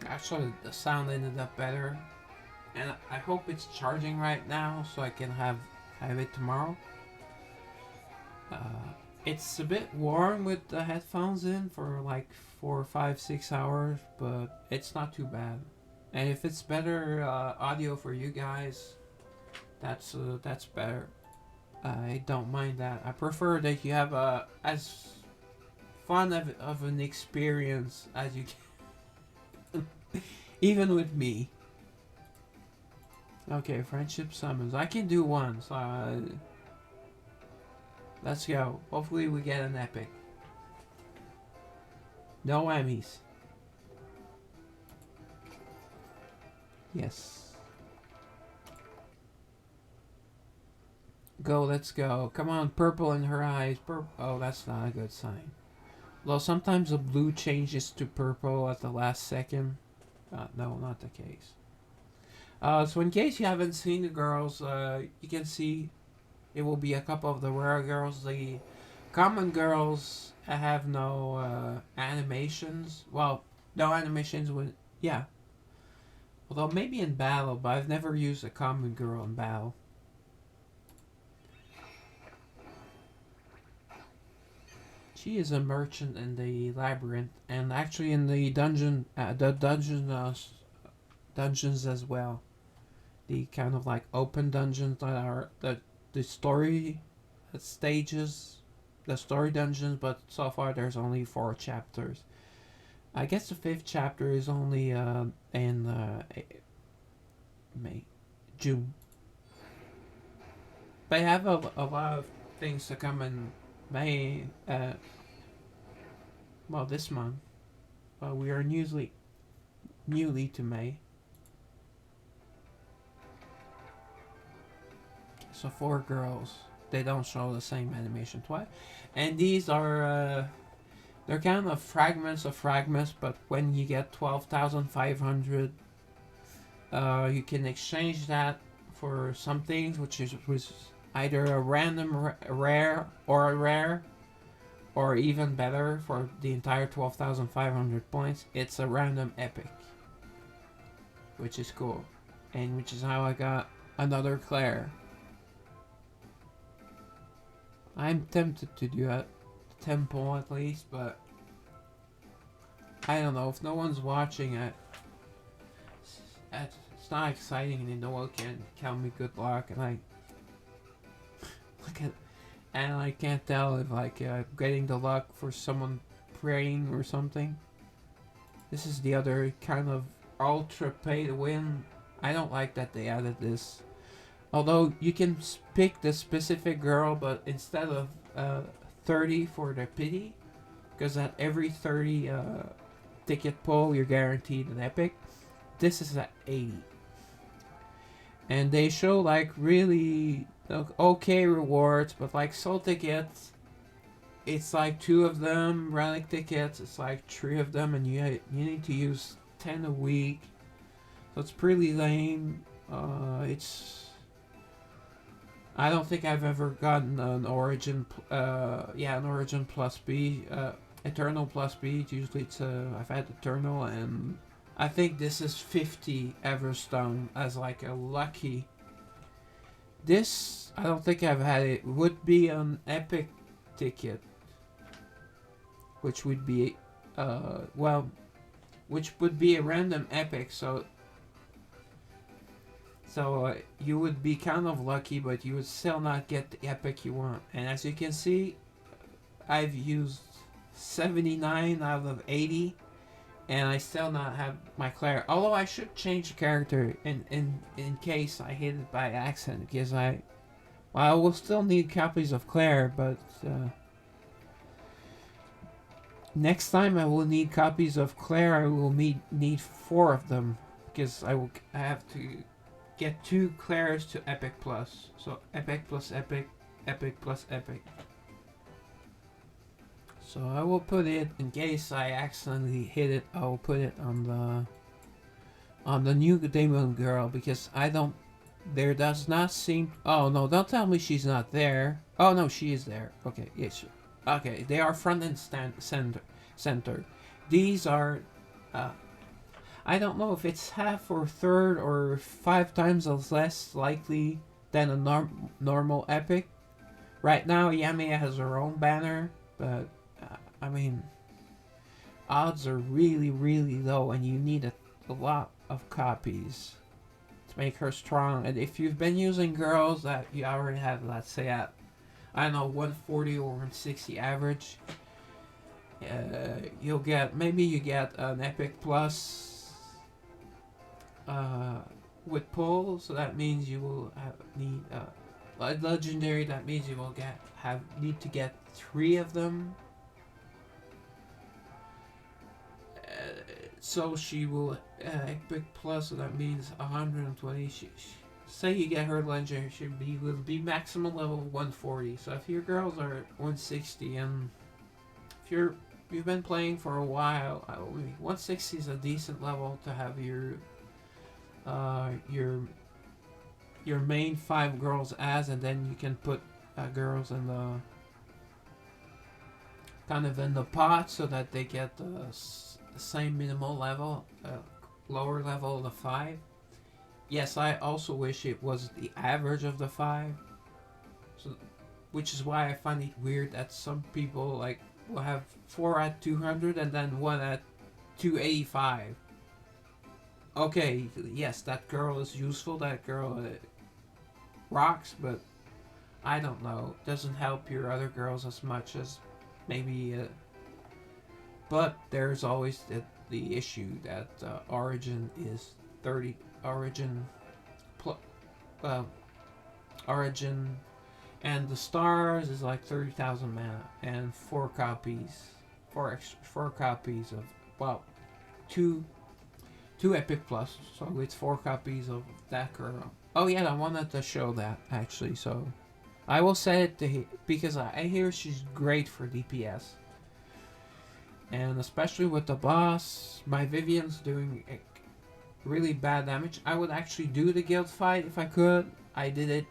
actually the sound ended up better. And I hope it's charging right now so I can have it tomorrow. It's a bit warm with the headphones in for like 4, 5, 6 hours, but it's not too bad. And if it's better audio for you guys, that's better. I don't mind that. I prefer that you have as fun of an experience as you can, even with me. Okay, friendship summons. I can do one, so let's go. Hopefully we get an epic. No Emmys. Yes. Go, let's go. Come on, purple in her eyes. Oh, that's not a good sign. Well, sometimes the blue changes to purple at the last second. No, not the case. So in case you haven't seen the girls, you can see it will be a couple of the rare girls. The common girls have no animations. Well, no animations with yeah. Although maybe in battle, but I've never used a common girl in battle. She is a merchant in the labyrinth, and actually in the dungeons as well. The kind of like open dungeons that are the story stages, the story dungeons. But so far there's only 4 chapters. I guess the 5th chapter is only in May, June. They have a lot of things to come in May. Well, this month. But we are newly to May. So 4 girls. They don't show the same animation twice. And these are they're kind of fragments of fragments, but when you get 12,500, you can exchange that for some things, which was either a random rare or a rare, or even better, for the entire 12,500 points, it's a random epic, which is cool, and which is how I got another Claire. I'm tempted to do a temple at least, but I don't know. If no one's watching it, it's not exciting, and no one can count me good luck, and I look at, and I can't tell if like getting the luck for someone praying or something. This is the other kind of ultra pay to win. I don't like that they added this. Although you can pick the specific girl, but instead of 30 for the pity, because at every 30 ticket pull you're guaranteed an epic. This is at 80. And they show like really okay rewards, but like soul tickets, it's like 2 of them. Relic tickets, it's like 3 of them, and you need to use 10 a week. So it's pretty lame. It's I don't think I've ever gotten an Origin. Yeah, an Origin plus B. Eternal plus B. Usually it's I've had Eternal, and I think this is 50 Everstone as like a lucky. This I don't think I've had it. Would be an epic ticket, which would be well, which would be a random epic. So you would be kind of lucky, but you would still not get the epic you want. And as you can see, I've used 79 out of 80, and I still not have my Claire. Although I should change the character in case I hit it by accident, because I will still need copies of Claire, but next time I will need copies of Claire. I will need 4 of them, because I have to get 2 Claires to Epic Plus. So Epic plus Epic, Epic plus Epic. So I will put it, in case I accidentally hit it, I will put it on the new Demon Girl, because I don't, there does not seem, oh no, don't tell me she's not there. Oh no, she is there. Okay, yes. Okay, they are front and center. These are, I don't know if it's half or third or 5 times as less likely than a normal epic. Right now, Yamiya has her own banner, but I mean, odds are really, really low, and you need a lot of copies to make her strong. And if you've been using girls that you already have, let's say at, I don't know, 140 or 160 average, you'll get, maybe you get an Epic Plus with pull, so that means you will need a legendary. That means you will need to get 3 of them. So she will Epic Plus, so that means 120. Say you get her legendary, will be maximum level 140. So if your girls are 160, and if you've been playing for a while, 160 is a decent level to have your main 5 girls as, and then you can put girls in the kind of in the pot, so that they get the same minimal level, lower level of the 5. Yes, I also wish it was the average of the 5. So, which is why I find it weird that some people like will have 4 at 200 and then 1 at 285. Okay, yes, that girl is useful. That girl rocks, but I don't know. Doesn't help your other girls as much as maybe. But there's always the issue that Origin is 30. Origin and the stars is like 30,000 mana and 4 copies, 4 copies of, well, two Epic Plus, so it's 4 copies of that girl. Oh yeah, I wanted to show that actually, so I will set it to because I hear she's great for DPS. And especially with the boss, my Vivian's doing really bad damage. I would actually do the guild fight if I could. I did it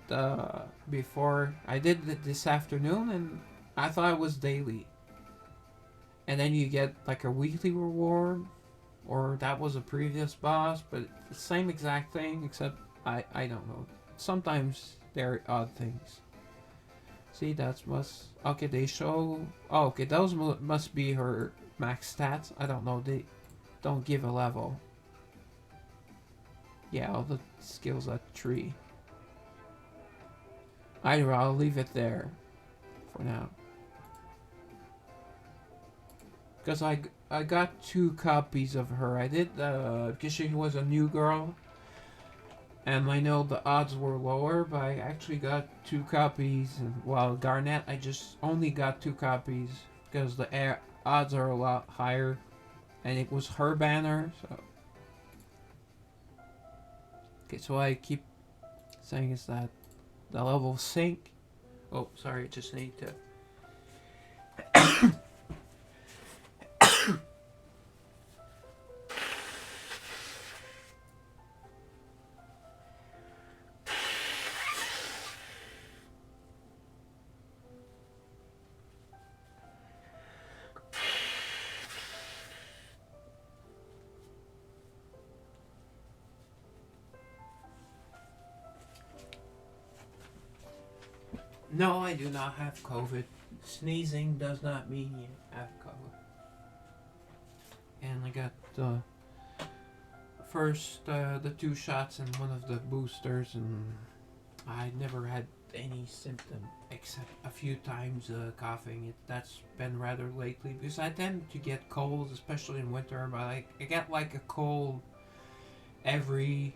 before. I did it this afternoon, and I thought it was daily. And then you get like a weekly reward, or that was a previous boss, but the same exact thing, except I don't know. Sometimes there are odd things. See, that's must. Okay, they show. Oh, okay, those must be her max stats. I don't know. They don't give a level. Yeah, all the skills at 3. I'll leave it there for now. Because I got 2 copies of her. I did because she was a new girl, and I know the odds were lower, but I actually got 2 copies. And while Garnet, I just only got 2 copies because the odds are a lot higher, and it was her banner. So okay, so I keep saying is that the level sync. Oh, sorry, just need to. No, I do not have COVID. Sneezing does not mean you have COVID. And I got the first, the 2 shots and one of the boosters, and I never had any symptom except a few times coughing. That's been rather lately because I tend to get colds, especially in winter. But I get like a cold every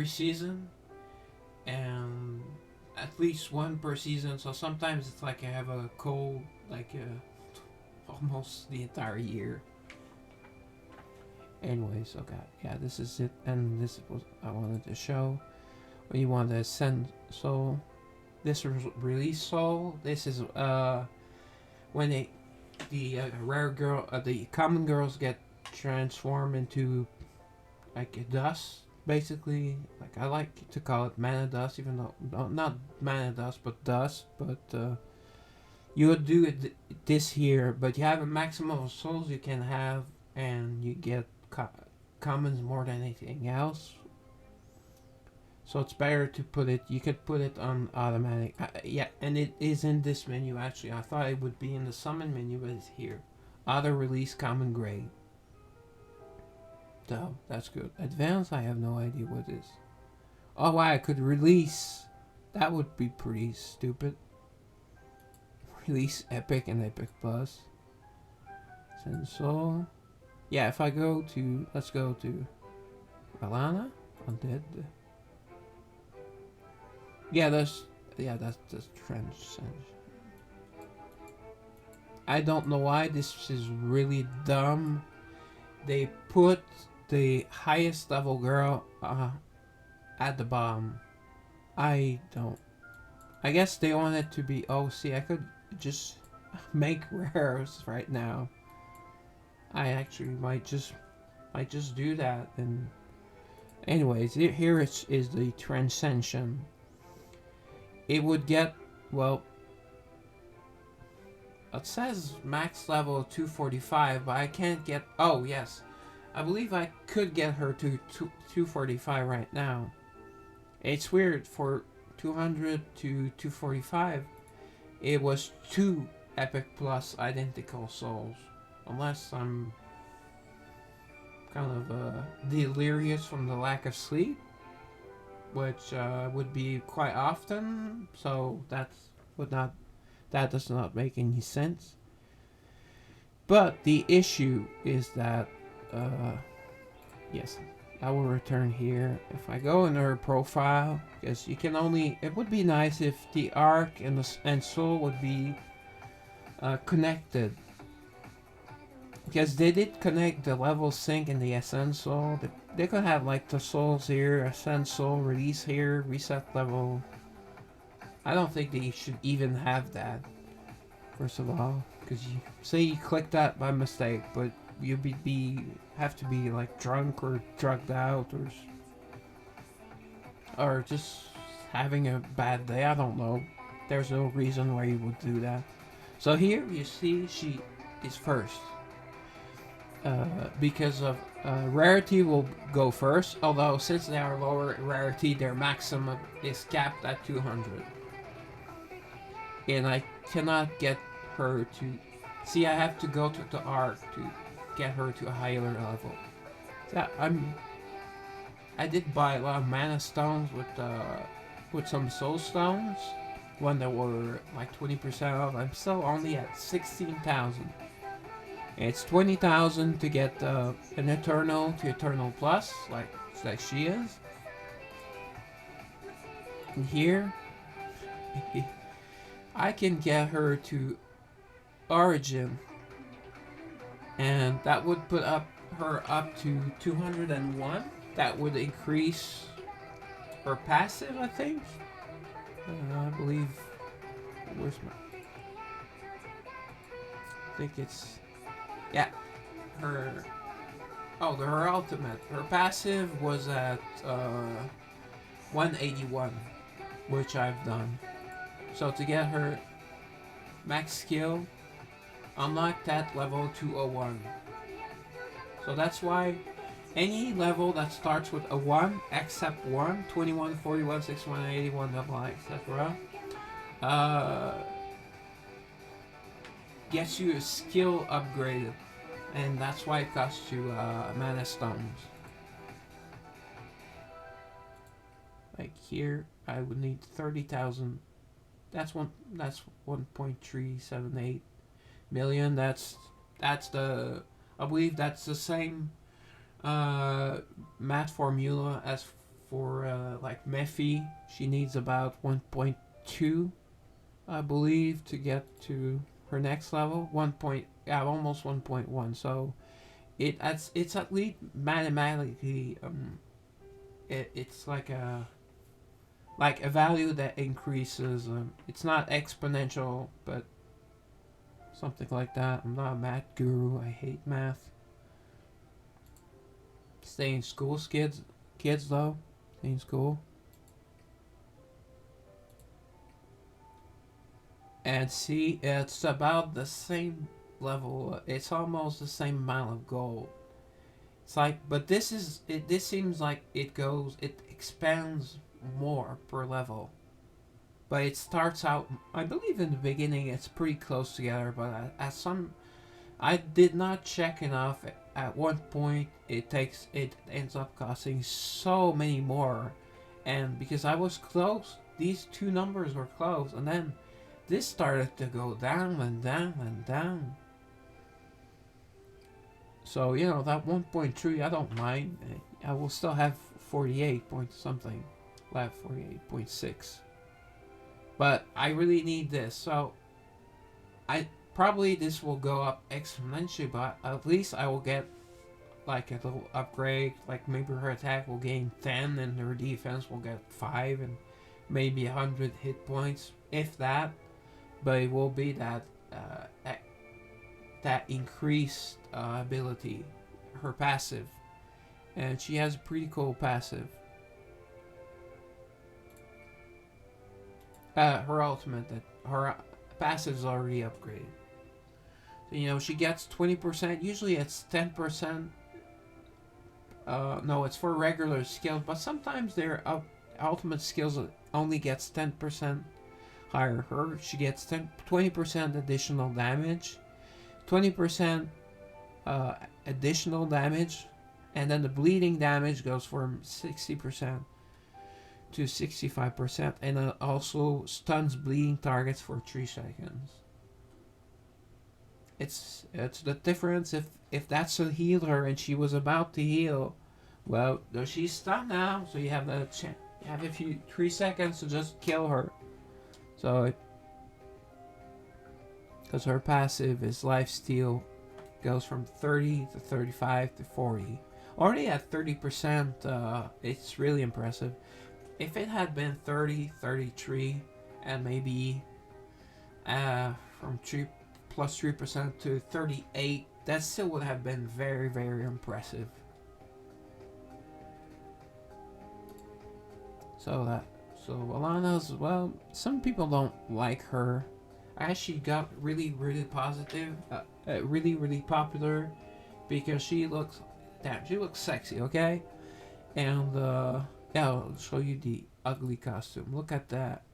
season, and at least one per season. So sometimes it's like I have a cold like almost the entire year. Anyways, okay, yeah, this is it, and this was I wanted to show. When you want to send soul, this release soul. This is when the rare girl, the common girls get transformed into like a dust, basically. Like I like to call it mana dust, even though not mana dust, but dust. But you would do it this here, but you have a maximum of souls you can have, and you get commons more than anything else. So it's better to put it. You could put it on automatic. Yeah, and it is in this menu actually. I thought it would be in the summon menu, but it's here. Auto release common grade. So that's good. Advanced, I have no idea what it is. Oh wow, I could release. That would be pretty stupid. Release epic and epic plus. Send soul. Yeah, if I go to, let's go to Alana, Undead. Yeah, that's the transcend. I don't know why this is really dumb. They put the highest level girl at the bottom. I guess they want it to be. Oh, see, I could just make rares right now. I actually might just do that. And anyways, here is the transcension. It would get, well, it says max level 245, but I can't get, oh yes, I believe I could get her to 245 right now. It's weird, for 200 to 245, it was 2 epic plus identical souls. Unless I'm kind of delirious from the lack of sleep, which would be quite often, so that does not make any sense. But the issue is that yes, I will return here. If I go in her profile, because you can only, it would be nice if the arc and soul would be connected, because they did connect the level sync and the ascend soul. They could have like the souls here, ascend soul, release here, reset level. I don't think they should even have that, first of all, because you say you click that by mistake, but you have to be like drunk or drugged out or just having a bad day. I don't know. There's no reason why you would do that. So here you see she is first. Because of rarity will go first, although since they are lower rarity, their maximum is capped at 200. And I cannot get her to, see, I have to go to the arc to get her to a higher level. So I did buy a lot of mana stones with some soul stones when they were like 20% off. I'm still only at 16,000. It's 20,000 to get an Eternal to Eternal Plus, like she is. And here, I can get her to Origin, and that would put her up to 201. That would increase her passive, I think. I believe. Where's my? I think it's. Yeah, her ultimate. Her passive was at 181, which I've done. So to get her max skill, unlock that level 201. So that's why any level that starts with a 1, except 1, 21, 41, 61, 81, etc., uh, gets you a skill upgraded, and that's why it costs you mana stones. Like here, I would need 30,000. That's one. That's 1.378 million. That's the. I believe that's the same math formula as for like Mephi. She needs about 1.2, I believe, to get to her next level. Yeah, almost 1.1. So it's at least mathematically it's like a value that increases. It's not exponential, but something like that. I'm not a math guru. I hate math. Stay in school, kids. Kids though, stay in school. And see, it's about the same level. It's almost the same amount of gold. It's like, but this is it. This seems like it expands more per level. But it starts out, I believe in the beginning it's pretty close together, but at some, I did not check enough. At one point, it ends up costing so many more, and because I was close, these two numbers were close, and then this started to go down and down and down. So that 1.3, I don't mind. I will still have 48 point something left, 48.6. But I really need this, so I probably this will go up exponentially, but at least I will get like a little upgrade. Like maybe her attack will gain 10 and her defense will get 5 and maybe 100 hit points, if that. But it will be that increased ability, her passive, and she has a pretty cool passive. Her ultimate, that her passive is already upgraded. So, she gets 20%. Usually it's 10%. No, it's for regular skills, but sometimes their ultimate skills only gets 10% higher. She gets 20% additional damage, 20% additional damage, and then the bleeding damage goes from 60% to 65%, and it also stuns bleeding targets for 3 seconds. It's the difference. If that's a healer and she was about to heal, well, she's stunned now, so you have the chance. You have a few 3 seconds to just kill her. So, because her passive is lifesteal, goes from 30 to 35 to 40. Already at 30%, it's really impressive. If it had been 30, 33, and maybe from 3 plus 3% to 38, that still would have been very, very impressive. So Alana's, well, some people don't like her. Actually got really, really positive, really, really popular, because she looks sexy, okay? And yeah, I'll show you the ugly costume. Look at that.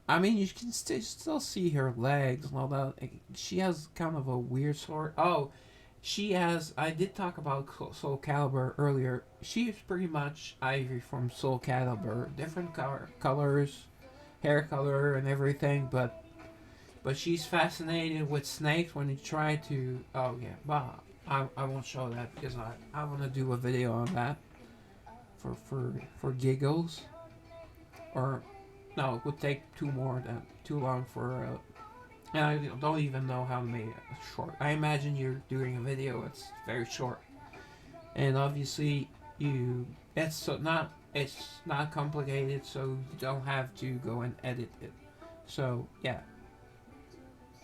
I mean, you can still see her legs and all that. She has kind of a weird sword. Oh, she has. I did talk about Soul Calibur earlier. She's pretty much Ivy from Soul Calibur. Different colors, hair color, and everything. But she's fascinated with snakes when you try to. Oh yeah, but I won't show that because I want to do a video on that for giggles. Or no, it would take too long for. And I don't even know how to make it short. I imagine you're doing a video. It's very short, and obviously it's not complicated, so you don't have to go and edit it. So yeah.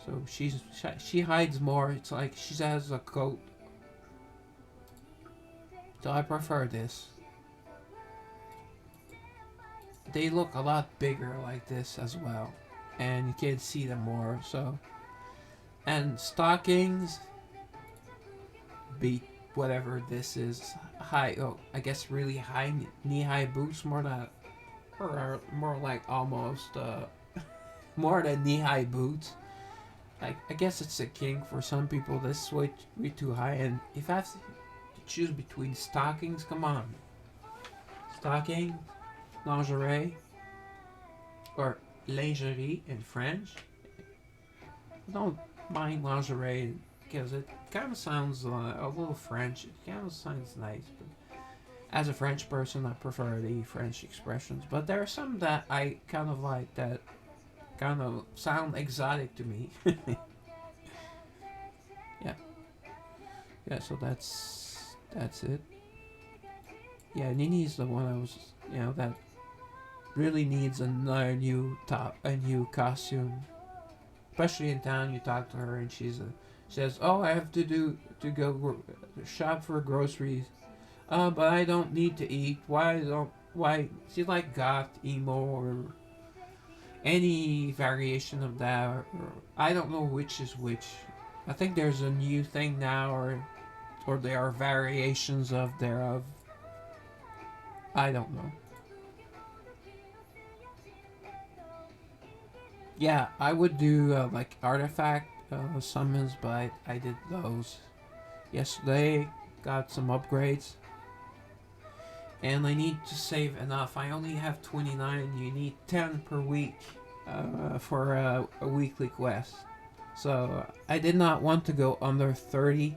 So she hides more. It's like she has a coat. So I prefer this. They look a lot bigger like this as well, and you can see them more. So, and stockings beat whatever this is. High, I guess really high knee-high boots, more that, or more like almost more than knee-high boots. I guess it's a kink for some people. This is way too high. And if I have to choose between stockings, come on, stocking, lingerie, or lingerie in French. I don't mind lingerie because it kind of sounds a little French. It kind of sounds nice. But as a French person, I prefer the French expressions. But there are some that I kind of like that kind of sound exotic to me. Yeah, yeah. So that's it. Yeah, Nini's the one I was, that really needs another new top, a new costume. Especially in town, you talk to her and she says, "Oh, I have to go shop for groceries. But I don't need to eat. Why?" She like goth, emo, or any variation of that. Or I don't know which is which. I think there's a new thing now, or there are variations of thereof. I don't know. Yeah, I would do like artifact summons, but I did those yesterday. Got some upgrades, and I need to save enough. I only have 29. You need 10 per week for a weekly quest. So I did not want to go under 30.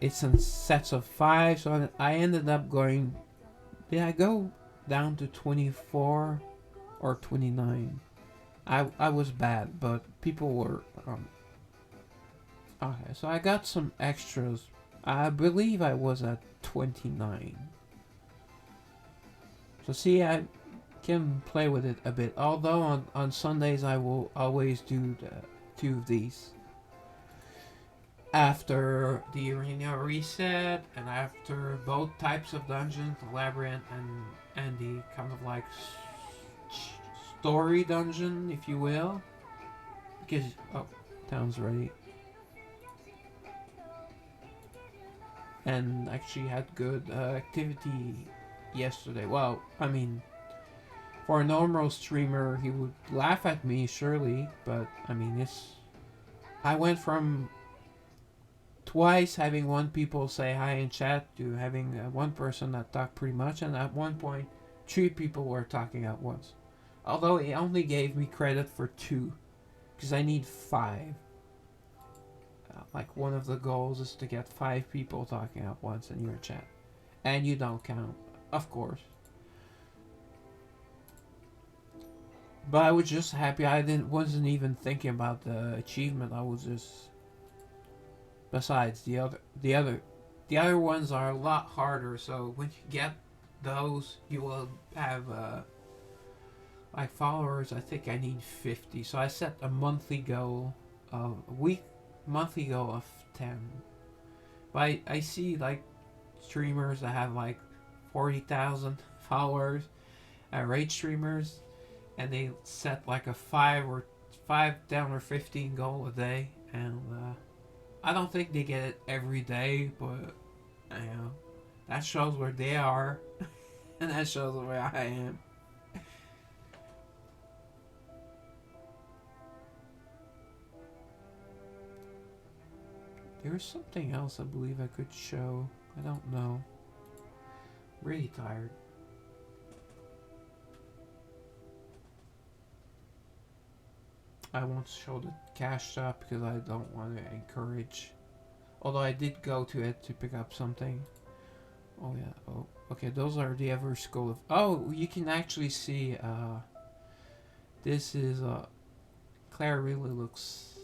It's in sets of 5, so I ended up going. Did I go down to 24 or 29? I was bad, but people were. Okay, so I got some extras. I believe I was at 29. So see, I can play with it a bit. Although on Sundays I will always do the 2 of these. After the arena reset and after both types of dungeons, the labyrinth and the kind of like story dungeon, if you will. Because, town's ready. And actually had good activity yesterday. Well, I mean, for a normal streamer, he would laugh at me, surely, but I mean, I went from twice having one people say hi in chat to having one person that talked pretty much, and at one point, 3 people were talking at once. Although he only gave me credit for 2, because I need 5. Like one of the goals is to get 5 people talking at once in your chat, and you don't count, of course. But I was just happy. I wasn't even thinking about the achievement. I was just. Besides, the other ones are a lot harder. So when you get those, you will have like followers. I think I need 50. So I set a monthly goal, monthly goal of 10. But I see like streamers that have like 40,000 followers, rage streamers, and they set like a 5 down or 15 goal a day, and I don't think they get it every day, but that shows where they are, and that shows where I am. There's something else I believe I could show. I don't know. Really tired. I won't show the cash shop because I don't want to encourage. Although I did go to it to pick up something. Oh yeah. Oh, okay. Those are the Eversoul. Oh, you can actually see. This is Claire really looks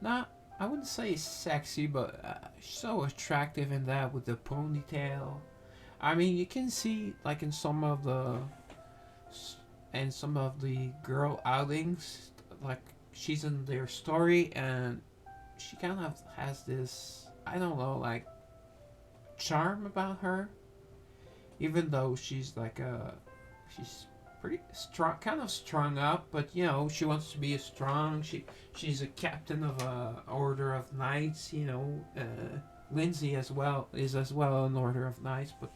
not. I wouldn't say sexy, but so attractive in that with the ponytail. I mean, you can see like in some of the girl outings, like she's in their story, and she kind of has this, I don't know, like charm about her, even though she's like she's pretty strong, kind of strung up, but she wants to be a strong. She's a captain of a order of knights. Lindsay as well is as well an order of knights, but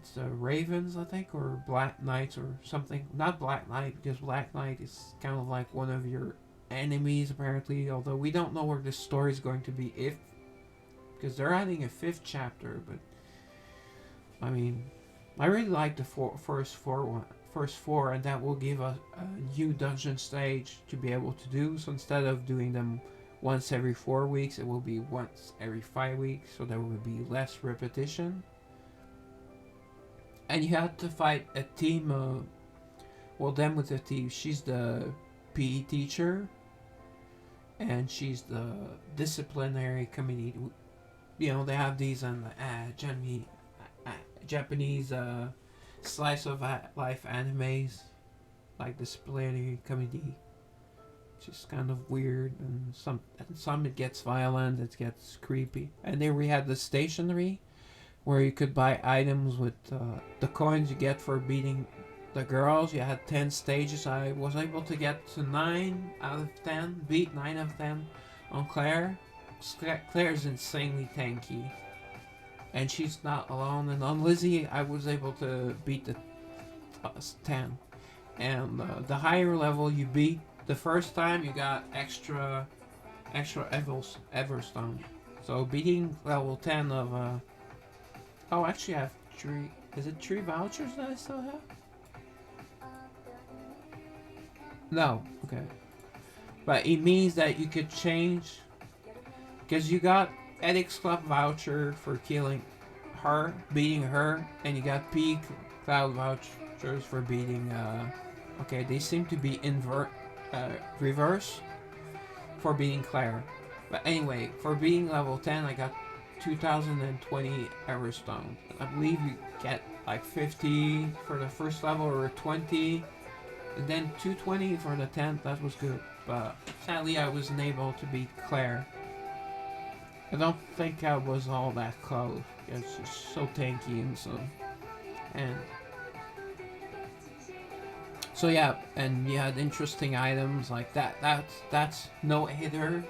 it's Ravens, I think, or Black Knights or something. Not Black Knight, because Black Knight is kind of like one of your enemies apparently. Although we don't know where this story is going to be, if because they're adding a fifth chapter. But I mean, I really like the first four, and that will give us a new dungeon stage to be able to do. So instead of doing them once every 4 weeks, it will be once every 5 weeks, so there will be less repetition. And you have to fight a team. Well, them with the team. She's the PE teacher, and she's the disciplinary committee. You know, they have these on Japanese slice of life animes, like disciplinary committee, which is kind of weird, and some it gets violent, it gets creepy. And then we had the stationery, where you could buy items with the coins you get for beating the girls. You had 10 stages. I was able to get to 9 out of 10, beat 9 out of 10 on Claire. Claire's insanely tanky, and she's not alone. And on Lizzie, I was able to beat the 10. And the higher level you beat the first time, you got extra Everstone. So beating level 10 of oh, actually I have 3. Is it 3 vouchers that I still have? No, okay. But it means that you could change, because you got Edix Club voucher for killing her, beating her, and you got P Cloud vouchers for beating. Okay, they seem to be reverse for beating Claire. But anyway, for beating level 10, I got 2020 Everstone. I believe you get like 50 for the first level or 20, and then 220 for the 10th. That was good, but sadly I wasn't able to beat Claire. I don't think I was all that close. It's just so tanky and so. And so yeah, and you had interesting items like that. That's no hitter.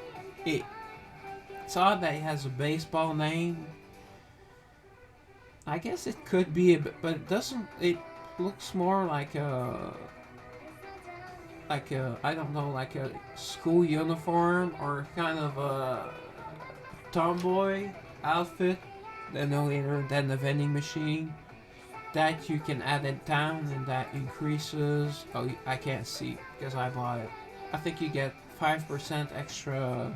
It's odd that it has a baseball name. I guess it could be a bit, but it doesn't. It looks more like a I don't know, like a school uniform or kind of a tomboy outfit. Then no later than the vending machine that you can add in town, and that increases. Oh, I can't see because I bought it. I think you get 5% extra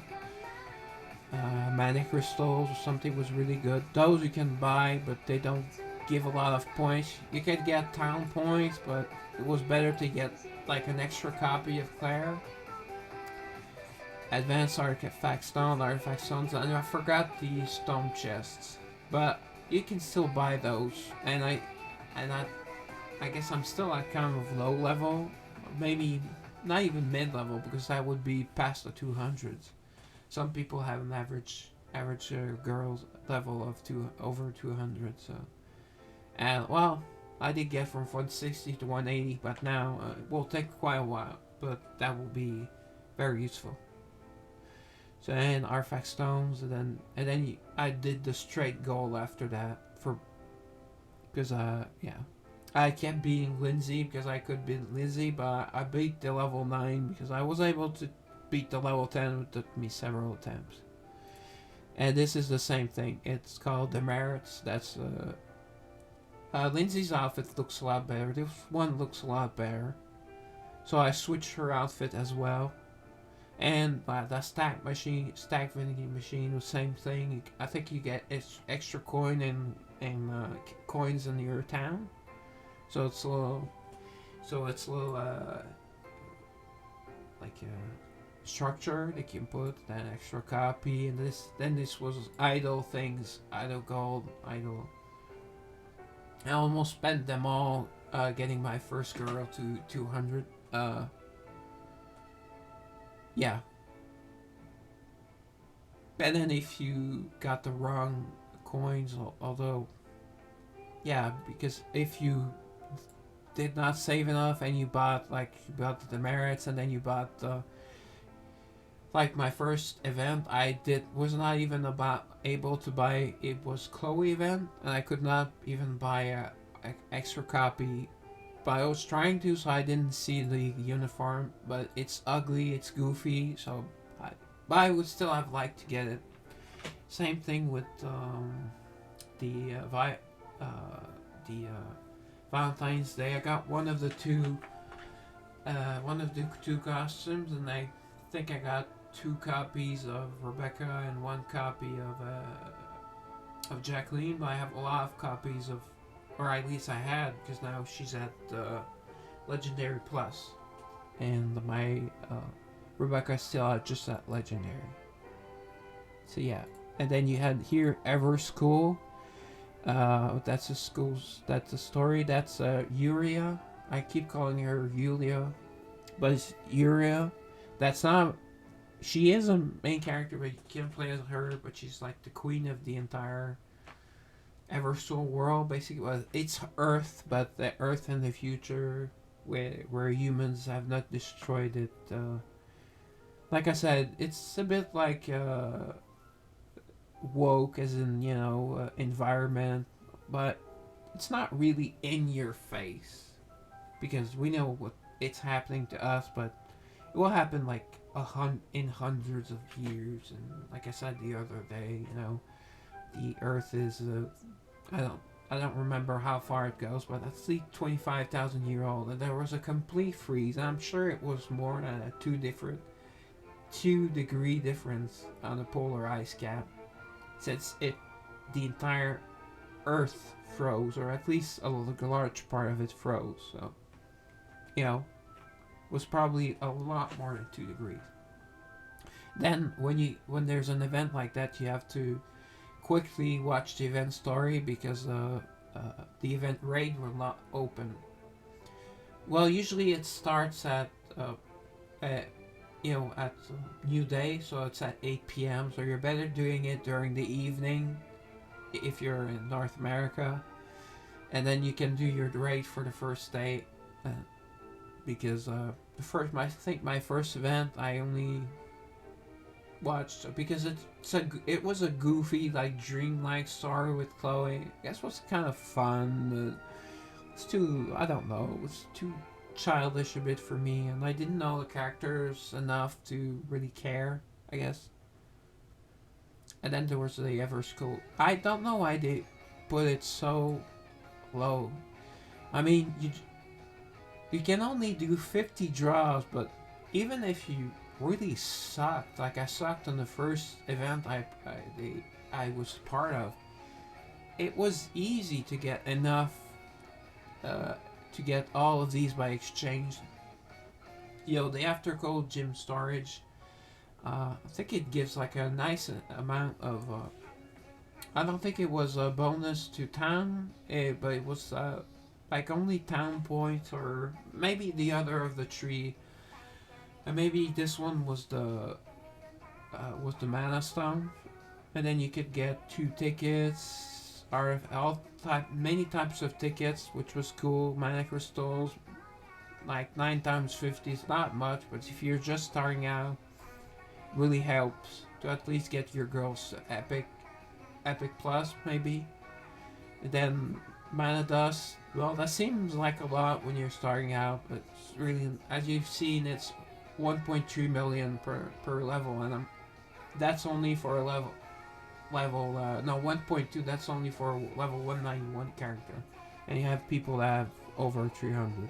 mana crystals or something. Was really good. Those you can buy, but they don't give a lot of points. You can get town points, but it was better to get like an extra copy of Claire. Advanced artifact stones, and I forgot the stone chests, but you can still buy those. And I guess I'm still at kind of low level, maybe not even mid level, because that would be past the 200s. Some people have an average girls level of over 200. So, and well, I did get from 160 to 180, but now it will take quite a while, but that will be very useful. So then artifact stones, and then I did the straight goal after that because yeah, I kept beating Lindsay because I could beat Lindsay, but I beat the level 9 because I was able to beat the level 10. It took me several attempts. And this is the same thing. It's called the merits. That's Lindsay's outfit looks a lot better. This one looks a lot better. So I switched her outfit as well. And the stack vending machine, the same thing. I think you get extra coin and coins in your town. So it's a little like structure they can put that extra copy. And this was idle things, idle gold, idle. I almost spent them all getting my first girl to 200. Yeah. And then if you got the wrong coins, although, yeah, because if you did not save enough and you bought the merits, and then you bought the, like my first event, was not even able to buy. It was Chloe event, and I could not even buy extra copy. But I was trying to, so I didn't see the uniform. But it's ugly, it's goofy, so but I would still have liked to get it. Same thing with the the Valentine's Day. I got one of the two costumes, and I think I got two copies of Rebecca and one copy of Jacqueline. But I have a lot of copies of, or at least I had, because now she's at Legendary Plus, and my Rebecca's still at just at Legendary. So yeah, and then you had here Eversoul. That's a school's. That's a story. That's Yuria. I keep calling her Yulia, but it's Yuria. That's not. She is a main character, but you can't play as her. But she's like the queen of the entire Eversoul world. Basically, well, it's Earth, but the Earth in the future, where humans have not destroyed it. Like I said, it's a bit like woke, as in environment, but it's not really in your face because we know what it's happening to us, but it will happen like in hundreds of years. And like I said the other day, the Earth is I don't remember how far it goes, but that's the 25,000 year old, and there was a complete freeze. And I'm sure it was more than a 2 degree difference on the polar ice cap. Since the entire Earth froze, or at least a large part of it froze. So, was probably a lot more than 2 degrees. Then when there's an event like that, you have to quickly watch the event story because the event raid will not open. Well, usually it starts at New Day, so it's at 8 p.m. So you're better doing it during the evening if you're in North America, and then you can do your raid for the first day. Because I think my first event I only watched because it was a goofy, like, dreamlike story with Chloe. I guess it was kind of fun. It's too, I don't know, it was too childish a bit for me, and I didn't know the characters enough to really care, I guess. And then there was the Everschool. I don't know why they put it so low. I mean, you can only do 50 draws, but even if you really sucked, like I sucked on the first event I was part of, it was easy to get enough to get all of these by exchange. The Aftercold Gym Storage, I think it gives like a nice amount of. I don't think it was a bonus to town, but it was like only town points, or maybe the other of the three, and maybe this one was the Mana Stone, and then you could get 2 tickets, or many types of tickets, which was cool. Mana crystals, like 9 times 50 is not much, but if you're just starting out, really helps to at least get your girls epic plus maybe. And then Mana Dust, well, that seems like a lot when you're starting out, but it's really, as you've seen, it's 1.3 million per level, and that's only for a level 1.2, that's only for a level 191 character, and you have people that have over 300.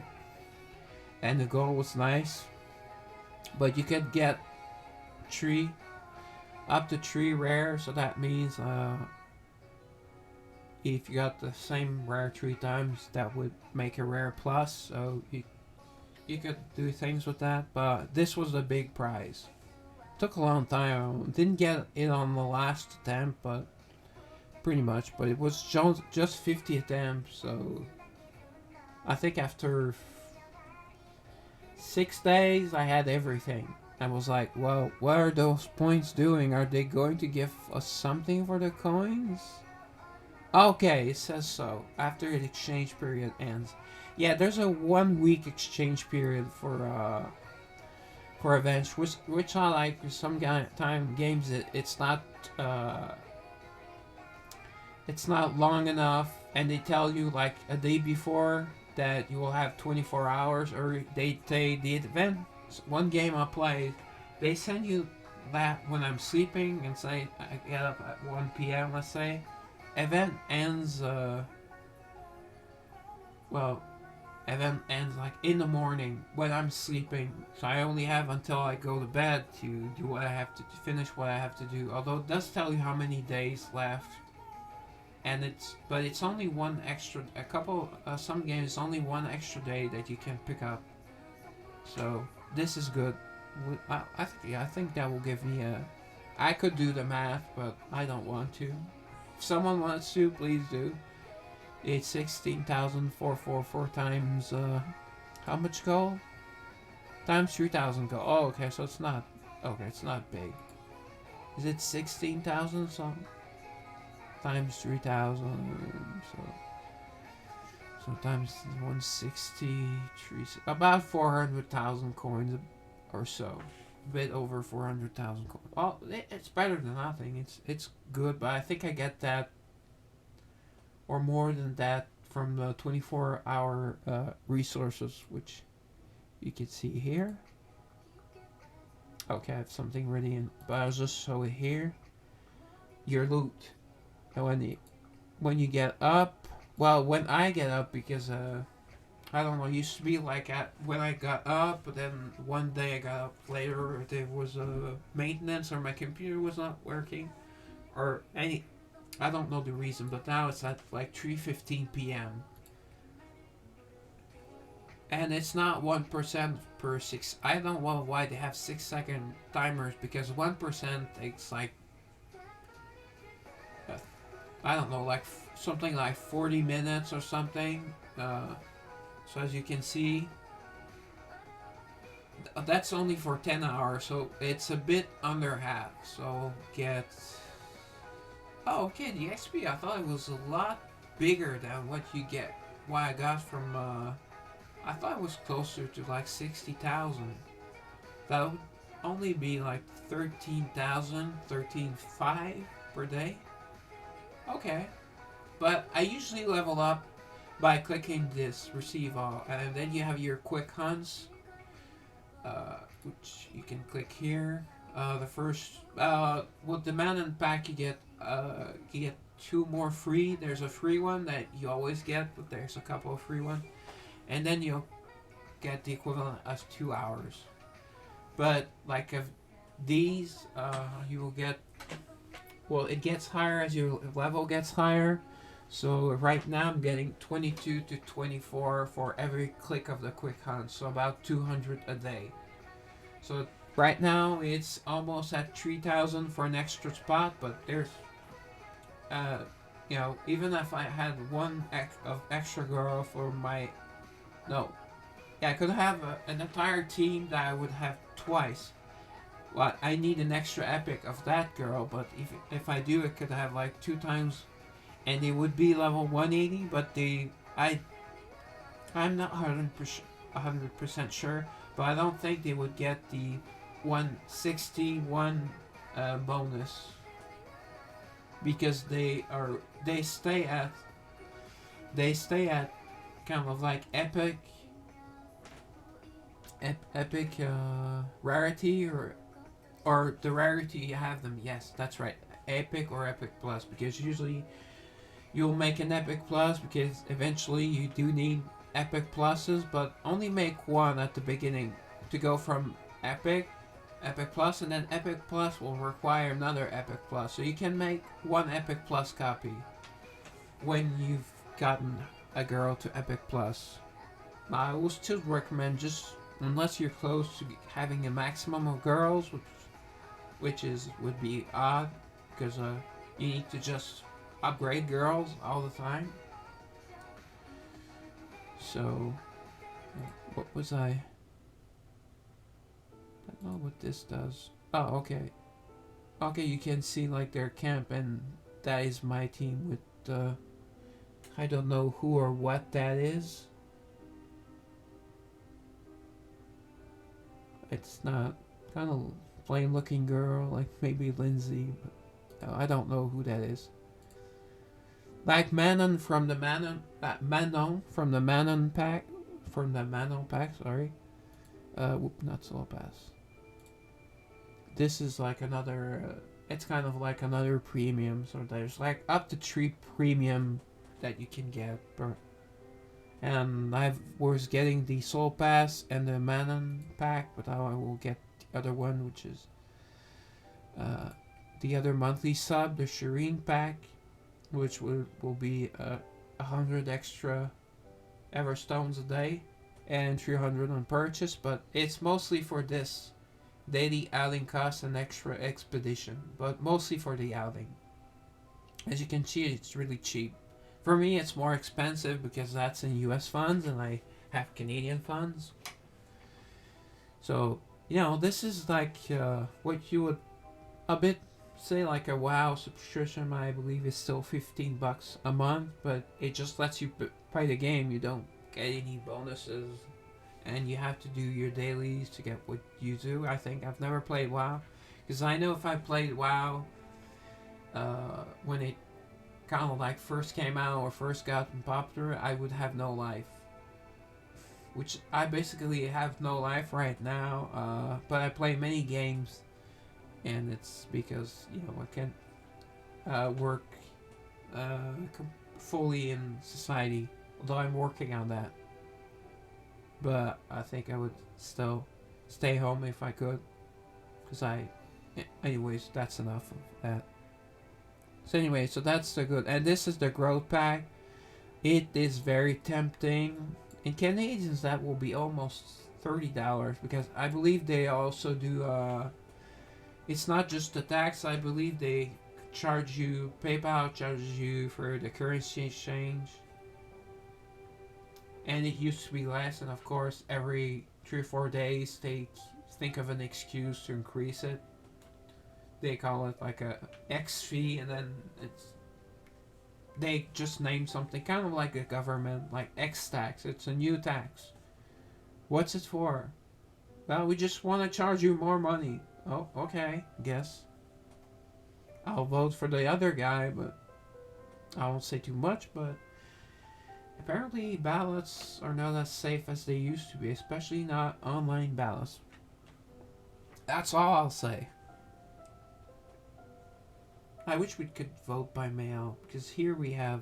And the goal was nice, but you could get up to 3 rare, so that means if you got the same rare 3 times, that would make a rare plus, so you could do things with that. But this was a big prize. Took a long time. Didn't get it on the last attempt, but pretty much. But it was just 50 attempts, so I think after 6 days I had everything. I was like, well, what are those points doing? Are they going to give us something for the coins? Okay, it says so. After the exchange period ends. Yeah, there's a 1-week exchange period for events, which I like. Some time games it's not long enough and they tell you like a day before that you will have 24 hours, or they say the event. One game I played, they send you that when I'm sleeping and say I get up at 1 p.m. Let's say, event ends. Well, event ends like in the morning when I'm sleeping. So I only have until I go to bed to do what I have to finish what I have to do. Although it does tell you how many days left, and it's only one extra. A couple some games only one extra day that you can pick up. So this is good. I think that will give me a. I could do the math, but I don't want to. If someone wants to, please do. It's 16,444 times how much gold? Times 3,000 gold. Oh, okay, so it's not. Okay, it's not big. Is it 16,000 something? Times 3,000. So times 160. About 400,000 coins or so. A bit over 400,000 coins. Well, it's better than nothing. It's good, but I think I get that or more than that from the 24-hour resources, which you can see here. Okay, I have something ready, but I'll just show it here. Your loot. And when you get up, well, when I get up, because I don't know, it used to be like when I got up, but then one day I got up later, there was a maintenance or my computer was not working, or any, I don't know the reason, but now it's at like 3:15 p.m. And it's not 1% per 6. I don't know why they have 6-second timers, because 1% takes like I don't know, like something like 40 minutes or something. So as you can see, that's only for 10 hours, so it's a bit under half. So get. Oh, okay, the XP, I thought it was a lot bigger than what you get. What I got from. I thought it was closer to like 60,000. That would only be like 13,000, 13,500 per day. Okay. But I usually level up by clicking this receive all, and then you have your quick hunts, which you can click here. The first, with the man and pack, you get two more free. There's a free one that you always get, but there's a couple of free ones, and then you'll get the equivalent of 2 hours. But like of these, you will get. Well, it gets higher as your level gets higher. So right now I'm getting 22 to 24 for every click of the quick hunt, so about 200 a day. So right now it's almost at 3,000 for an extra spot, but there's, uh, even if I had one extra girl for my, no, yeah, I could have an entire team that I would have twice. Well, I need an extra epic of that girl, but if I do, it could have like 2 times, and they would be level 180. But I'm not 100% sure, but I don't think they would get the 161 bonus, because they stay at kind of like epic rarity, or the rarity you have them. Yes, that's right. Epic or Epic Plus, because usually you'll make an Epic Plus because eventually you do need Epic Pluses, but only make one at the beginning to go from Epic Plus, and then Epic Plus will require another Epic Plus. So you can make one Epic Plus copy when you've gotten a girl to Epic Plus. I will still recommend, just unless you're close to having a maximum of girls, which would be odd, because you need to just upgrade girls all the time. So, what was I don't know what this does. Oh, okay. Okay, you can see like their camp, and that is my team with I don't know who or what that is. It's not kind of plain looking girl, like maybe Lindsay, but I don't know who that is. Like Manon from the Manon pack, Sorry, not Soul Pass. This is like another. It's kind of like another premium. So there's like up to 3 premium that you can get. And I was getting the Soul Pass and the Manon pack, but now I will get the other one, which is the other monthly sub, the Shireen pack, which will be 100 extra Everstones a day and 300 on purchase, but it's mostly for this daily outing cost and extra expedition, but mostly for the outing. As you can see, it's really cheap. For me, it's more expensive because that's in US funds and I have Canadian funds. So, this is like what you would a bit say like a WoW subscription. I believe is still $15 a month, but it just lets you play the game. You don't get any bonuses, and you have to do your dailies to get what you do. I think I've never played WoW, because I know if I played WoW when it kind of like first came out or first got popular, I would have no life. Which I basically have no life right now, but I play many games, and it's because I can work fully in society, although I'm working on that. But I think I would still stay home if I could, because anyways, that's enough of that. So anyway, so that's the good, and this is the growth pack. It is very tempting. In Canadians, that will be almost $30, because I believe they also do. It's not just the tax. I believe they charge you. PayPal charges you for the currency exchange, and it used to be less. And of course, every 3 or 4 days, they think of an excuse to increase it. They call it like a X fee, and then they just name something kind of like a government, like X tax. It's a new tax. What's it for? Well, we just want to charge you more money. Oh, okay, guess. I'll vote for the other guy, but I won't say too much. But apparently ballots are not as safe as they used to be, especially not online ballots. That's all I'll say. I wish we could vote by mail, because here we have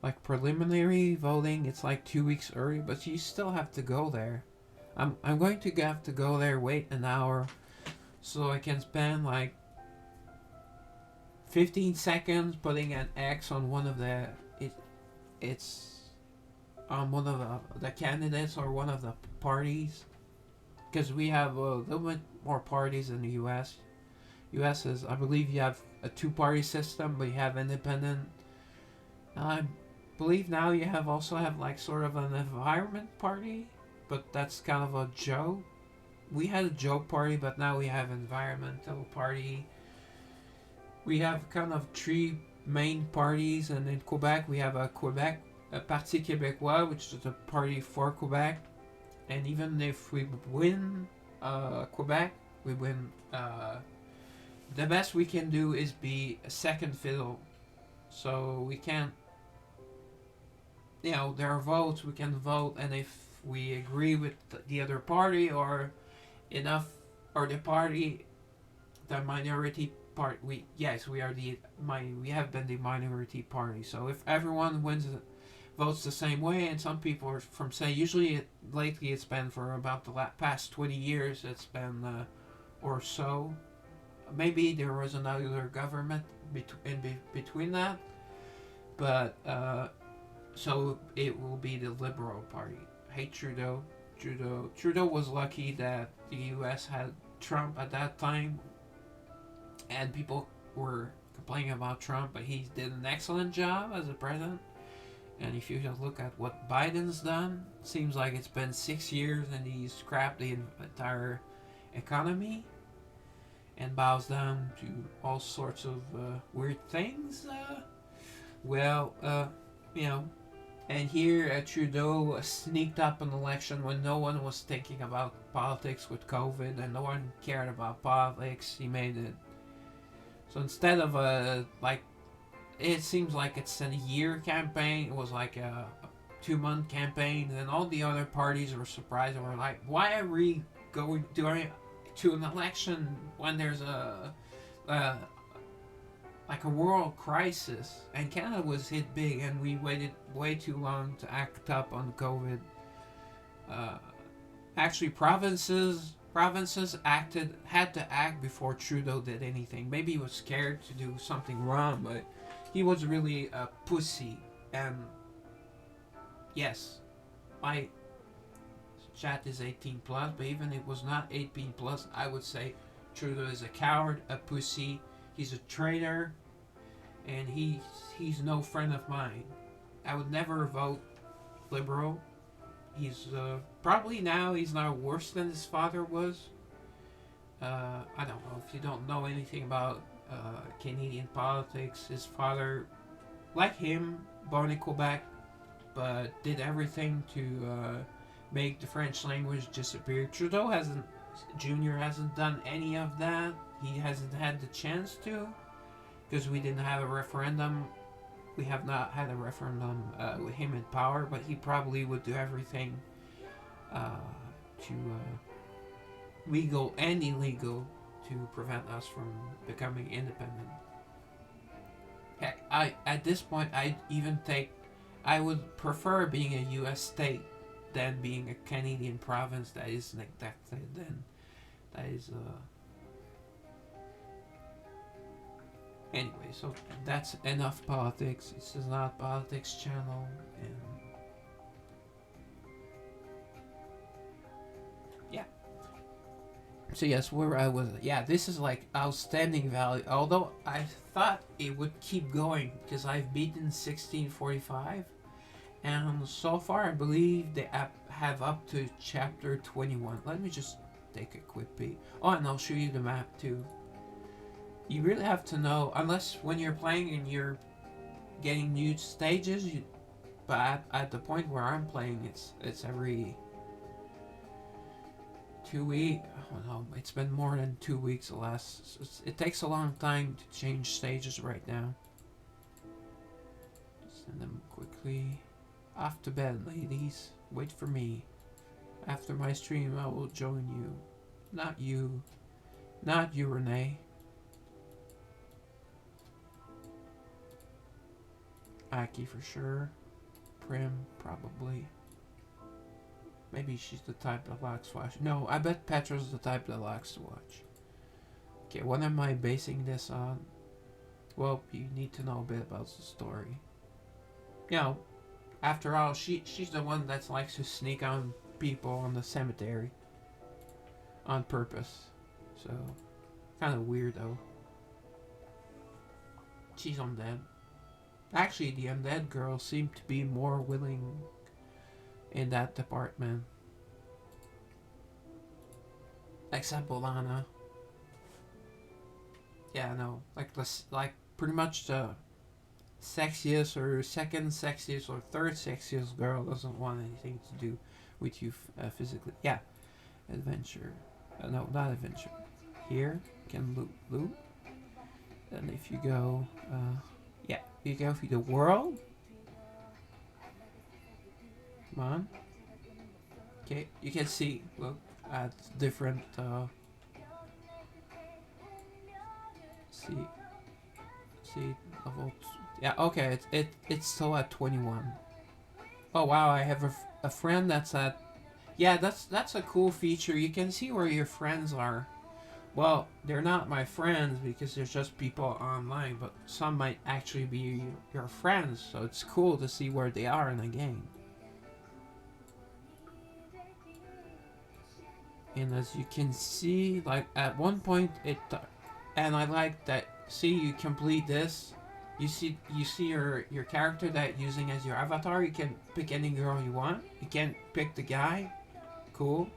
like preliminary voting. It's like 2 weeks early, but you still have to go there. I'm going to have to go there, wait an hour, so I can spend like 15 seconds putting an X on one of it's on one of the candidates or one of the parties, because we have a little bit more parties in the U.S. U.S. is, I believe, you have a 2-party system, but you have independent. I believe now you also have like sort of an environment party, but that's kind of a joke. We had a joke party, but now we have environmental party. We have kind of 3 main parties, and in Quebec we have a Parti Québécois, which is a party for Quebec. And even if we win Quebec, we win. The best we can do is be a second fiddle. So we can't. There are votes, we can vote, and if we agree with the other party or enough, or the party, the minority part, we are we have been the minority party. So if everyone votes the same way, and some people are from, say, usually lately it's been for about the past 20 years, it's been or so. Maybe there was another government between that, but so it will be the Liberal Party. Hate Trudeau. Trudeau was lucky that the U.S. had Trump at that time, and people were complaining about Trump, but he did an excellent job as a president. And if you look at what Biden's done, seems like it's been 6 years and he's scrapped the entire economy and bows down to all sorts of weird things. And here Trudeau sneaked up an election when no one was thinking about politics with COVID, and no one cared about politics. He made it. So instead of it seems like it's a year campaign. It was like a 2 month campaign, and then all the other parties were surprised and were like, "Why are we going during to an election when there's a like a world crisis?" And Canada was hit big, and we waited way too long to act up on COVID. Uh, Actually, provinces had to act before Trudeau did anything. Maybe he was scared to do something wrong, but he was really a pussy. And yes, my chat is 18 plus, but even if it was not 18 plus, I would say Trudeau is a coward, a pussy. He's a traitor, and he's no friend of mine. I would never vote Liberal. He's probably now he's not worse than his father was. I don't know if you don't know anything about Canadian politics. His father, like him, born in Quebec, but did everything to make the French language disappear. Trudeau hasn't, Junior hasn't done any of that. He hasn't had the chance to, because we didn't have a referendum. We have not had a referendum with him in power, but he probably would do everything to legal and illegal to prevent us from becoming independent. Heck, at this point I even think I would prefer being a U.S. state than being a Canadian province that is neglected. Then that is Anyway, so that's enough politics. This is not a politics channel, and yeah. So yes, where I was, yeah, this is like outstanding value. Although I thought it would keep going because I've beaten 1645, and so far I believe they have up to chapter 21. Let me just take a quick peek. Oh, and I'll show you the map too. You really have to know, unless when you're playing and you're getting new stages, but at the point where I'm playing, it's every 2 weeks. Oh no, it's been more than 2 weeks. It takes a long time to change stages right now. Send them quickly off to bed, ladies. Wait for me. After my stream, I will join you. Not you, Renee. Aki for sure. Prim, probably. Maybe she's the type that likes to watch. No, I bet Petra's the type that likes to watch. Okay, what am I basing this on? Well, you need to know a bit about the story. You know, after all, she's the one that likes to sneak on people on the cemetery. On purpose. So, kind of weird though. She's undead. Actually, the undead girls seem to be more willing in that department. Except Bolana. Yeah, no. Like pretty much the sexiest or second sexiest or third sexiest girl doesn't want anything to do with you physically. Yeah. Adventure. No, not adventure. Here, can loot. And if you go, yeah, you go through the world. Come on. Okay, you can see, look, at different, see level, yeah, okay, it's still at 21. Oh wow, I have a friend that's at, yeah, that's a cool feature. You can see where your friends are. Well, they're not my friends because they're just people online, but some might actually be your friends, so it's cool to see where they are in the game. And as you can see, like at one point and I like that, see, you complete this, you see your character that you're using as your avatar. You can pick any girl you want. You can't pick the guy. Cool.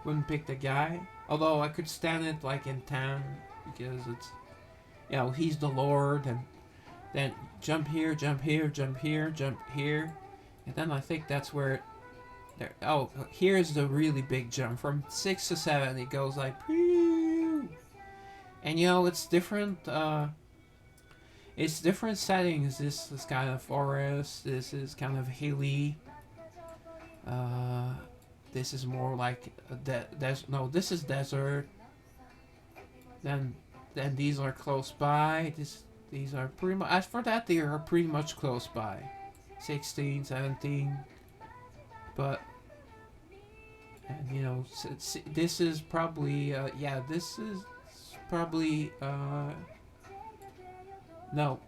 Wouldn't pick the guy. Although I could stand it like in town because it's, you know, he's the Lord, and then jump here, jump here, jump here, jump here, and then I think that's where. There. Oh, here's the really big jump from 6 to 7. It goes like, and you know it's different. It's different settings. This is kind of forest. This is kind of hilly. Uh, this is more like no. This is desert. Then then these are close by. These are pretty much, as for that, they are pretty much close by. 16, 17. But and you know, this is probably yeah, this is probably no.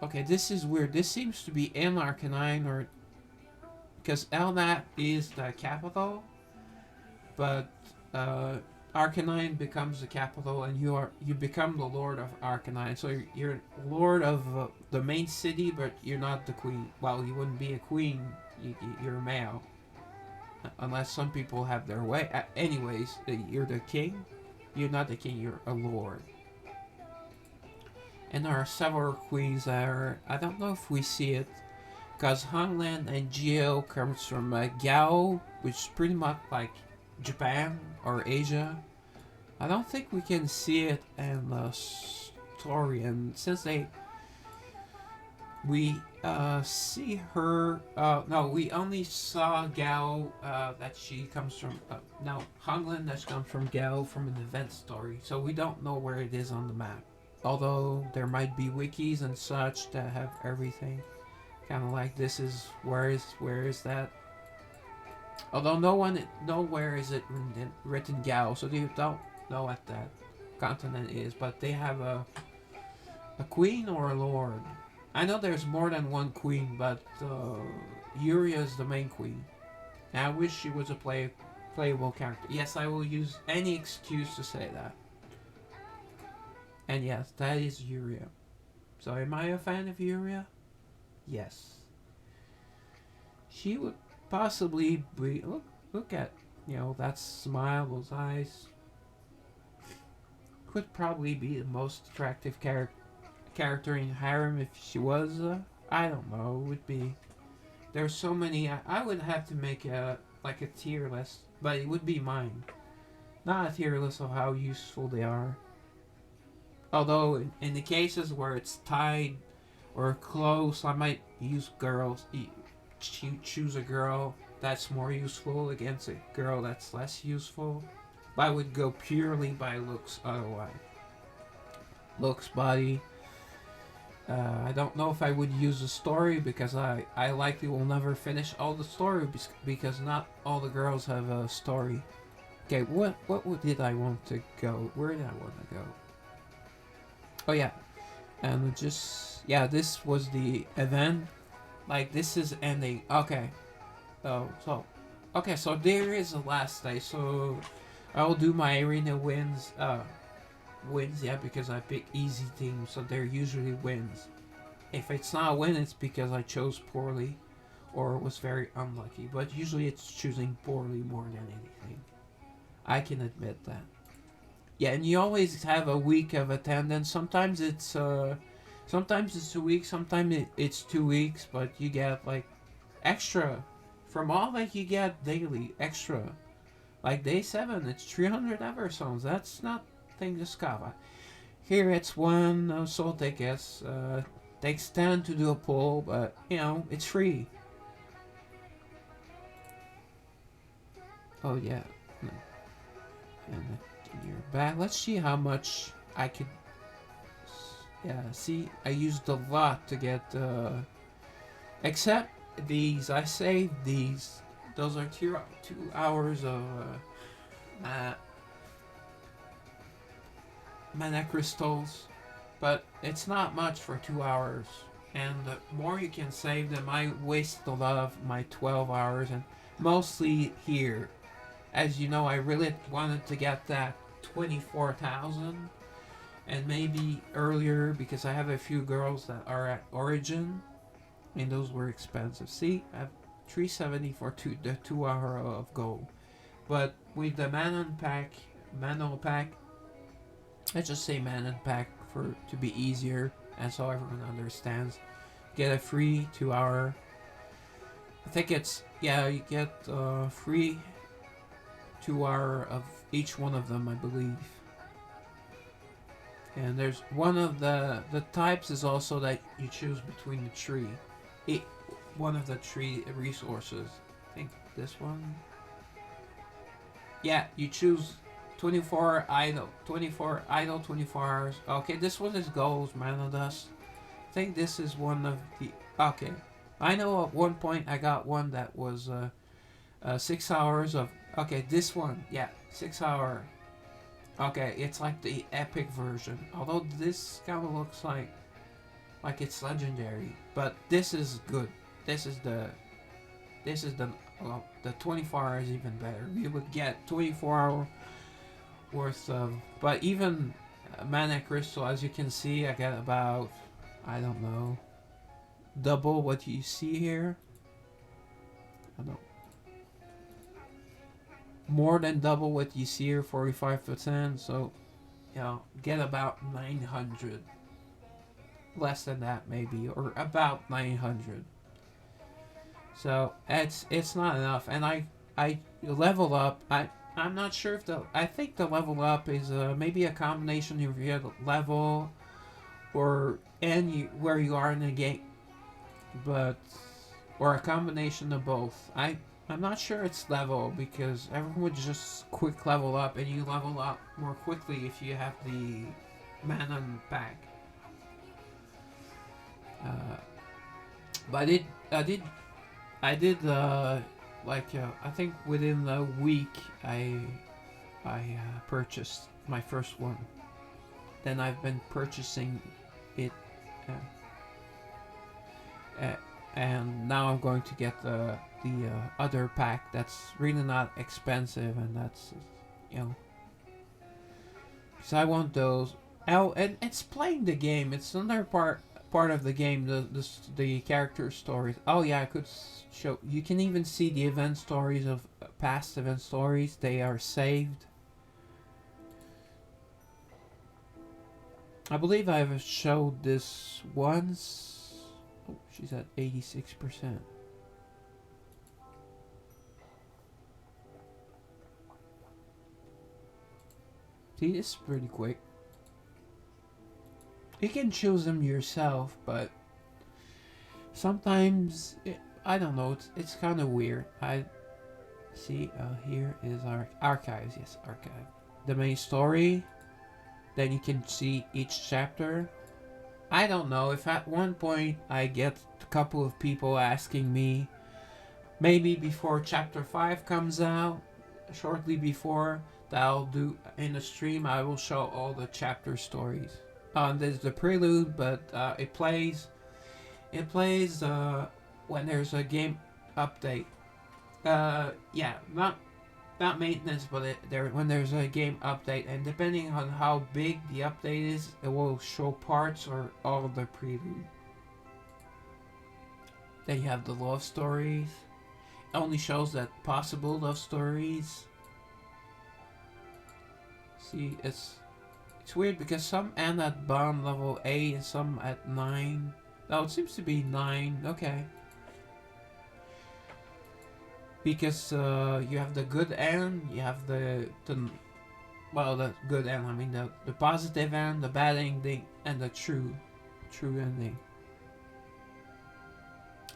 Okay, this is weird. This seems to be in Arcanine, or because Elnap is the capital, but Arcanine becomes the capital, and you become the Lord of Arcanine. So you're Lord of the main city, but you're not the queen. Well, you wouldn't be a queen. You're a male, unless some people have their way. Anyways, you're the king. You're not the king. You're a lord. And there are several queens there. I don't know if we see it, because Hongland and Geo comes from Gao, which is pretty much like Japan or Asia. I don't think we can see it in the story, and since we see her, no, we only saw Gao, that she comes from, no, Hongland that comes from Gao from an event story, so we don't know where it is on the map. Although there might be wikis and such that have everything, kind of like this is where is that. Although nowhere is it written Gao, so they don't know what that continent is. But they have a queen or a lord. I know there's more than one queen, but Yuria is the main queen. And I wish she was a playable character. Yes, I will use any excuse to say that. And yes, that is Yuria. So am I a fan of Yuria? Yes. She would possibly be. Look at, that smile, those eyes. Could probably be the most attractive character in Harem if she was. I don't know. Would be. There's so many. I would have to make a tier list, but it would be mine. Not a tier list of how useful they are. Although in the cases where it's tied or close, I might use girls. Choose a girl that's more useful against a girl that's less useful. But I would go purely by looks otherwise. Looks, body. I don't know if I would use a story, because I likely will never finish all the story, because not all the girls have a story. Okay, what did I want to go? Where did I want to go? Oh yeah, and this was the event. Like, this is ending. Okay. So there is a last day. So I'll do my arena wins. Wins, yeah, because I pick easy teams, so they're usually wins. If it's not a win, it's because I chose poorly or was very unlucky. But usually it's choosing poorly more than anything. I can admit that. Yeah, and you always have a week of attendance. Sometimes it's a week, sometimes it's 2 weeks, but you get like extra from all that you get daily extra. Like day 7, it's 300 Eversouls. That's not thing to scoff at. Here it's one soul tickets. Takes 10 to do a pull, but it's free. Oh yeah. And you're back. Let's see how much I could. Yeah, see, I used a lot to get. Except these, I saved these. Those are 2 hours of mana crystals, but it's not much for 2 hours. And the more you can save them, I wasted a lot of my 12 hours, and mostly here. As you know, I really wanted to get that 24,000, and maybe earlier, because I have a few girls that are at Origin, and those were expensive. See, I have 370 for the 2 hour of gold. But with the Manon pack, I just say Manon pack to be easier, and so everyone understands. Get a free 2 hour. I think it's, you get free 2 hour of each one of them, I believe. And there's one of the types is also that you choose between the tree. It, one of the tree resources. I think this one. Yeah, you choose 24 idle, 24 idle, 24 hours. Okay, this one is goals, mana dust. I think this is one of the. Okay, I know at one point I got one that was 6 hours of. Okay, this one, yeah, 6 hour. Okay, it's like the epic version. Although this kind of looks like it's legendary, but this is good. This is the this is the 24 hours is even better. You would get 24-hour worth of, but even mana crystal, as you can see, I get about, I don't know, double what you see here. I don't, more than double what you see here, 45%. So, get about 900, less than that maybe, or about 900. So it's not enough, and I level up. I'm not sure if I think the level up is maybe a combination of your level or where you are in the game, but or a combination of both. I'm not sure it's level because everyone would just quick level up, and you level up more quickly if you have the mana pack. Uh, but I did I think within a week I purchased my first one. Then I've been purchasing it, uh, and now I'm going to get the other pack that's really not expensive, and that's you know. So I want those. Oh, and it's playing the game. It's another part of the game. The character stories. Oh yeah, I could show. You can even see the event stories of past event stories. They are saved. I believe I've showed this once. Oh, she's at 86%. See, this is pretty quick. You can choose them yourself, but sometimes I don't know. It's kind of weird. I see. Here is our archives. Yes, archive. The main story. Then you can see each chapter. I don't know if at one point I get a couple of people asking me, maybe before chapter 5 comes out, shortly before, that I'll do in the stream. I will show all the chapter stories. There's the prelude, but it plays. It plays when there's a game update. Yeah, not maintenance, but when there's a game update, and depending on how big the update is, it will show parts or all of the prelude. Then you have the love stories. It only shows that possible love stories. See, it's weird because some end at bomb level 8 and some at 9. No, it seems to be 9. Okay. Because you have the good end, you have the good end. I mean the positive end, the bad ending, and the true ending.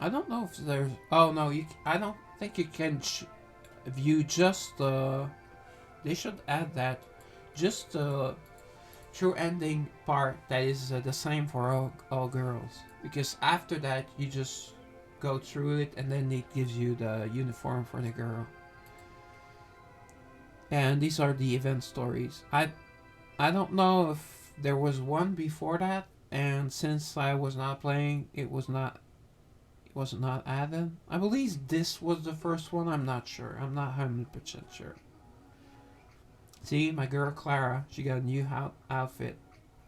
I don't know if there's. Oh no, I don't think you can view just the. They should add that, just the true ending part that is the same for all girls. Because after that, you just go through it, and then it gives you the uniform for the girl. And these are the event stories. I don't know if there was one before that, and since I was not playing, it was not added. I believe this was the first one. I'm not sure. I'm not 100% sure. See, my girl Clara, she got a new outfit,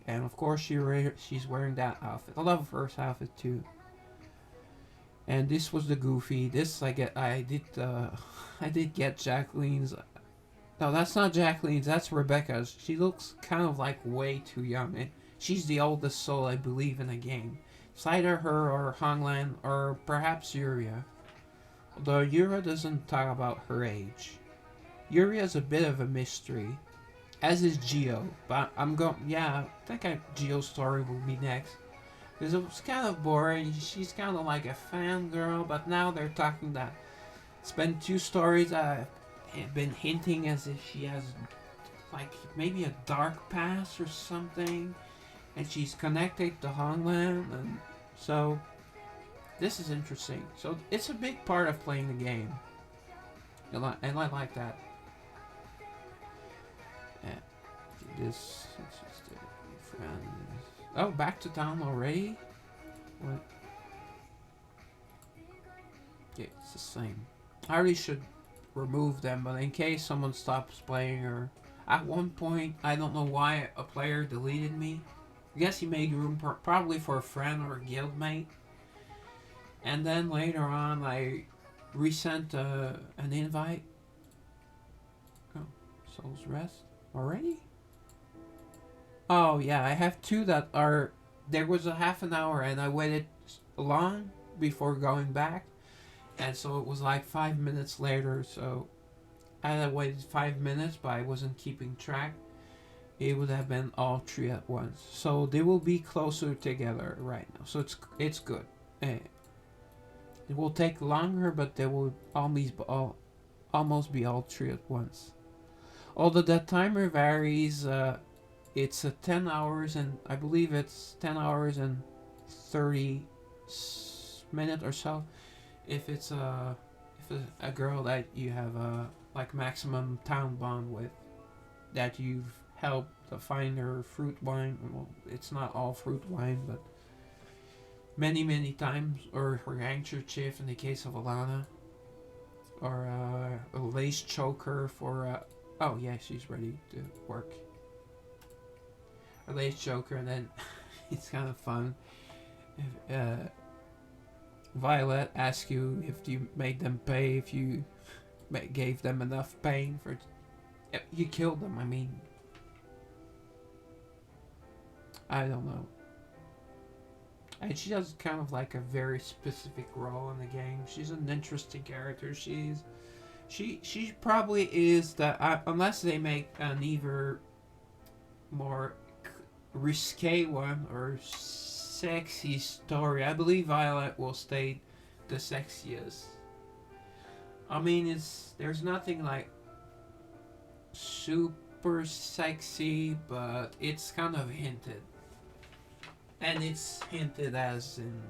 and of course she's wearing that outfit. I love her first outfit too. And this was the Goofy. This I did I did get Jacqueline's. No, that's not Jacqueline's. That's Rebecca's. She looks kind of like way too young. And she's the oldest soul, I believe, in the game. It's either her or Honglan or perhaps Yuria. Although Yuria doesn't talk about her age. Yuria is a bit of a mystery. as is Geo. But I'm going. Yeah, I think Geo's story will be next. Because it was kind of boring. She's kind of like a fangirl, but now they're talking that it's been two stories that have been hinting as if she has like maybe a dark past or something, and she's connected to Homeland, and so this is interesting. So it's a big part of playing the game, and I like that. Yeah, this it's just friends. Oh, back to town already? What? Yeah, it's the same. I really should remove them, but in case someone stops playing or at one point, I don't know why a player deleted me. I guess he made room probably for a friend or a guildmate. And then later on, I resent an invite. Oh, Soul's Rest already? Oh yeah, I have two that are. There was a half an hour, and I waited long before going back, and so it was like 5 minutes later. So I had waited 5 minutes, but I wasn't keeping track. It would have been all three at once. So they will be closer together right now. So it's good. It will take longer, but they will almost be all three at once. Although the timer varies, it's 10 hours, and I believe it's 10 hours and 30 minutes or so. If it's a girl that you have a like maximum town bond with, that you've helped to find her fruit wine. Well, it's not all fruit wine, but many times, or her handkerchief in the case of Alana, or a lace choker for. Oh yeah, she's ready to work. A lace choker, and then it's kind of fun. If, Violet asks you if you made them pay, if you gave them enough pain for. You killed them. I mean, I don't know. And she has kind of like a very specific role in the game. She's an interesting character. She probably is the unless they make an either more risque one or sexy story. I believe Violet will stay the sexiest. I mean, there's nothing like super sexy, but it's kind of hinted. And it's hinted as in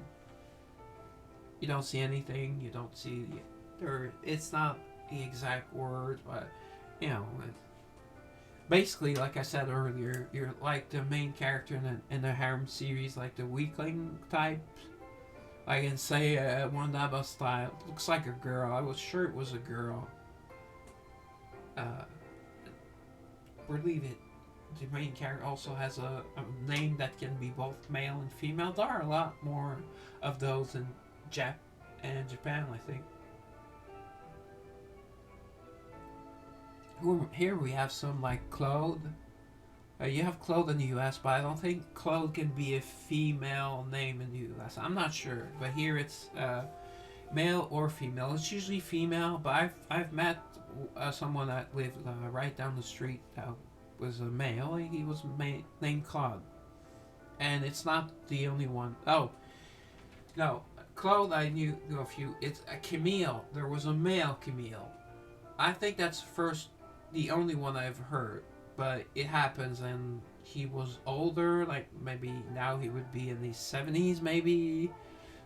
you don't see anything, you don't see or it's not the exact word, but you know, basically, like I said earlier, you're like the main character in the harem series, like the weakling type. I can say Wandaba style. Looks like a girl. I was sure it was a girl. Believe it. The main character also has a name that can be both male and female. There are a lot more of those in Japan, I think. Here we have some like Claude. You have Claude in the US, but I don't think Claude can be a female name in the US. I'm not sure, but here it's male or female. It's usually female, but I've met someone that lived right down the street that was a male. He was named Claude, and it's not the only one. Oh no, Claude I knew a few. It's a Camille. There was a male Camille. I think that's the only one I've heard, but it happens, and he was older, like maybe now he would be in the 70s, maybe,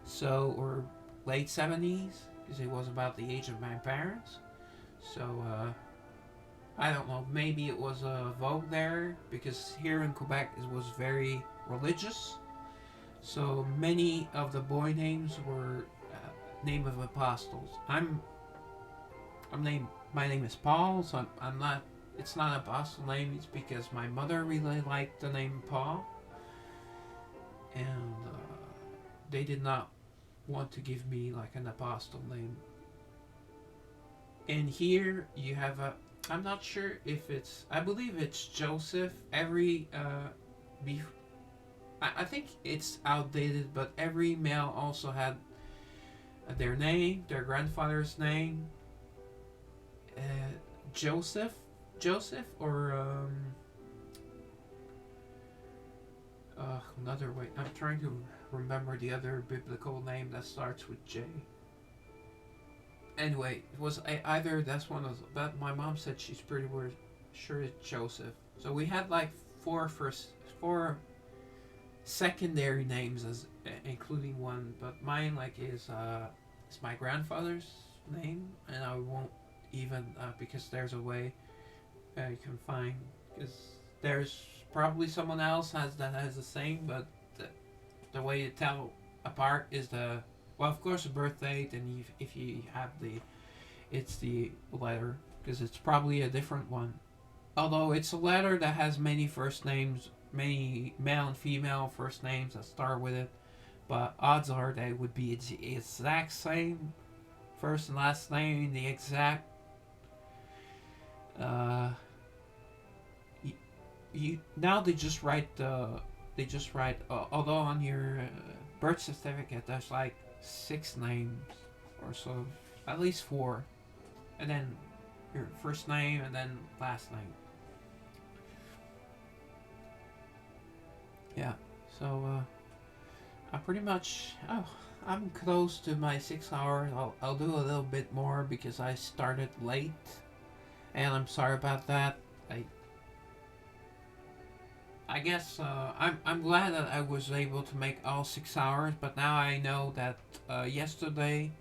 so, or late 70s, because he was about the age of my parents. So, I don't know, maybe it was a vogue there, because here in Quebec it was very religious, so many of the boy names were name of apostles. I'm named. My name is Paul, so I'm not. It's not an apostle name. It's because my mother really liked the name Paul, and they did not want to give me like an apostle name. And here you have a. I'm not sure if it's. I believe it's Joseph. I think it's outdated, but every male also had their name, their grandfather's name. Joseph, or another way. I'm trying to remember the other biblical name that starts with J. Anyway, it was either that's one of. But my mom said she's pretty sure it's Joseph. So we had like four secondary names as including one, but mine like is my grandfather's name, and I won't even because there's a way you can find because there's probably someone else has the same, but the way to tell apart is the well, of course, the birth date, and if you have it's the letter because it's probably a different one. Although it's a letter that has many first names, many male and female first names that start with it, but odds are they would be the exact same first and last name, the exact. Uh, you now they just write although on your birth certificate there's like 6 names or so, at least 4, and then your first name and then last name. Yeah, so I pretty much I'm close to my 6 hours. I'll do a little bit more because I started late, and I'm sorry about that. I guess I'm glad that I was able to make all 6 hours, but now I know that yesterday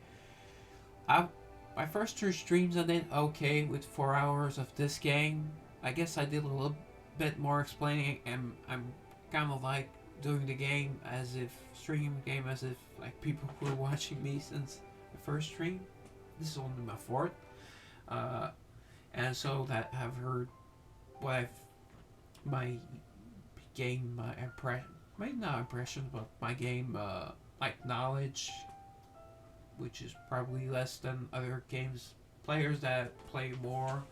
I my first 2 streams I did okay with 4 hours of this game. I guess I did a little bit more explaining, and I'm kind of like doing the game as if streaming the game as if like people were watching me since the first stream. This is only my fourth, and so that have heard what I've my game impression, maybe not impression, but my game like knowledge, which is probably less than other games players that play more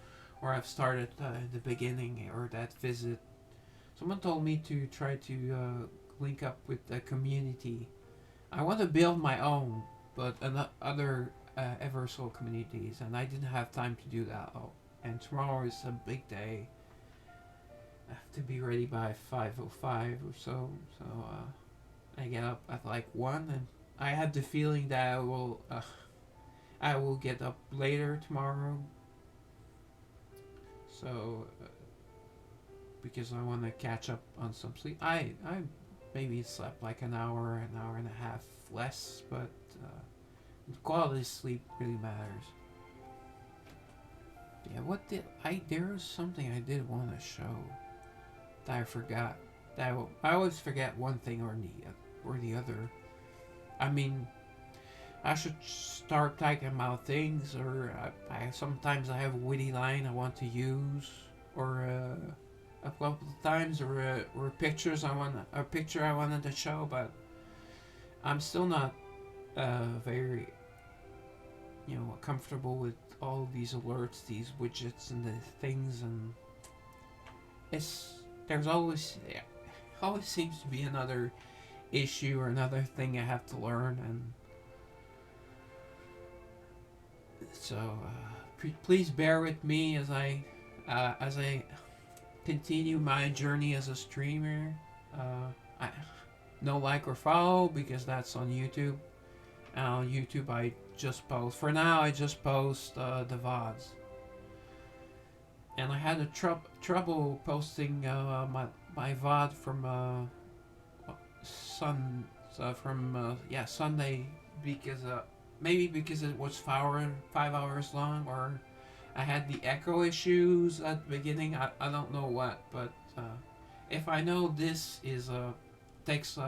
or have started in the beginning or that visit. Someone told me to try to link up with the community. I want to build my own, but other Eversoul communities, and I didn't have time to do that. Oh, and tomorrow is a big day. I have to be ready by 5:05 or so. So I get up at like 1, and I have the feeling that I will get up later tomorrow. So because I want to catch up on some sleep. I maybe slept like an hour and a half less, but quality of sleep really matters. Yeah, what did I? There was something I did want to show that I forgot. I always forget one thing or the other. I mean, I should start talking about things, or I sometimes I have a witty line I want to use, or a couple of times, or pictures a picture I wanted to show, but I'm still not very comfortable with all these alerts, these widgets, and the things, and there's always seems to be another issue or another thing I have to learn, and so please bear with me as I continue my journey as a streamer. I no like or follow because that's on YouTube. On YouTube, I just post. For now, I just post the VODs. And I had trouble posting my VOD from Sunday because maybe because it was 5 hours long, or I had the echo issues at the beginning. I don't know what, but if I know this is takes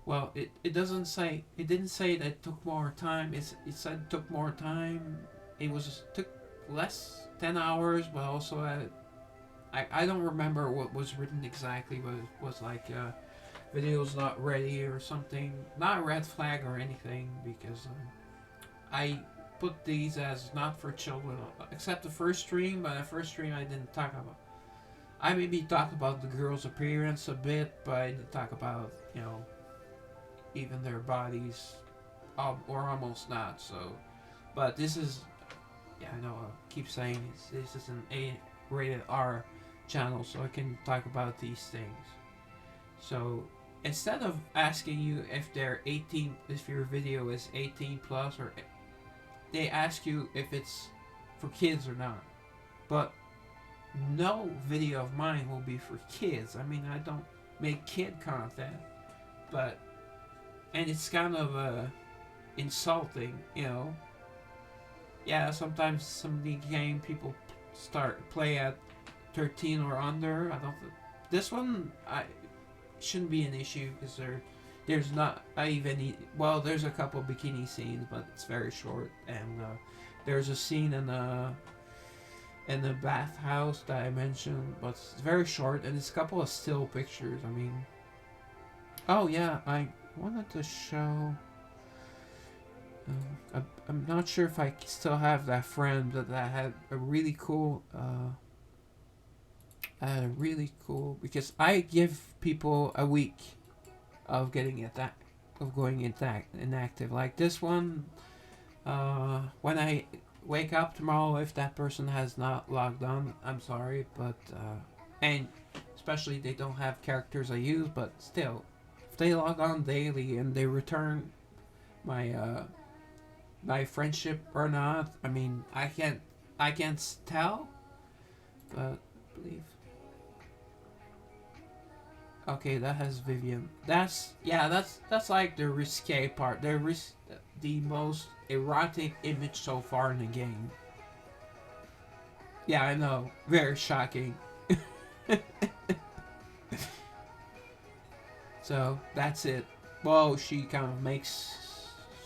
well, it doesn't say, it didn't say that it took more time. It said it took more time. It took less 10 hours, but also I don't remember what was written exactly, but it was like video's not ready or something. Not a red flag or anything, because I put these as not for children, except the first stream. But the first stream I didn't talk about. I maybe talked about the girl's appearance a bit, but I didn't talk about even their bodies, or almost not. So, but this is, I know I keep saying this is an A rated R channel, so I can talk about these things. So instead of asking you if they're 18, if your video is 18 plus, or they ask you if it's for kids or not. But no video of mine will be for kids. I mean, I don't make kid content, but and it's kind of insulting, you know. Yeah, sometimes some of the game people start play at 13 or under. I don't. This one I shouldn't be an issue because there's not I even well there's a couple bikini scenes, but it's very short, and there's a scene in the bathhouse that I mentioned, but it's very short, and it's a couple of still pictures. I mean, oh yeah, I wanted to show. I'm not sure if I still have that friend, but that had a really cool. Really cool because I give people a week of getting attacked, of going inactive. Like this one, when I wake up tomorrow, if that person has not logged on, I'm sorry, but and especially they don't have characters I use, but still, if they log on daily and they return my my friendship or not, I mean, I can't tell, but I believe. Okay, that has Vivian. That's like the risque part. The most erotic image so far in the game. Yeah, I know. Very shocking. So that's it. Well, she kind of makes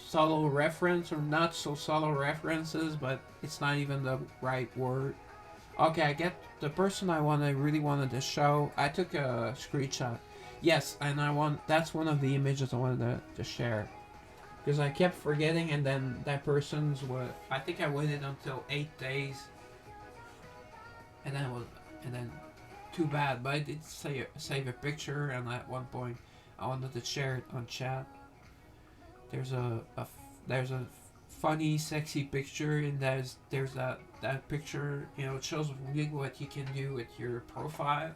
subtle reference or not so subtle references, but it's not even the right word. Okay, I get the person really wanted to show. I took a screenshot. Yes, and that's one of the images I wanted to share. Because I kept forgetting, and then that person's what I think I waited until 8 days, and then too bad. But I did save a picture, and at one point I wanted to share it on chat. There's there's a funny, sexy picture, and there's that picture. You know, it shows really what you can do with your profile.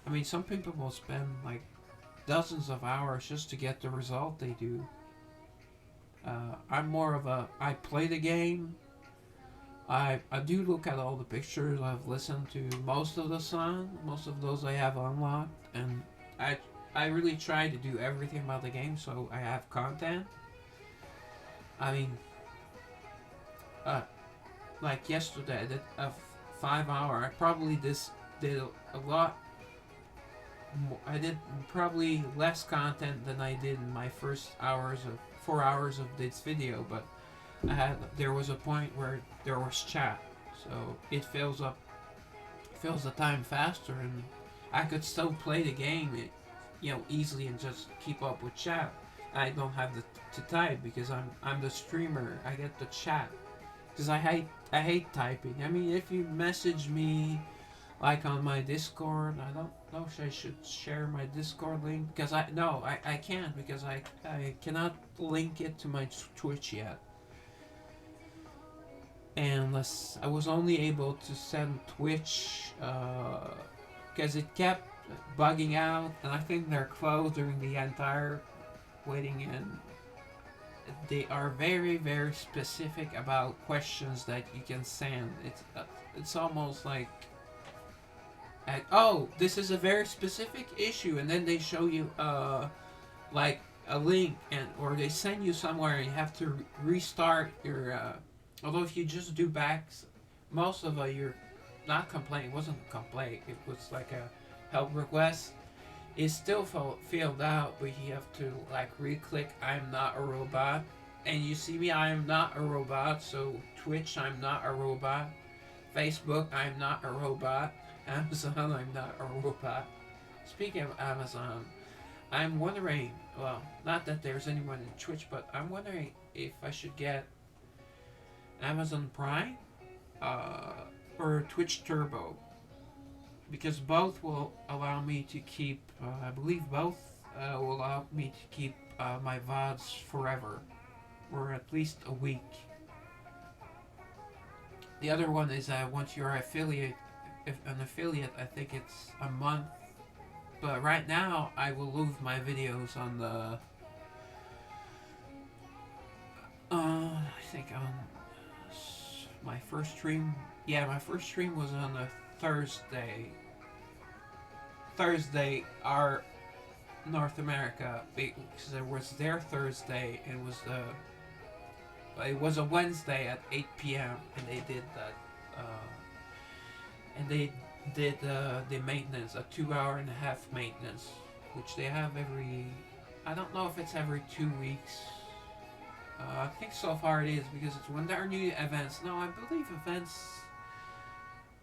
I mean, some people will spend like dozens of hours just to get the result they do. I'm more of a I play the game. I do look at all the pictures. I've listened to most of the songs. Most of those I have unlocked, and I really try to do everything about the game so I have content. I mean, uh, like yesterday, I did a 5 hour. I probably did a lot. I did probably less content than I did in my first 4 hours of this video, but there was a point where there was chat, so it fills the time faster, and I could still play the game, easily and just keep up with chat. I don't have to type because I'm the streamer. I get the chat because I hate typing. I mean, if you message me like on my Discord, I don't know if I should share my Discord link because I can't because I cannot link it to my Twitch yet. Unless I was only able to send Twitch because it kept bugging out, and I think they're closed during the entire waiting in. They are very, very specific about questions that you can send. It's almost like, oh, this is a very specific issue, and then they show you like a link, and or they send you somewhere, and you have to restart your. Although if you just do back, most of your not complaint, it wasn't a complaint. It was like a help request. It's still filled out, but you have to like re-click I'm not a robot. And you see me, I am not a robot. So Twitch, I'm not a robot. Facebook, I'm not a robot. Amazon, I'm not a robot. Speaking of Amazon, I'm wondering, well, not that there's anyone in Twitch, but I'm wondering if I should get Amazon Prime or Twitch Turbo, because both will allow me to keep, I believe both will allow me to keep my VODs forever, or at least a week. The other one is once you're an affiliate, I think it's a month But right now, I will leave my videos on the. I think on my first stream. Yeah, my first stream was on a Thursday. Thursday, our North America, because it was their Thursday, and it was a Wednesday at 8 p.m. and they did that, and they did the maintenance, a 2 hour and a half maintenance, which they have every. I don't know if it's every 2 weeks. I think so far it is because it's when there are new events. No, I believe events.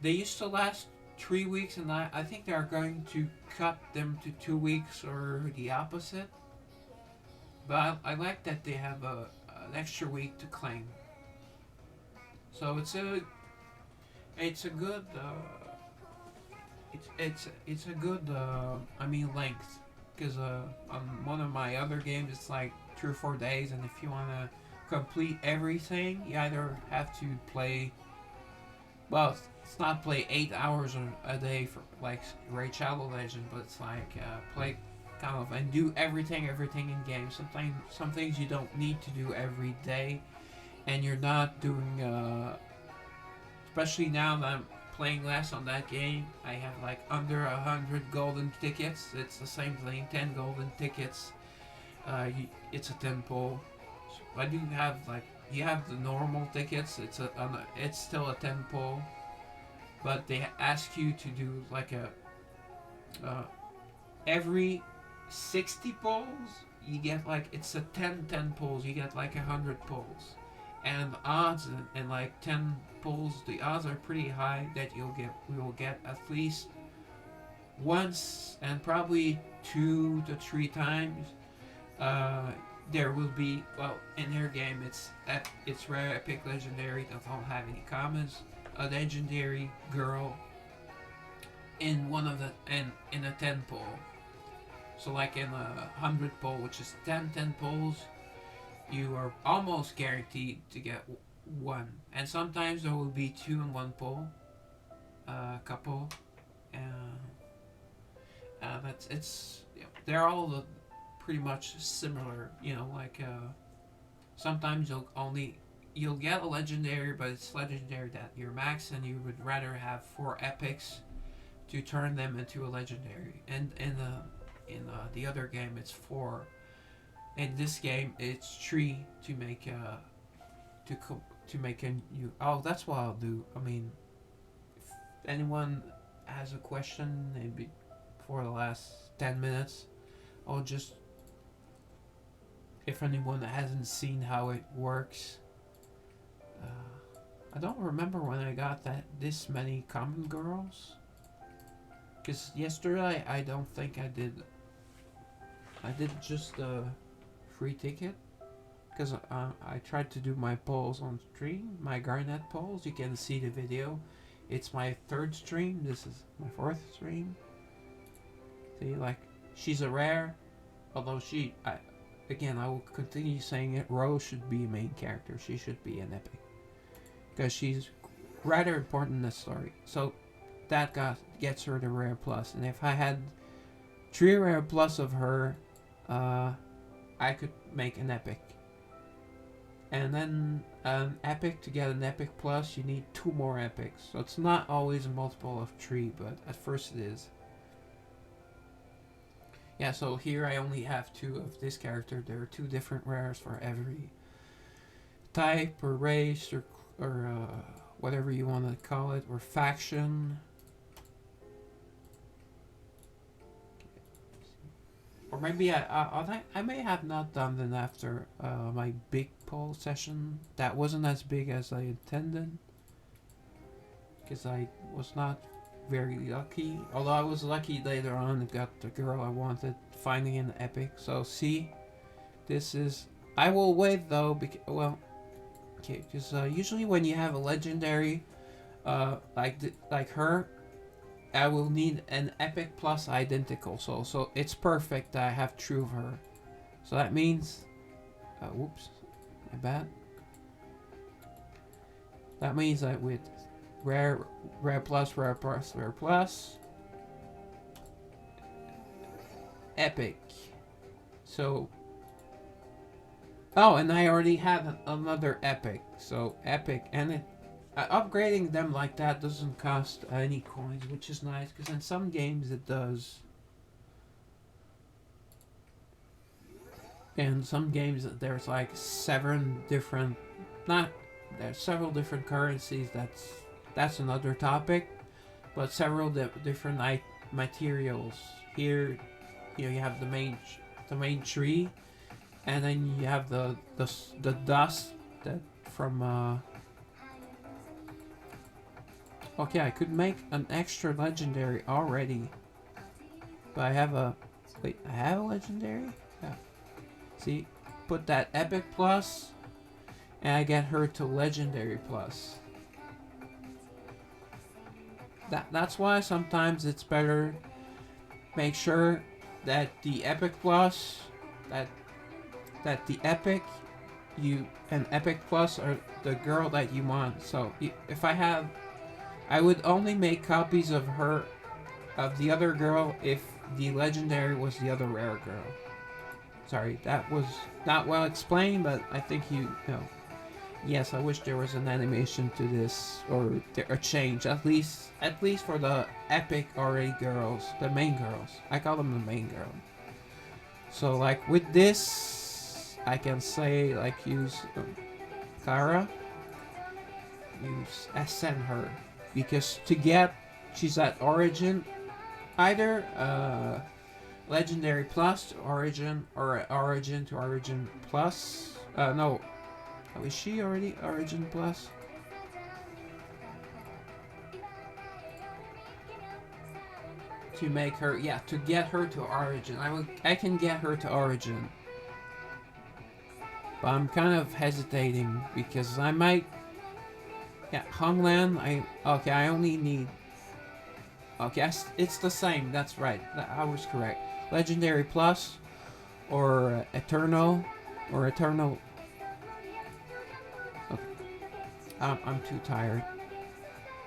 They used to last 3 weeks, and I think they are going to cut them to 2 weeks or the opposite. But I like that they have an extra week to claim. So it's a good it's a good length, because on one of my other games it's like 3 or 4 days, and if you want to complete everything, you either have to play. Well, it's not play 8 hours a day for like Raid Shadow Legend, but it's like play kind of and do everything in game. Sometimes some things you don't need to do every day, and you're not doing. Especially now that I'm playing less on that game, I have like under 100 golden tickets. It's the same thing, 10 golden tickets. It's a 10 pull. So I do have like you have the normal tickets. It's still a 10 pull, but they ask you to do like a every 60 pulls you get like it's a 10 pulls. You get like 100 pulls, and the odds in like 10 pulls, the odds are pretty high that we will get at least once and probably 2 to 3 times. There will be, well, in their game it's rare, epic, legendary that don't have any commons, a legendary girl in one of the in a 10 pull. So like in a 100 pull, which is 10 pulls, you are almost guaranteed to get one, and sometimes there will be 2 in 1 pull, couple, that's it's they're all pretty much similar. Like sometimes you'll get a legendary, but it's legendary that you're max, and you would rather have 4 epics to turn them into a legendary. And in the other game, it's 4. In this game, it's 3 to make to make a new. Oh, that's what I'll do. I mean, if anyone has a question, maybe for the last 10 minutes, I'll just. If anyone hasn't seen how it works, I don't remember when I got this many common girls. Because yesterday, I don't think I did. I did just a free ticket. Because I tried to do my polls on stream, my Garnet polls. You can see the video. It's my 3rd stream. This is my 4th stream. See, like, she's a rare. Although I will continue saying it. Rose should be a main character. She should be an epic. Because she's rather important in the story. So that gets her the rare plus. And if I had 3 rare plus of her, I could make an epic. And then an epic, to get an epic plus, you need 2 more epics. So it's not always a multiple of 3, but at first it is. Yeah, so here I only have 2 of this character. There are 2 different rares for every type or race or whatever you want to call it, or faction. Or maybe I may have not done them after my big poll session. That wasn't as big as I intended, because I was not very lucky. Although I was lucky later on and got the girl I wanted, finding an epic. So see, this is. I will wait though, because usually when you have a legendary, like her, I will need an epic plus identical. So it's perfect that I have 2 of her. So that means, whoops, my bad. That means that with rare plus, epic. So, oh, and I already had another epic. So epic, and upgrading them like that doesn't cost any coins, which is nice because in some games it does. In some games there's like seven different, not there's several different currencies. That's another topic, but several different materials. Here, you have the main tree, and then you have the dust that from. Okay, I could make an extra legendary already, but I have a wait. I have a legendary. Yeah. See, put that epic plus, and I get her to legendary plus. That's why sometimes it's better make sure that the epic plus that the epic you an epic plus are the girl that you want. So if I would only make copies of her of the other girl if the legendary was the other rare girl. Sorry, that was not well explained, but I think you know. Yes, I wish there was an animation to this or a change at least for the epic already girls, the main girls. I call them the main girl. So like with this, I can say like use Clara, use ascend her because to get she's at origin either legendary plus to origin or origin to origin plus. No, is she already origin plus? To make her, yeah, to get her to origin. I can get her to origin. But I'm kind of hesitating because I might. Yeah, Honglan. I only need. Okay, it's the same. That's right. I was correct. Legendary plus, or Eternal, or Eternal. Okay. I'm too tired.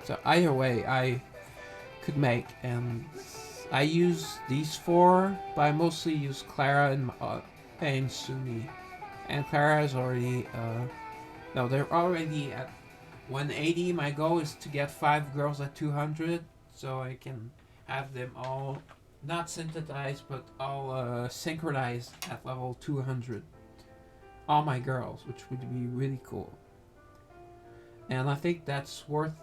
So either way, I could make, and I use these four, but I mostly use Clara and Sumi. And Clara is already no, they're already at 180. My goal is to get 5 girls at 200, so I can have them all not synthesized, but all synchronized at level 200. All my girls, which would be really cool. And I think that's worth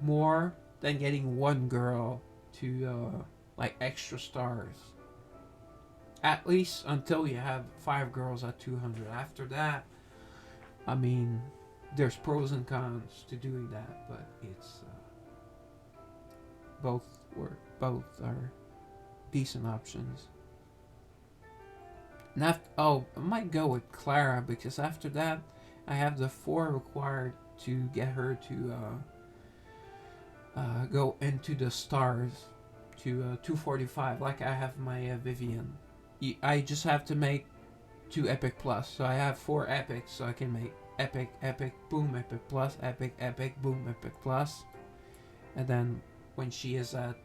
more than getting one girl to like extra stars. At least until you have 5 girls at 200. After that, I mean, there's pros and cons to doing that, but it's both are decent options. And I might go with Clara because after that, I have the 4 required to get her to go into the stars to 245, like I have my Vivian. I just have to make 2 epic plus, so I have 4 epics, so I can make epic, epic, boom, epic plus, epic, epic, boom, epic plus, and then when she is at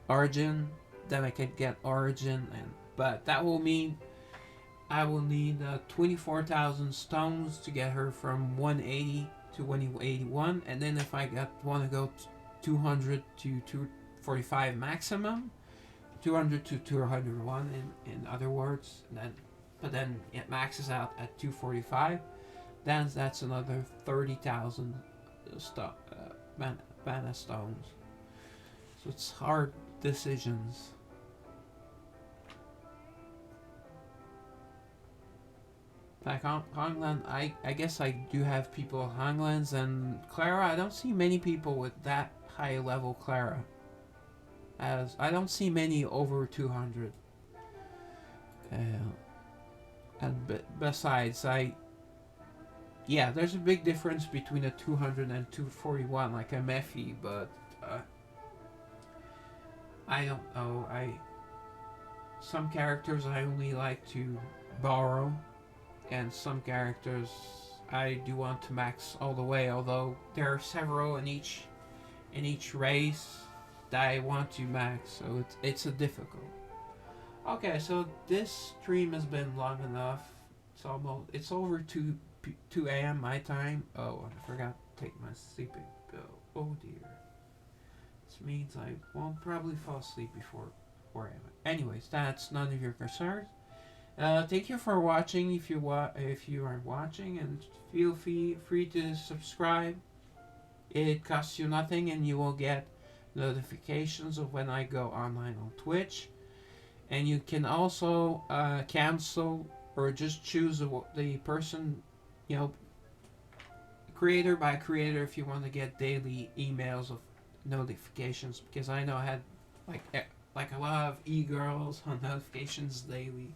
origin, then I can get origin, but that will mean I will need 24,000 stones to get her from 180 to 181, and then if I want to go 200 to 245 maximum, 200 to 201 in other words, but then it maxes out at 245, then that's another 30,000 mana stones. So it's hard decisions. Like Honglan, I guess I do have people with Honglans, and Clara, I don't see many people with that high level Clara. As I don't see many over 200. And besides, yeah, there's a big difference between a 200 and 241, like a Mephi, but I don't know. Some characters I only like to borrow, and some characters I do want to max all the way. Although there are several in each race that I want to max, so it's a difficult. Okay, so this stream has been long enough. It's over 2 a.m. my time. Oh, I forgot to take my sleeping pill. Oh dear. This means I won't probably fall asleep before 4 a.m. Anyways, that's none of your concern. Thank you for watching. If you are watching, and feel free to subscribe. It costs you nothing, and you will get notifications of when I go online on Twitch. And you can also cancel or just choose the person, you know, creator by creator, if you want to get daily emails of notifications, because I know I had like like a lot of e-girls on notifications daily,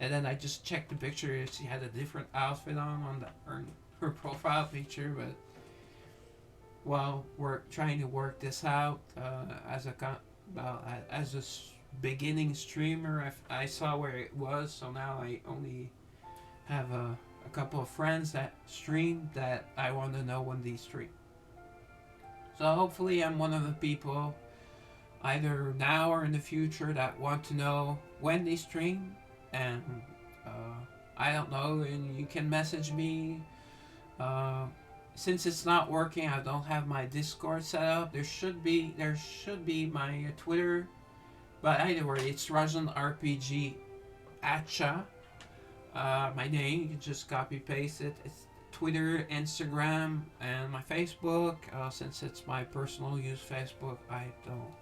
and then I just checked the picture if she had a different outfit on her profile picture. But well, we're trying to work this out as a beginning streamer. I saw where it was, so now I only have a couple of friends that stream that I want to know when they stream. So hopefully I'm one of the people, either now or in the future, that want to know when they stream. And I don't know, and you can message me. Uh, since it's not working, I don't have my Discord set up. There should be my Twitter, but either way, it's Rajan RPG Acha. My name, you can just copy paste it. It's Twitter, Instagram, and my Facebook. Since it's my personal use Facebook, I don't.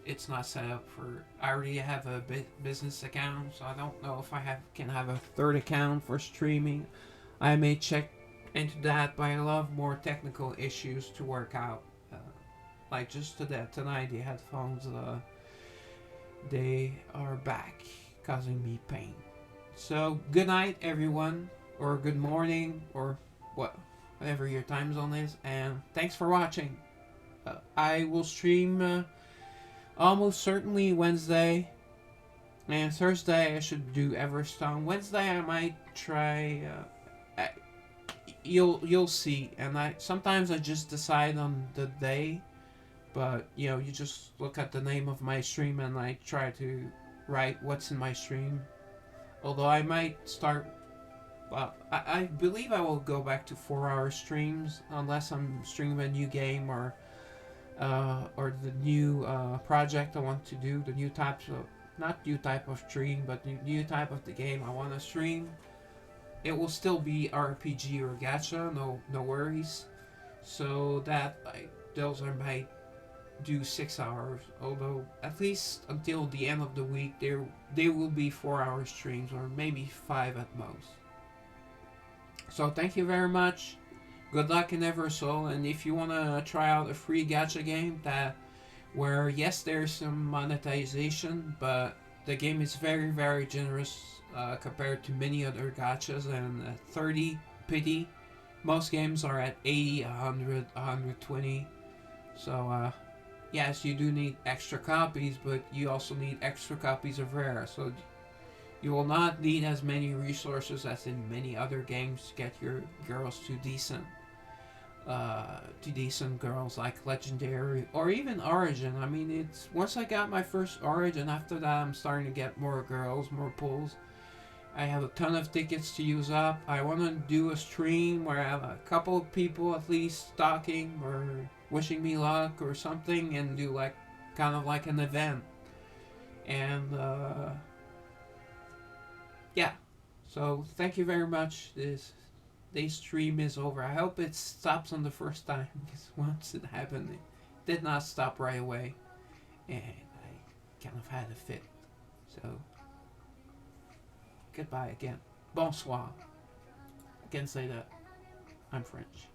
It's not set up for. I already have a business account, so I don't know if can have a third account for streaming. I may check into that, but I love more technical issues to work out. Like just tonight, the headphones, they are back, causing me pain. So good night, everyone, or good morning, or whatever your time zone is, and thanks for watching. I will stream almost certainly Wednesday, and Thursday I should do Eversoul. Wednesday I might try. You'll see, and sometimes I just decide on the day, but you just look at the name of my stream and I try to write what's in my stream. Although I might start. Well, I believe I will go back to 4-hour streams unless I'm streaming a new game or the new project I want to do, the new types of, not new type of stream, but the new type of the game I want to stream. It will still be RPG or gacha, no worries. So those I might do 6 hours, although at least until the end of the week they will be 4-hour streams, or maybe 5 at most. So thank you very much. Good luck in Eversoul, and if you want to try out a free gacha game where yes, there's some monetization, but the game is very, very generous compared to many other gachas, and 30 pity. Most games are at 80, 100, 120. So yes, you do need extra copies, but you also need extra copies of Rare. So you will not need as many resources as in many other games to get your girls to decent girls like Legendary or even Origin. I mean, it's once I got my first Origin, after that I'm starting to get more girls, more pulls. I have a ton of tickets to use up. I want to do a stream where I have a couple of people at least talking or wishing me luck or something, and do like kind of like an event. And yeah, so thank you very much. This stream is over. I hope it stops on the first time, because once it happened, it did not stop right away, and I kind of had a fit. So goodbye again. Bonsoir. I can say that. I'm French.